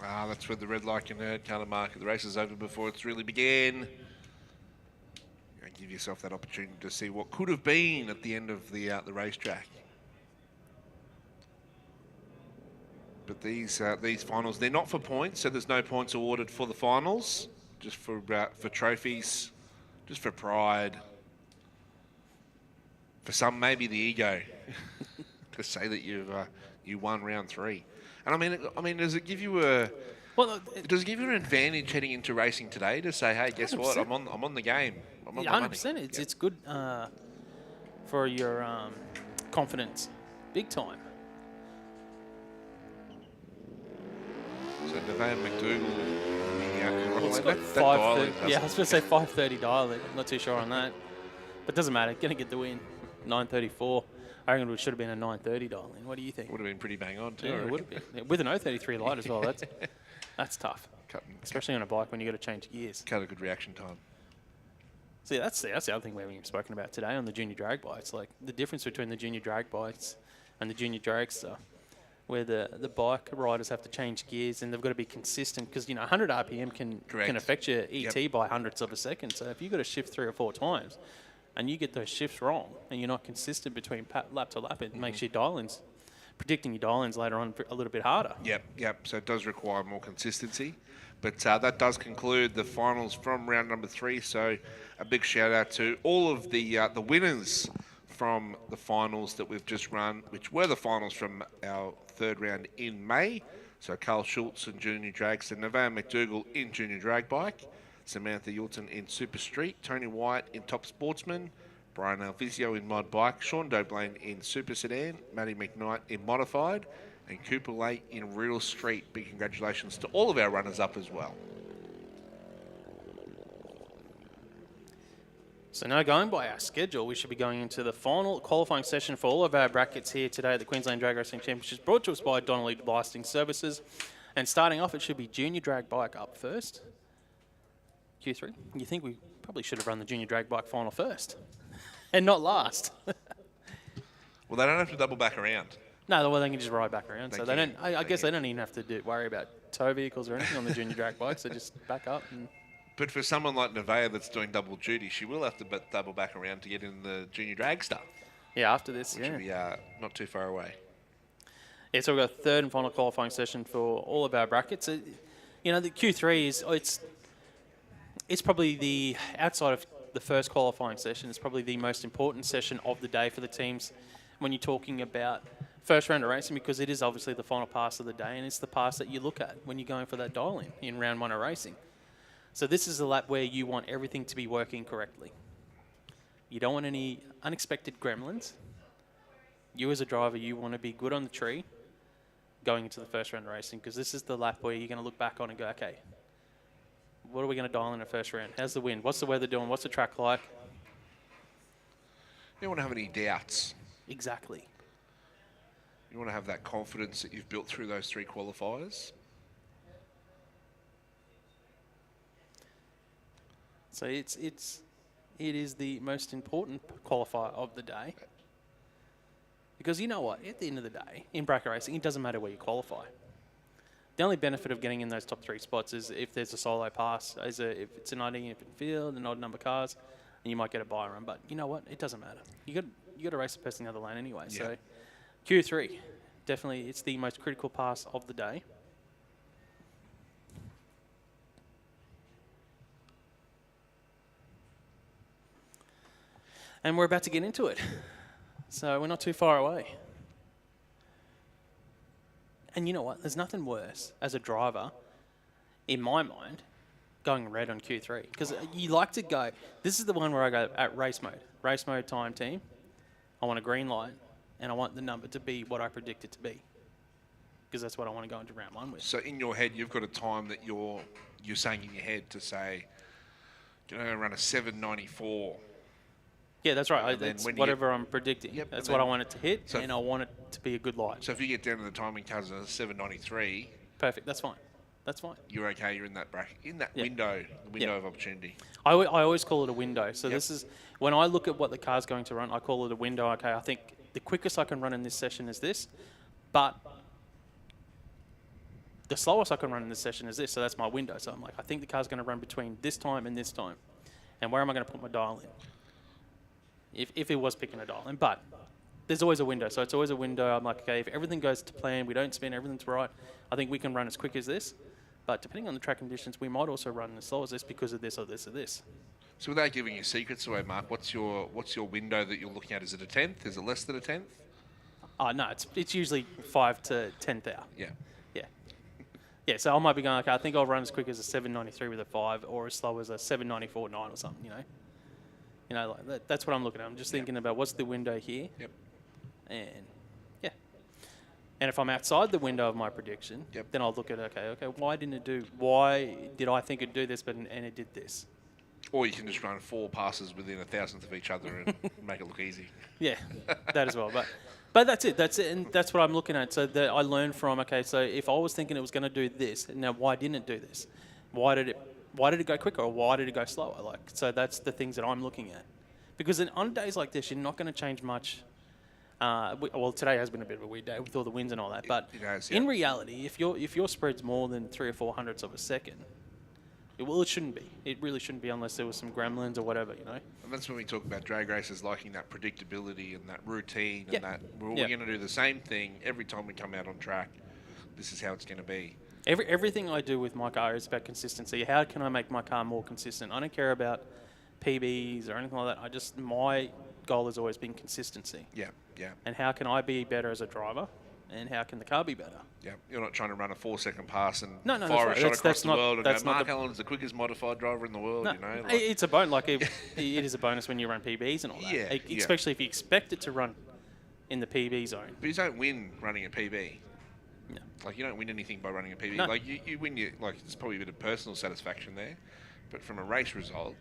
That's where the red light can hurt, kind of mark. The race is over before it's really began. Give yourself that opportunity to see what could have been at the end of the racetrack. But these finals, they're not for points, so there's no points awarded for the finals. Just for trophies, just for pride. For some, maybe the ego, to say that you won round 3. And I mean, does it give you an advantage heading into racing today to say, hey, guess 100%. What? I'm on the game. I'm on the money. 100%. It's good for your confidence, big time. So Nevaeh McDougall, It's got 5:30. Yeah, I was going to say 5:30 dial in. I'm not too sure on that, but doesn't matter. Going to get the win. 9:34. I reckon it should have been a 9:30 dial in. What do you think? Would have been pretty bang on too. Yeah, it would have been with an 0.33 light as well. That's tough, especially on a bike when you got to change gears. Cut a good reaction time. See, that's the other thing we haven't even spoken about today on the junior drag bikes. Like the difference between the junior drag bikes and the junior dragster, where the bike riders have to change gears and they've got to be consistent because 100 RPM can affect your ET by hundredths of a second. So if you've got to shift 3 or 4 times, and you get those shifts wrong, and you're not consistent between lap to lap, it makes your dial-ins, predicting your dial-ins later on a little bit harder. Yep. So it does require more consistency. But that does conclude the finals from round number 3. So a big shout out to all of the winners from the finals that we've just run, which were the finals from our 3rd round in May. So Carl Schultz in Junior Dragster, Nevaeh McDougall in Junior Drag Bike, Samantha Yulton in Super Street, Tony White in Top Sportsman, Brian Alvizio in Mod Bike, Sean Doblain in Super Sedan, Matty McKnight in Modified, and Cooper Lake in Real Street. Big congratulations to all of our runners-up as well. So now going by our schedule, we should be going into the final qualifying session for all of our brackets here today at the Queensland Drag Racing Championships, brought to us by Donnelly Blasting Services. And starting off, it should be Junior Drag Bike up first. Q3. You think we probably should have run the Junior Drag Bike final first and not last. Well, they don't have to double back around. No, well, they can just ride back around. Thank So they you. don't. I guess they don't even have to worry about tow vehicles or anything on the Junior Drag Bike. So just back up. And But for someone like Nevaeh that's doing double duty, she will have to double back around to get in the Junior Dragster, yeah, after this, which yeah. will be not too far away. Yeah, so we've got a 3rd and final qualifying session for all of our brackets. You know, the Q3 is it's probably the outside of the first qualifying session. It's probably the most important session of the day for the teams when you're talking about first round of racing, because it is obviously the final pass of the day, and it's the pass that you look at when you're going for that dial in round 1 of racing. So this is a lap where you want everything to be working correctly. You don't want any unexpected gremlins. You as a driver, you want to be good on the tree going into the first round of racing, because this is the lap where you're going to look back on and go, okay, what are we going to dial in the first round? How's the wind? What's the weather doing? What's the track like? You don't want to have any doubts. Exactly. You want to have that confidence that you've built through those 3 qualifiers. So it is the most important qualifier of the day. Because you know what? At the end of the day, in bracket racing, it doesn't matter where you qualify. The only benefit of getting in those top 3 spots is if there's a solo pass, if it's an odd field, an odd number of cars, and you might get a buy run. But you know what? It doesn't matter. You got to race the person in the other lane anyway. Yeah. So Q3, definitely, it's the most critical pass of the day. And we're about to get into it. So we're not too far away. And you know what? There's nothing worse as a driver, in my mind, going red on Q3. Because you like to go, this is the one where I go at race mode. Race mode time team. I want a green light, and I want the number to be what I predict it to be. Because that's what I want to go into round 1 with. So in your head, you've got a time that you're saying in your head to say, you know, run a 794. Yeah, that's right. And then It's when you whatever I'm predicting. Yep, That's and what I then- want it to hit, So and I want it to be a good light. So if you get down to the timing cars of a 793, Perfect. That's fine. That's fine. you're okay. You're in that bracket, in that Yep. window, the window Yep. of opportunity. I always call it a window. So Yep. this is, when I look at what the car's going to run, I call it a window. Okay, I think the quickest I can run in this session is this, but the slowest I can run in this session is this. So that's my window. So I'm like, I think the car's going to run between this time and this time. And where am I going to put my dial in? If it was picking a dial in. But there's always a window. So it's always a window. I'm like, okay, if everything goes to plan, we don't spin, everything's right, I think we can run as quick as this. But depending on the track conditions, we might also run as slow as this because of this or this or this. So without giving your secrets away, Mark, what's your window that you're looking at? Is it a 10th? Is it less than a 10th? No, it's usually 5 to 10th hour. Yeah. Yeah. Yeah, so I might be going, okay, I think I'll run as quick as a 793 with a 5 or as slow as a 794.9 or something, you know. You know, like that's what I'm looking at. I'm just thinking about what's the window here. Yep. And, yeah. And if I'm outside the window of my prediction, Yep. then I'll look at, okay, why did I think it'd do this, and it did this? Or you can just run 4 passes within a thousandth of each other and make it look easy. Yeah, that as well. But that's it, and that's what I'm looking at. So that I learned from, okay, so if I was thinking it was going to do this, now why didn't it do this? Why did it go quicker, or why did it go slower? Like, so that's the things that I'm looking at. Because on days like this, you're not going to change much. Well, today has been a bit of a weird day with all the winds and all that. But It has, yeah. in reality, if your spread's more than 3 or 4 hundredths of a second, Well, it shouldn't be. It really shouldn't be unless there was some gremlins or whatever, you know. And that's when we talk about drag races liking that predictability and that routine Yeah. and that we're Yeah. going to do the same thing every time we come out on track. This is how it's going to be. Everything I do with my car is about consistency. How can I make my car more consistent? I don't care about PBs or anything like that. My goal has always been consistency. Yeah, yeah, And how can I be better as a driver? And how can the car be better? yeah. You're not trying to run a 4-second pass and No, that's fire right. a shot That's across the not- world and that's go, not Mark the- Allen's the quickest modified driver in the world, No, you know? it's a bonus. Like it is a bonus when you run PBs and all that. Yeah, yeah. Especially if you expect it to run in the PB zone. But you don't win running a PB. No. Like, you don't win anything by running a PB. No. Like, you win your, like, there's probably a bit of personal satisfaction there. But from a race result,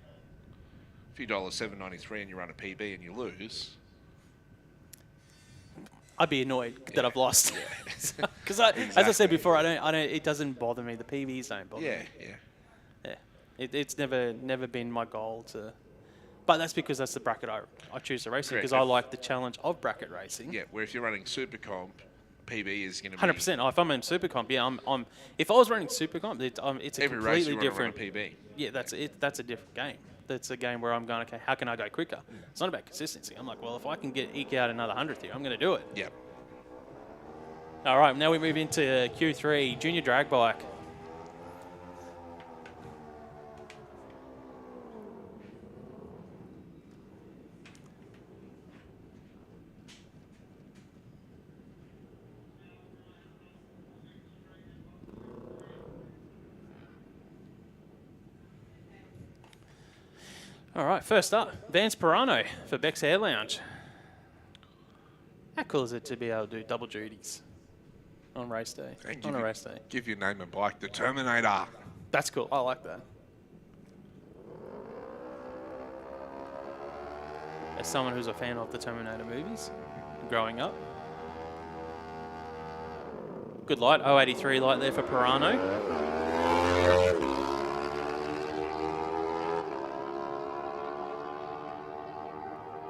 if you dial a 793 and you run a PB and you lose, I'd be annoyed that I've lost. Because as I Exactly. said before, I don't. It doesn't bother me. The PBs don't bother yeah, me. yeah. Yeah. It's never been my goal to. But that's because that's the bracket I choose to race in, Correct. because I like the challenge of bracket racing. Yeah, where if you're running Super Comp, PB is going to be... 100%. If I'm in Super Comp, yeah, I'm. If I was running Super Comp, it's a Every race completely you different. run a PB. Yeah, that's it. That's a different game. That's a game where I'm going, okay, how can I go quicker? It's not about consistency. I'm like, well, if I can eke out another 100th here, I'm going to do it. Yeah. All right, now we move into Q3, junior drag bike. All right, first up, Vance Pirano for Beck's Air Lounge. How cool is it to be able to do double duties on race day? And On a race day. Give your name a bike, the Terminator. That's cool. I like that. As someone who's a fan of the Terminator movies, growing up. Good light, 083 light there for Pirano.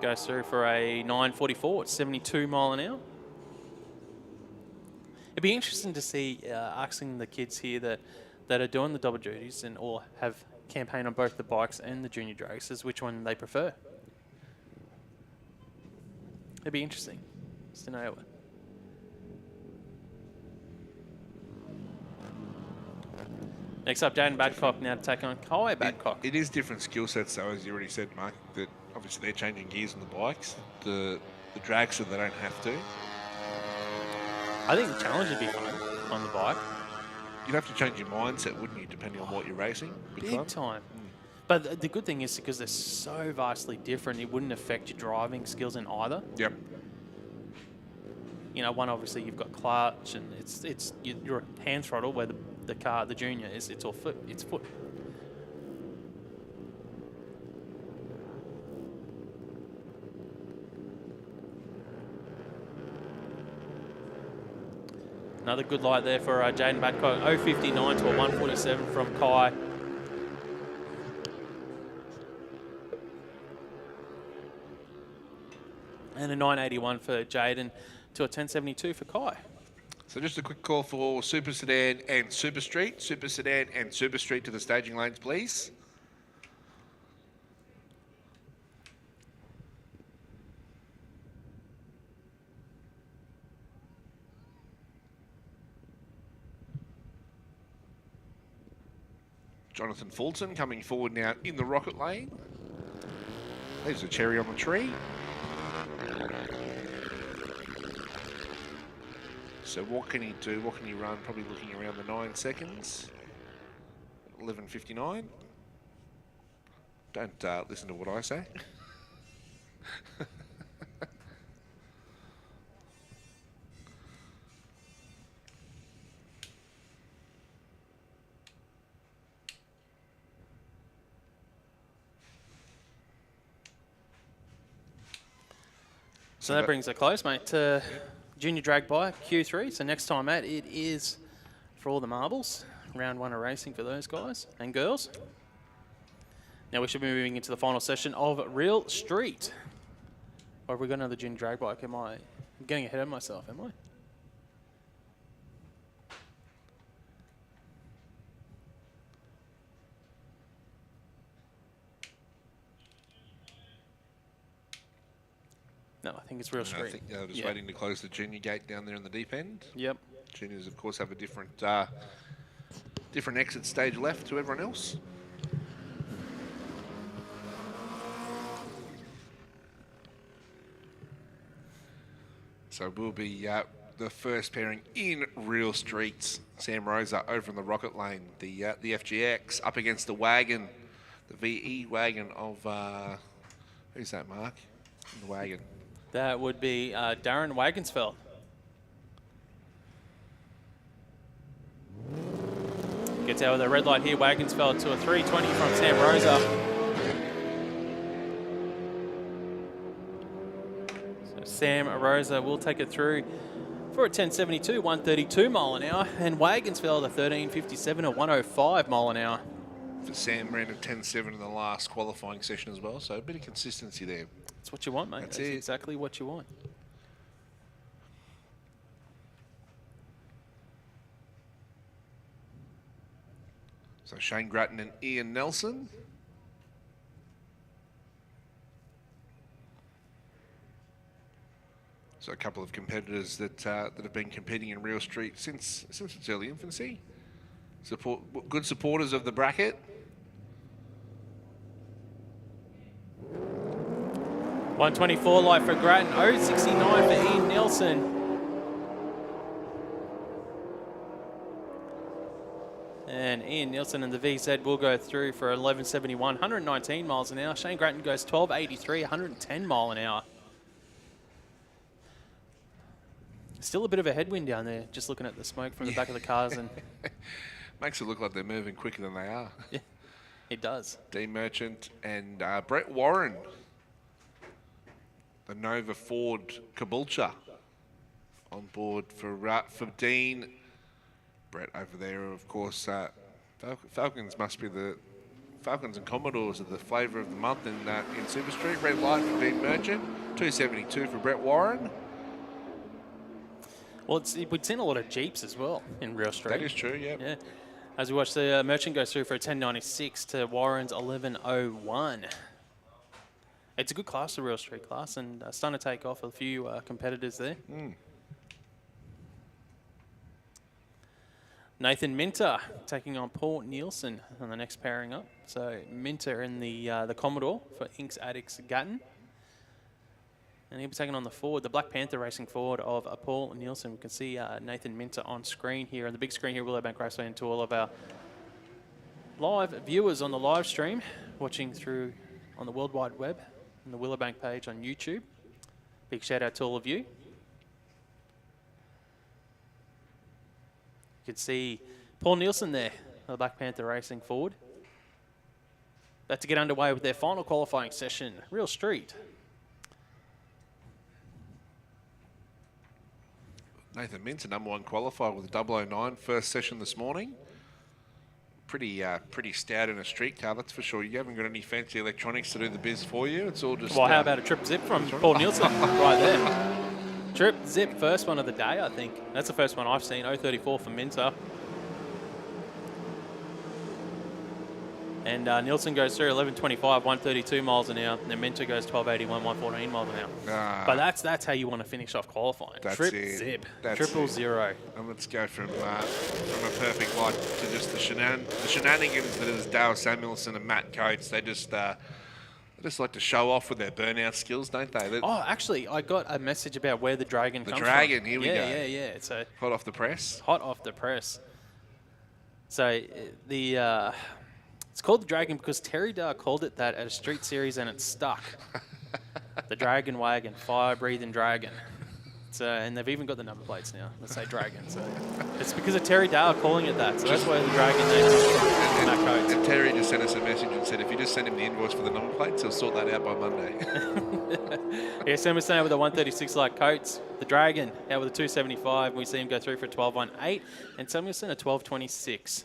Goes through for a 944 at 72 mile an hour. It'd be interesting to see asking the kids here that are doing the double duties and or have campaign on both the bikes and the junior dragsters, which one they prefer. It'd be interesting just to know. Next up, Jaden Badcock now to take on Kai Badcock. It is different skill sets, though, as you already said, Mark, that obviously they're changing gears on the bikes. The dragster, they don't have to. I think the challenge would be fun on the bike. You'd have to change your mindset, wouldn't you, depending on what you're racing? Big time. But the good thing is because they're so vastly different, it wouldn't affect your driving skills in either. Yep. You know, one obviously you've got clutch and it's your hand throttle, where the car, the junior is, it's all foot. It's foot. Another good light there for Jaden Badcock. 059 to a 147 from Kai. And a 981 for Jaden to a 1072 for Kai. So just a quick call for Super Sedan and Super Street. Super Sedan and Super Street to the staging lanes, please. Jonathan Fulton coming forward now in the rocket lane. There's a cherry on the tree. So what can he do? What can he run? Probably looking around the 9 seconds. 11:59. Don't listen to what I say. So that brings it close, mate, to junior drag bike Q3. So next time out, it is for all the marbles. Round 1 of racing for those guys and girls. Now we should be moving into the final session of Real Street. Or have we got another junior drag bike? I'm getting ahead of myself, am I? No, I think it's real I street. think they're just Yeah. waiting to close the junior gate down there in the deep end. Yep. Juniors, of course, have a different different exit stage left to everyone else. So we'll be the first pairing in real streets. Sam Rosa over in the Rocket Lane, the FGX up against the wagon, the VE wagon of who's that, Mark? The wagon. That would be Darren Wagensfeld. Gets out with a red light here. Wagensfeld to a 320 from Sam Rosa. So Sam Rosa will take it through for a 1072, 132 mile an hour. And Wagensfeld a 1357, a 105 mile an hour. For Sam, ran a 10.7 in the last qualifying session as well, so a bit of consistency there. That's what you want, mate. That's That's it. exactly what you want. So Shane Grattan and Ian Nelson. So a couple of competitors that have been competing in Real Street since its early infancy. Good supporters of the bracket. 124 light for Grattan, 069 for Ian Nelson. And Ian Nelson and the VZ will go through for 1171, 119 miles an hour. Shane Grattan goes 1283, 110 mile an hour. Still a bit of a headwind down there, just looking at the smoke from the back of the cars. And Makes it look like they're moving quicker than they are. yeah, it does. Dean Merchant and Brett Warren, the Nova Ford Caboolture, on board for Dean. Brett over there, of course. Falcons must be the Falcons and Commodores are the flavour of the month in Super Street. Red light for Dean Merchant, 272 for Brett Warren. Well, we've seen a lot of Jeeps as well in Real Street. That is true, yeah. Yeah. As we watch the Merchant go through for a 1096 to Warren's 1101. It's a good class, the Real Street class, and starting to take off a few competitors there. Nathan Minter taking on Paul Nielsen on the next pairing up. So Minter in the Commodore for Inks Addicts Gatton. And he'll be taking on the Ford, the Black Panther Racing Ford of Paul Nielsen. We can see Nathan Minter on screen here, on the big screen here, Willowbank Raceway, and to all of our live viewers on the live stream, watching through on the World Wide Web, on the Willowbank page on YouTube. Big shout out to all of you. You can see Paul Nielsen there, the Black Panther Racing Ford. About to get underway with their final qualifying session, Real Street. Nathan Minter, #1 qualifier with a 009 first session this morning. Pretty stout in a street car, that's for sure. You haven't got any fancy electronics to do the biz for you. It's all just... Well, how about a trip zip from Paul Nielsen right there? Trip zip, first one of the day, I think. That's the first one I've seen, 034 for Minter. And Nielsen goes through 1125, 132 miles an hour. And then Minter goes 1281, 114 miles an hour. But that's how you want to finish off qualifying. That's Trip it. zip, That's triple it. zero. And let's go from a perfect light to just the shenanigans that is Dale Samuelson and Matt Coates. They just like to show off with their burnout skills, don't they? Oh, actually, I got a message about where the Dragon comes from. The Dragon, here we go. Yeah. So Hot off the press. hot off the press. So it's called the Dragon because Terry Dar called it that at a street series and it stuck. The Dragon Wagon, fire-breathing dragon. So, and they've even got the number plates now that say Dragon. So it's because of Terry Dar calling it that. So that's where the Dragon name comes from. Matt Coates. And Terry just sent us a message and said if you just send him the invoice for the number plates, he'll sort that out by Monday. Yeah, Sam was saying with a 136 like Coates, the Dragon out with a 275. We see him go through for a 1218, and Samuelson a 1226.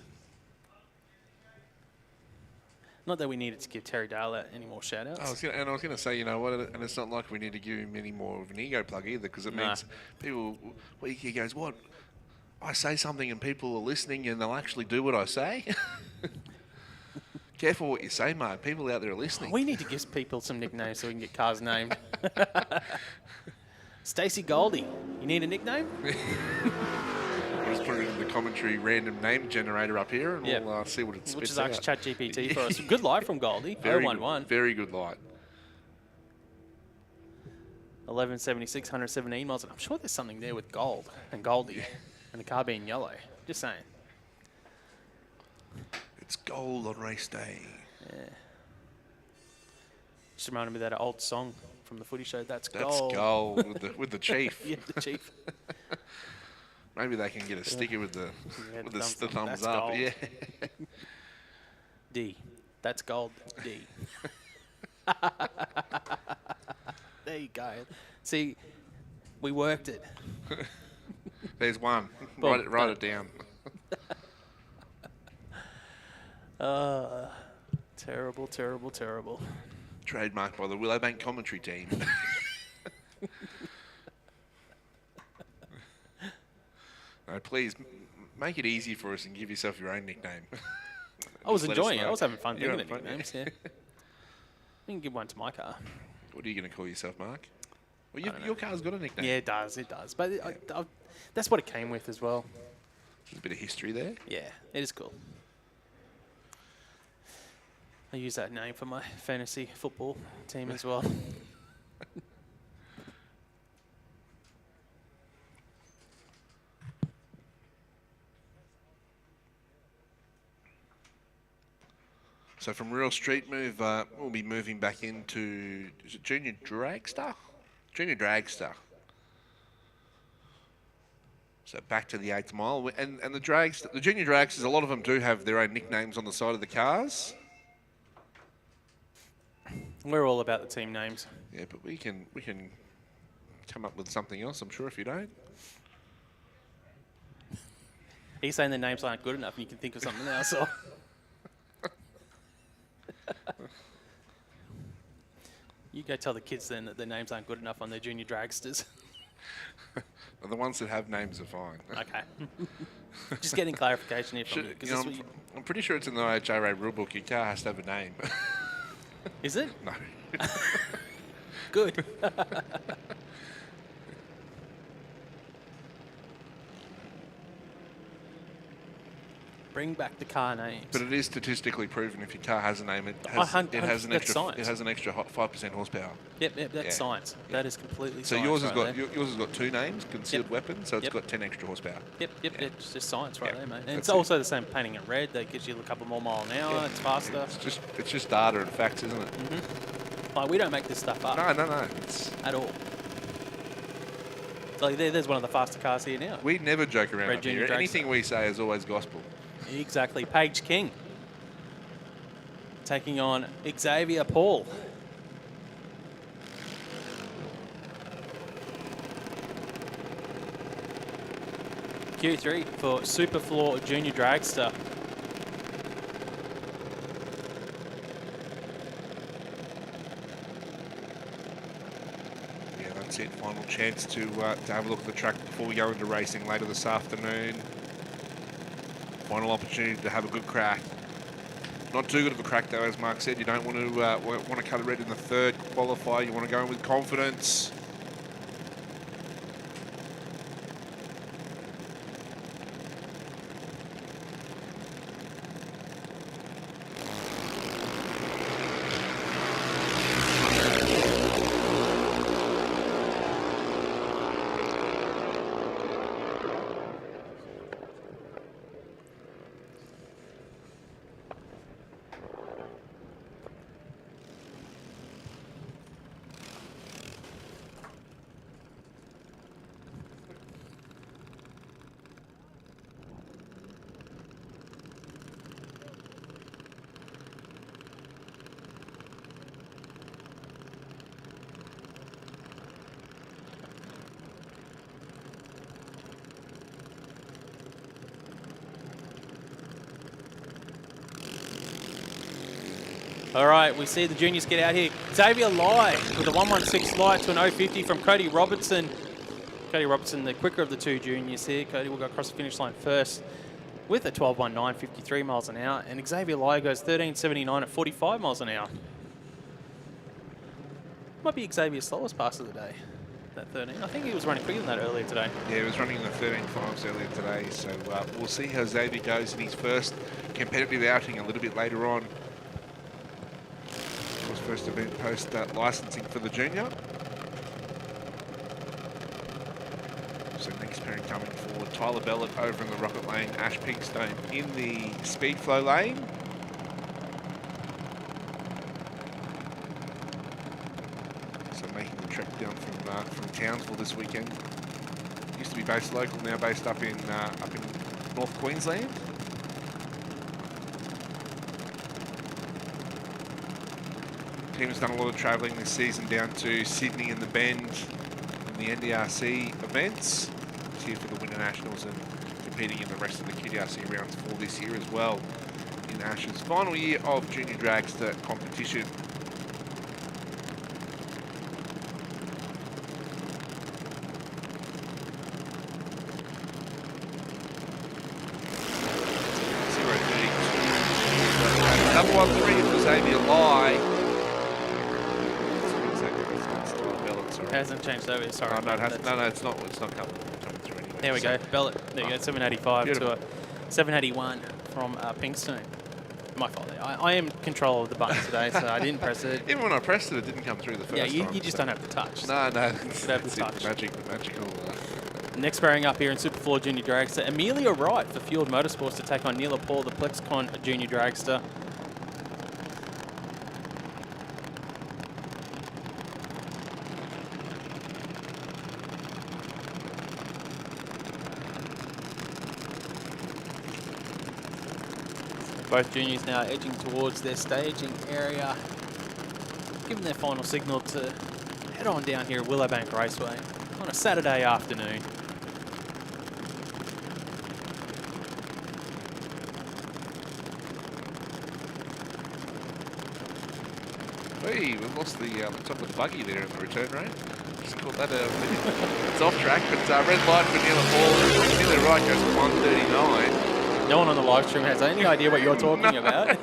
Not that we needed to give Terry Dale any more shout-outs. I was going to say, you know what, and it's not like we need to give him any more of an ego plug either, because it means people, well, he goes, what, I say something and people are listening and they'll actually do what I say? Careful what you say, Mark. People out there are listening. We need to give people some nicknames so we can get cars named. Stacey Goldie, you need a nickname? We'll just put it in the commentary random name generator up here, and we'll see what it spits Which is out. actually ChatGPT for us. Good light from Goldie. Very 011. good, very good light. 1176, 117 miles. I'm sure there's something there with gold and Goldie and the car being yellow. Just saying. It's gold on race day. Yeah. Just reminded me of that old song from the footy show. That's That's gold. gold with the chief. Yeah, the chief. Maybe they can get a sticker with the Yeah, with the the thumbs thumbs up. up. That's Yeah. D. That's gold. D. There you go. See, we worked it. There's one. Boom, Write it down. Terrible, terrible, terrible. Trademarked by the Willowbank commentary team. No, please make it easy for us and give yourself your own nickname. I was Just let us enjoying it. know. I was having fun You're thinking of having fun, nicknames. Yeah. You can give one to my car. What are you going to call yourself, Mark? Well, don't know. your car's got a nickname. Yeah, it does. It does. But that's what it came with as well. There's a bit of history there. Yeah, it is cool. I use that name for my fantasy football team as well. So from Real Street move, we'll be moving back into, is it Junior Dragster? Junior Dragster. So back to the 8th mile. And the Junior Dragsters, a lot of them do have their own nicknames on the side of the cars. We're all about the team names. Yeah, but we can come up with something else, I'm sure, if you don't. Are you saying the names aren't good enough and you can think of something else? Or? You go tell the kids then that their names aren't good enough on their junior dragsters. Well, the ones that have names are fine. Okay. Just getting clarification here from you. 'Cause You know, this was- I'm pretty sure it's in the IHRA rulebook. Your car has to have a name. Is it? No. Good. Bring back the car names. But it is statistically proven if your car has a name, it Oh, has, it has an that's extra science. it has an extra 5% horsepower. Yep, that's Yeah. science. Yeah. That is completely So science. yours has right got there. yours has got 2 names, concealed Yep. weapon, so it's Yep. got 10 extra horsepower. Yep, Yeah. it's just science right Yeah, there, mate. And that's it's it. also the same painting in red that gives you a couple more mile an hour. Yeah. It's faster. It's just data and facts, isn't it? Like, we don't make this stuff up No. It's, at all. Like, there's one of the faster cars here now. we never joke around Red up Junior here. Dragster. Anything we say is always gospel. Exactly. Paige King taking on Xavier Paul. Q3 for Superfloor Junior Dragster. Yeah, that's it. Final chance to have a look at the track before we go into racing later this afternoon. Final opportunity to have a good crack. Not too good of a crack though, as Mark said. You don't want to cut a red in the 3rd qualifier. You want to go in with confidence. All right, we see the juniors get out here. Xavier Lai with a 116 light to an 050 from Cody Robertson. Cody Robertson, the quicker of the 2 juniors here. Cody will go across the finish line first. with a 12.19, 53 miles an hour. And Xavier Lye goes 13.79 at 45 miles an hour. Might be Xavier's slowest pass of the day, that 13. I think he was running quicker than that earlier today. Yeah, he was running in the 13.5s earlier today, so we'll see how Xavier goes in his first competitive outing a little bit later on. His first event post licensing for the junior. So next pairing coming forward, Tyler Bellett over in the Rocket Lane, Ash Pigstone in the Speed Flow lane. Making the trek down from Townsville this weekend. Used to be based local, now based up in North Queensland. Team has done a lot of travelling this season down to Sydney and the Bend in the NDRC events. He's here for the Winter Nationals and competing in the rest of the QDRC rounds for this year as well in Ash's final year of junior dragster competition. Number 1-3 for Xavier Lye. It hasn't changed over, sorry. Oh, no, it hasn't. No, it's not coming through anyway. There we go, Bellett. There you go, 785 beautiful. to a 781 from Pinkstone. My fault there. I am in control of the button today, so I didn't press it. Even when I pressed it, it didn't come through the first time. Yeah, you just don't have the touch. No. It's have the touch. The magical. Next pairing up here in Superfloor Junior Dragster, Amelia Wright for Field Motorsports to take on Neela Paul, the Plexcon Junior Dragster. Both juniors now edging towards their staging area, giving their final signal to head on down here at Willowbank Raceway on a Saturday afternoon. Hey, we lost the top of the buggy there in the return range. Just caught that it's off track, but red light for Neela Paul. Neela Wright goes to 139. No one on the live stream has any idea what you're talking about.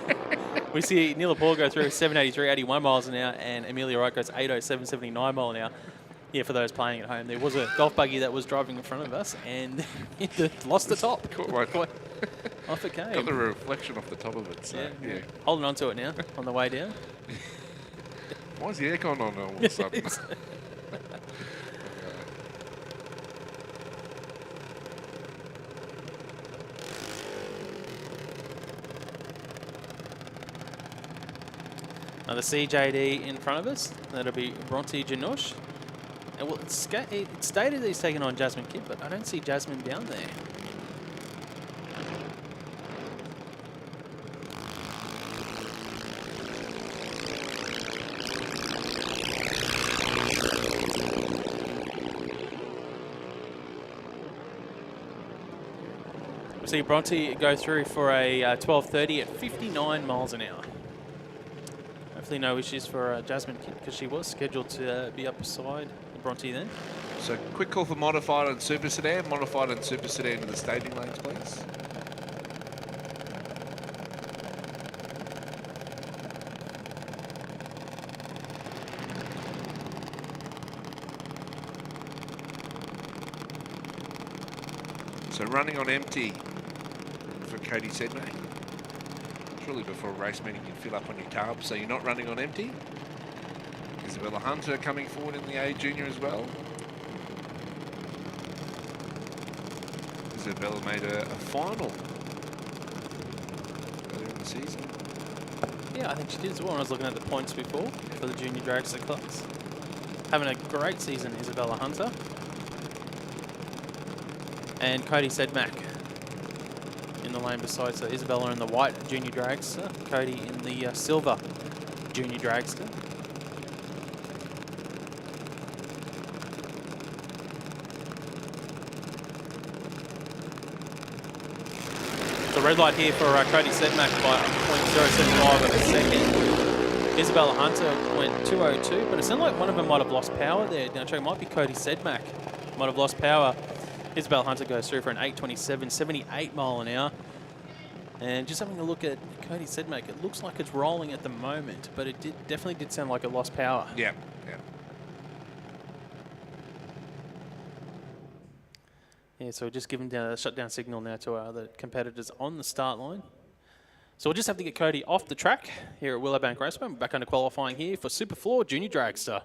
We see Neela Paul go through 783, 81 miles an hour, and Amelia Wright goes 807, 79 miles an hour. Yeah, for those playing at home, there was a golf buggy that was driving in front of us, and it lost the top. Caught one. Off it came. Got the reflection off the top of it. So, yeah. Holding on to it now on the way down. Why is the aircon on all of a sudden? Another CJD in front of us. That'll be Bronte Janusz. And well, it's stated that he's taking on Jasmine Kidd, but I don't see Jasmine down there. We see Bronte go through for a 12:30 at 59 miles an hour. Hopefully no issues for Jasmine Kidd, because she was scheduled to be up beside Bronte then. So quick call for modified and super sedan. Modified and super sedan to the staging lanes, please. So running on empty for Cody Sedmak. Surely before a race meeting you fill up on your carbs, so you're not running on empty. Isabella Hunter coming forward in the A Junior as well. Isabella made a final earlier in the season. Yeah, I think she did as well. I was looking at the points before for the junior dragster class. Having a great season, Isabella Hunter. And Cody Sedmak in the lane beside, so Isabella in the white junior dragster, Cody in the silver junior dragster. The red light here for Cody Sedmak by 0.075 of a second. Isabella Hunter went 202, but it sounded like one of them might have lost power there. Now, it might be Cody Sedmak might have lost power. Isabella Hunter goes through for an 827, 78 mile an hour. And just having a look at Cody's Sedmaker, it looks like it's rolling at the moment, but it definitely did sound like it lost power. Yeah, yeah. Yeah, so we're just giving a shutdown signal now to our other competitors on the start line. So we'll just have to get Cody off the track here at Willowbank Raceway. We're back under qualifying here for Superfloor Junior Dragster.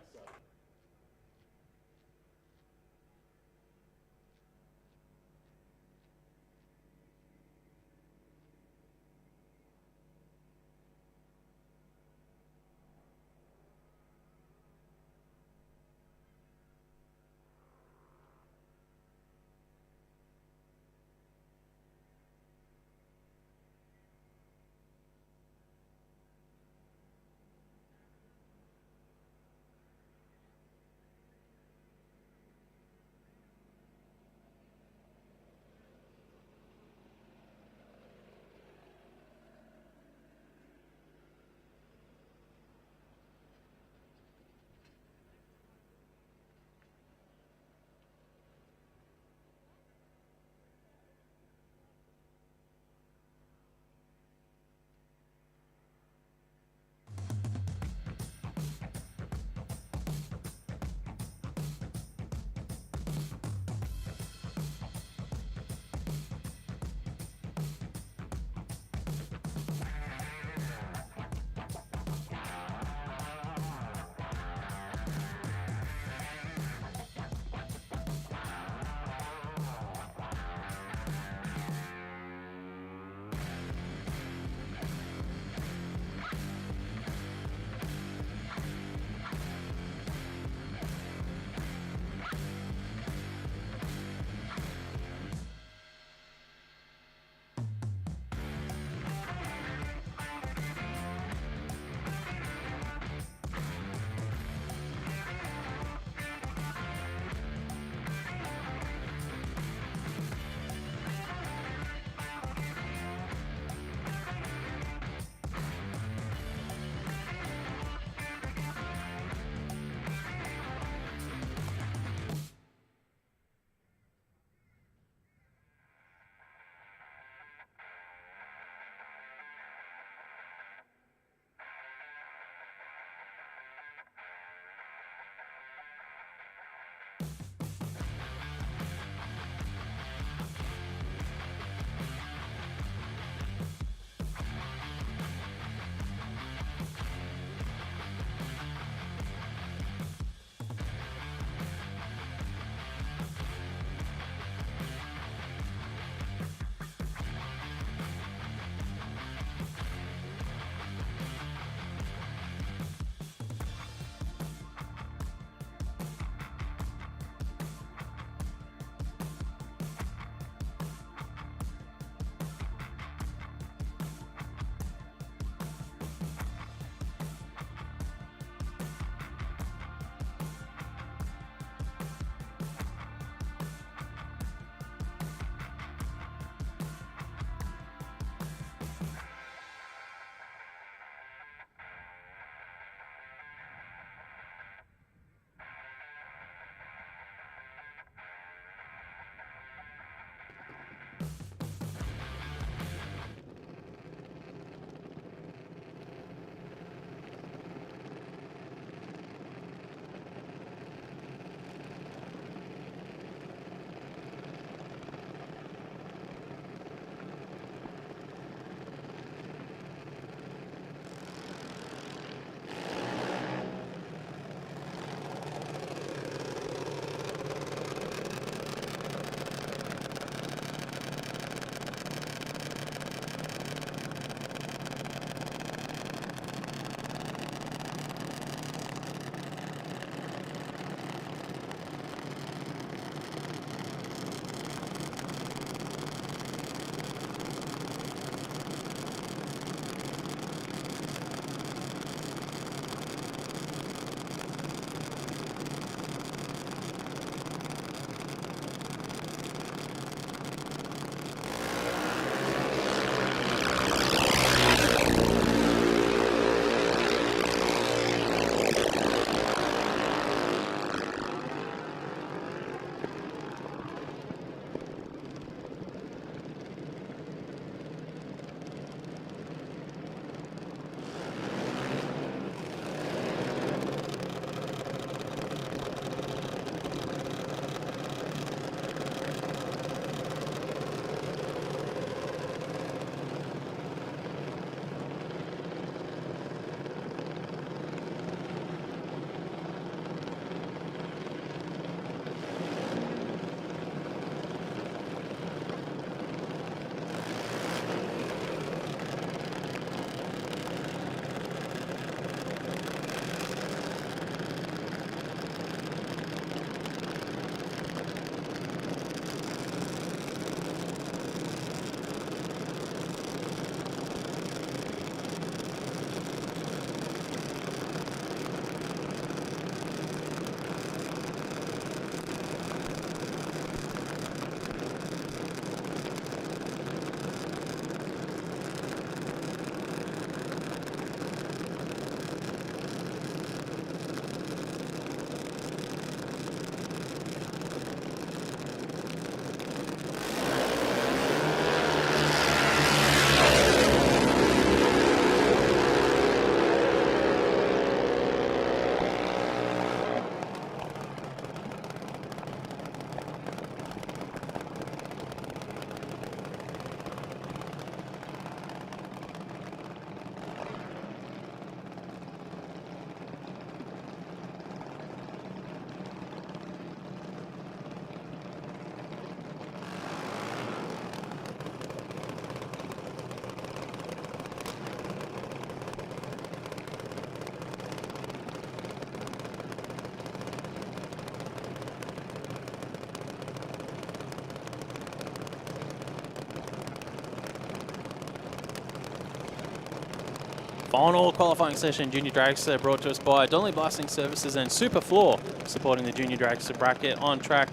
Final qualifying session, Junior Dragster, brought to us by Donnelly Blasting Services and Super Floor, supporting the Junior Dragster bracket. On track,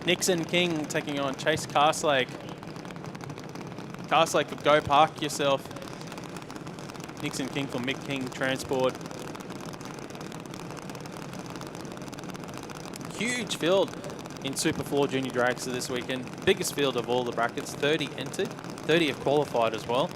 Nixon King taking on Chase Castlake. Castlake could go park yourself. Nixon King for Mick King Transport. Huge field in Super Floor Junior Dragster this weekend. Biggest field of all the brackets, 30 entered, 30 have qualified as well.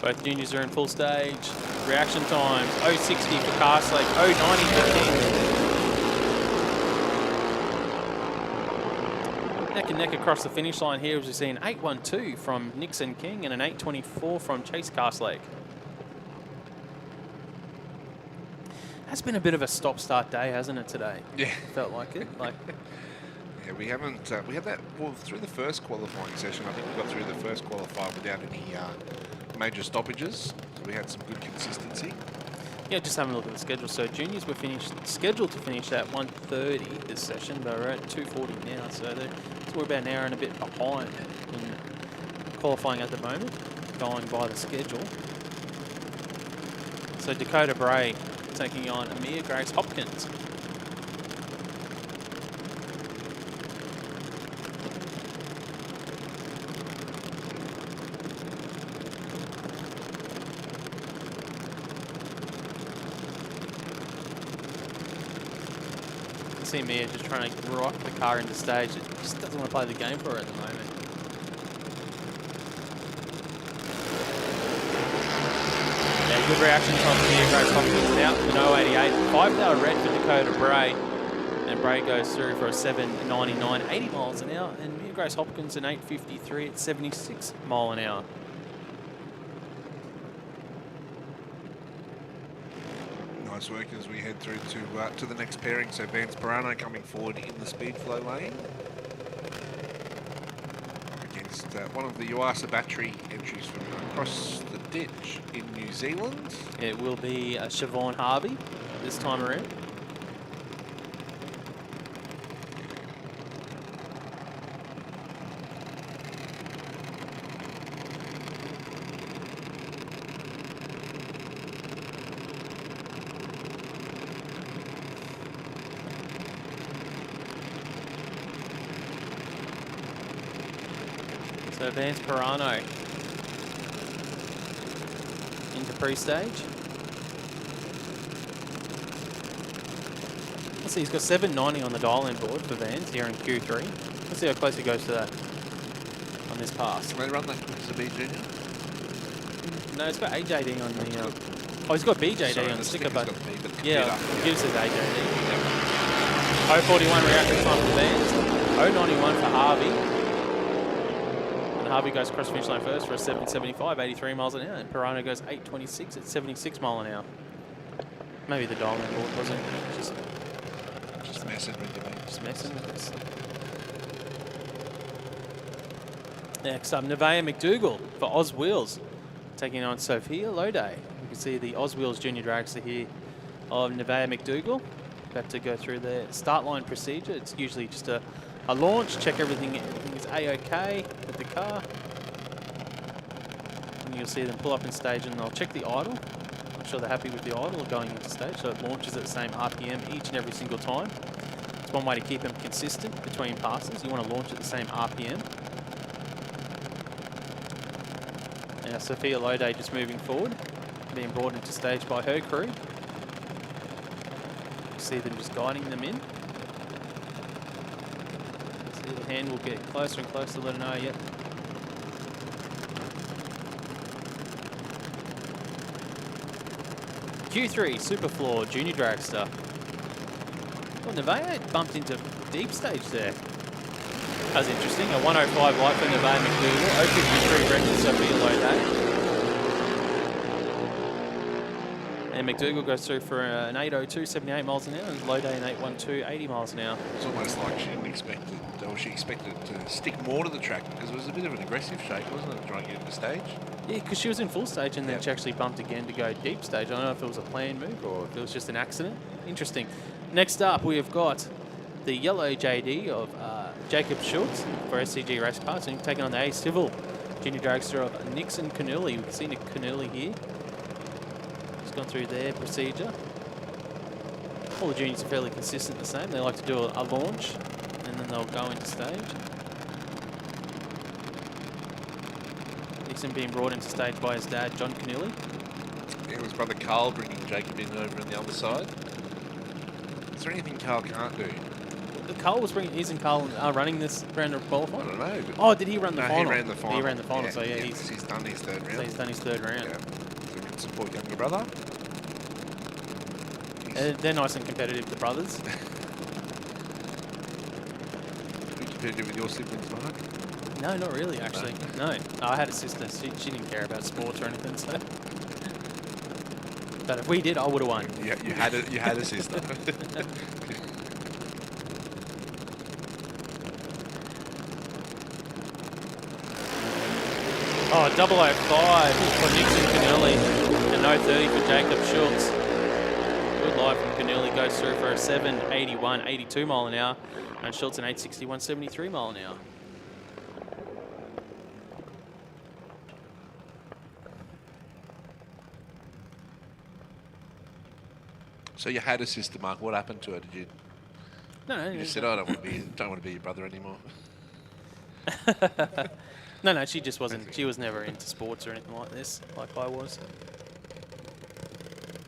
Both juniors are in full stage. Reaction times, 0.60 for Castlake, 0.90 for King. Neck and neck across the finish line here as we see an 8.12 from Nixon King and an 8.24 from Chase Castlake. Has been a bit of a stop-start day, hasn't it, today? Yeah. Felt like it. Yeah, we haven't. We had that through the first qualifying session. I think we got through the first qualifier without any major stoppages. So we had some good consistency. Yeah, just having a look at the schedule. So juniors were scheduled to finish at 1:30 this session, but we're at 2:40 now. So we're about an hour and a bit behind in qualifying at the moment, going by the schedule. So Dakota Bray taking on Amir Grace Hopkins. See Mia just trying to rock the car into stage. It just doesn't want to play the game for her at the moment. Yeah, good reaction from Mia Grace Hopkins out with an 0.88. 5 red for Dakota Bray. And Bray goes through for a 7.99, 80 miles an hour. And Mia Grace Hopkins an 8.53 at 76 mile an hour. Nice work as we head through to the next pairing. So Vance Parano coming forward in the speed flow lane against one of the Yuasa battery entries from across the ditch in New Zealand. It will be Siobhan Harvey this time around. So Vance Parano into pre-stage. Let's see, he's got 7.90 on the dial-in board for Vance here in Q3. Let's see how close he goes to that on this pass. Can they run that as a B junior? No, it's got AJD on the... oh, he's got BJD Sorry, on the sticker, but... got the B, but the yeah, computer. it gives us AJD. Yep. 0.41 reaction time for Vance. 0.91 for Harvey. Harvey goes across the finish line first for a 7.75, 83 miles an hour, and Parano goes 8.26 at 76 mile an hour. Maybe the dial-in board wasn't just messing with you, mate. Just messing with us. Next up, Nevaeh McDougall for Oz Wheels, taking on Sophia Lode. You can see the Oz Wheels Junior Dragster here of Nevaeh McDougall. About to go through the start line procedure. It's usually just a launch, check everything is A-OK with the car. And you'll see them pull up in stage and they'll check the idle. I'm sure they're happy with the idle going into stage, so it launches at the same RPM each and every single time. It's one way to keep them consistent between passes. You want to launch at the same RPM. Now Sophia Lode just moving forward, being brought into stage by her crew. You see them just guiding them in. The hand will get closer and closer to let her know, yep. Q3 Superfloor Junior Dragster. Well, Nevaeh bumped into deep stage there. That was interesting. A 105 light for Nevaeh McDougall. 0.53 red for Sophia Lode. And McDougall goes through for an 8.02, 78 miles an hour, and Lode an 8.12, 80 miles an hour. It's almost like she didn't expect it, or she expected to stick more to the track because it was a bit of an aggressive shape, wasn't it, trying to get into stage? Yeah, because she was in full stage and then she actually bumped again to go deep stage. I don't know if it was a planned move or if it was just an accident. Interesting. Next up, we have got the yellow JD of Jacob Schultz for SCG Race Cars, and taking on the A Civil junior dragster of Nixon Canuli. We can see Nick Canuli here. He's gone through their procedure. All the juniors are fairly consistent the same. They like to do a launch, and then they'll go into stage. Nixon being brought into stage by his dad, John Canuli. It was brother Carl bringing Jacob in over on the other side. Is there anything Carl can't do? Carl was bringing, isn't Carl running this round of I qualifying? don't know. But Oh, did he run the final? he ran the final. He ran the final, so yeah, he's done his third round. so he's done his third round. Yeah. So we can support younger brother. They're nice and competitive, the brothers. Be competitive with your siblings, Mark? No, not really, actually. No. I had a sister. She didn't care about sports or anything, so. But if we did, I would have won. Yeah, you had a sister. Oh, 005 for Nixon Canuli and 030 for Jacob Schultz. Good live from Canuli, goes through for a 781, 82 mile an hour, and Schultz an 861, 73 mile an hour. So you had a sister, Mark. What happened to her? Did you? No, You just said, "I don't want to be your brother anymore." no, she just wasn't. She was never into sports or anything like this, like I was.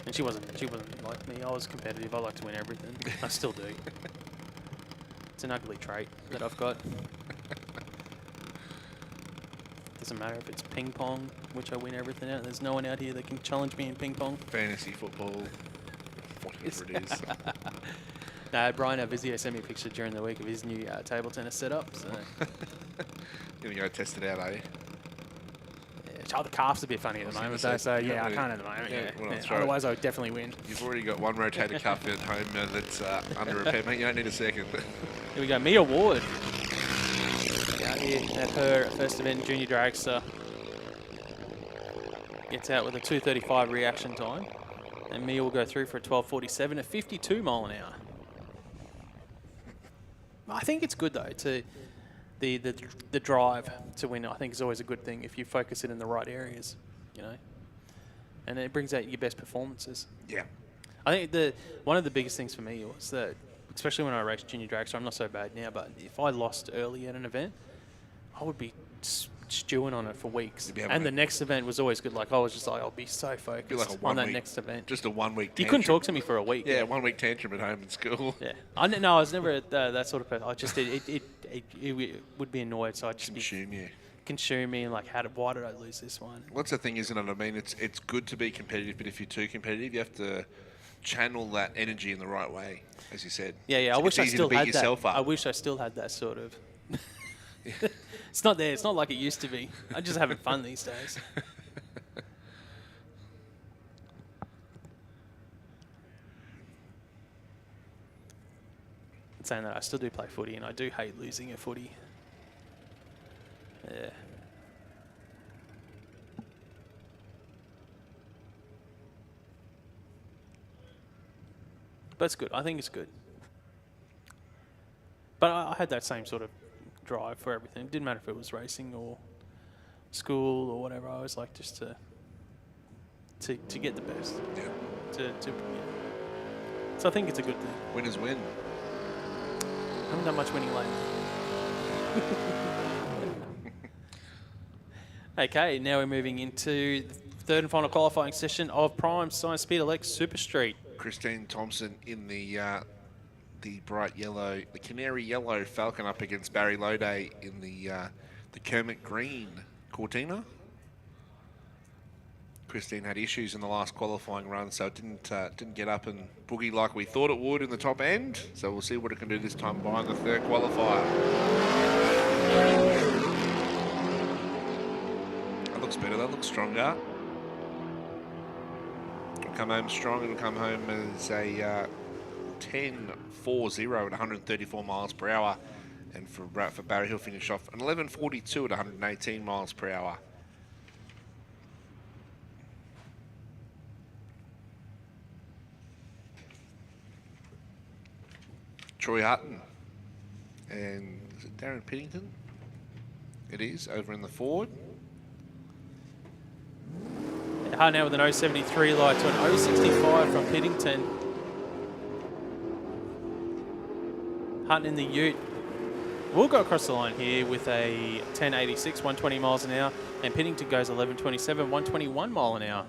And she wasn't like me. I was competitive. I like to win everything. I still do. It's an ugly trait that I've got. Doesn't matter if it's ping pong, which I win everything out. There's no one out here that can challenge me in ping pong. Fantasy football, whatever it is. No, Brian, our Vizio, sent me a picture during the week of his new table tennis setup. So. You're gonna go test it out, eh? Yeah, the calf's a bit funny at the moment, though, so yeah, I can't at the moment. Otherwise, I would definitely win. You've already got one rotator cuff at home that's under repair, mate. You don't need a second. Here we go, Mia Ward. Out here at her first event, Junior Dragster. Gets out with a 2:35 reaction time. And Mia will go through for a 12:47 at 52 mile an hour. I think it's good, though, to the drive to win. I think is always a good thing if you focus it in the right areas, you know. And it brings out your best performances. Yeah. I think one of the biggest things for me was that, especially when I raced Junior Dragster, I'm not so bad now, but if I lost early at an event, I would be stewing on it for weeks. And the next event was always good. Like, I was just like, I'll be so focused on that next event. Just a 1 week tantrum. You couldn't talk to me for a week. Yeah, 1 week tantrum at home in school. Yeah. I was never that sort of person. I just it would be annoyed, so I'd just consume me and like, why did I lose this one? What's the thing, isn't it? I mean, it's good to be competitive, but if you're too competitive, you have to channel that energy in the right way, as you said. Yeah. I wish I still had that. I wish I still had that sort of. It's not there. It's not like it used to be. I'm just having fun these days. Saying that, I still do play footy, and I do hate losing at footy. Yeah. But it's good. I think it's good. But I had that same sort of drive for everything. It didn't matter if it was racing or school or whatever. I always like just to get the best. Yeah. Yeah. So I think it's a good thing. Winners win. I haven't done much winning lately. Okay, now we're moving into the third and final qualifying session of Prime Science Speed Elect Super Street. Christine Thompson in the bright yellow, the canary yellow Falcon up against Barry Loday in the Kermit Green Cortina. Christine had issues in the last qualifying run, so it didn't get up and boogie like we thought it would in the top end. So we'll see what it can do this time by the third qualifier. That looks better. That looks stronger. It'll come home strong. It'll come home as a 10.40 at 134 miles per hour, and for Barry, he'll finish off an 11.42 at 118 miles per hour. Troy Hutton. And is it Darren Piddington? It is, over in the Ford. Hard now with an 073 light to an 065 from Piddington. Hutton in the ute. We'll go across the line here with a 1086, 120 miles an hour, and Piddington goes 1127, 121 mile an hour.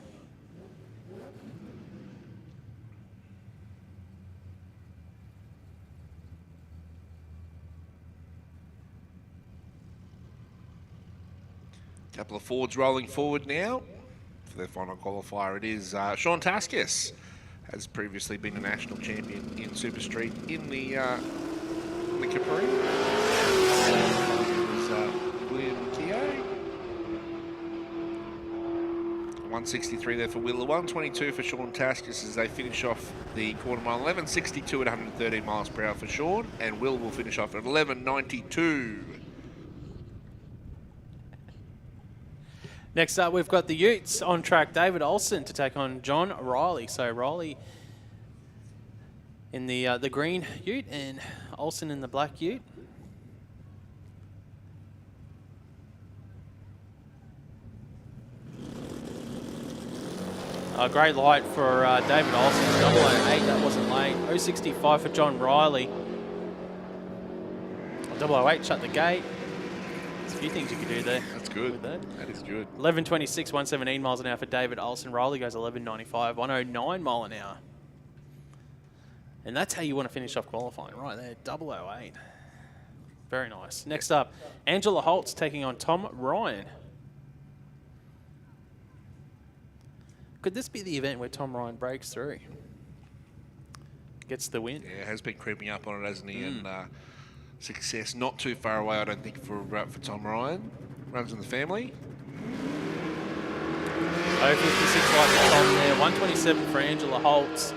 Couple of Fords rolling forward now. For their final qualifier, it is Sean Taskis. Has previously been a national champion in Super Street in the Capri. William Keogh. 163 there for Willa. 122 for Sean Taskis as they finish off the quarter mile. 11.62 at 113 miles per hour for Sean. And Will finish off at 11.92. Next up, we've got the Utes on track. David Olsen to take on John Riley. So Riley in the green Ute and Olsen in the black Ute. A great light for David Olsen. 008, that wasn't late. 065 for John Riley. 008 shut the gate. There's a few things you can do there. That's good. That is good. 11.26, 117 miles an hour for David Olsen. Riley goes 11.95, 109 mile an hour. And that's how you want to finish off qualifying, right there, 008. Very nice. Next up, Angela Holtz taking on Tom Ryan. Could this be the event where Tom Ryan breaks through? Gets the win? Yeah, has been creeping up on it, hasn't he? And success not too far away, I don't think, for Tom Ryan. Runs in the family. 056 like for Tom there, 127 for Angela Holtz.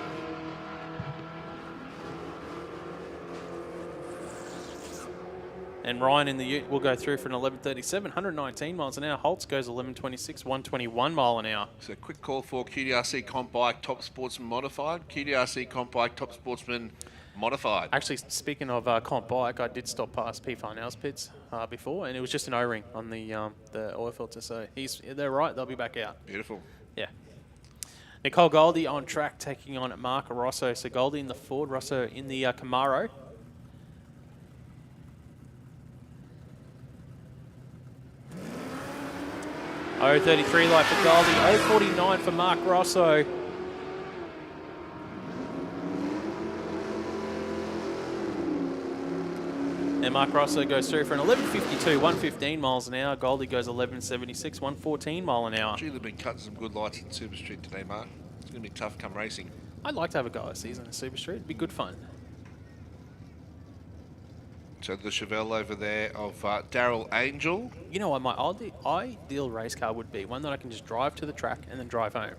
And Ryan in the Ute will go through for an 11.37, 119 miles an hour. Holtz goes 11.26, 121 mile an hour. So quick call for QDRC Comp Bike Top Sportsman Modified. QDRC Comp Bike Top Sportsman Modified. Actually, speaking of Comp Bike, I did stop past P. Farnell's pits before, and it was just an O-ring on the oil filter. So they're right, they'll be back out. Beautiful. Yeah. Nicole Goldie on track taking on Mark Rosso. So Goldie in the Ford, Rosso in the Camaro. .033 light for Goldie, .049 for Mark Rosso. And Mark Rosso goes through for an 11.52, 115 miles an hour. Goldie goes 11.76, 114 mile an hour. Gee, they've been cutting some good lights in Super Street today, Mark. It's going to be tough come racing. I'd like to have a go this season in Super Street. It'd be good fun. So the Chevelle over there of Daryl Angel. You know what my ideal race car would be? One that I can just drive to the track and then drive home.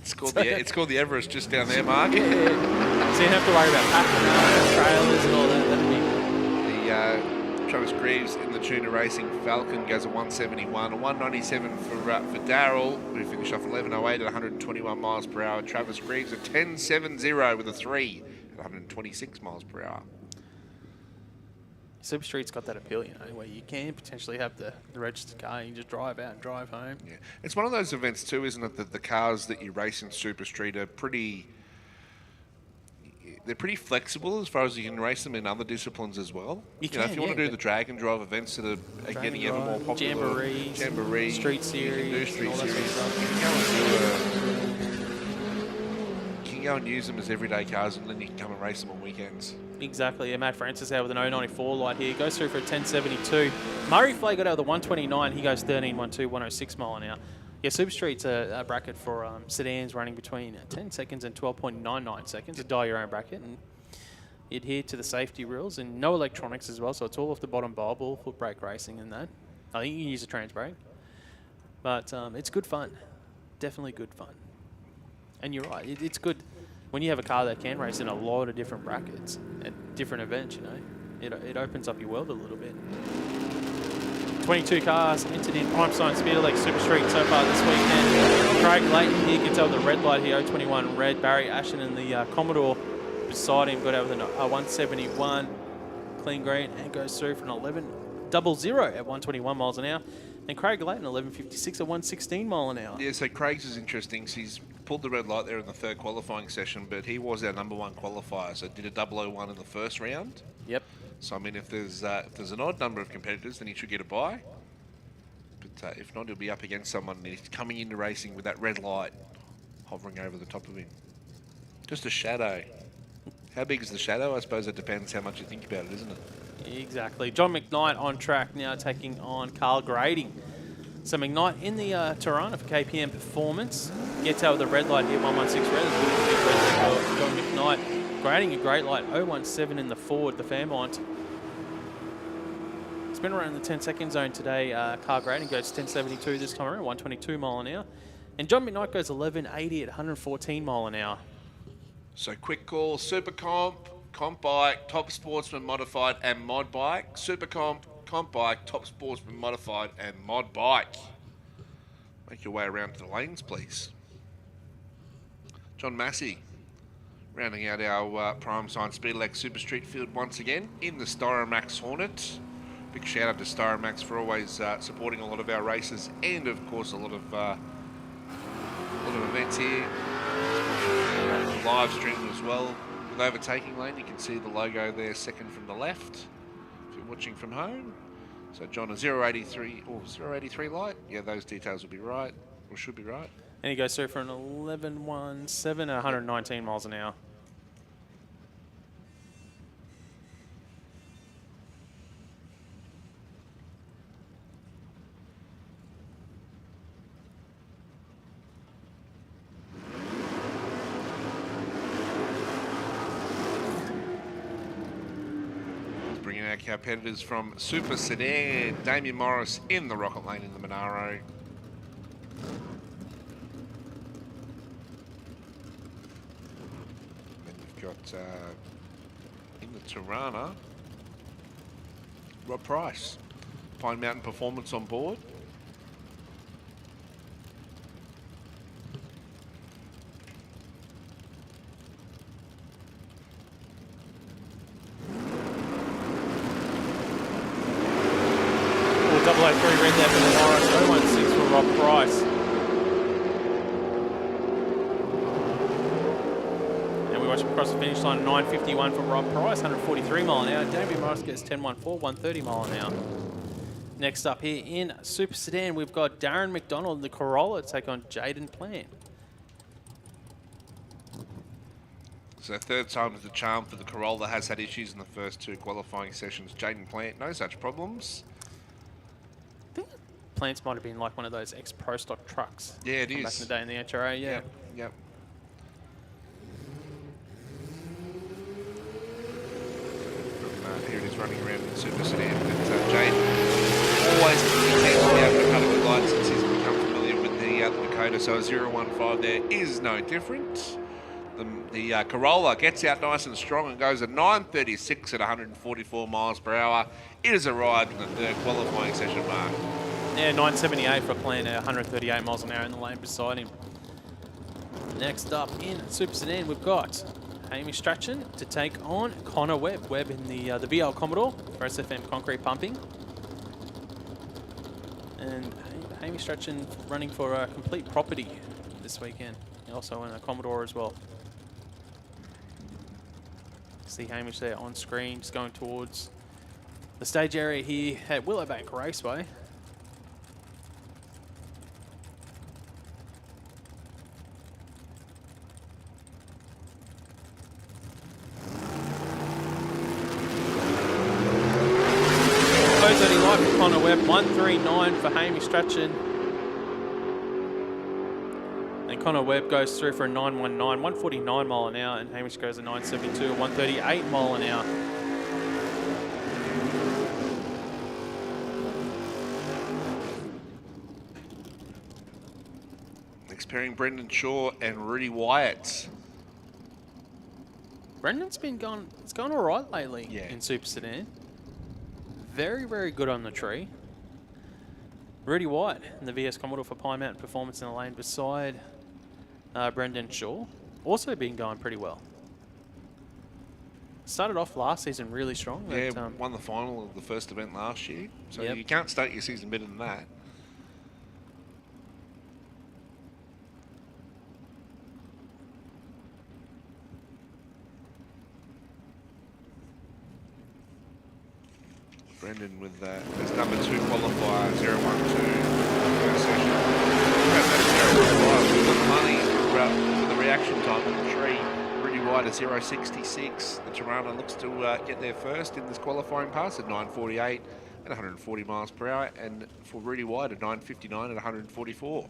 It's called the Everest just down there, Mark. Yeah. So you don't have to worry about packing trailers and all that. That'd be... Travis Greaves in the Tuna Racing Falcon goes a 171, a 197 for Daryl, who finished off 11.08 at 121 miles per hour. Travis Greaves a 10.70 with a 3 at 126 miles per hour. Super Street's got that appeal, you know, where you can potentially have the registered car and you just drive out and drive home. Yeah, it's one of those events too, isn't it, that the cars that you race in Super Street are pretty flexible as far as you can race them in other disciplines as well. If you want to do the drag and drive events that are getting ever more popular, Jamboree, Street Series, Street Series, you can go and use them as everyday cars, and then you can come and race them on weekends. Exactly. Yeah, Matt Francis out with an 094 light here. Goes through for a 10.72. Murray Flay got out with a 129. He goes 13.12, 106 mile an hour. Yeah, Super Street's a bracket for sedans running between 10 seconds and 12.99 seconds. To dial your own bracket and adhere to the safety rules, and no electronics as well. So it's all off the bottom bulb, all foot brake racing and that. I think you can use a trans brake, but it's good fun. Definitely good fun. And you're right, it's good when you have a car that can race in a lot of different brackets at different events. You know, it opens up your world a little bit. 22 cars entered in Prime Science Speeder Lake Super Street so far this weekend. Craig Layton here gets out the red light here, 021 red. Barry Ashen in the Commodore beside him got over the 171 clean green and goes through for an 11.00 at 121 miles an hour. And Craig Layton 11.56 at 116 mile an hour. Yeah, so Craig's is interesting. So he's pulled the red light there in the third qualifying session, but he was our #1 qualifier. So did a 001 in the first round. Yep. So I mean, if there's an odd number of competitors, then he should get a bye. But if not, he'll be up against someone and he's coming into racing with that red light hovering over the top of him. Just a shadow. How big is the shadow? I suppose it depends how much you think about it, isn't it? Exactly. John McKnight on track now, taking on Carl Grading. So McKnight in the Tirana for KPM Performance. Gets out with a red light here, 116 red. There's a big red light for John McKnight. Grading a great light, 017 in the Ford, the Fairmont. It's been around the 10-second zone today. Carl Grading goes 10.72 this time around, 122 mile an hour. And John McKnight goes 11.80 at 114 mile an hour. So quick call, Super Comp, Comp Bike, Top Sportsman Modified and Mod Bike. Super Comp, Comp Bike, Top Sportsman Modified and Mod Bike. Make your way around to the lanes, please. John Massey, rounding out our Prime Science Speedlex Super Street field once again in the Styromax Hornet. Big shout out to Styromax for always supporting a lot of our races and of course a lot of events here. Live streaming as well. With overtaking lane, you can see the logo there, second from the left, if you're watching from home. So John, a 083 or 083 light. Yeah, those details will be right, or should be right. And he goes through for an 11.17 at 119 miles an hour. Bringing our competitors from Super Sedan, Damien Morris in the Rocket Lane in the Monaro. Then you've got in the Tirana, Rob Price, Pine Mountain Performance on board. Double 03 red there for the Morris, 016 for Rob Price. And we watch him across the finish line, 9.51 for Rob Price, 143 mile an hour. Damien Morris gets 10.14, 130 mile an hour. Next up here in Super Sedan, we've got Darren McDonald in the Corolla to take on Jaden Plant. So third time to the charm for the Corolla, has had issues in the first two qualifying sessions. Jaden Plant, no such problems. I think Plants might have been like one of those ex-Pro Stock trucks. Yeah, it from is. back in the day in the HRA, yeah. Yep. Here it is running around in Super Sedan. But Jaden always tends to be able to cut a good light since he's become familiar with the Dakota. So a 015 there is no different. The Corolla gets out nice and strong and goes at 9.36 at 144 miles per hour. It has arrived in the third qualifying session mark. Yeah, 9.78 for Plant at 138 miles an hour in the lane beside him. Next up in Super Sedan, we've got Hamish Strachan to take on Connor Webb. Webb in the VL Commodore for SFM Concrete Pumping. And Hamish Strachan running for Complete Property this weekend. Also in a Commodore as well. See Hamish there on screen, just going towards the stage area here at Willowbank Raceway. Close that he liked for Connor Webb, 139 for Hamish Strachan. And Connor Webb goes through for a 919, 149 mile an hour, and Hamish goes a 972, 138 mile an hour. Next pairing, Brendan Shaw and Rudy Wyatt. Brendan's been going, it's gone all right lately in Super Sedan. Very, very good on the tree. Rudy White in the VS Commodore for Pine Mountain Performance in the lane beside Brendan Shaw. Also been going pretty well. started off last season really strong. Yeah, But, won the final of the first event last year. So Yep. you can't start your season better than that. Brendan with his number 2 qualifier, 012 session. We've got money for the reaction time on the tree. Really wide at 066. The Tirana looks to get there first in this qualifying pass at 948 and 140 miles per hour. And for really wide at 959 and 144.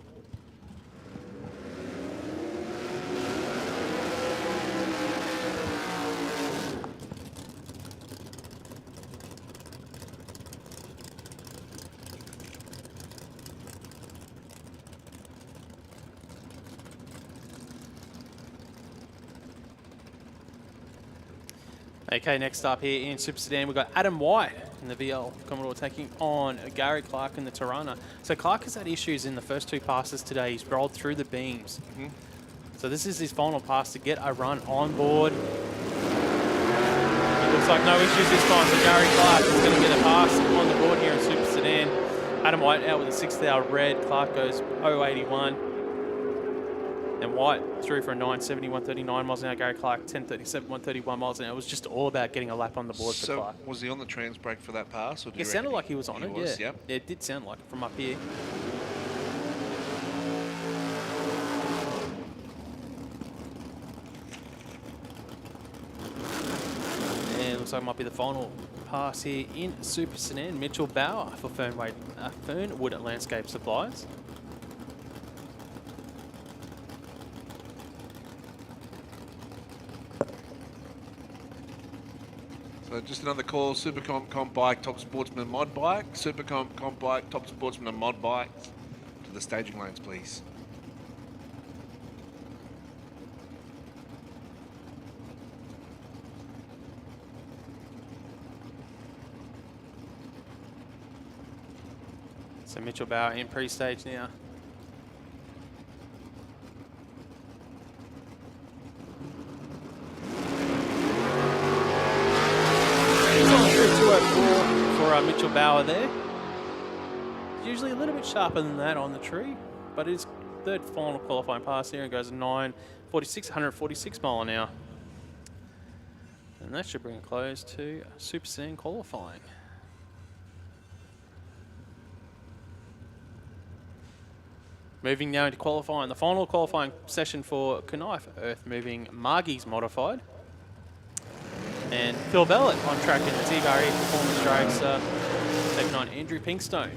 Okay, next up here in Super Sedan, we've got Adam White in the VL Commodore taking on Gary Clark in the Tirana. So Clark has had issues in the first 2 passes today. He's rolled through the beams. So this is his final pass to get a run on board. It looks like no issues this time, so Gary Clark is going to get a pass on the board here in Super Sedan. Adam White out with a 6th hour red. Clark goes 081. And White through for a 970, 139 miles an hour. Gary Clark, 1037, 131 miles an hour. It was just all about getting a lap on the board for Clark. So was he on the trans brake for that pass? Or It sounded like he was on it, yeah. Yep. Yeah, it did sound like it from up here. And it looks like it might be the final pass here in Super Sedan. Mitchell Bauer for Fernwood Landscape Supplies. So just another call, Supercomp bike, top sportsman mod bike. Supercomp bike, top sportsman and mod bike to the staging lanes, please. So Mitchell Bauer in pre-stage now. For Mitchell Bauer there. Usually a little bit sharper than that on the tree, but it is 3rd final qualifying pass here and goes 946, 146 mile an hour. And that should bring it close to Super Sedan qualifying. Moving now into qualifying, the final qualifying session for Knife Earth Moving Margie's Modified. And Phil Bellett on track in the TVRE Performance Dragster, taking on Andrew Pinkstone.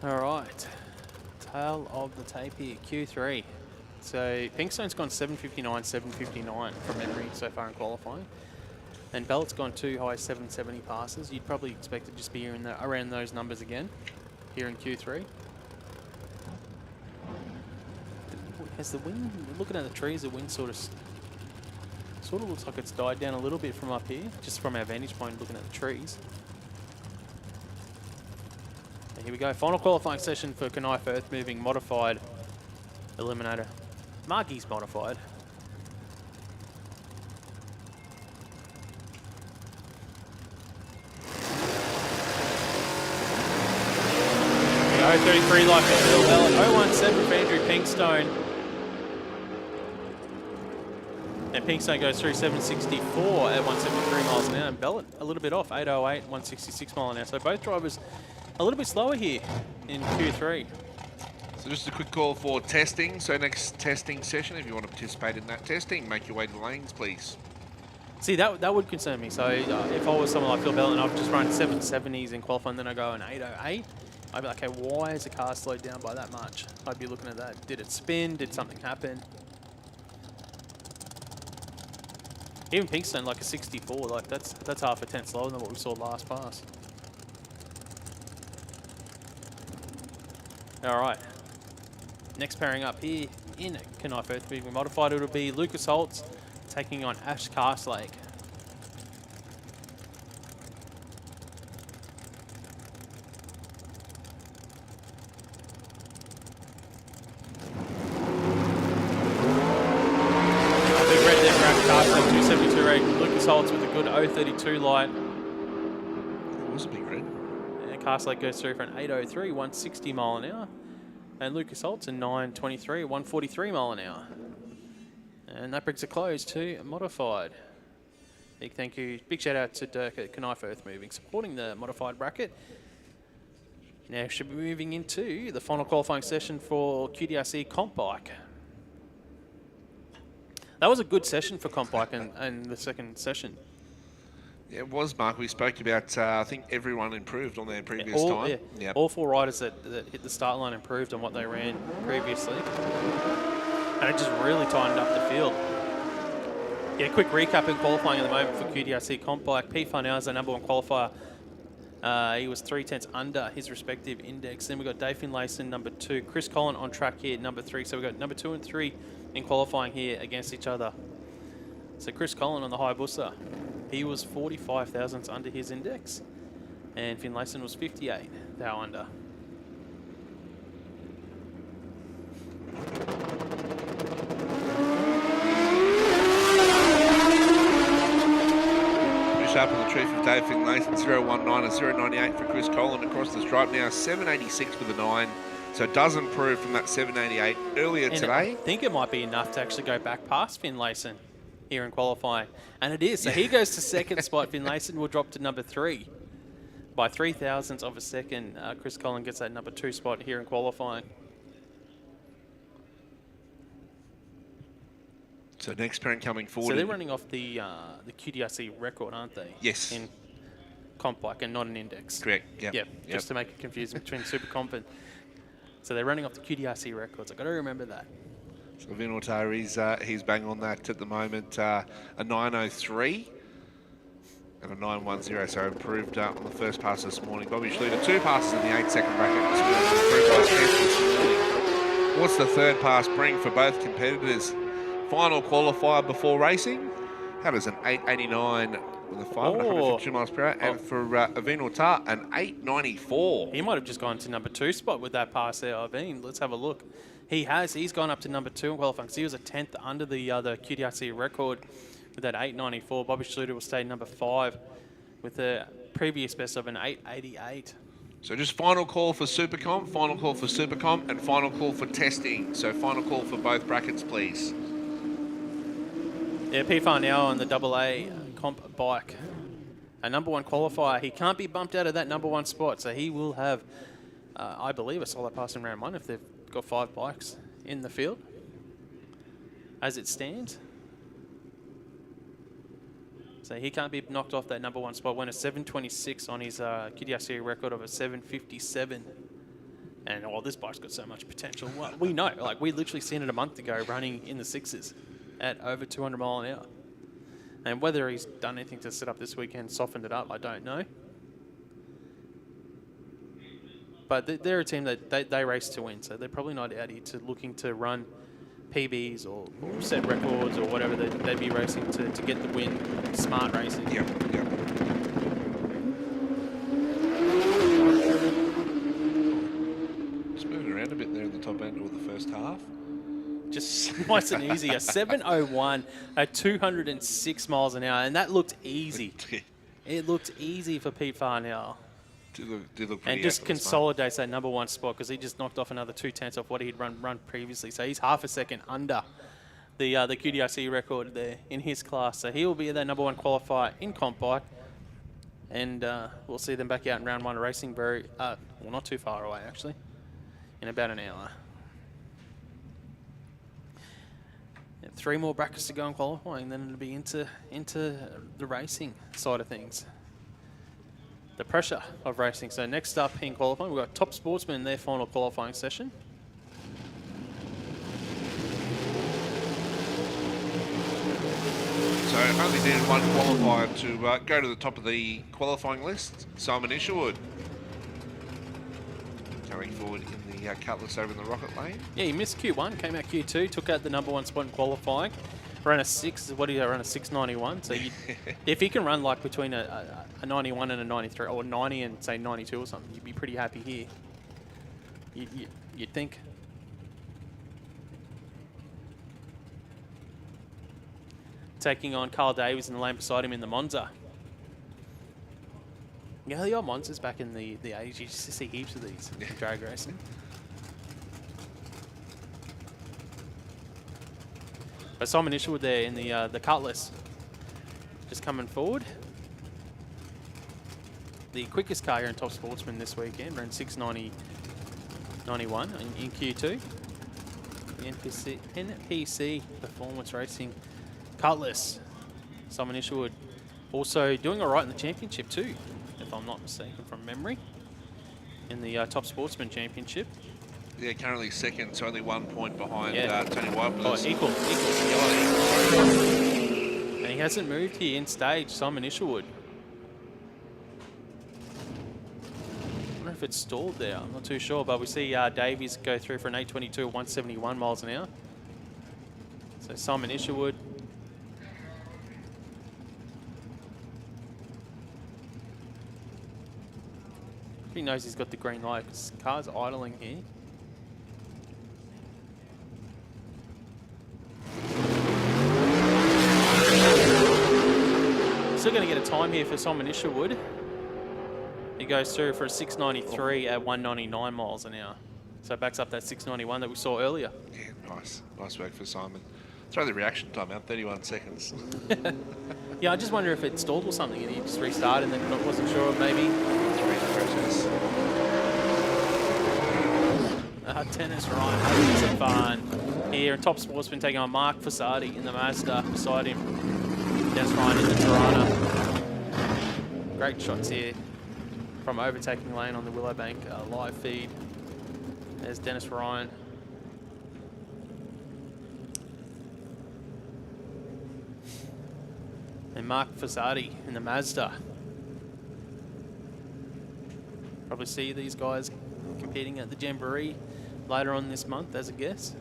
All right, tail of the tape here, Q3. So Pinkstone's gone 759, 759 from memory so far in qualifying. And Bellett's gone 2 high 770 passes. You'd probably expect it to just be here in around those numbers again, here in Q3. Has the wind, looking at the trees, the wind sort of looks like it's died down a little bit from up here, just from our vantage point looking at the trees. Here we go, final qualifying session for Knife Earth Moving Modified Eliminator. Margie's Modified. Go 33 like a Phil Bellett, 017 for Andrew Pinkstone. And Pinkstone goes through 764 at 173 miles an hour. And Bellett a little bit off, 808, 166 miles an hour. So both drivers a little bit slower here in Q3. So just a quick call for testing. So next testing session, if you want to participate in that testing, make your way to the lanes, please. See, that would concern me. So if I was someone like Phil Bellett and I've just run 770s in qualifying, then I go an 808, I'd be like, okay, why is the car slowed down by that much? I'd be looking at that. Did it spin? Did something happen? Even Pinkstone, like a 64, like that's half a tenth slower than what we saw last pass. All right. Next pairing up here in Knife Earth Moving Modified, it'll be Lucas Holtz taking on Ash Castlake. Big red there for Ash Castlake, 272 rate. Lucas Holtz with a good 032 light. It was a big red. And Castlake goes through for an 803, 160 mile an hour. And Lucas Holtz a 923, 143 mile an hour. And that brings a close to Modified. Big thank you, big shout out to Dirk at Knife Earth Moving, supporting the Modified bracket. Now should be moving into the final qualifying session for QDRC Comp Bike. That was a good session for Comp Bike and the second session. Yeah, it was, Mark. We spoke about, I think everyone improved on their previous time. Yeah, Yep. all 4 riders that hit the start line improved on what they ran previously. And it just really tightened up the field. Yeah, quick recap in qualifying at the moment for QDRC Comp Bike. P. Farnell is the #1 qualifier. He was 3/10 under his respective index. Then we've got Dave Finlayson, #2. Chris Collin on track here, #3. So we've got #2 and 3 in qualifying here against each other. So Chris Collin on the Hayabusa, he was 45 thousandths under his index. And Finlayson was 58 thou under. Finish up on the tree for Dave Finlayson, 019 and 098 for Chris Collin across the stripe now, 786 with a 9. So it does improve from that 788 earlier And today. I think it might be enough to actually go back past Finlayson here in qualifying. And it is. So he goes to second spot. Finlayson will drop to #3. By 3 thousandths of a second, Chris Collin gets that #2 spot here in qualifying. So next parent coming forward. So they're running off the QDRC record, aren't they? Yes. In Comp Bike and not an index. Correct. Yep. Yep. Just to make it confusing between Super Comp and... So they're running off the QDRC records. I've got to remember that. So Vinor, he's bang on that at the moment. A 903 and a 910. So improved on the first pass this morning. Bobby Schluter, 2 passes in the 8-second bracket. This morning. What's the third pass bring for both competitors? Final qualifier before racing. How does an 889 with a 552 miles per hour? And for Avin Tar, an 894. He might have just gone to #2 spot with that pass there, Avin. Let's have a look. He has. He's gone up to #2 in qualifying. So he was a 10th under the QDRC record with that 894. Bobby Schluter will stay #5 with a previous best of an 888. So just final call for Supercomp, final call for Supercomp, and final call for testing. So final call for both brackets, please. Yeah, PFAR now on the AA Comp Bike. A #1 qualifier. He can't be bumped out of that #1 spot, so he will have, I believe, a solid pass in round 1 if they've got 5 bikes in the field as it stands. So he can't be knocked off that #1 spot. Went a 726 on his QDRC record of a 757. And, oh, this bike's got so much potential. Well, we know. Like, we literally seen it a month ago running in the 6s at over 200 mile an hour. And whether he's done anything to set up this weekend, softened it up, I don't know. But they're a team that they race to win, so they're probably not out here looking to run PBs or set records or whatever. They'd be racing to get the win. Smart racing. Yep, yep. Just moving around a bit there in the top end of the first half. Just nice and easy. A 701 at 206 miles an hour, and that looked easy. It looked easy for Pete Farnell. Did look pretty And just effortless, consolidates that #1 spot because he just knocked off another 2 tenths off what he'd run previously. So he's half a second under the QDRC record there in his class. So he will be that #1 qualifier in Comp Bike. And we'll see them back out in round 1 racing very, well, not too far away actually, in about an hour. 3 more brackets to go in qualifying, then it'll be into the racing side of things. The pressure of racing. So next up in qualifying, we've got Top Sportsman in their final qualifying session. So only needed 1 qualifier to go to the top of the qualifying list. Simon Isherwood coming forward in the Cutlass over in the rocket lane. Yeah, he missed Q1, came out Q2, took out the #1 spot in qualifying. Ran a 6, what did he run, a 6.91? So if he can run like between a 91 and a 93, or 90 and say 92 or something, you'd be pretty happy here. You'd think. Taking on Carl Davies in the lane beside him in the Monza. Yeah, the old Monzas back in the 80s, you used to see heaps of these in drag racing. But Simon Isherwood there in the Cutlass, just coming forward. The quickest car here in Top Sportsman this weekend, ran 6:90.91 in Q2. The NPC Performance Racing Cutlass. Simon Isherwood also doing all right in the championship too, if I'm not mistaken from memory, in the Top Sportsman Championship. Yeah, currently second, so only 1 point behind Yeah. Tony White. Oh, equal. And he hasn't moved here in stage, Simon Isherwood. I wonder if it's stalled there, I'm not too sure, but we see Davies go through for an 822 at 171 miles an hour. So Simon Isherwood. He knows he's got the green light because the car's idling here. Still going to get a time here for Simon Isherwood. He goes through for a 6.93 at 199 miles an hour. So backs up that 6.91 that we saw earlier. Yeah, nice work for Simon. Throw the reaction time out, 31 seconds. Yeah, I just wonder if it stalled or something and he just restarted and then wasn't sure, maybe. Dennis Ryan having some fun here. And Top Sportsman taking on Mark Fasardi in the Mazda beside him. Dennis Ryan in the Tirana. Great shots here from overtaking lane on the Willowbank live feed. There's Dennis Ryan. And Mark Fasardi in the Mazda. Probably see these guys competing at the Jamboree later on this month as a guest.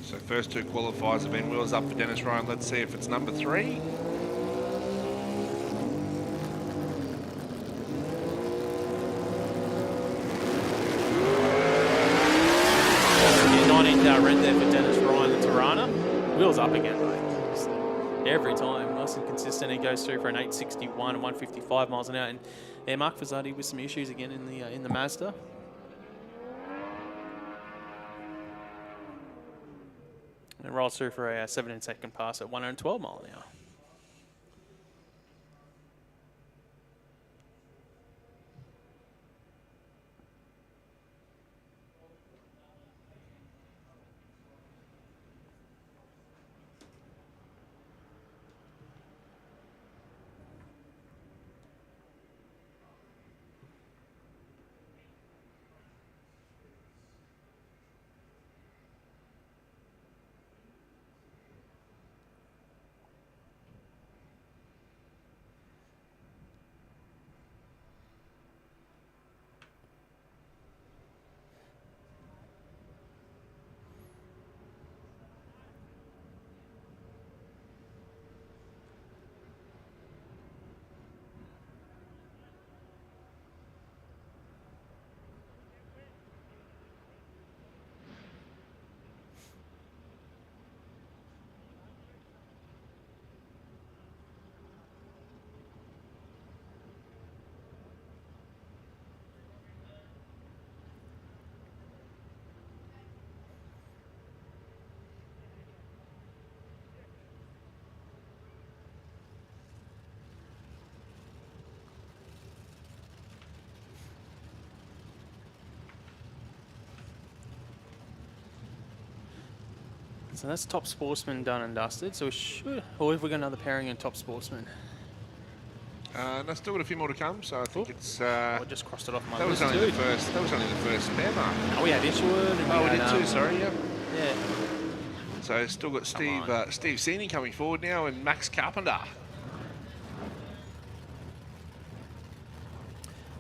So first two qualifiers have been wheels up for Dennis Ryan. Let's see if it's number 3. Red there for Dennis Ryan, the Tirana. Wheels up again, though. Just every time, nice and consistent. He goes through for an 861 and 155 miles an hour. And yeah, Mark Fasardi with some issues again in the Mazda. And rolls through for a 17-second pass at 112 miles an hour. So that's Top Sportsman done and dusted. So we should, or have we got another pairing in Top Sportsman? No, still got a few more to come, so I think it's. I just crossed it off my that was list only too. the first. That was only the first spare mark. Oh, we had Ishwood. And Oh, we had, did too. Sorry, yeah. Yeah. So still got Steve Steve Sini coming forward now, and Max Carpenter.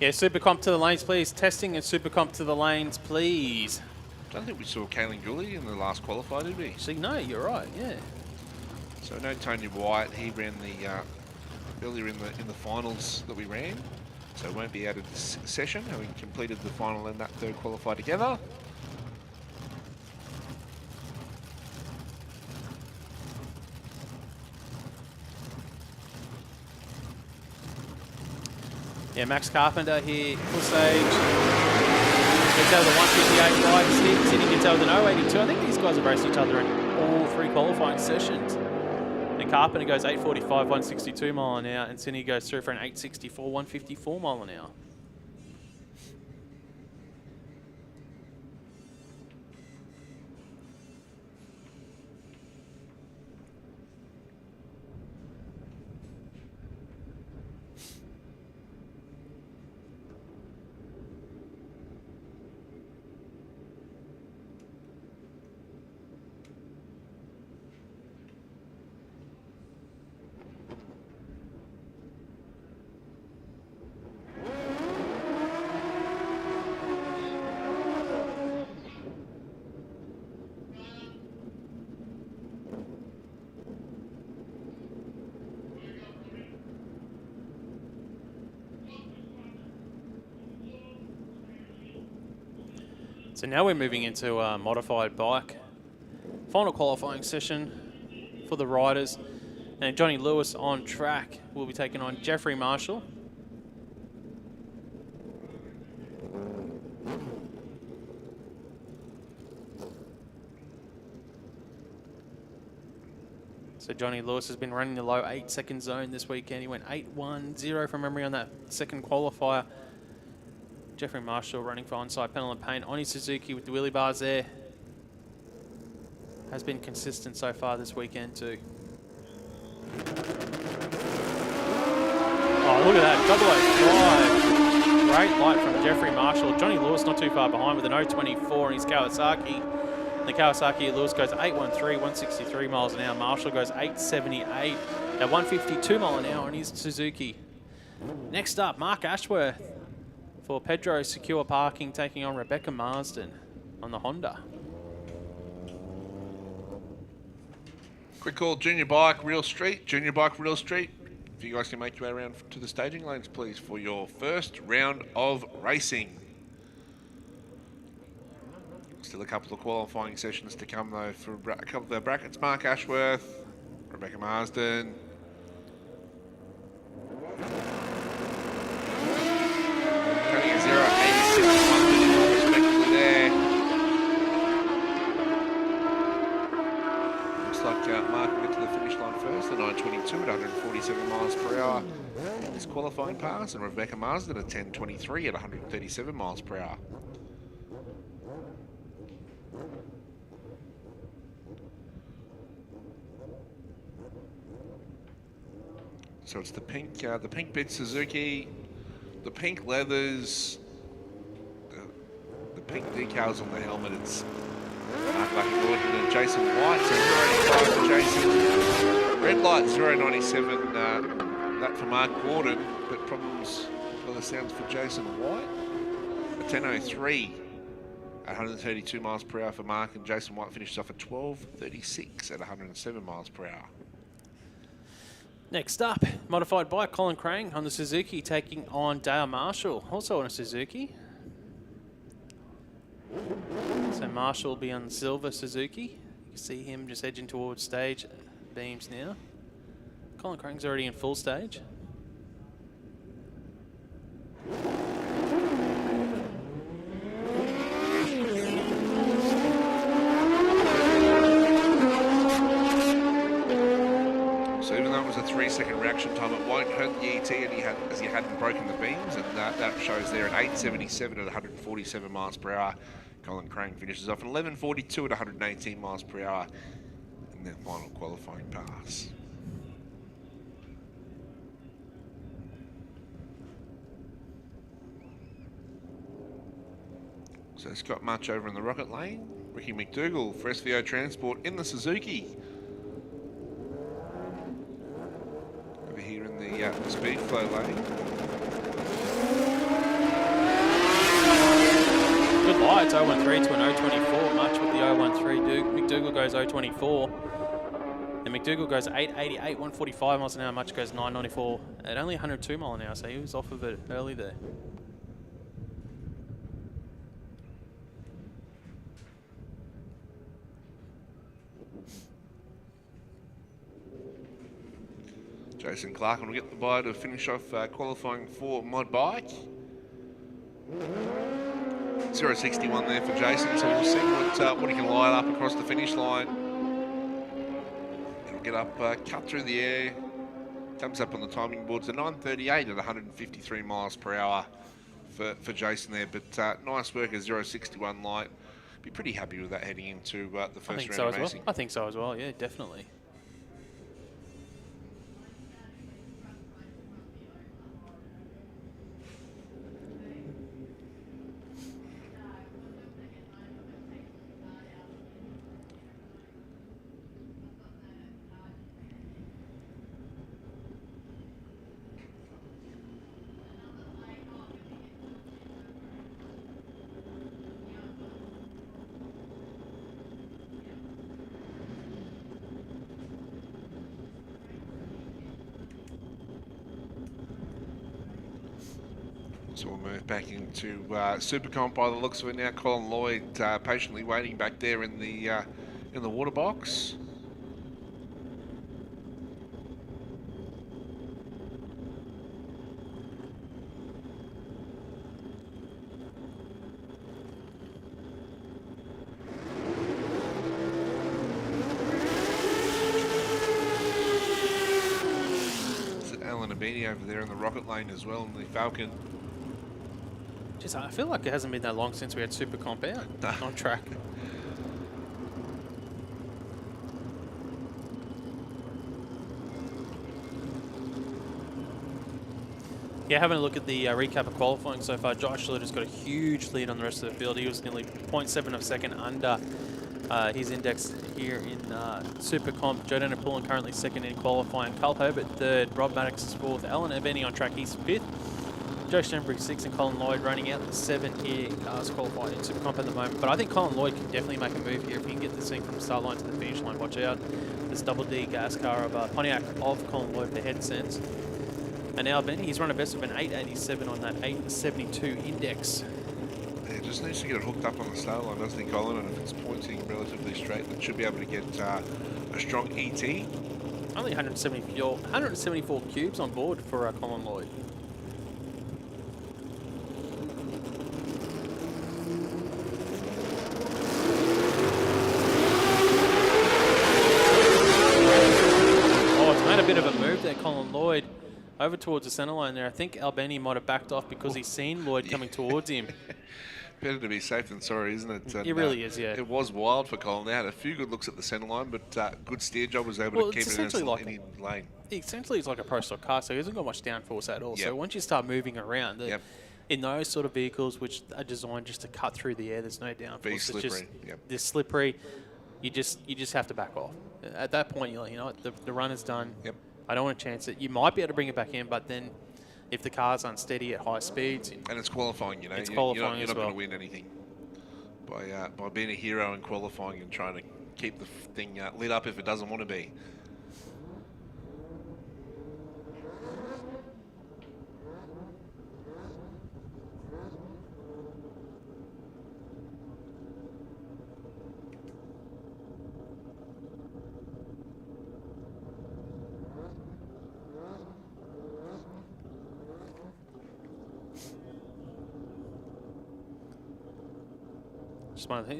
Yeah, Super Comp to the lanes, please. Testing and Super Comp to the lanes, please. I don't think we saw Kaylin Gooley in the last qualifier, did we? Actually, no, you're right. Yeah. So no Tony White. He ran the earlier in the finals that we ran, so won't be out of this session. We completed the final and that third qualifier together. Yeah, Max Carpenter here, full stage. Gets out of the 158 wide, Sydney gets out of the 082. I think these guys have raced each other in all 3 qualifying sessions. And Carpenter goes 845, 162 mile an hour, and Sydney goes through for an 864, 154 mile an hour. So now we're moving into a modified bike. Final qualifying session for the riders. And Johnny Lewis on track will be taking on Jeffrey Marshall. So Johnny Lewis has been running the low 8-second zone this weekend. He went 8-1-0 from memory on that second qualifier. Jeffrey Marshall running for onside panel and paint on his Suzuki with the wheelie bars there. Has been consistent so far this weekend too. Oh, look at that, 085. Great light from Jeffrey Marshall. Johnny Lewis not too far behind with an 024 in his Kawasaki. The Kawasaki Lewis goes 813, 163 miles an hour. Marshall goes 878 at 152 mile an hour on his Suzuki. Next up, Mark Ashworth for Pedro Secure Parking, taking on Rebecca Marsden on the Honda. Quick call, Junior Bike, Real Street. Junior Bike, Real Street. If you guys can make your way around to the staging lanes, please, for your first round of racing. Still a couple of qualifying sessions to come, though, for a couple of the brackets. Mark Ashworth, Rebecca Marsden. Cutting a 0.86 respectively there. Looks like Mark will get to the finish line first, the 9:22 at 147 miles per hour. His qualifying pass, and Rebecca Marsden at 10:23 at 137 miles per hour. So it's the pink bit Suzuki, the pink leathers, the pink decals on the helmet. It's Mark Lucky Gordon and Jason White. So 0.85 for Jason. Red light 0.97. That for Mark Gordon, but problems by the sounds for Jason White. A 10:03 at 132 miles per hour for Mark, and Jason White finishes off at 12:36 at 107 miles per hour. Next up, modified bike, Colin Crang on the Suzuki, taking on Dale Marshall, also on a Suzuki. So Marshall will be on the silver Suzuki. You can see him just edging towards stage beams now. Colin Crang's already in full stage. So even though it was a 3-second reaction time, it won't hurt the ET, and as he hadn't broken the beams, and that shows there at 8:77 at 147 miles per hour. Colin Crane finishes off at 11:42 at 118 miles per hour in their final qualifying pass. So Scott Much over in the Rocket Lane. Ricky McDougall for SVO Transport in the Suzuki. Over here in the speed flow lane. Good lights, 013 to an 024. Much with the 013. McDougall goes 024. And McDougall goes 888, 145 miles an hour. Much goes 994 at only 102 miles an hour. So he was off of it early there. Jason Clark will get the bye to finish off qualifying for Mod Bike. 0.61 there for Jason, so we'll see what he can line up across the finish line. It'll get up, cut through the air, comes up on the timing boards at 9:38 at 153 miles per hour for Jason there. But nice work, a 0.61 light. Be pretty happy with that heading into the first round of racing. I think so as well. Yeah, definitely. So we'll move back into Supercomp by the looks of it now. Colin Lloyd patiently waiting back there in the water box. Is it Alan Abini over there in the Rocket Lane as well in the Falcon? Just, I feel like it hasn't been that long since we had Super Comp out on track. Yeah, having a look at the recap of qualifying so far, Josh Luter's got a huge lead on the rest of the field. He was nearly 0.7 of a second under his index here in Super Comp. Joe Pullen currently second in qualifying. Carl Herbert third, Rob Maddox is fourth, Alan Abeni on track, he's fifth. Joe Stenberg 6 and Colin Lloyd running out the 7 here. Cars qualified in Supercomp at the moment. But I think Colin Lloyd can definitely make a move here if he can get this thing from the start line to the finish line. Watch out. This double D gas car of Pontiac of Colin Lloyd, the head sense. And now Benny, he's run a best of an 887 on that 872 index. Yeah, just needs to get it hooked up on the start line, doesn't he, Colin? And if it's pointing relatively straight, it should be able to get a strong ET. Only 174 cubes on board for Colin Lloyd. A bit of a move there, Colin Lloyd, over towards the centre line there. I think Albany might have backed off because he's seen Lloyd coming towards him. Better to be safe than sorry, isn't it? And, it really is, yeah. It was wild for Colin. They had a few good looks at the centre line, but good steer job, was able to keep it in any lane. Essentially, it's like a pro stock car, so he hasn't got much downforce at all. Yep. So once you start moving around, in those sort of vehicles which are designed just to cut through the air, there's no downforce. Be slippery. It's just, they're slippery. You just have to back off. At that point, you know what, the run is done. Yep. I don't want to chance it. You might be able to bring it back in, but then if the car's unsteady at high speeds, and it's qualifying, you know, it's qualifying you're not going to win anything by being a hero in qualifying and trying to keep the thing lit up if it doesn't want to be.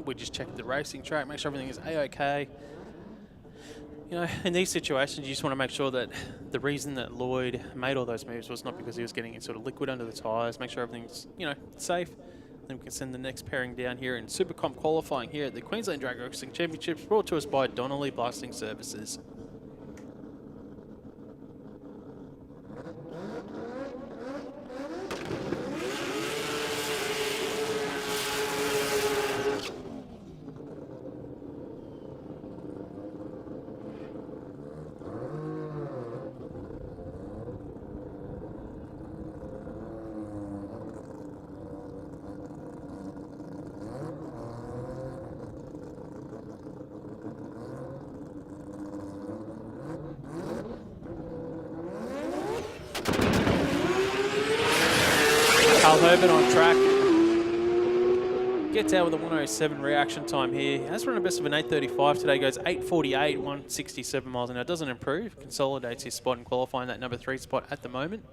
We just check the racing track, make sure everything is A-OK. You know, in these situations, you just want to make sure that the reason that Lloyd made all those moves was not because he was getting sort of liquid under the tyres. Make sure everything's, you know, safe. Then we can send the next pairing down here in Supercomp qualifying here at the Queensland Drag Racing Championships, brought to us by Donnelly Blasting Services. Al Herbert on track. Gets out with a 107 reaction time here. Has run a best of an 8:35 today. Goes 8:48, 167 miles an hour. Doesn't improve. Consolidates his spot in qualifying, that number 3 spot at the moment.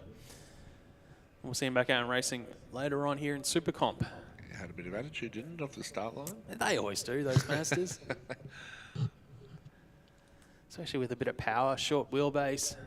We'll see him back out in racing later on here in Super Comp. Had a bit of attitude, didn't it, off the start line? They always do, those Masters. Especially with a bit of power, short wheelbase.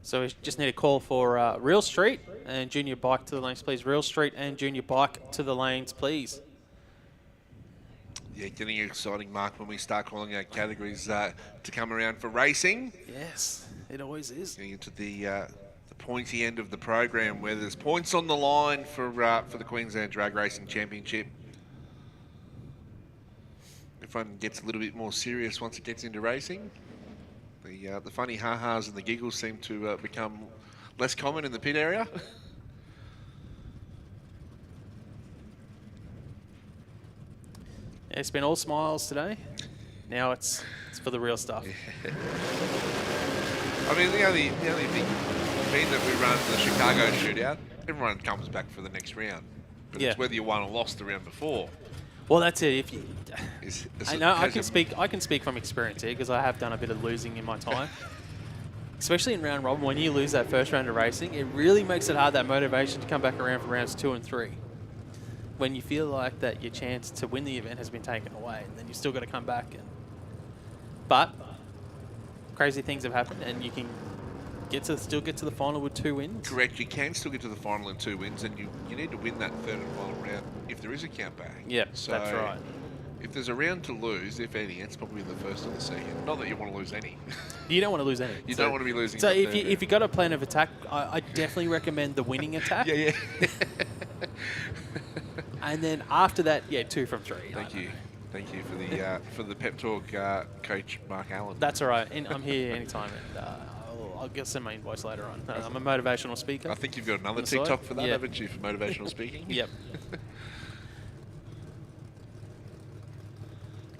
So we just need a call for Real Street and Junior Bike to the lanes, please. Real Street and Junior Bike to the lanes, please. Yeah, getting exciting, Mark, when we start calling out categories to come around for racing. Yes, it always is. Getting into the pointy end of the program where there's points on the line for the Queensland Drag Racing Championship. Everyone gets a little bit more serious once it gets into racing. The funny ha-has and the giggles seem to become less common in the pit area. Yeah, it's been all smiles today. Now it's for the real stuff. Yeah. I mean, the only thing being that we run the Chicago shootout, everyone comes back for the next round. But Yeah. it's whether you won or lost the round before. Well, that's it. If you, I know I has can speak from experience here because I have done a bit of losing in my time. Especially in round robin, when you lose that first round of racing, it really makes it hard, that motivation to come back around for rounds 2 and 3. When you feel like that your chance to win the event has been taken away, and then you still got to come back. But crazy things have happened, and you can still get to the final with 2 wins. Correct, you can still get to the final in 2 wins, and you need to win that third and final round if there is a countback. Yep, so that's right. If there's a round to lose, if any, it's probably the first or the second. Not that you want to lose any. You don't want to lose any. You don't want to be losing. So the if third you got a plan of attack, I definitely recommend the winning attack. yeah. And then after that, 2 from 3. Thank you for the pep talk, Coach Mark Allen. That's all right. I'm here anytime, and I'll get send my invoice later on. I'm a motivational speaker. I think you've got another On the side. TikTok for that, Yeah. haven't you, for motivational speaking? Yep.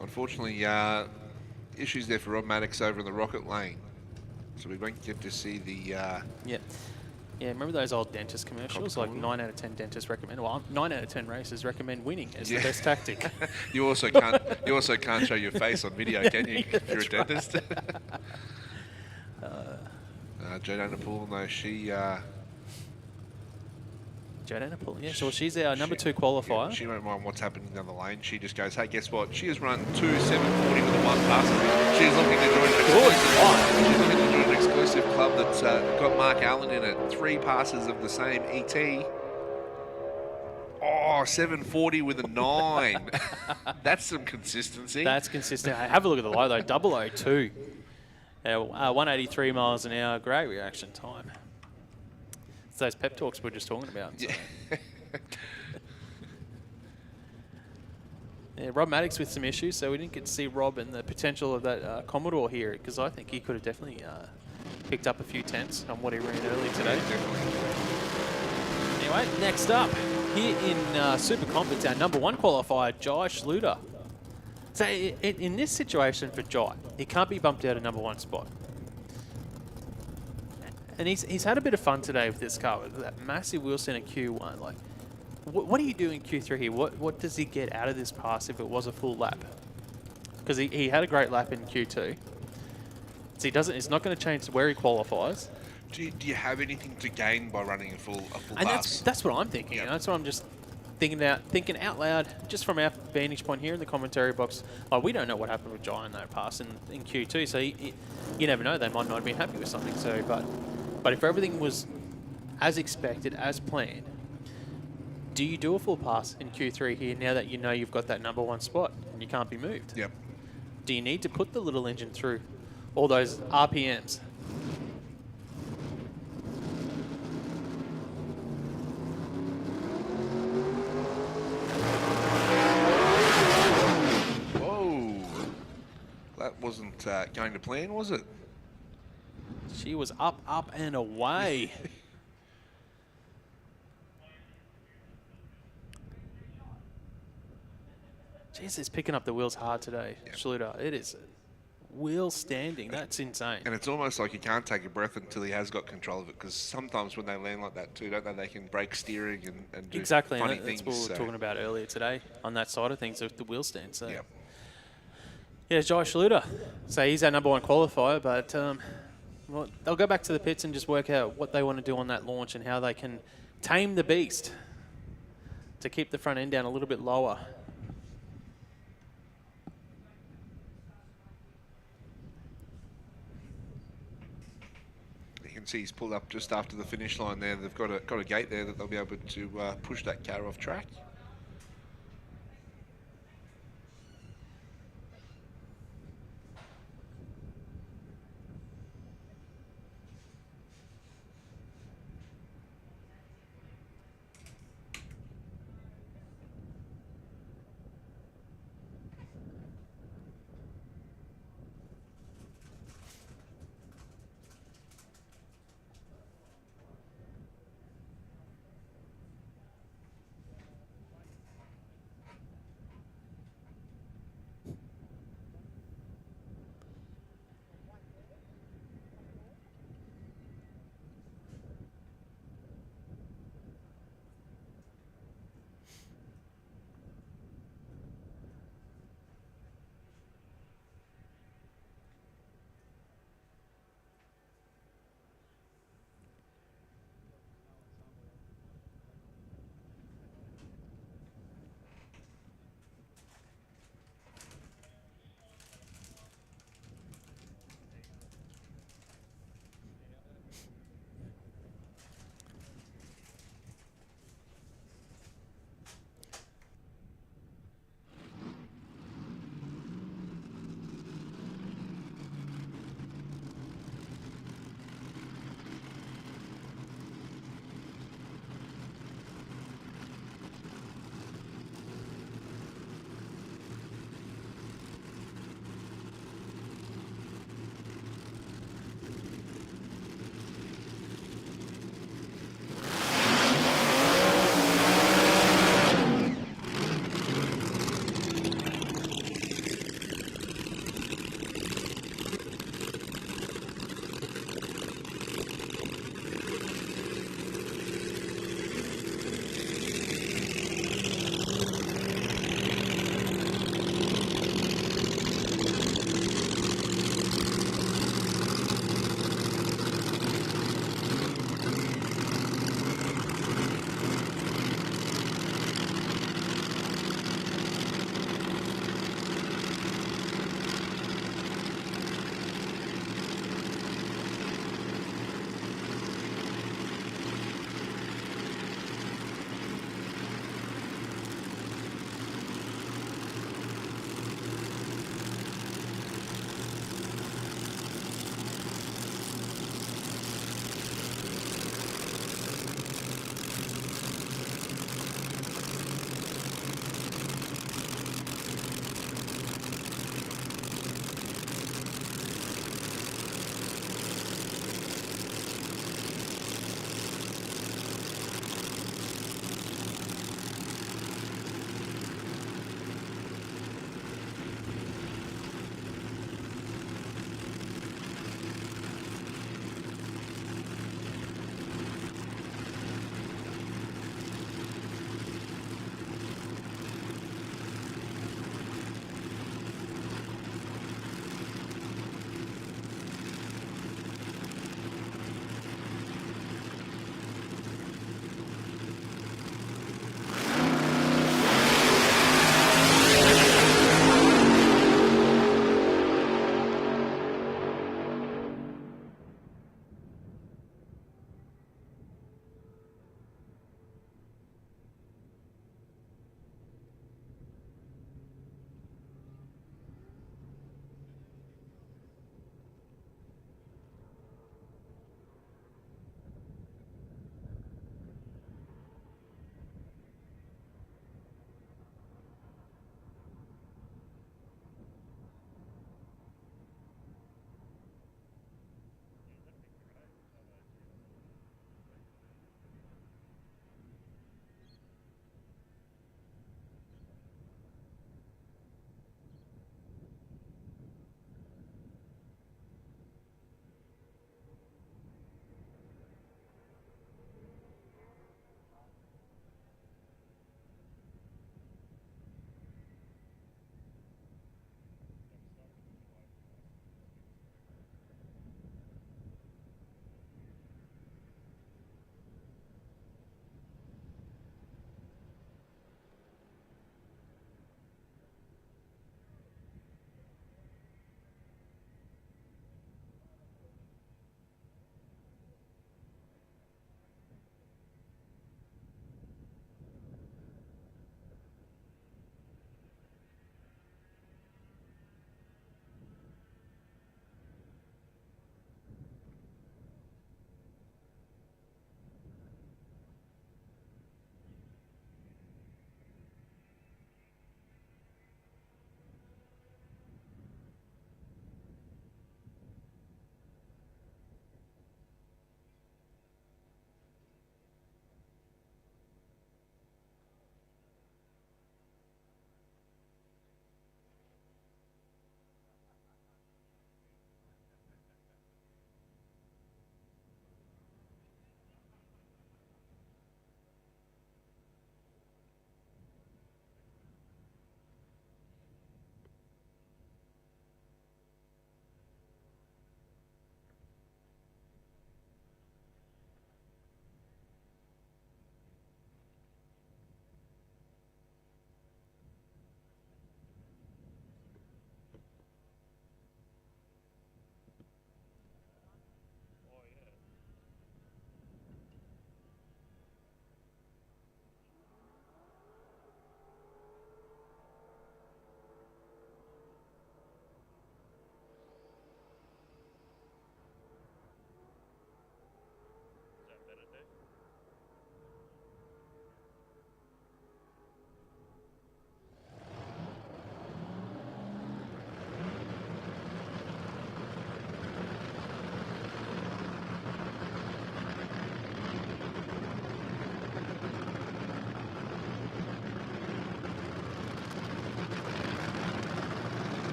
Unfortunately, issues there for Rob Maddox over in the Rocket Lane, so we won't get to see the. Yeah, remember those old dentist commercials? Like 9 out of 10 dentists recommend. Well, 9 out of 10 races recommend winning as the best tactic. You also can't show your face on video, can you? If you're a dentist. Jodana Poole, no, she. Jodana Poole, yeah. So she's our number 2 qualifier. She won't mind what's happening down the lane. She just goes, hey, guess what? She has run 2:7:40 with a 1 pass. She's looking to join an exclusive. She's looking to join an exclusive club that's got Mark Allen in it. 3 passes of the same ET. Oh, 7:40 with a 9. That's some consistency. That's consistent. Hey, have a look at the low though. 002. 183 miles an hour. Great reaction time. It's those pep talks we we're just talking about. So. Yeah, Rob Maddox with some issues, so we didn't get to see Rob and the potential of that Commodore here, because I think he could have definitely picked up a few tenths on what he ran early today. Anyway, next up, here in Super Comp, it's our number 1 qualifier, Jai Schluter. So in this situation for Jai, he can't be bumped out of number 1 spot. And he's had a bit of fun today with this car, with that massive wheel center Q1. Like, what do you do in Q3 here? What does he get out of this pass if it was a full lap? Because he had a great lap in Q2. So he's not going to change where he qualifies. Do you have anything to gain by running a full And pass? that's what I'm thinking. Yep. That's what I'm just thinking out loud, just from our vantage point here in the commentary box. Like, we don't know what happened with Jai in that pass in Q2, so you never know. They might not have been happy with something. So, but if everything was as expected, as planned, do you do a full pass in Q3 here now that you know you've got that number 1 spot and you can't be moved? Yep. Do you need to put the little engine through all those RPMs? wasn't going to plan, was it? She was up, up and away. Jeez, it's picking up the wheels hard today, Yep. Schluter. It is wheel standing. That's insane. And it's almost like you can't take a breath until he has got control of it, because sometimes when they land like that too, don't they, they can break steering and do Exactly, and funny that's things. what we were so- talking about earlier today on that side of things, of the wheel stand. So, Yep. yeah, Josh Schluter. So he's our number 1 qualifier, but well, they'll go back to the pits and just work out what they want to do on that launch and how they can tame the beast to keep the front end down a little bit lower. You can see he's pulled up just after the finish line there. They've got a gate there that they'll be able to push that car off track.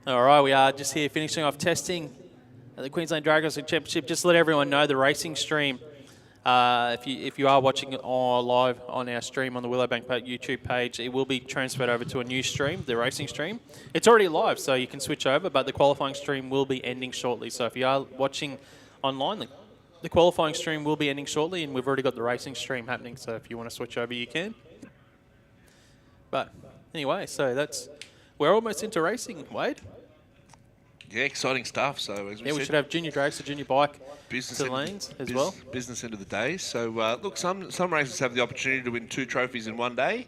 All right, we are just here finishing off testing at the Queensland Drag Racing Championship. Just to let everyone know, the racing stream, if you are watching it live on our stream on the Willowbank YouTube page, it will be transferred over to a new stream, the racing stream. It's already live, so you can switch over, but the qualifying stream will be ending shortly. So if you are watching online, the qualifying stream will be ending shortly, and we've already got the racing stream happening, so if you want to switch over, you can. But anyway, so we're almost into racing, Wade. Yeah, exciting stuff. So as we said, we should have junior dragster, junior bike business to the lanes as well. Business end of the day. So look, some races have the opportunity to win 2 trophies in one day,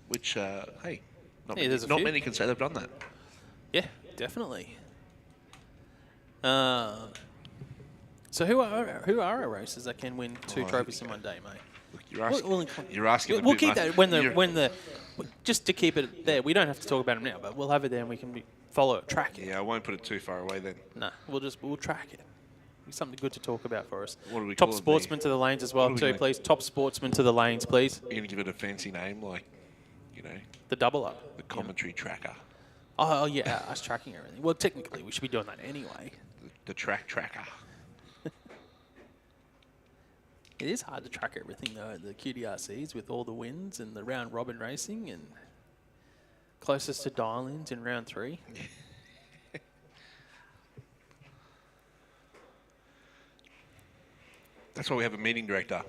which hey, not many can say they've done that. Yeah, definitely. So who are our racers that can win 2 trophies in one day, mate? Look, you're asking. We'll keep that when just to keep it there. We don't have to talk about them now, but we'll have it there and we can follow it, track it. Yeah, I won't put it too far away then. No, we'll track it. Be something good to talk about for us. What do we Top call it, sportsman to the lanes as well too, please. Top sportsman to the lanes, please. You're gonna give it a fancy name like, the double up. The commentary tracker. Oh yeah, us tracking everything. Well, technically we should be doing that anyway. The track tracker. It is hard to track everything though at the QDRCs with all the wins and the round robin racing and closest to dial-ins in round 3. That's why we have a meeting director.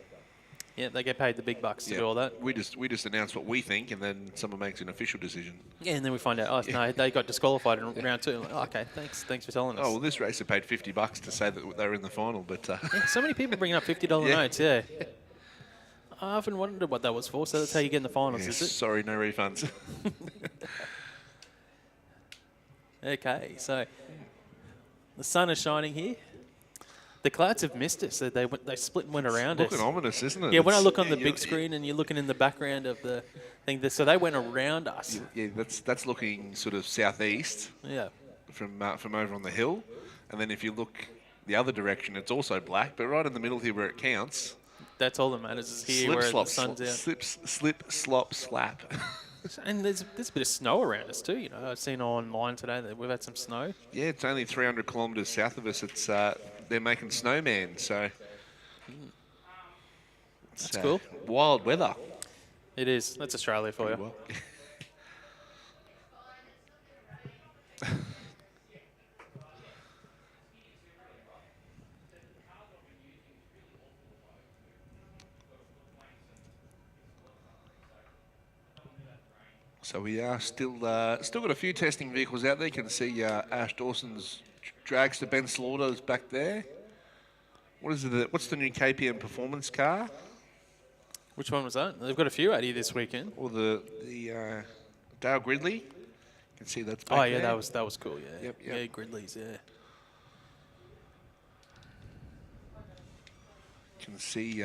Yeah, they get paid the big bucks to do all that. We just announce what we think, and then someone makes an official decision. Yeah, and then we find out, oh no, they got disqualified in round 2. Like, oh, okay, thanks for telling us. Oh well, this racer paid $50 to say that they were in the final, but yeah, so many people bringing up $50 notes. Yeah, I often wondered what that was for. So that's how you get in the finals, is it? Sorry, no refunds. Okay, so the sun is shining here. The clouds have missed us. So they split and went around us. Looking ominous, isn't it? Yeah, when I look on the big screen and you're looking in the background of the thing, so they went around us. Yeah, that's looking sort of southeast. Yeah. From over on the hill, and then if you look the other direction, it's also black. But right in the middle here, where it counts, that's all that matters. Is here where the sun's out. Slip, slop, slap. And there's a bit of snow around us too. I've seen online today that we've had some snow. Yeah, it's only 300 kilometres south of us. It's they're making snowman, so that's cool. Wild weather. It is. That's Australia for you. Well. So we are still got a few testing vehicles out there. You can see Ash Dawson's dragster, Ben Slaughter's back there. What is it? What's the new KPM performance car? Which one was that? They've got a few out here this weekend. Or the Dale Gridley. You can see that's back there. That was cool. Yeah. Yep. Yeah, Gridley's. Yeah. You can see.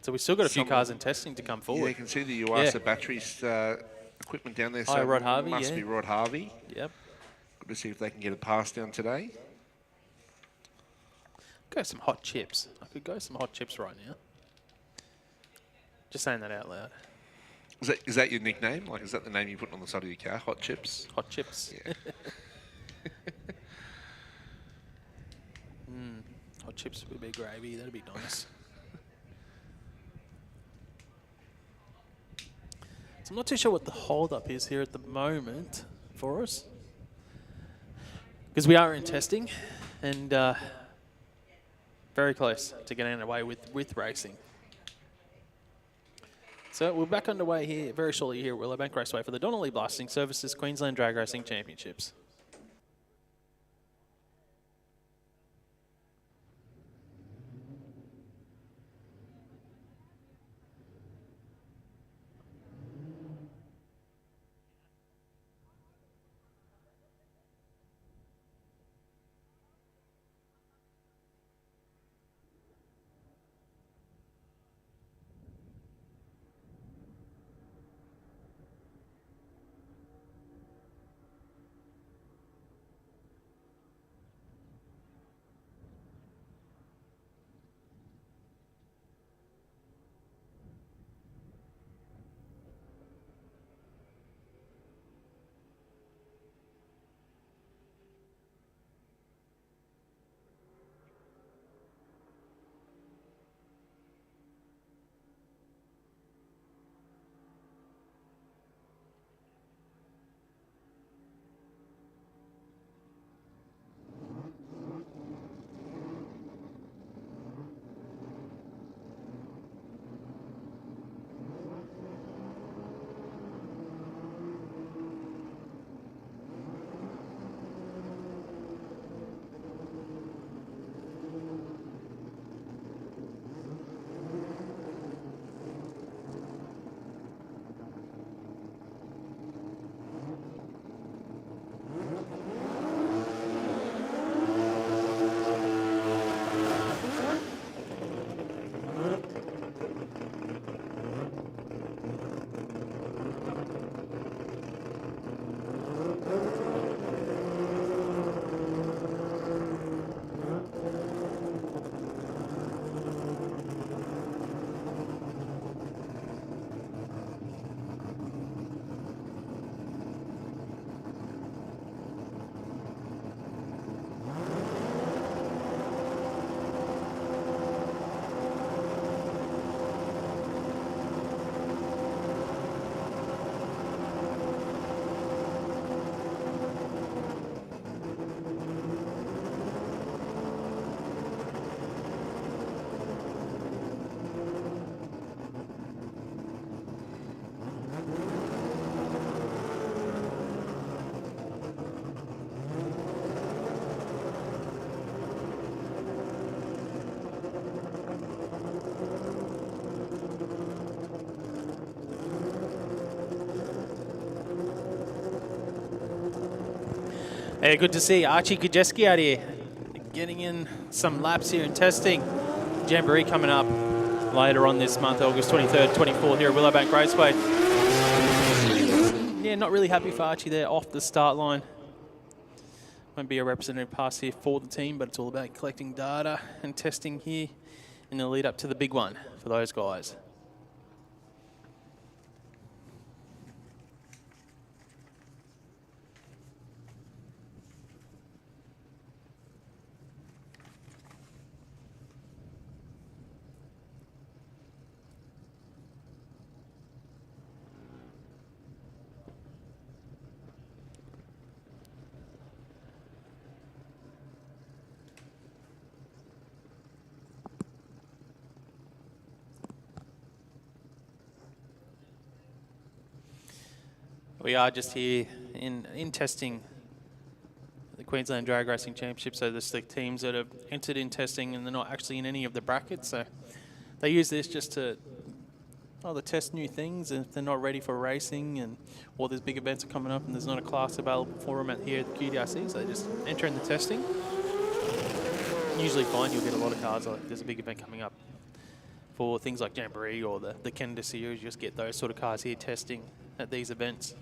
So we've still got a few cars in testing to come forward. Yeah, you can see the UASA batteries equipment down there. So Rod Harvey. Must be Rod Harvey. Yep. Good to see if they can get a pass down today. Go some hot chips. I could go some hot chips right now. Just saying that out loud. Is that your nickname? Like, is that the name you put on the side of your car? Hot chips? Hot chips. Yeah. Hot chips with a bit of gravy. That'd be nice. So I'm not too sure what the hold-up is here at the moment for us. Because we are in testing and very close to getting away with racing. So we're back underway here very shortly here at Willowbank Raceway for the Donnelly Blasting Services Queensland Drag Racing Championships. Hey, good to see Archie Kajeski out here, getting in some laps here and testing. Jamboree coming up later on this month, August 23rd, 24th here at Willowbank Raceway. Yeah, not really happy for Archie there off the start line. Won't be a representative pass here for the team, but it's all about collecting data and testing here in the lead up to the big one for those guys. We are just here in testing the Queensland Drag Racing Championship, so there's the teams that have entered in testing and they're not actually in any of the brackets, so they use this just to test new things, and if they're not ready for racing and or there's big events are coming up and there's not a class available for them here at the QDRC, so they just enter in the testing. Usually find you'll get a lot of cars, like there's a big event coming up for things like Jamboree or the Canada Series, you just get those sort of cars here testing at these events.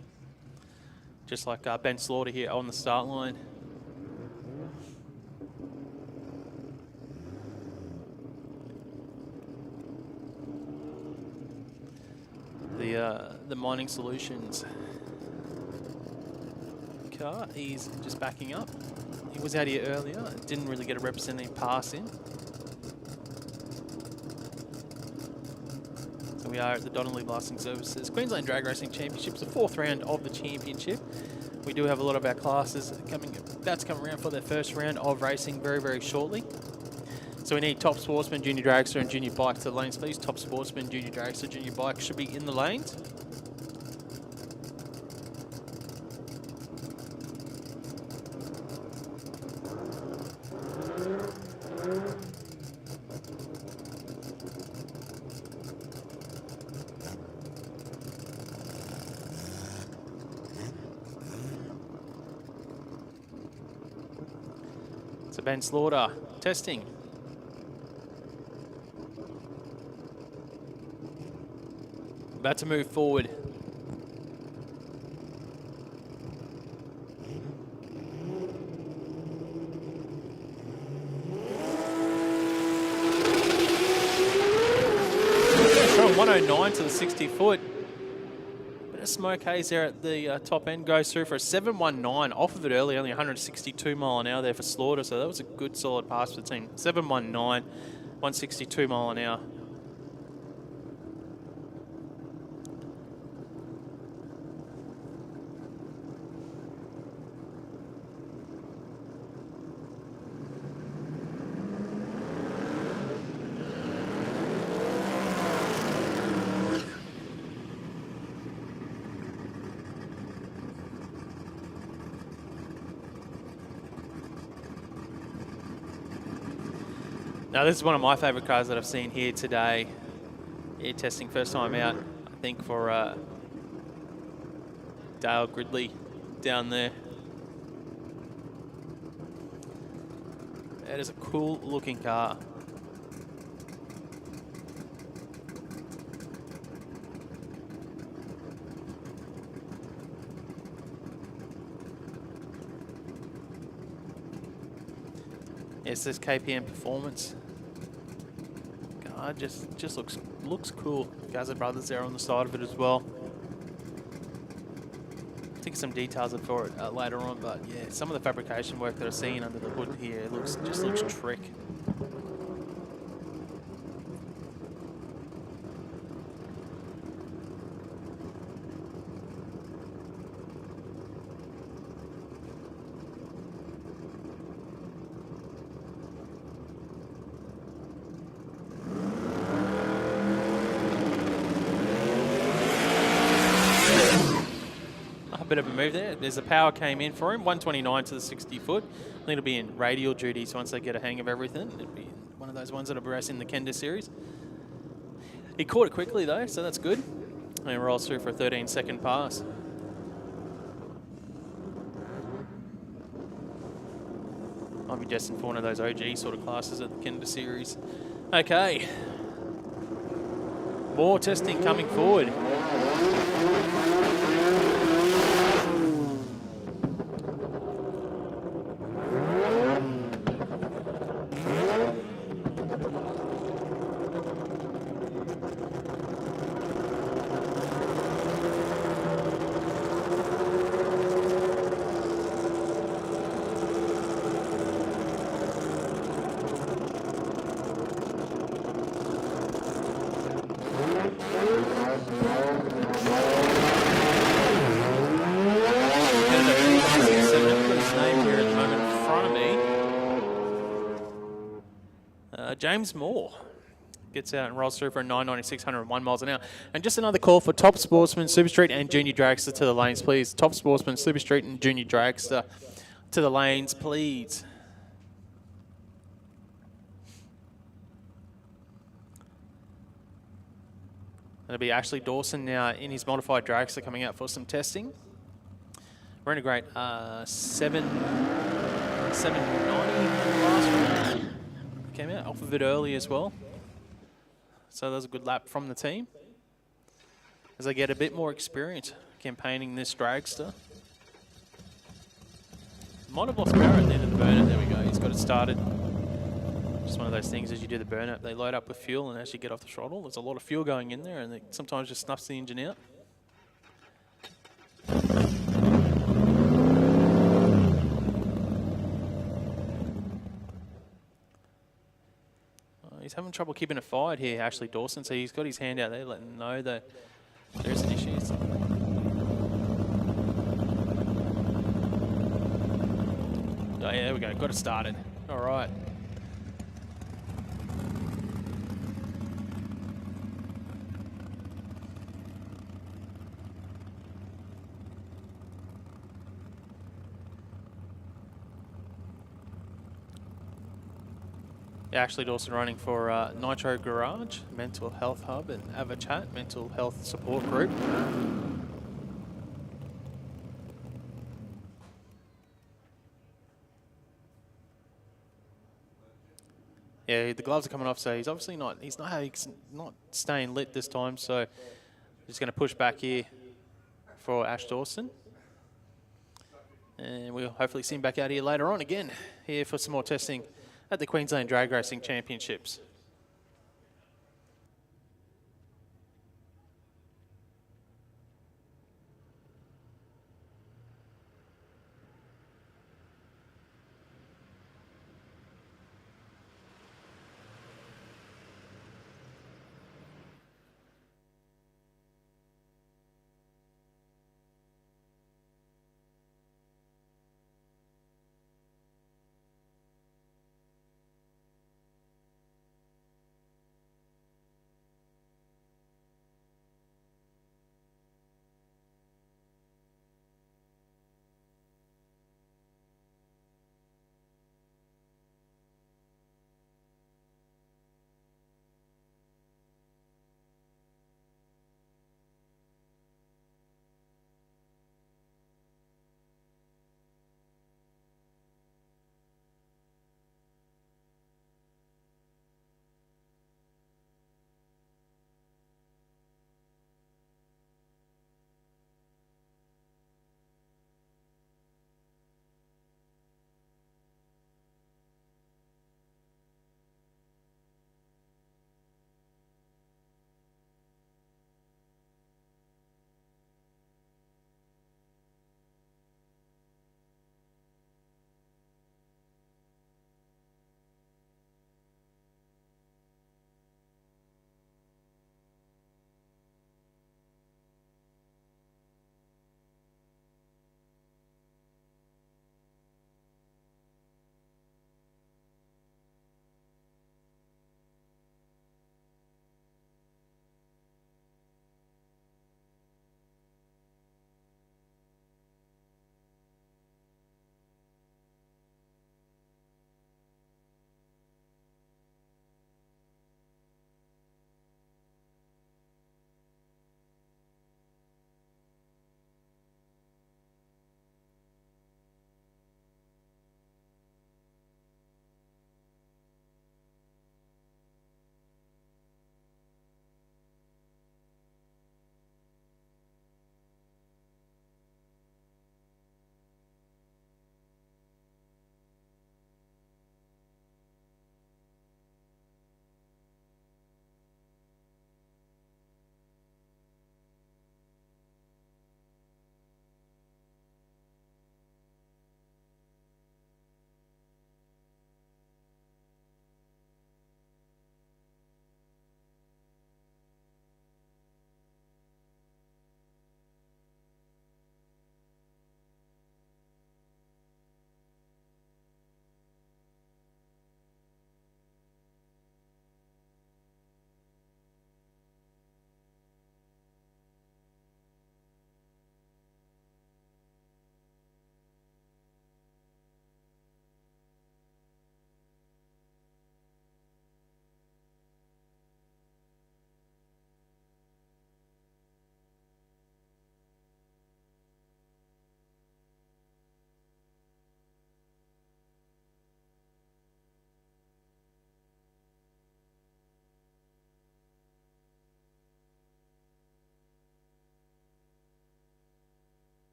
Just like Ben Slaughter here on the start line. The Mining Solutions car, he's just backing up. He was out here earlier, didn't really get a representative pass in. We are at the Donnelly Blasting Services Queensland Drag Racing Championships, the 4th round of the championship. We do have a lot of our classes about to come around for their first round of racing very, very shortly. So we need top sportsman, junior dragster and junior bike to the lanes, please. Top sportsman, junior dragster, junior bike should be in the lanes. So Ben Slaughter testing. About to move forward. From 109 to the 60 foot. Bit of smoke haze there at the top end. Goes through for a 719 off of it early, only 162 mile an hour there for Slaughter. So that was a good solid pass for the team. 719, 162 mile an hour. Now this is one of my favourite cars that I've seen here today. Air testing first time out, I think, for Dale Gridley down there. That is a cool looking car. It says KPM Performance. God, just looks cool. Gaza Brothers there on the side of it as well. I think some details for it later on, but yeah, some of the fabrication work that I've seen under the hood here just looks trick. Bit of a move there. There's a power came in for him, 129 to the 60 foot. I think it'll be in radial duties once they get a hang of everything. It'll be one of those ones that'll be racing the Kenda series. He caught it quickly though, so that's good. And rolls through for a 13-second pass. I'll be destined for one of those OG sort of classes at the Canada Series. Okay. More testing coming forward. James Moore gets out and rolls through for a 996, 101 miles an hour. And just another call for Top Sportsman, Super Street and Junior Dragster to the lanes, please. Top Sportsman, Super Street and Junior Dragster to the lanes, please. It'll be Ashley Dawson now in his modified dragster coming out for some testing. We're in a great 790 last round. Came out off of it early as well. So that was a good lap from the team as they get a bit more experience campaigning this dragster. Might have lost power at the end of the burnout. There we go. He's got it started. Just one of those things as you do the burnout, they load up with fuel, and as you get off the throttle, there's a lot of fuel going in there, and it sometimes just snuffs the engine out. He's having trouble keeping it fired here, Ashley Dawson, so he's got his hand out there letting them know that there's an issue. Oh yeah, there we go, got it started. All right. Ashley Dawson running for Nitro Garage, Mental Health Hub, and Avachat, Mental Health Support Group. Yeah, the gloves are coming off, so he's obviously not staying lit this time, so just going to push back here for Ash Dawson. And we'll hopefully see him back out here later on again, here for some more testing at the Queensland Drag Racing Championships.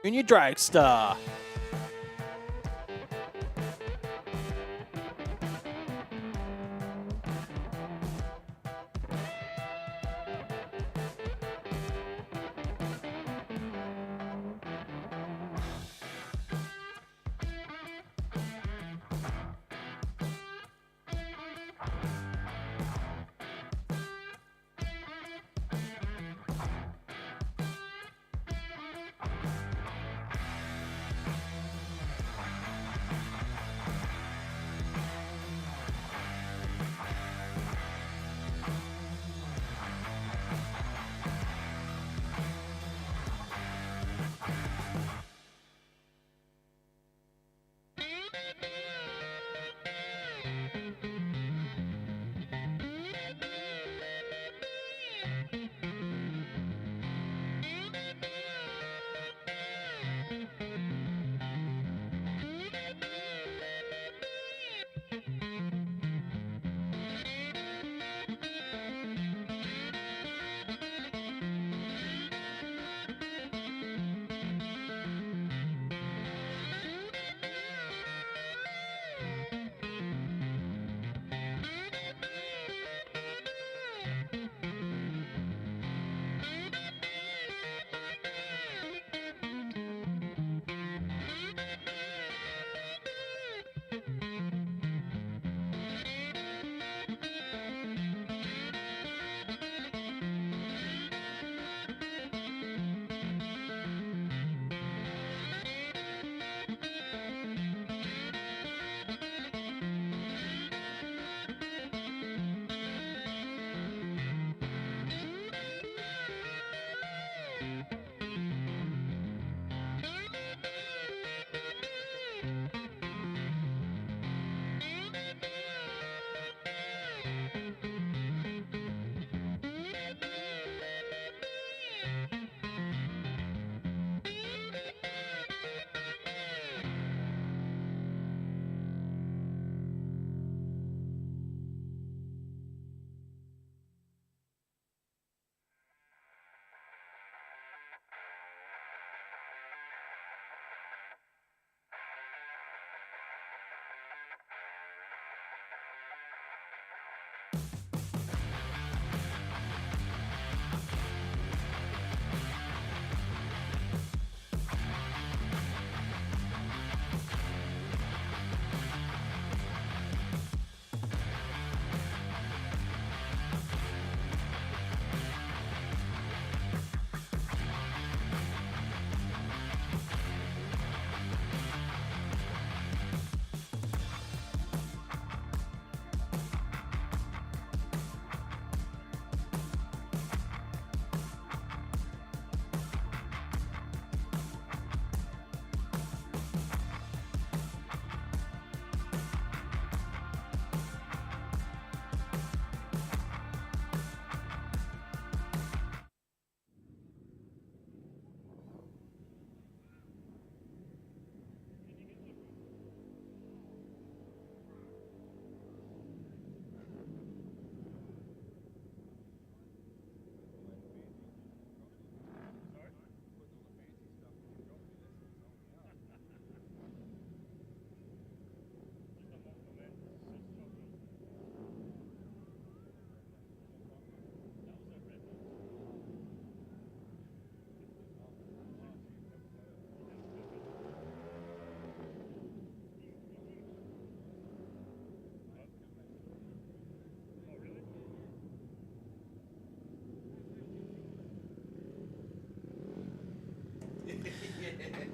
Junior Dragster.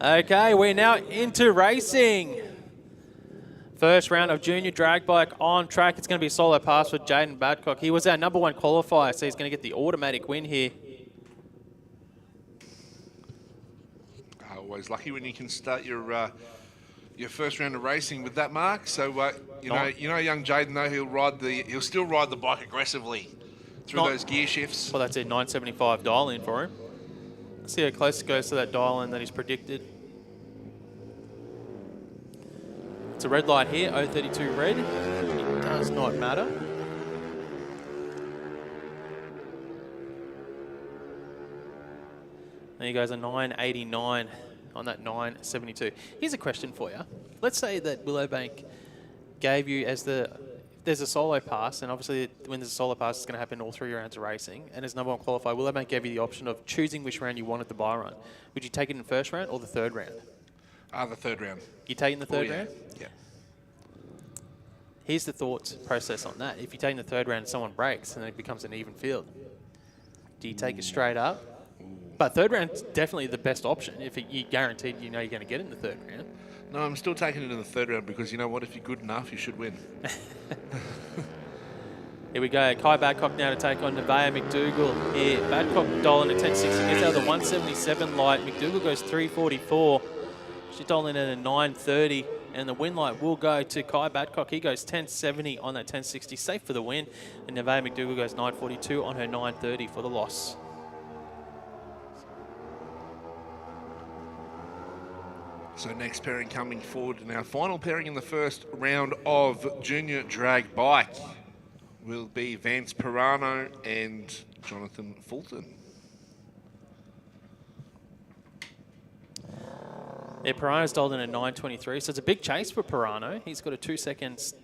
Okay, we're now into racing. First round of junior drag bike on track. It's going to be a solo pass for Jaden Badcock. He was our #1 qualifier, so he's going to get the automatic win here. Always lucky when you can start your first round of racing with that mark. So you know, young Jaden though, he'll still ride the bike aggressively through those gear shifts. Well, that's it. 975 dial in for him. Let's see how close it goes to that dial in that he's predicted. It's a red light here, 032 red. It does not matter. There he goes, a 989 on that 972. Here's a question for you. Let's say that Willowbank gave you there's a solo pass, and obviously when there's a solo pass, it's going to happen all 3 rounds of racing, and as number 1 qualifier, Willowbank gave you the option of choosing which round you wanted the buy run. Would you take it in the first round or the third round? The third round. You take it in the third round? Yeah. Here's the thought process on that. If you take in the third round and someone breaks, and it becomes an even field, do you take it straight up? But third round's definitely the best option if you guaranteed you're going to get in the third round. No, I'm still taking it in the third round because you know what? If you're good enough, you should win. Here we go. Kai Badcock now to take on Nevaeh McDougall. Here, Badcock Dolan at 10.60 gets out of the 177 light. McDougall goes 3.44. She's Dolan at a 9.30. And the win light will go to Kai Badcock. He goes 10.70 on that 10.60, safe for the win. And Nevaeh McDougall goes 9.42 on her 9.30 for the loss. So next pairing coming forward, and our final pairing in the first round of Junior Drag Bike will be Vance Pirano and Jonathan Fulton. Yeah, Pirano's doled in at 9.23, so it's a big chase for Pirano. He's got a 2 seconds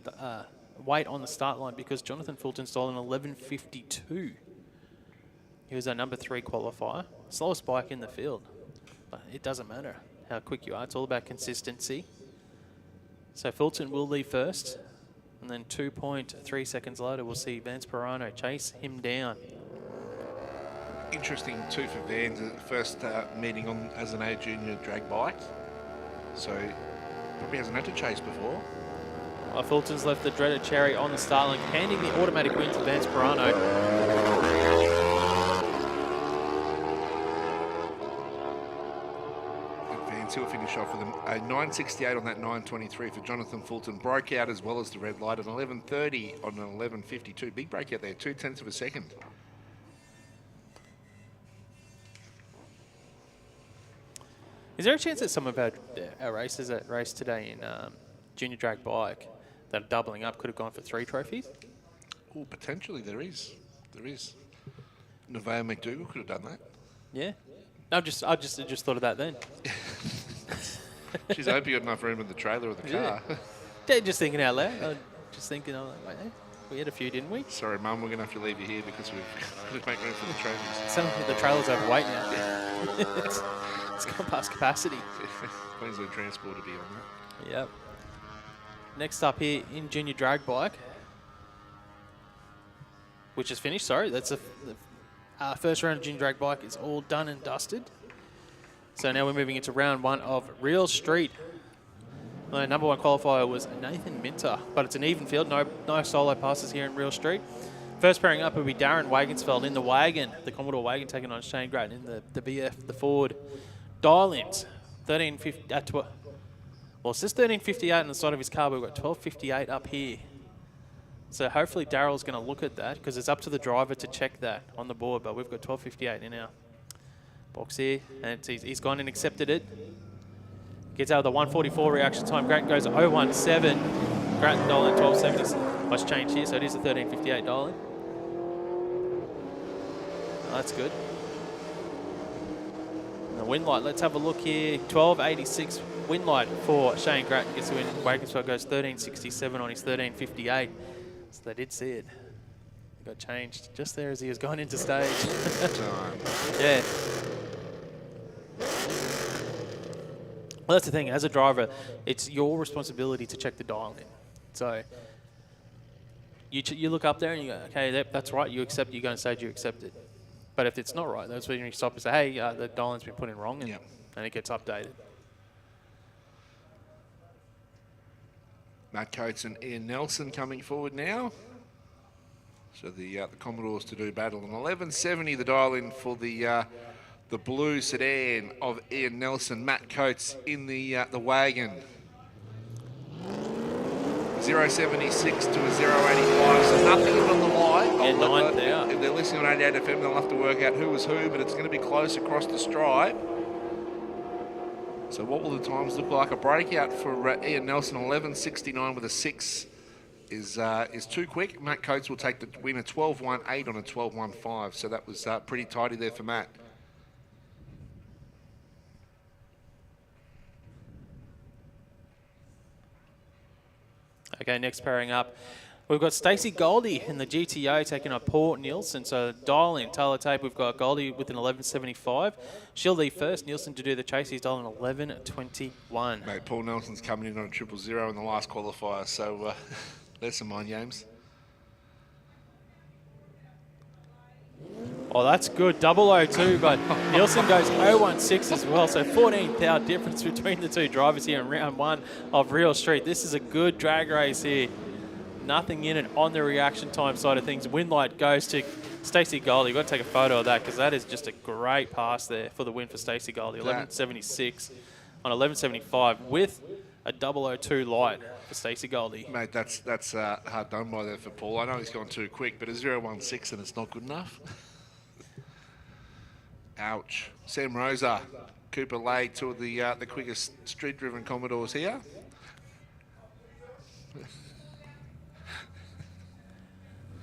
wait on the start line because Jonathan Fulton's doled in 11.52. He was our number 3 qualifier. Slowest bike in the field, but it doesn't matter how quick you are. It's all about consistency. So Fulton will leave first, and then 2.3 seconds later, we'll see Vance Pirano chase him down. Interesting too for Vans, first meeting on as an A junior drag bike. So probably hasn't had to chase before. Fulton's left the dreaded cherry on the start line, handing the automatic win to Vance Pirano. He'll finish off with a 9.68 on that 9.23 for Jonathan Fulton. Broke out as well as the red light at 11.30 on an 11.52. Big breakout there, 0.2 of a second. Is there a chance that some of our racers that race today in junior drag bike that are doubling up could have gone for 3 trophies? Oh, potentially there is. There is. Nevaeh McDougall could have done that. Yeah. I just thought of that then. She's hoping you got enough room in the trailer or the car. Yeah, just thinking out loud. Just thinking, I'm like, wait, we had a few, didn't we? Sorry, Mum, we're going to have to leave you here because we've got to make room for the trophies. Sounds like the trailer's overweight now. It's gone past capacity. Queensland Transport will be on that. Yep. Next up here in junior drag bike, which is finished. Sorry, that's the first round of junior drag bike is all done and dusted. So now we're moving into round 1 of Real Street. The number 1 qualifier was Nathan Minter, but it's an even field. No solo passes here in Real Street. First pairing up will be Darren Wagensfeld in the wagon, the Commodore wagon, taking on Shane Grattan in the BF, the Ford. Dial-ins, 13.50. Well, it says 13.58 on the side of his car, but we've got 12.58 up here. So hopefully Darryl's going to look at that because it's up to the driver to check that on the board, but we've got 12.58 in our box here, and he's gone and accepted it. Gets out of the 1:44 reaction time. Grattan goes 0.17. Grattan Dolan 12.70. Much change here, so it is a 13.58 Dolan. Oh, that's good. And the win light, let's have a look here. 12.86 win light for Shane Grattan. Gets the win. Wagensfeld goes 13.67 on his 13.58. So they did see it. It got changed just there as he was going into stage. Yeah. Well, that's the thing. As a driver, it's your responsibility to check the dial in. So you look up there and you go, okay, that's right. You accept. You go on stage. You accept it. But if it's not right, that's when you stop and say, hey, the dial-in's been put in wrong, and it gets updated. Matt Coates and Ian Nelson coming forward now. So the Commodores to do battle. And 11.70 the dial-in for the blue sedan of Ian Nelson. Matt Coates in the wagon. 0.76 to a 0.85, so nothing on the line. Yeah, 9th out. If they're listening on 88 FM, they'll have to work out who was who, but it's going to be close across the stripe. So what will the times look like? A breakout for Ian Nelson, 11.69 with a 6 is too quick. Matt Coates will take the win, a 12.18 on a 12.15, so that was pretty tidy there for Matt. Okay, next pairing up, we've got Stacey Goldie in the GTO taking on Paul Nielsen. So dial in, tail tape, we've got Goldie with an 11.75. She'll lead first. Nielsen to do the chase. He's dialing 11.21. Mate, Paul Nelson's coming in on a 000 in the last qualifier, so there's some mind games. Oh, that's good. 002, but Nielsen goes 016 as well. So 14th hour difference between the two drivers here in round 1 of Real Street. This is a good drag race here. Nothing in it on the reaction time side of things. Win light goes to Stacey Goldie. You've got to take a photo of that because that is just a great pass there for the win for Stacey Goldie. 11.76 on 11.75 with a 002 light for Stacey Goldie. Mate, that's hard done by there for Paul. I know he's gone too quick, but a 016 and it's not good enough. Ouch. Sam Rosa, Cooper Lay, two of the quickest street-driven Commodores here.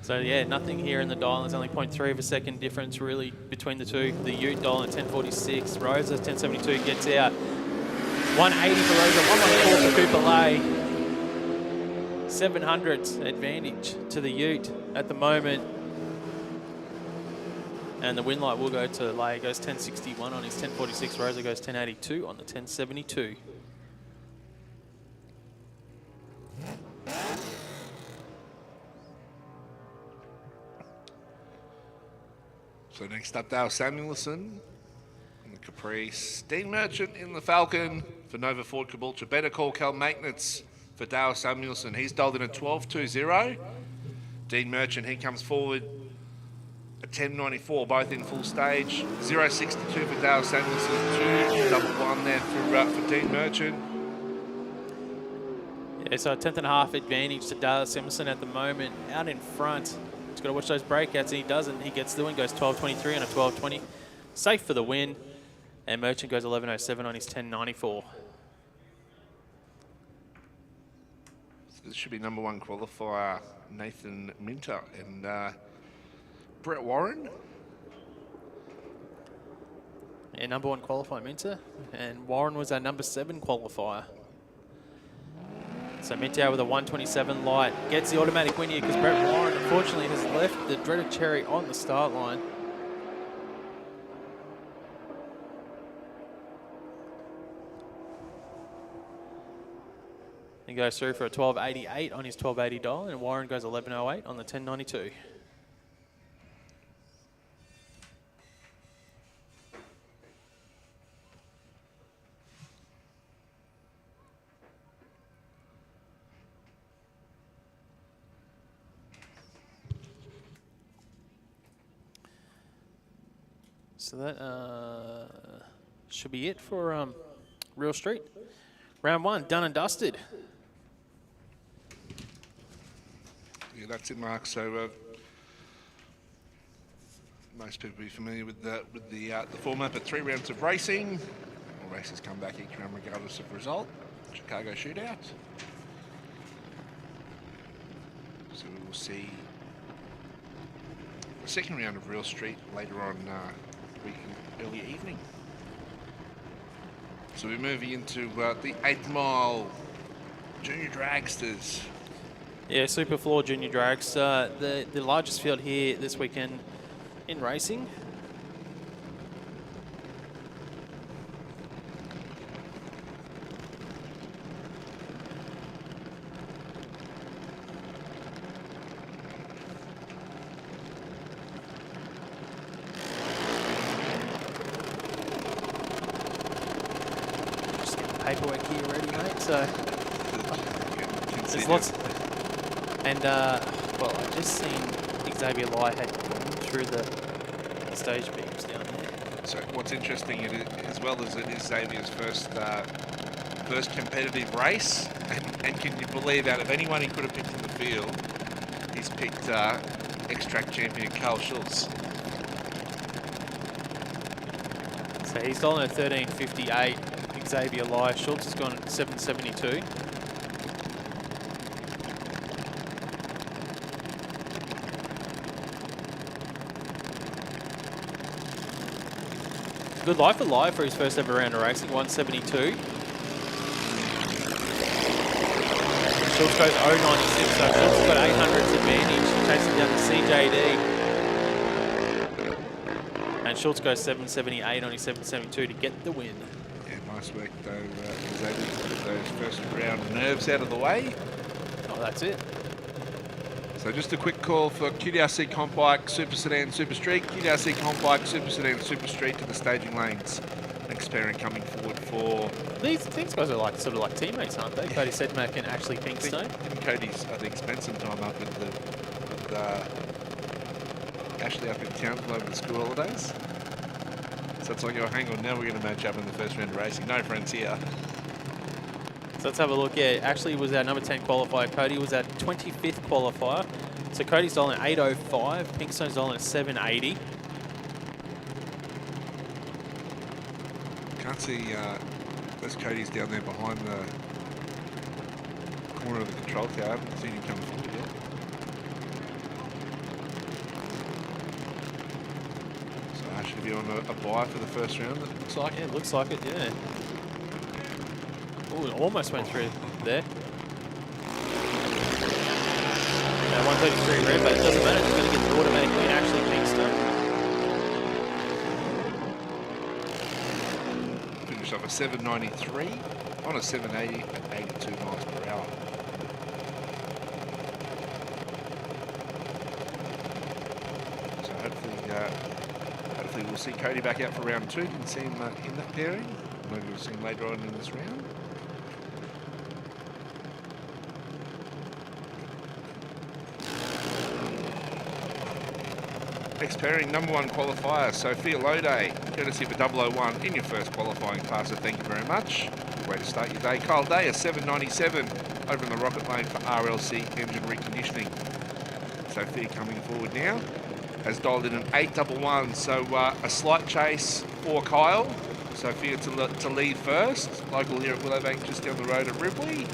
So yeah, nothing here in the dial. There's only 0.3 of a second difference really between the two. The Ute dial at 10.46. Rosa 10.72 gets out. 180 for Rosa, 114 for Cooper Lay. 700 advantage to the Ute at the moment. And the win light will go to Lay. Goes 10.61 on his 10.46. Rosa goes 10.82 on the 10.72. So next up, Dale Samuelson in the Caprice. Dean Merchant in the Falcon for Nova Ford Caboolture. Better call Cal Maintenance for Dale Samuelson. He's dialed in at 12.20. Dean Merchant, he comes forward at 10.94, both in full stage. 0.62 for Dale Samuelson, 2.11 there for Dean Merchant. Yeah, so a 10th and a half advantage to Dale Samuelson at the moment, out in front. He's got to watch those breakouts, and he doesn't. He gets the win, goes 12.23 on a 12.20. Safe for the win, and Merchant goes 11.07 on his 10.94. So this should be number 1 qualifier, Nathan Minter and Brett Warren. Yeah, number 1 qualifier, Minter, and Warren was our number 7 qualifier. So Minter with a 127 light gets the automatic win here because Brett Warren unfortunately has left the dreaded cherry on the start line. He goes through for a 12.88 on his 12.80 dial, and Warren goes 11.08 on the 10.92. So that should be it for Real Street. Round 1, done and dusted. Yeah, that's it, Mark. So most people will be familiar with the format, but 3 rounds of racing. All races come back each round regardless of result. Chicago shootout. So we will see the second round of Real Street later on early evening. So we're moving into the 8th mile junior dragsters. Yeah, Super Floor Junior Drags. The largest field here this weekend in racing. Paperwork here already, mate, so there's lots. And, well, I've just seen Xavier Lai had gone through the stage beams down there. So what's interesting, as well as it is Xavier's first competitive race, and can you believe out of anyone he could have picked in the field, he's picked ex-track champion Carl Schultz. So he's dialing at 13.58. Xavier Lai. Schultz has gone at 7.72. Good life for Lai for his first ever round of racing, 172. Schultz goes 0.96, so Schultz has got 800s advantage, chasing down the CJD. And Schultz goes 7.78 on his 7.72 to get the win. Yeah, nice work though. He was able to get those first round nerves out of the way. Oh, that's it. So just a quick call for QDRC Comp Bike, Super Sedan, Super Street. QDRC Comp Bike, Super Sedan, Super Street to the staging lanes. Next pairing coming forward for... These guys are like sort of like teammates, aren't they? Cody Sedmack and Ashley Pinkstone. Didn't Cody's, I think, spent some time up with Ashley up in Townsville over the school holidays. So it's like, oh, hang on, now we're going to match up in the first round of racing. No friends here. So let's have a look. Yeah, Ashley was our number 10 qualifier. Cody was our 25th qualifier. So Cody's dialing at 8.05. Pinkstone's dialing at 7.80. Can't see those Cody's down there behind the corner of the control tower. I haven't seen him coming forward yet. So Ashley be on a bye for the first round, it looks like. Yeah, it looks like it, yeah. Oh, it almost went through there. 133 red, but it doesn't matter. It's going to get the automatic win, Ashley Pinkstone. Finished off a 793 on a 780 at 82 miles per hour. So hopefully we'll see Cody back out for round 2. Didn't see him in that pairing. Maybe we'll see him later on in this round. Next pairing, number 1 qualifier, Sophia Lode, courtesy of a 001 in your first qualifying class, so thank you very much. Good way to start your day. Kyle Day, a 797 over in the rocket lane for RLC engine reconditioning. Sophia coming forward now, has dialed in an 811, so a slight chase for Kyle. Sophia to lead first, local here at Willowbank, just down the road at Ripley.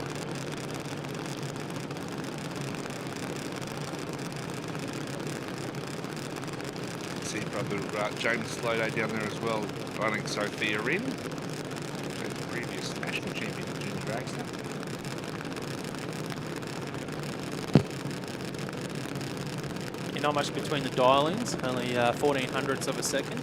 See brother James Lode down there as well, running Sophia in. The previous national champion of junior dragster. Yeah, not much between the dial-ins, only 1400ths of a second.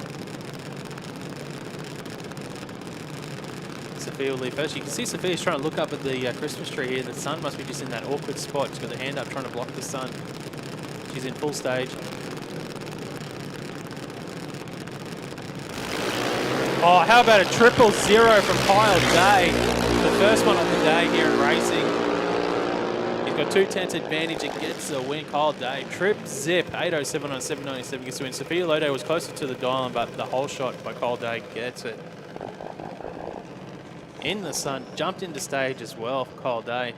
Sophia will lead first. You can see Sophia's trying to look up at the Christmas tree here. The sun must be just in that awkward spot. She's got the hand up trying to block the sun. She's in full stage. Oh, how about a 000 from Kyle Day? The first one of the day here in racing. He's got 2/10 advantage and gets the win. Kyle Day, trip zip, 8.07 on 7.97 gets the win. Sophia Lode was closer to the dial, but the whole shot by Kyle Day gets it. In the sun, jumped into stage as well for Kyle Day.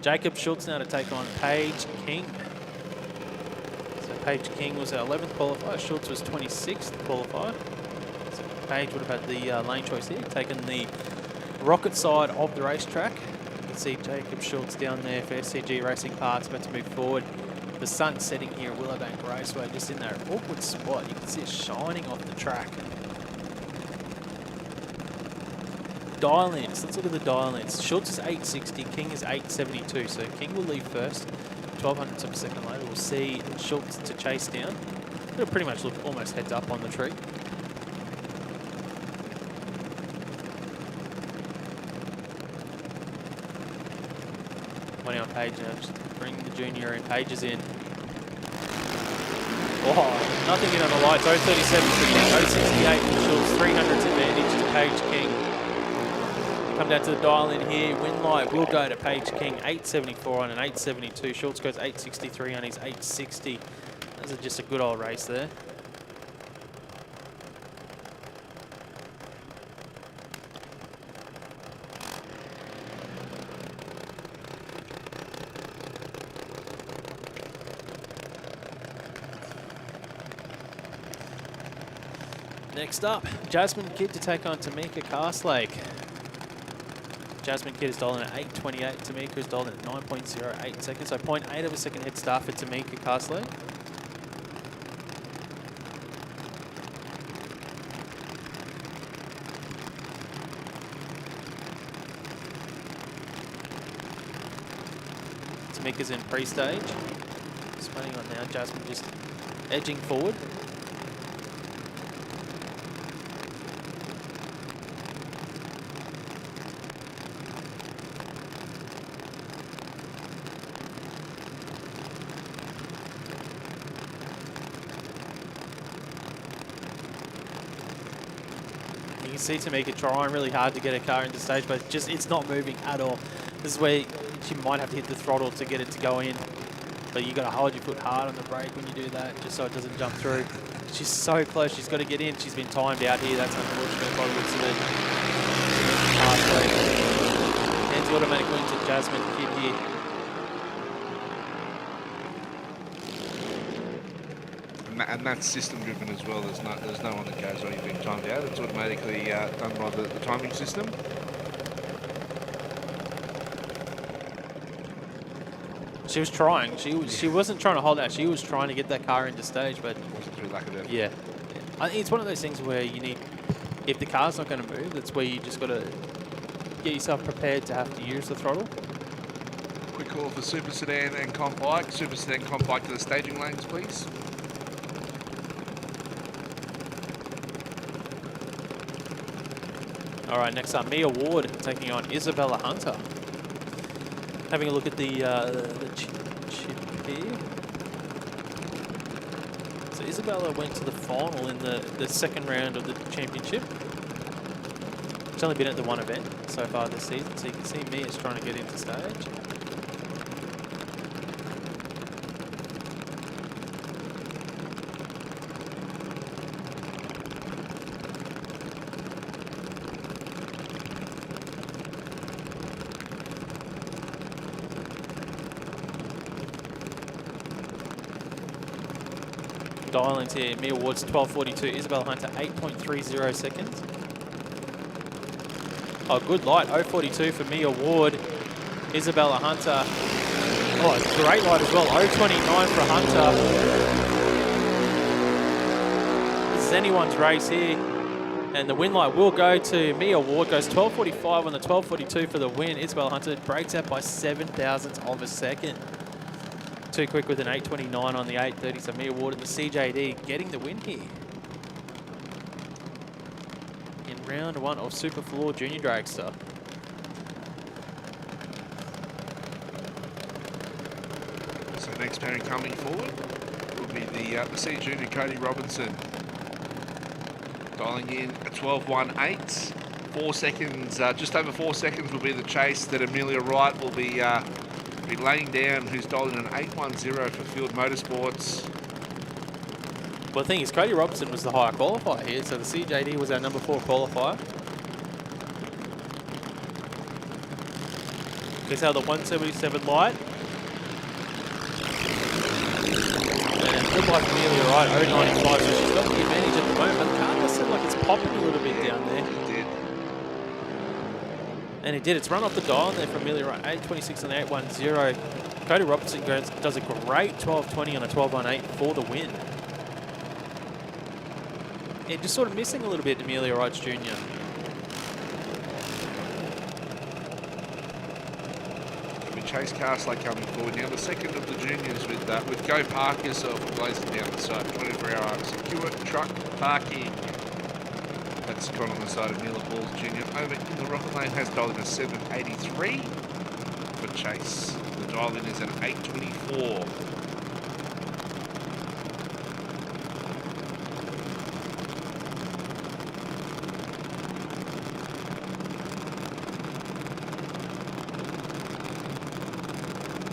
Jacob Schultz now to take on Paige King. So Paige King was our 11th qualifier. Schultz was 26th qualifier. So Paige would have had the lane choice here, taking the rocket side of the racetrack. You can see Jacob Schultz down there for SCG Racing Parts, about to move forward. The sun setting here at Willowbank Raceway, just in that awkward spot. You can see it shining off the track. Dial-ins, let's look at the dial-ins. Schultz is 860, King is 872, so King will leave first. 1200ths of a second later, we'll see Schultz to chase down. It'll pretty much look almost heads up on the tree. Money on Page now, just bring the junior and Pages in. Oh, nothing in on the lights. 037 for King, 068 for Schultz, 300s advantage to Paige King. Come down to the dial in here. Win light will go to Paige King, 874 on an 872. Schultz goes 863 on his 860. That's just a good old race there. Next up, Jasmine Kidd to take on Tamika Castlake. Jasmine Kidd is dialing at 8.28. Tamika is dialing at 9.08 seconds. So 0.8 of a second head start for Tamika Castlake. Mick is in pre-stage. Spinning on now. Jasmine just edging forward. You can see Tamika trying really hard to get her car into stage, but just it's not moving at all. This is where she might have to hit the throttle to get it to go in. But you got to hold your foot hard on the brake when you do that, just so it doesn't jump through. She's so close. She's got to get in. She's been timed out here. That's unfortunate by the looks of it. Hands the automatic wing to Jasmine Kidd here. And that's system driven as well. There's no one that goes, oh, you've been timed out. It's automatically done by the timing system. She was trying. She wasn't trying to hold out. She was trying to get that car into stage, but It wasn't through lack of effort. yeah. I think it's one of those things where you need, if the car's not going to move, that's where you just got to get yourself prepared to have to use the throttle. Quick call for Super Sedan and Comp Bike. Super Sedan Comp Bike to the staging lanes, please. All right, next up, Mia Ward taking on Isabella Hunter. Having a look at the chip here. So Isabella went to the final in the second round of the championship. She's only been at the one event so far this season, so you can see Mia's trying to get into stage. Dial into here. Mia Ward's 12:42. Isabella Hunter 8.30 seconds. Oh, good light. 0:42 for Mia Ward. Isabella Hunter. Oh, great light as well. 0:29 for Hunter. This is anyone's race here. And the win light will go to Mia Ward. Goes 12:45 on the 12:42 for the win. Isabella Hunter breaks out by 0.07 of a second. Too quick with an 8:29 on the 8:30, so Mia Ward in the CJD getting the win here. In round one of Super Floor Junior Dragster. So next pairing coming forward will be the C Junior Cody Robinson. Dialing in a 12:18. 4 seconds, just over 4 seconds will be the chase that Amelia Wright will be laying down, who's dialed in an 8:10 for Field Motorsports. Well, the thing is, Cody Robinson was the higher qualifier here, so the CJD was our number 4 qualifier. Here's how the 177 light. And good luck Amelia Wright, 0.95, so she's got the advantage at the moment, but the car does seem like it's popping a little bit down there. It did. And it did. It's run off the dial there for Amelia Wright. 8:26 on the 8:10. Cody Robertson does a great 12:20 on a 12:18 for the win. Yeah, just sort of missing a little bit, Amelia Wright Jr. Chase Castley coming forward now. The second of the juniors with Go Park yourself blazing down the side. 24-hour secure truck parking. That's gone on the side of Neela Balls Jr. Over in the rocket lane has dialed in a 783 for Chase. The dial in is an 824.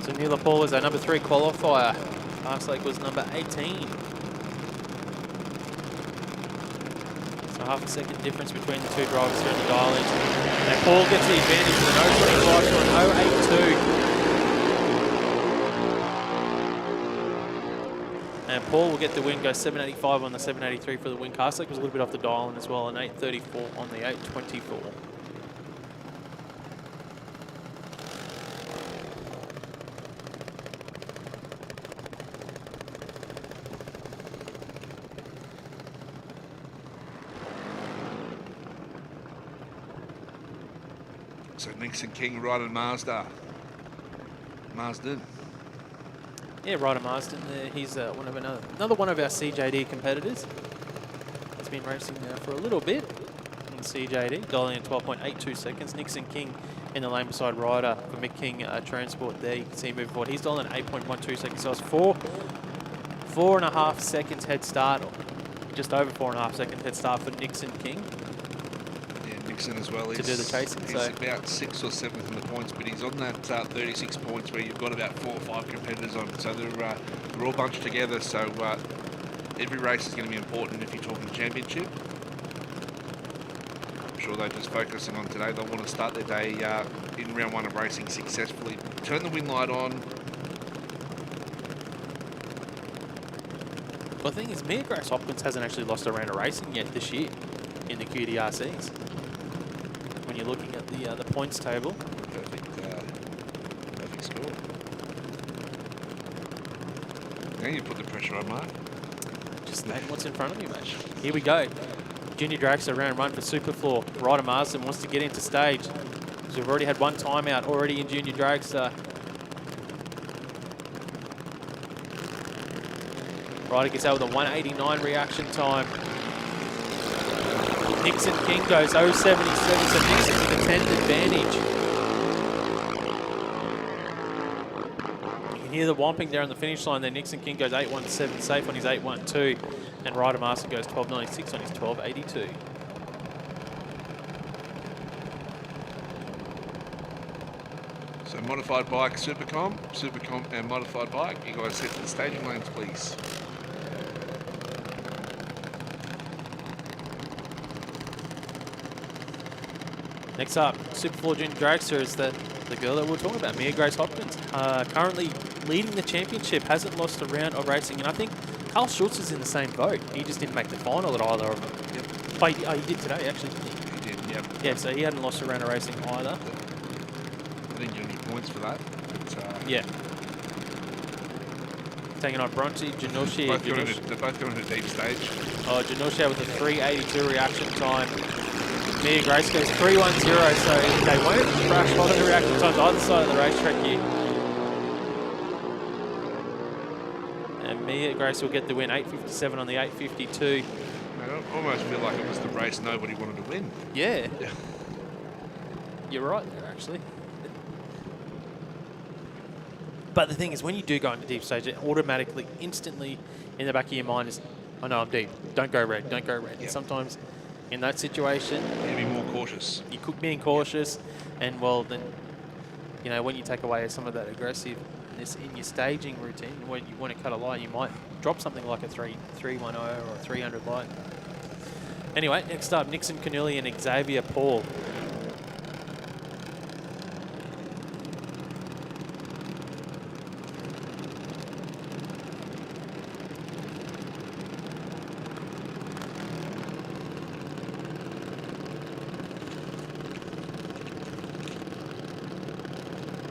So Neela Paul is our number 3 qualifier. Arslake was number 18. So half a second difference between the two drivers here in the dial in. And Paul gets the advantage with an 0.25 to an 0.82. And Paul will get the win, go 785 on the 783 for the win. Karslake was a little bit off the dial in as well, an 834 on the 824. So Nixon King, Ryan and Mazda. Marsden. Yeah, Ryder Marsden there. He's another one of our CJD competitors. He's been racing now for a little bit in CJD, dialing in 12.82 seconds. Nixon King in the lane beside Ryder for Mick King Transport there. You can see him moving forward. He's dialing in 8.12 seconds. So it's 4.5 seconds head start, or just over 4.5 seconds head start for Nixon King. Nixon as well. To do the chasing. He's about 6th or 7th in the points, but he's on that 36 points where you've got about 4 or 5 competitors on. So they're all bunched together. So every race is going to be important if you're talking championship. I'm sure they're just focusing on today. They'll want to start their day in round 1 of racing successfully. Turn the wing light on. Well, the thing is, Mia Grace Hopkins hasn't actually lost a round of racing yet this year in the QDRCs. When you're looking at the points table. Perfect score. Now you put the pressure on, Mark. Just name what's in front of you, mate. Here we go. Junior Dragster round run for Superfloor. Ryder Marsden wants to get into stage. So we've already had one timeout already in Junior Dragster. Ryder gets out with a 189 reaction time. Nixon King goes 0.77, so Nixon's in a 10 advantage. You can hear the whomping there on the finish line there. Nixon King goes 8.17, safe on his 8.12, and Ryder Marsden goes 12.96 on his 12.82. So modified bike, Supercom and modified bike. You guys head to the staging lanes, please. Next up, Superfloor Junior Dragster is the girl that we're talking about, Mia Grace Hopkins. Currently leading the championship, hasn't lost a round of racing, and I think Carl Schultz is in the same boat. He just didn't make the final at either of them. Yep. Oh, he did today, actually, didn't he? He did, yep. Yeah, so he hadn't lost a round of racing either. I didn't get any points for that. But, Yeah. Taking on Bronte, Janushi. they're both going to deep stage. Oh, Janushi with a 3.82 reaction time. Mia Grace goes 3.10, so they won't crash on the reaction times either side of the racetrack here. And Mia Grace will get the win, 8.57 on the 8.52. I almost feel like it was the race nobody wanted to win. Yeah. You're right there, actually. But the thing is, when you do go into deep stage, it automatically, instantly, in the back of your mind is, oh no, I'm deep. Don't go red, don't go red. Yep. And sometimes in that situation, You be more cautious. you could be cautious, and well, then, you know, when you take away some of that aggressiveness in your staging routine, when you want to cut a line, you might drop something like a 310 or a 300 light. Anyway, next up, Nixon Canulli and Xavier Paul.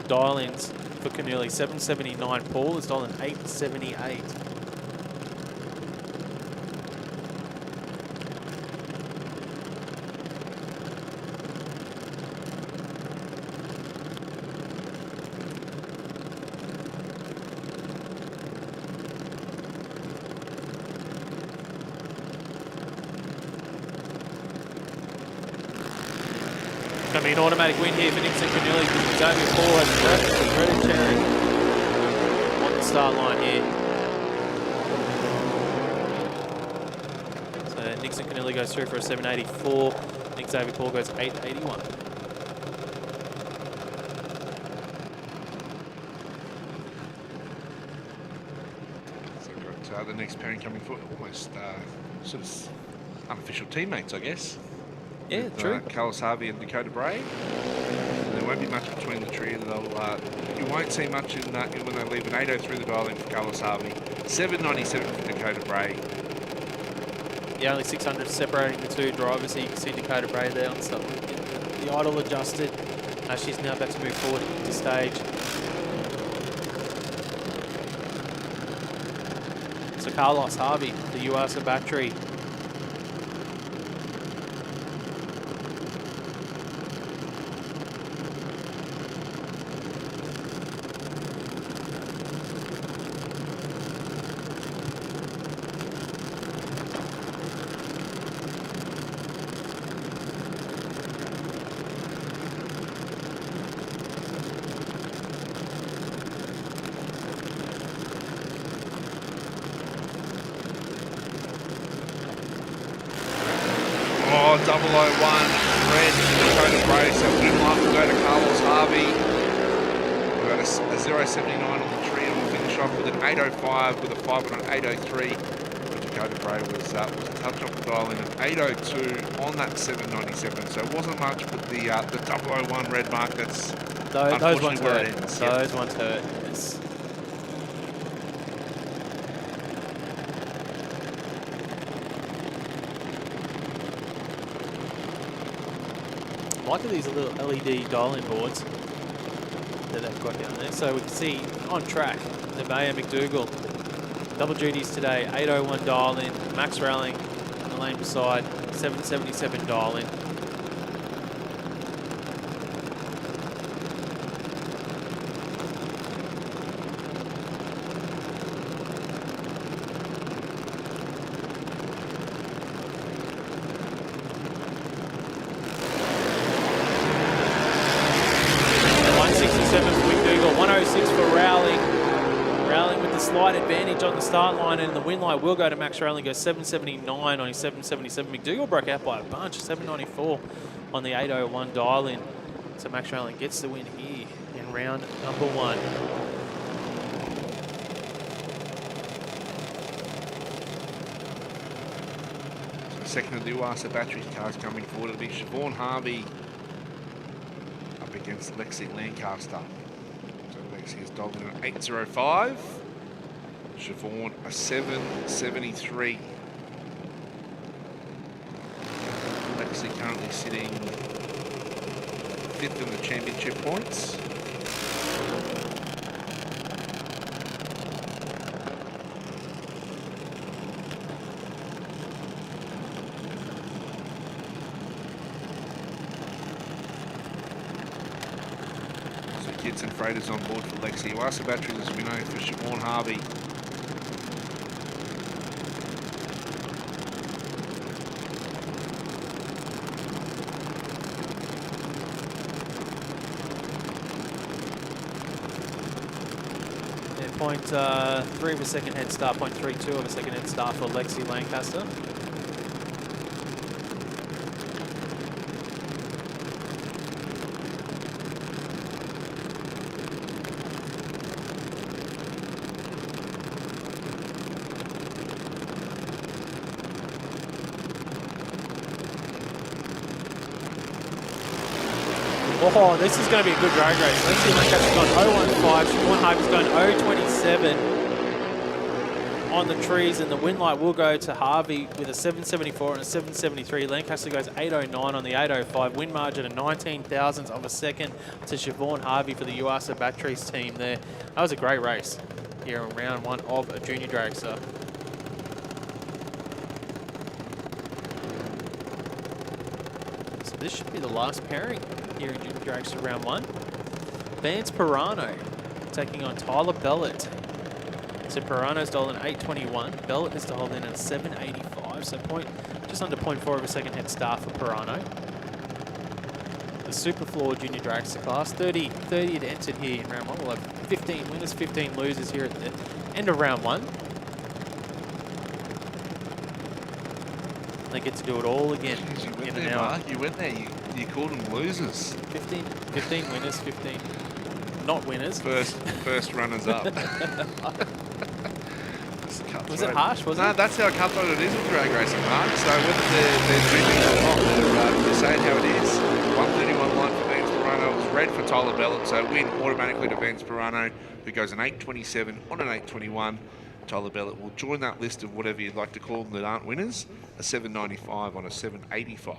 Dial-ins for Canulli, 779. Paul is dialing 878. Going to be an automatic win here for Nixon Canulli. Xavier Paul has the credit cherry on the start line here. So Nixon Canulli goes through for a 784. Xavier Paul goes 881. So we've got the next pairing coming forward, almost sort of unofficial teammates, I guess. Yeah, with, true. Carlos Harvey and Dakota Bray. There won't be much between the trio. You won't see much in when they leave an 803 the dial in for Carlos Harvey, 797 for Dakota Bray. Yeah, only 600 separating the two drivers. So you can see Dakota Bray there on stuff. The idle adjusted. She's now about to move forward into stage. So Carlos Harvey, the UASA battery. Oh, 001 red Dakota Brace. So win light will go to Carlos Harvey. We've got a 079 on the tree, and we'll finish off with an 805 with a 5 and an 803. Dakota Bray was a touch off the dial in an 802 on that 797. So it wasn't much, but the 001 red mark, that's Those ones where hurt. it ends. Those ones hurt, yes. I like these little LED dial-in boards that they've got down there. So we can see on track, the Mayor McDougall. Double duties today, 801 dial-in, Max Ralling on the lane beside, 777 dial-in. Slight advantage on the start line, and the win light will go to Max Rowling, goes 779 on his 777. McDougall broke out by a bunch, 794 on the 801 dial-in. So Max Rowling gets the win here in round number 1. So second of the UASA battery cars coming forward. It'll be Siobhan Harvey up against Lexi Lancaster. So Lexi is dogged in an 805. Siobhan a 773. Lexi currently sitting 5th in the championship points. So kids and freighters on board for Lexi. UASA batteries, as we know, for Siobhan Harvey. Point 3 of a second head start, 0.32 of a second head start for Lexi Lancaster. Oh, this is going to be a good drag race. Lexi Lancaster's gone 015, Siobhan Harvey's gone 027 on the trees, and the win light will go to Harvey with a 774 and a 773. Lancaster goes 809 on the 805. Win margin of 19 thousandths of a second to Siobhan Harvey for the UASA Batteries team there. That was a great race here in round 1 of a junior dragster. So this should be the last pairing here in Junior Dragster round 1. Vance Pirano taking on Tyler Bellett. So Pirano's dialed in 821. Bellett is dialed in at 785. So just under 0.4 of a second head start for Pirano. The Super Floor Junior Dragster class. 30 had entered here in round 1. We'll have 15 winners, 15 losers here at the end of round 1. They get to do it all again. Jeez, you went in there, an hour. Mark. You went there. You called them losers. 15 winners, 15 not winners. First runners up. Was it harsh, was it? No, that's how cutthroat it is with drag racing, Mark. So whether they're drinking or not, they're saying how it is. 131 line for Vance Pirano. It was red for Tyler Bellett, so win automatically to Vance Pirano, who goes an 827 on an 821. Tyler Bellett will join that list of whatever you'd like to call them that aren't winners, a 795 on a 785.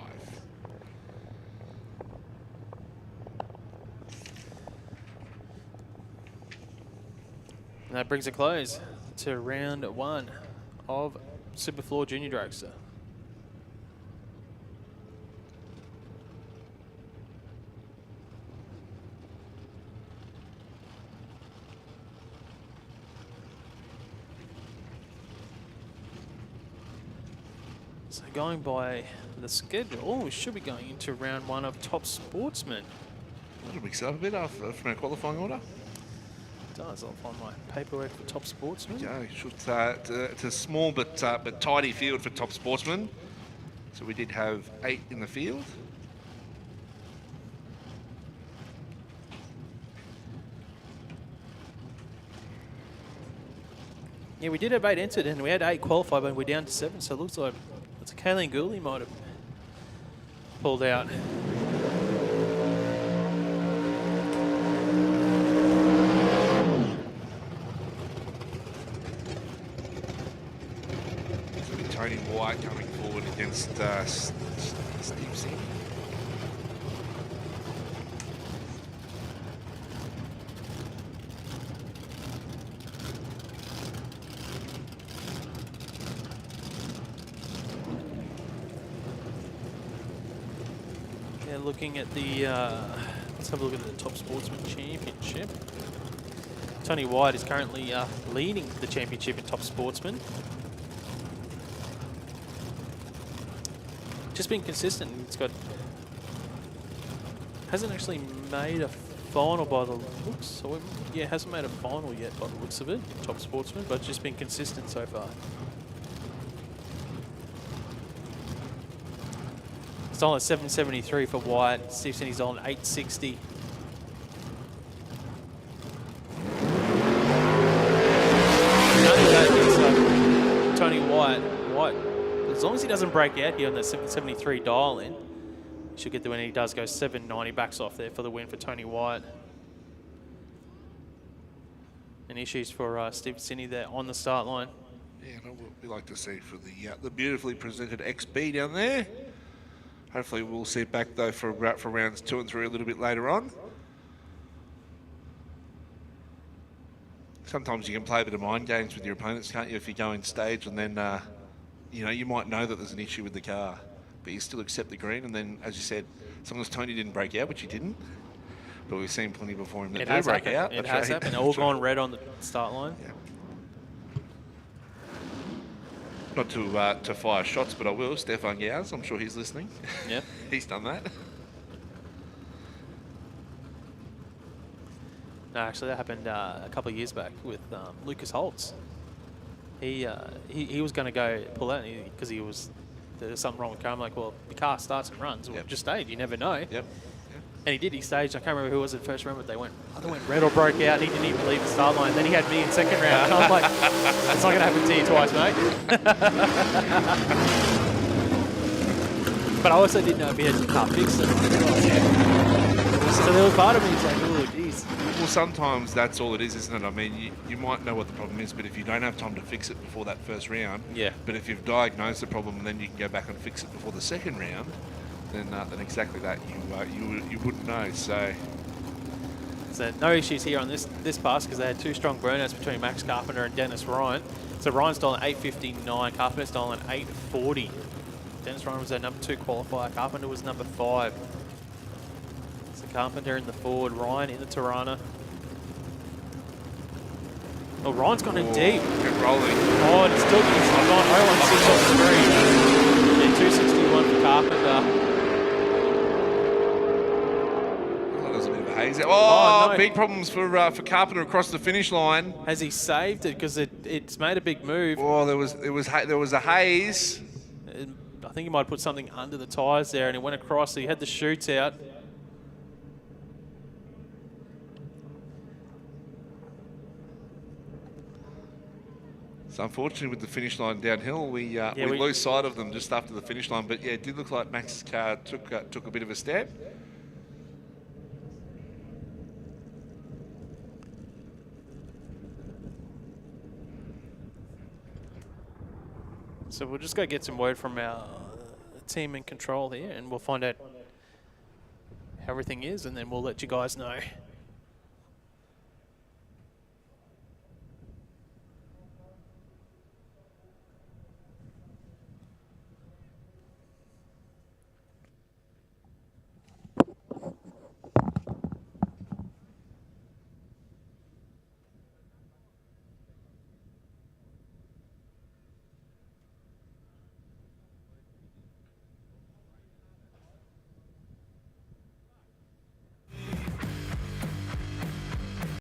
And that brings a close to round 1 of Superfloor Junior Dragster. So going by the schedule, we should be going into round 1 of Top Sportsman. That'll mix it up a bit from our qualifying order. Does. I'll find my paperwork for Top Sportsman. Yeah, it's a small but tidy field for Top Sportsman. So we did have 8 in the field. Yeah, we did have 8 entered, and we had 8 qualified, but we're down to 7. So it looks like it's a Kayleen Gooley might have pulled out. Tony White coming forward against Steve Singh. Yeah, looking at the, let's have a look at the Top Sportsman Championship. Tony White is currently leading the championship in Top Sportsman. Just been consistent. It's got, hasn't actually made a final by the looks. So yeah, hasn't made a final yet by the looks of it, Top Sportsman, but just been consistent so far. Stolen at 773 for White. Steve Sini's on 860. Tony White, as long as he doesn't break out here on that 773 dial in, he should get the win. He does go 790, backs off there for the win for Tony White. And issues for Steve Sini there on the start line. Yeah, what we like to see for the beautifully presented XB down there. Hopefully we'll see it back though for rounds 2 and 3 a little bit later on. Sometimes you can play a bit of mind games with your opponents, can't you? If you go in stage and then, you know, you might know that there's an issue with the car, but you still accept the green. And then, as you said, sometimes Tony didn't break out, which he didn't. But we've seen plenty before him that do break out. It has happened. All gone red on the start line. Yeah. Not to fire shots, but I will. Stefan Gowes, I'm sure he's listening. Yeah. He's done that. No, actually, that happened a couple of years back with Lucas Holtz. He was going to go pull out because there was something wrong with the car. I'm like, well, the car starts and runs. Well, just stage. You never know. Yep. And he did. He staged. I can't remember who was at first round, but they went red or broke out. He didn't even leave the start line. Then he had me in second round. And I'm like, it's not going to happen to you twice, mate. But I also didn't know if he had the car fixed it. So there was part of me who's like, oh, geez. Well, sometimes that's all it is, isn't it? I mean, you might know what the problem is, but if you don't have time to fix it before that first round, yeah. But if you've diagnosed the problem and then you can go back and fix it before the second round, then exactly that you wouldn't know. So no issues here on this pass because they had 2 strong burnouts between Max Carpenter and Dennis Ryan. So Ryan's stolen 859, Carpenter's stolen 840. Dennis Ryan was our number 2 qualifier. Carpenter was number 5. So Carpenter in the Ford, Ryan in the Tirana. Oh, Ryan's gone in deep. Kept rolling. Oh, it's still gone 0-6 on the 3. Yeah, 261 for Carpenter. Oh, no. Big problems for Carpenter across the finish line. Has he saved it? Because it's made a big move. Oh, there was a haze. I think he might have put something under the tyres there, and it went across. So he had the chutes out. It's unfortunate with the finish line downhill. We lose sight of them just after the finish line. But yeah, it did look like Max's car took a bit of a step. So we'll just go get some word from our team in control here, and we'll find out how everything is, and then we'll let you guys know.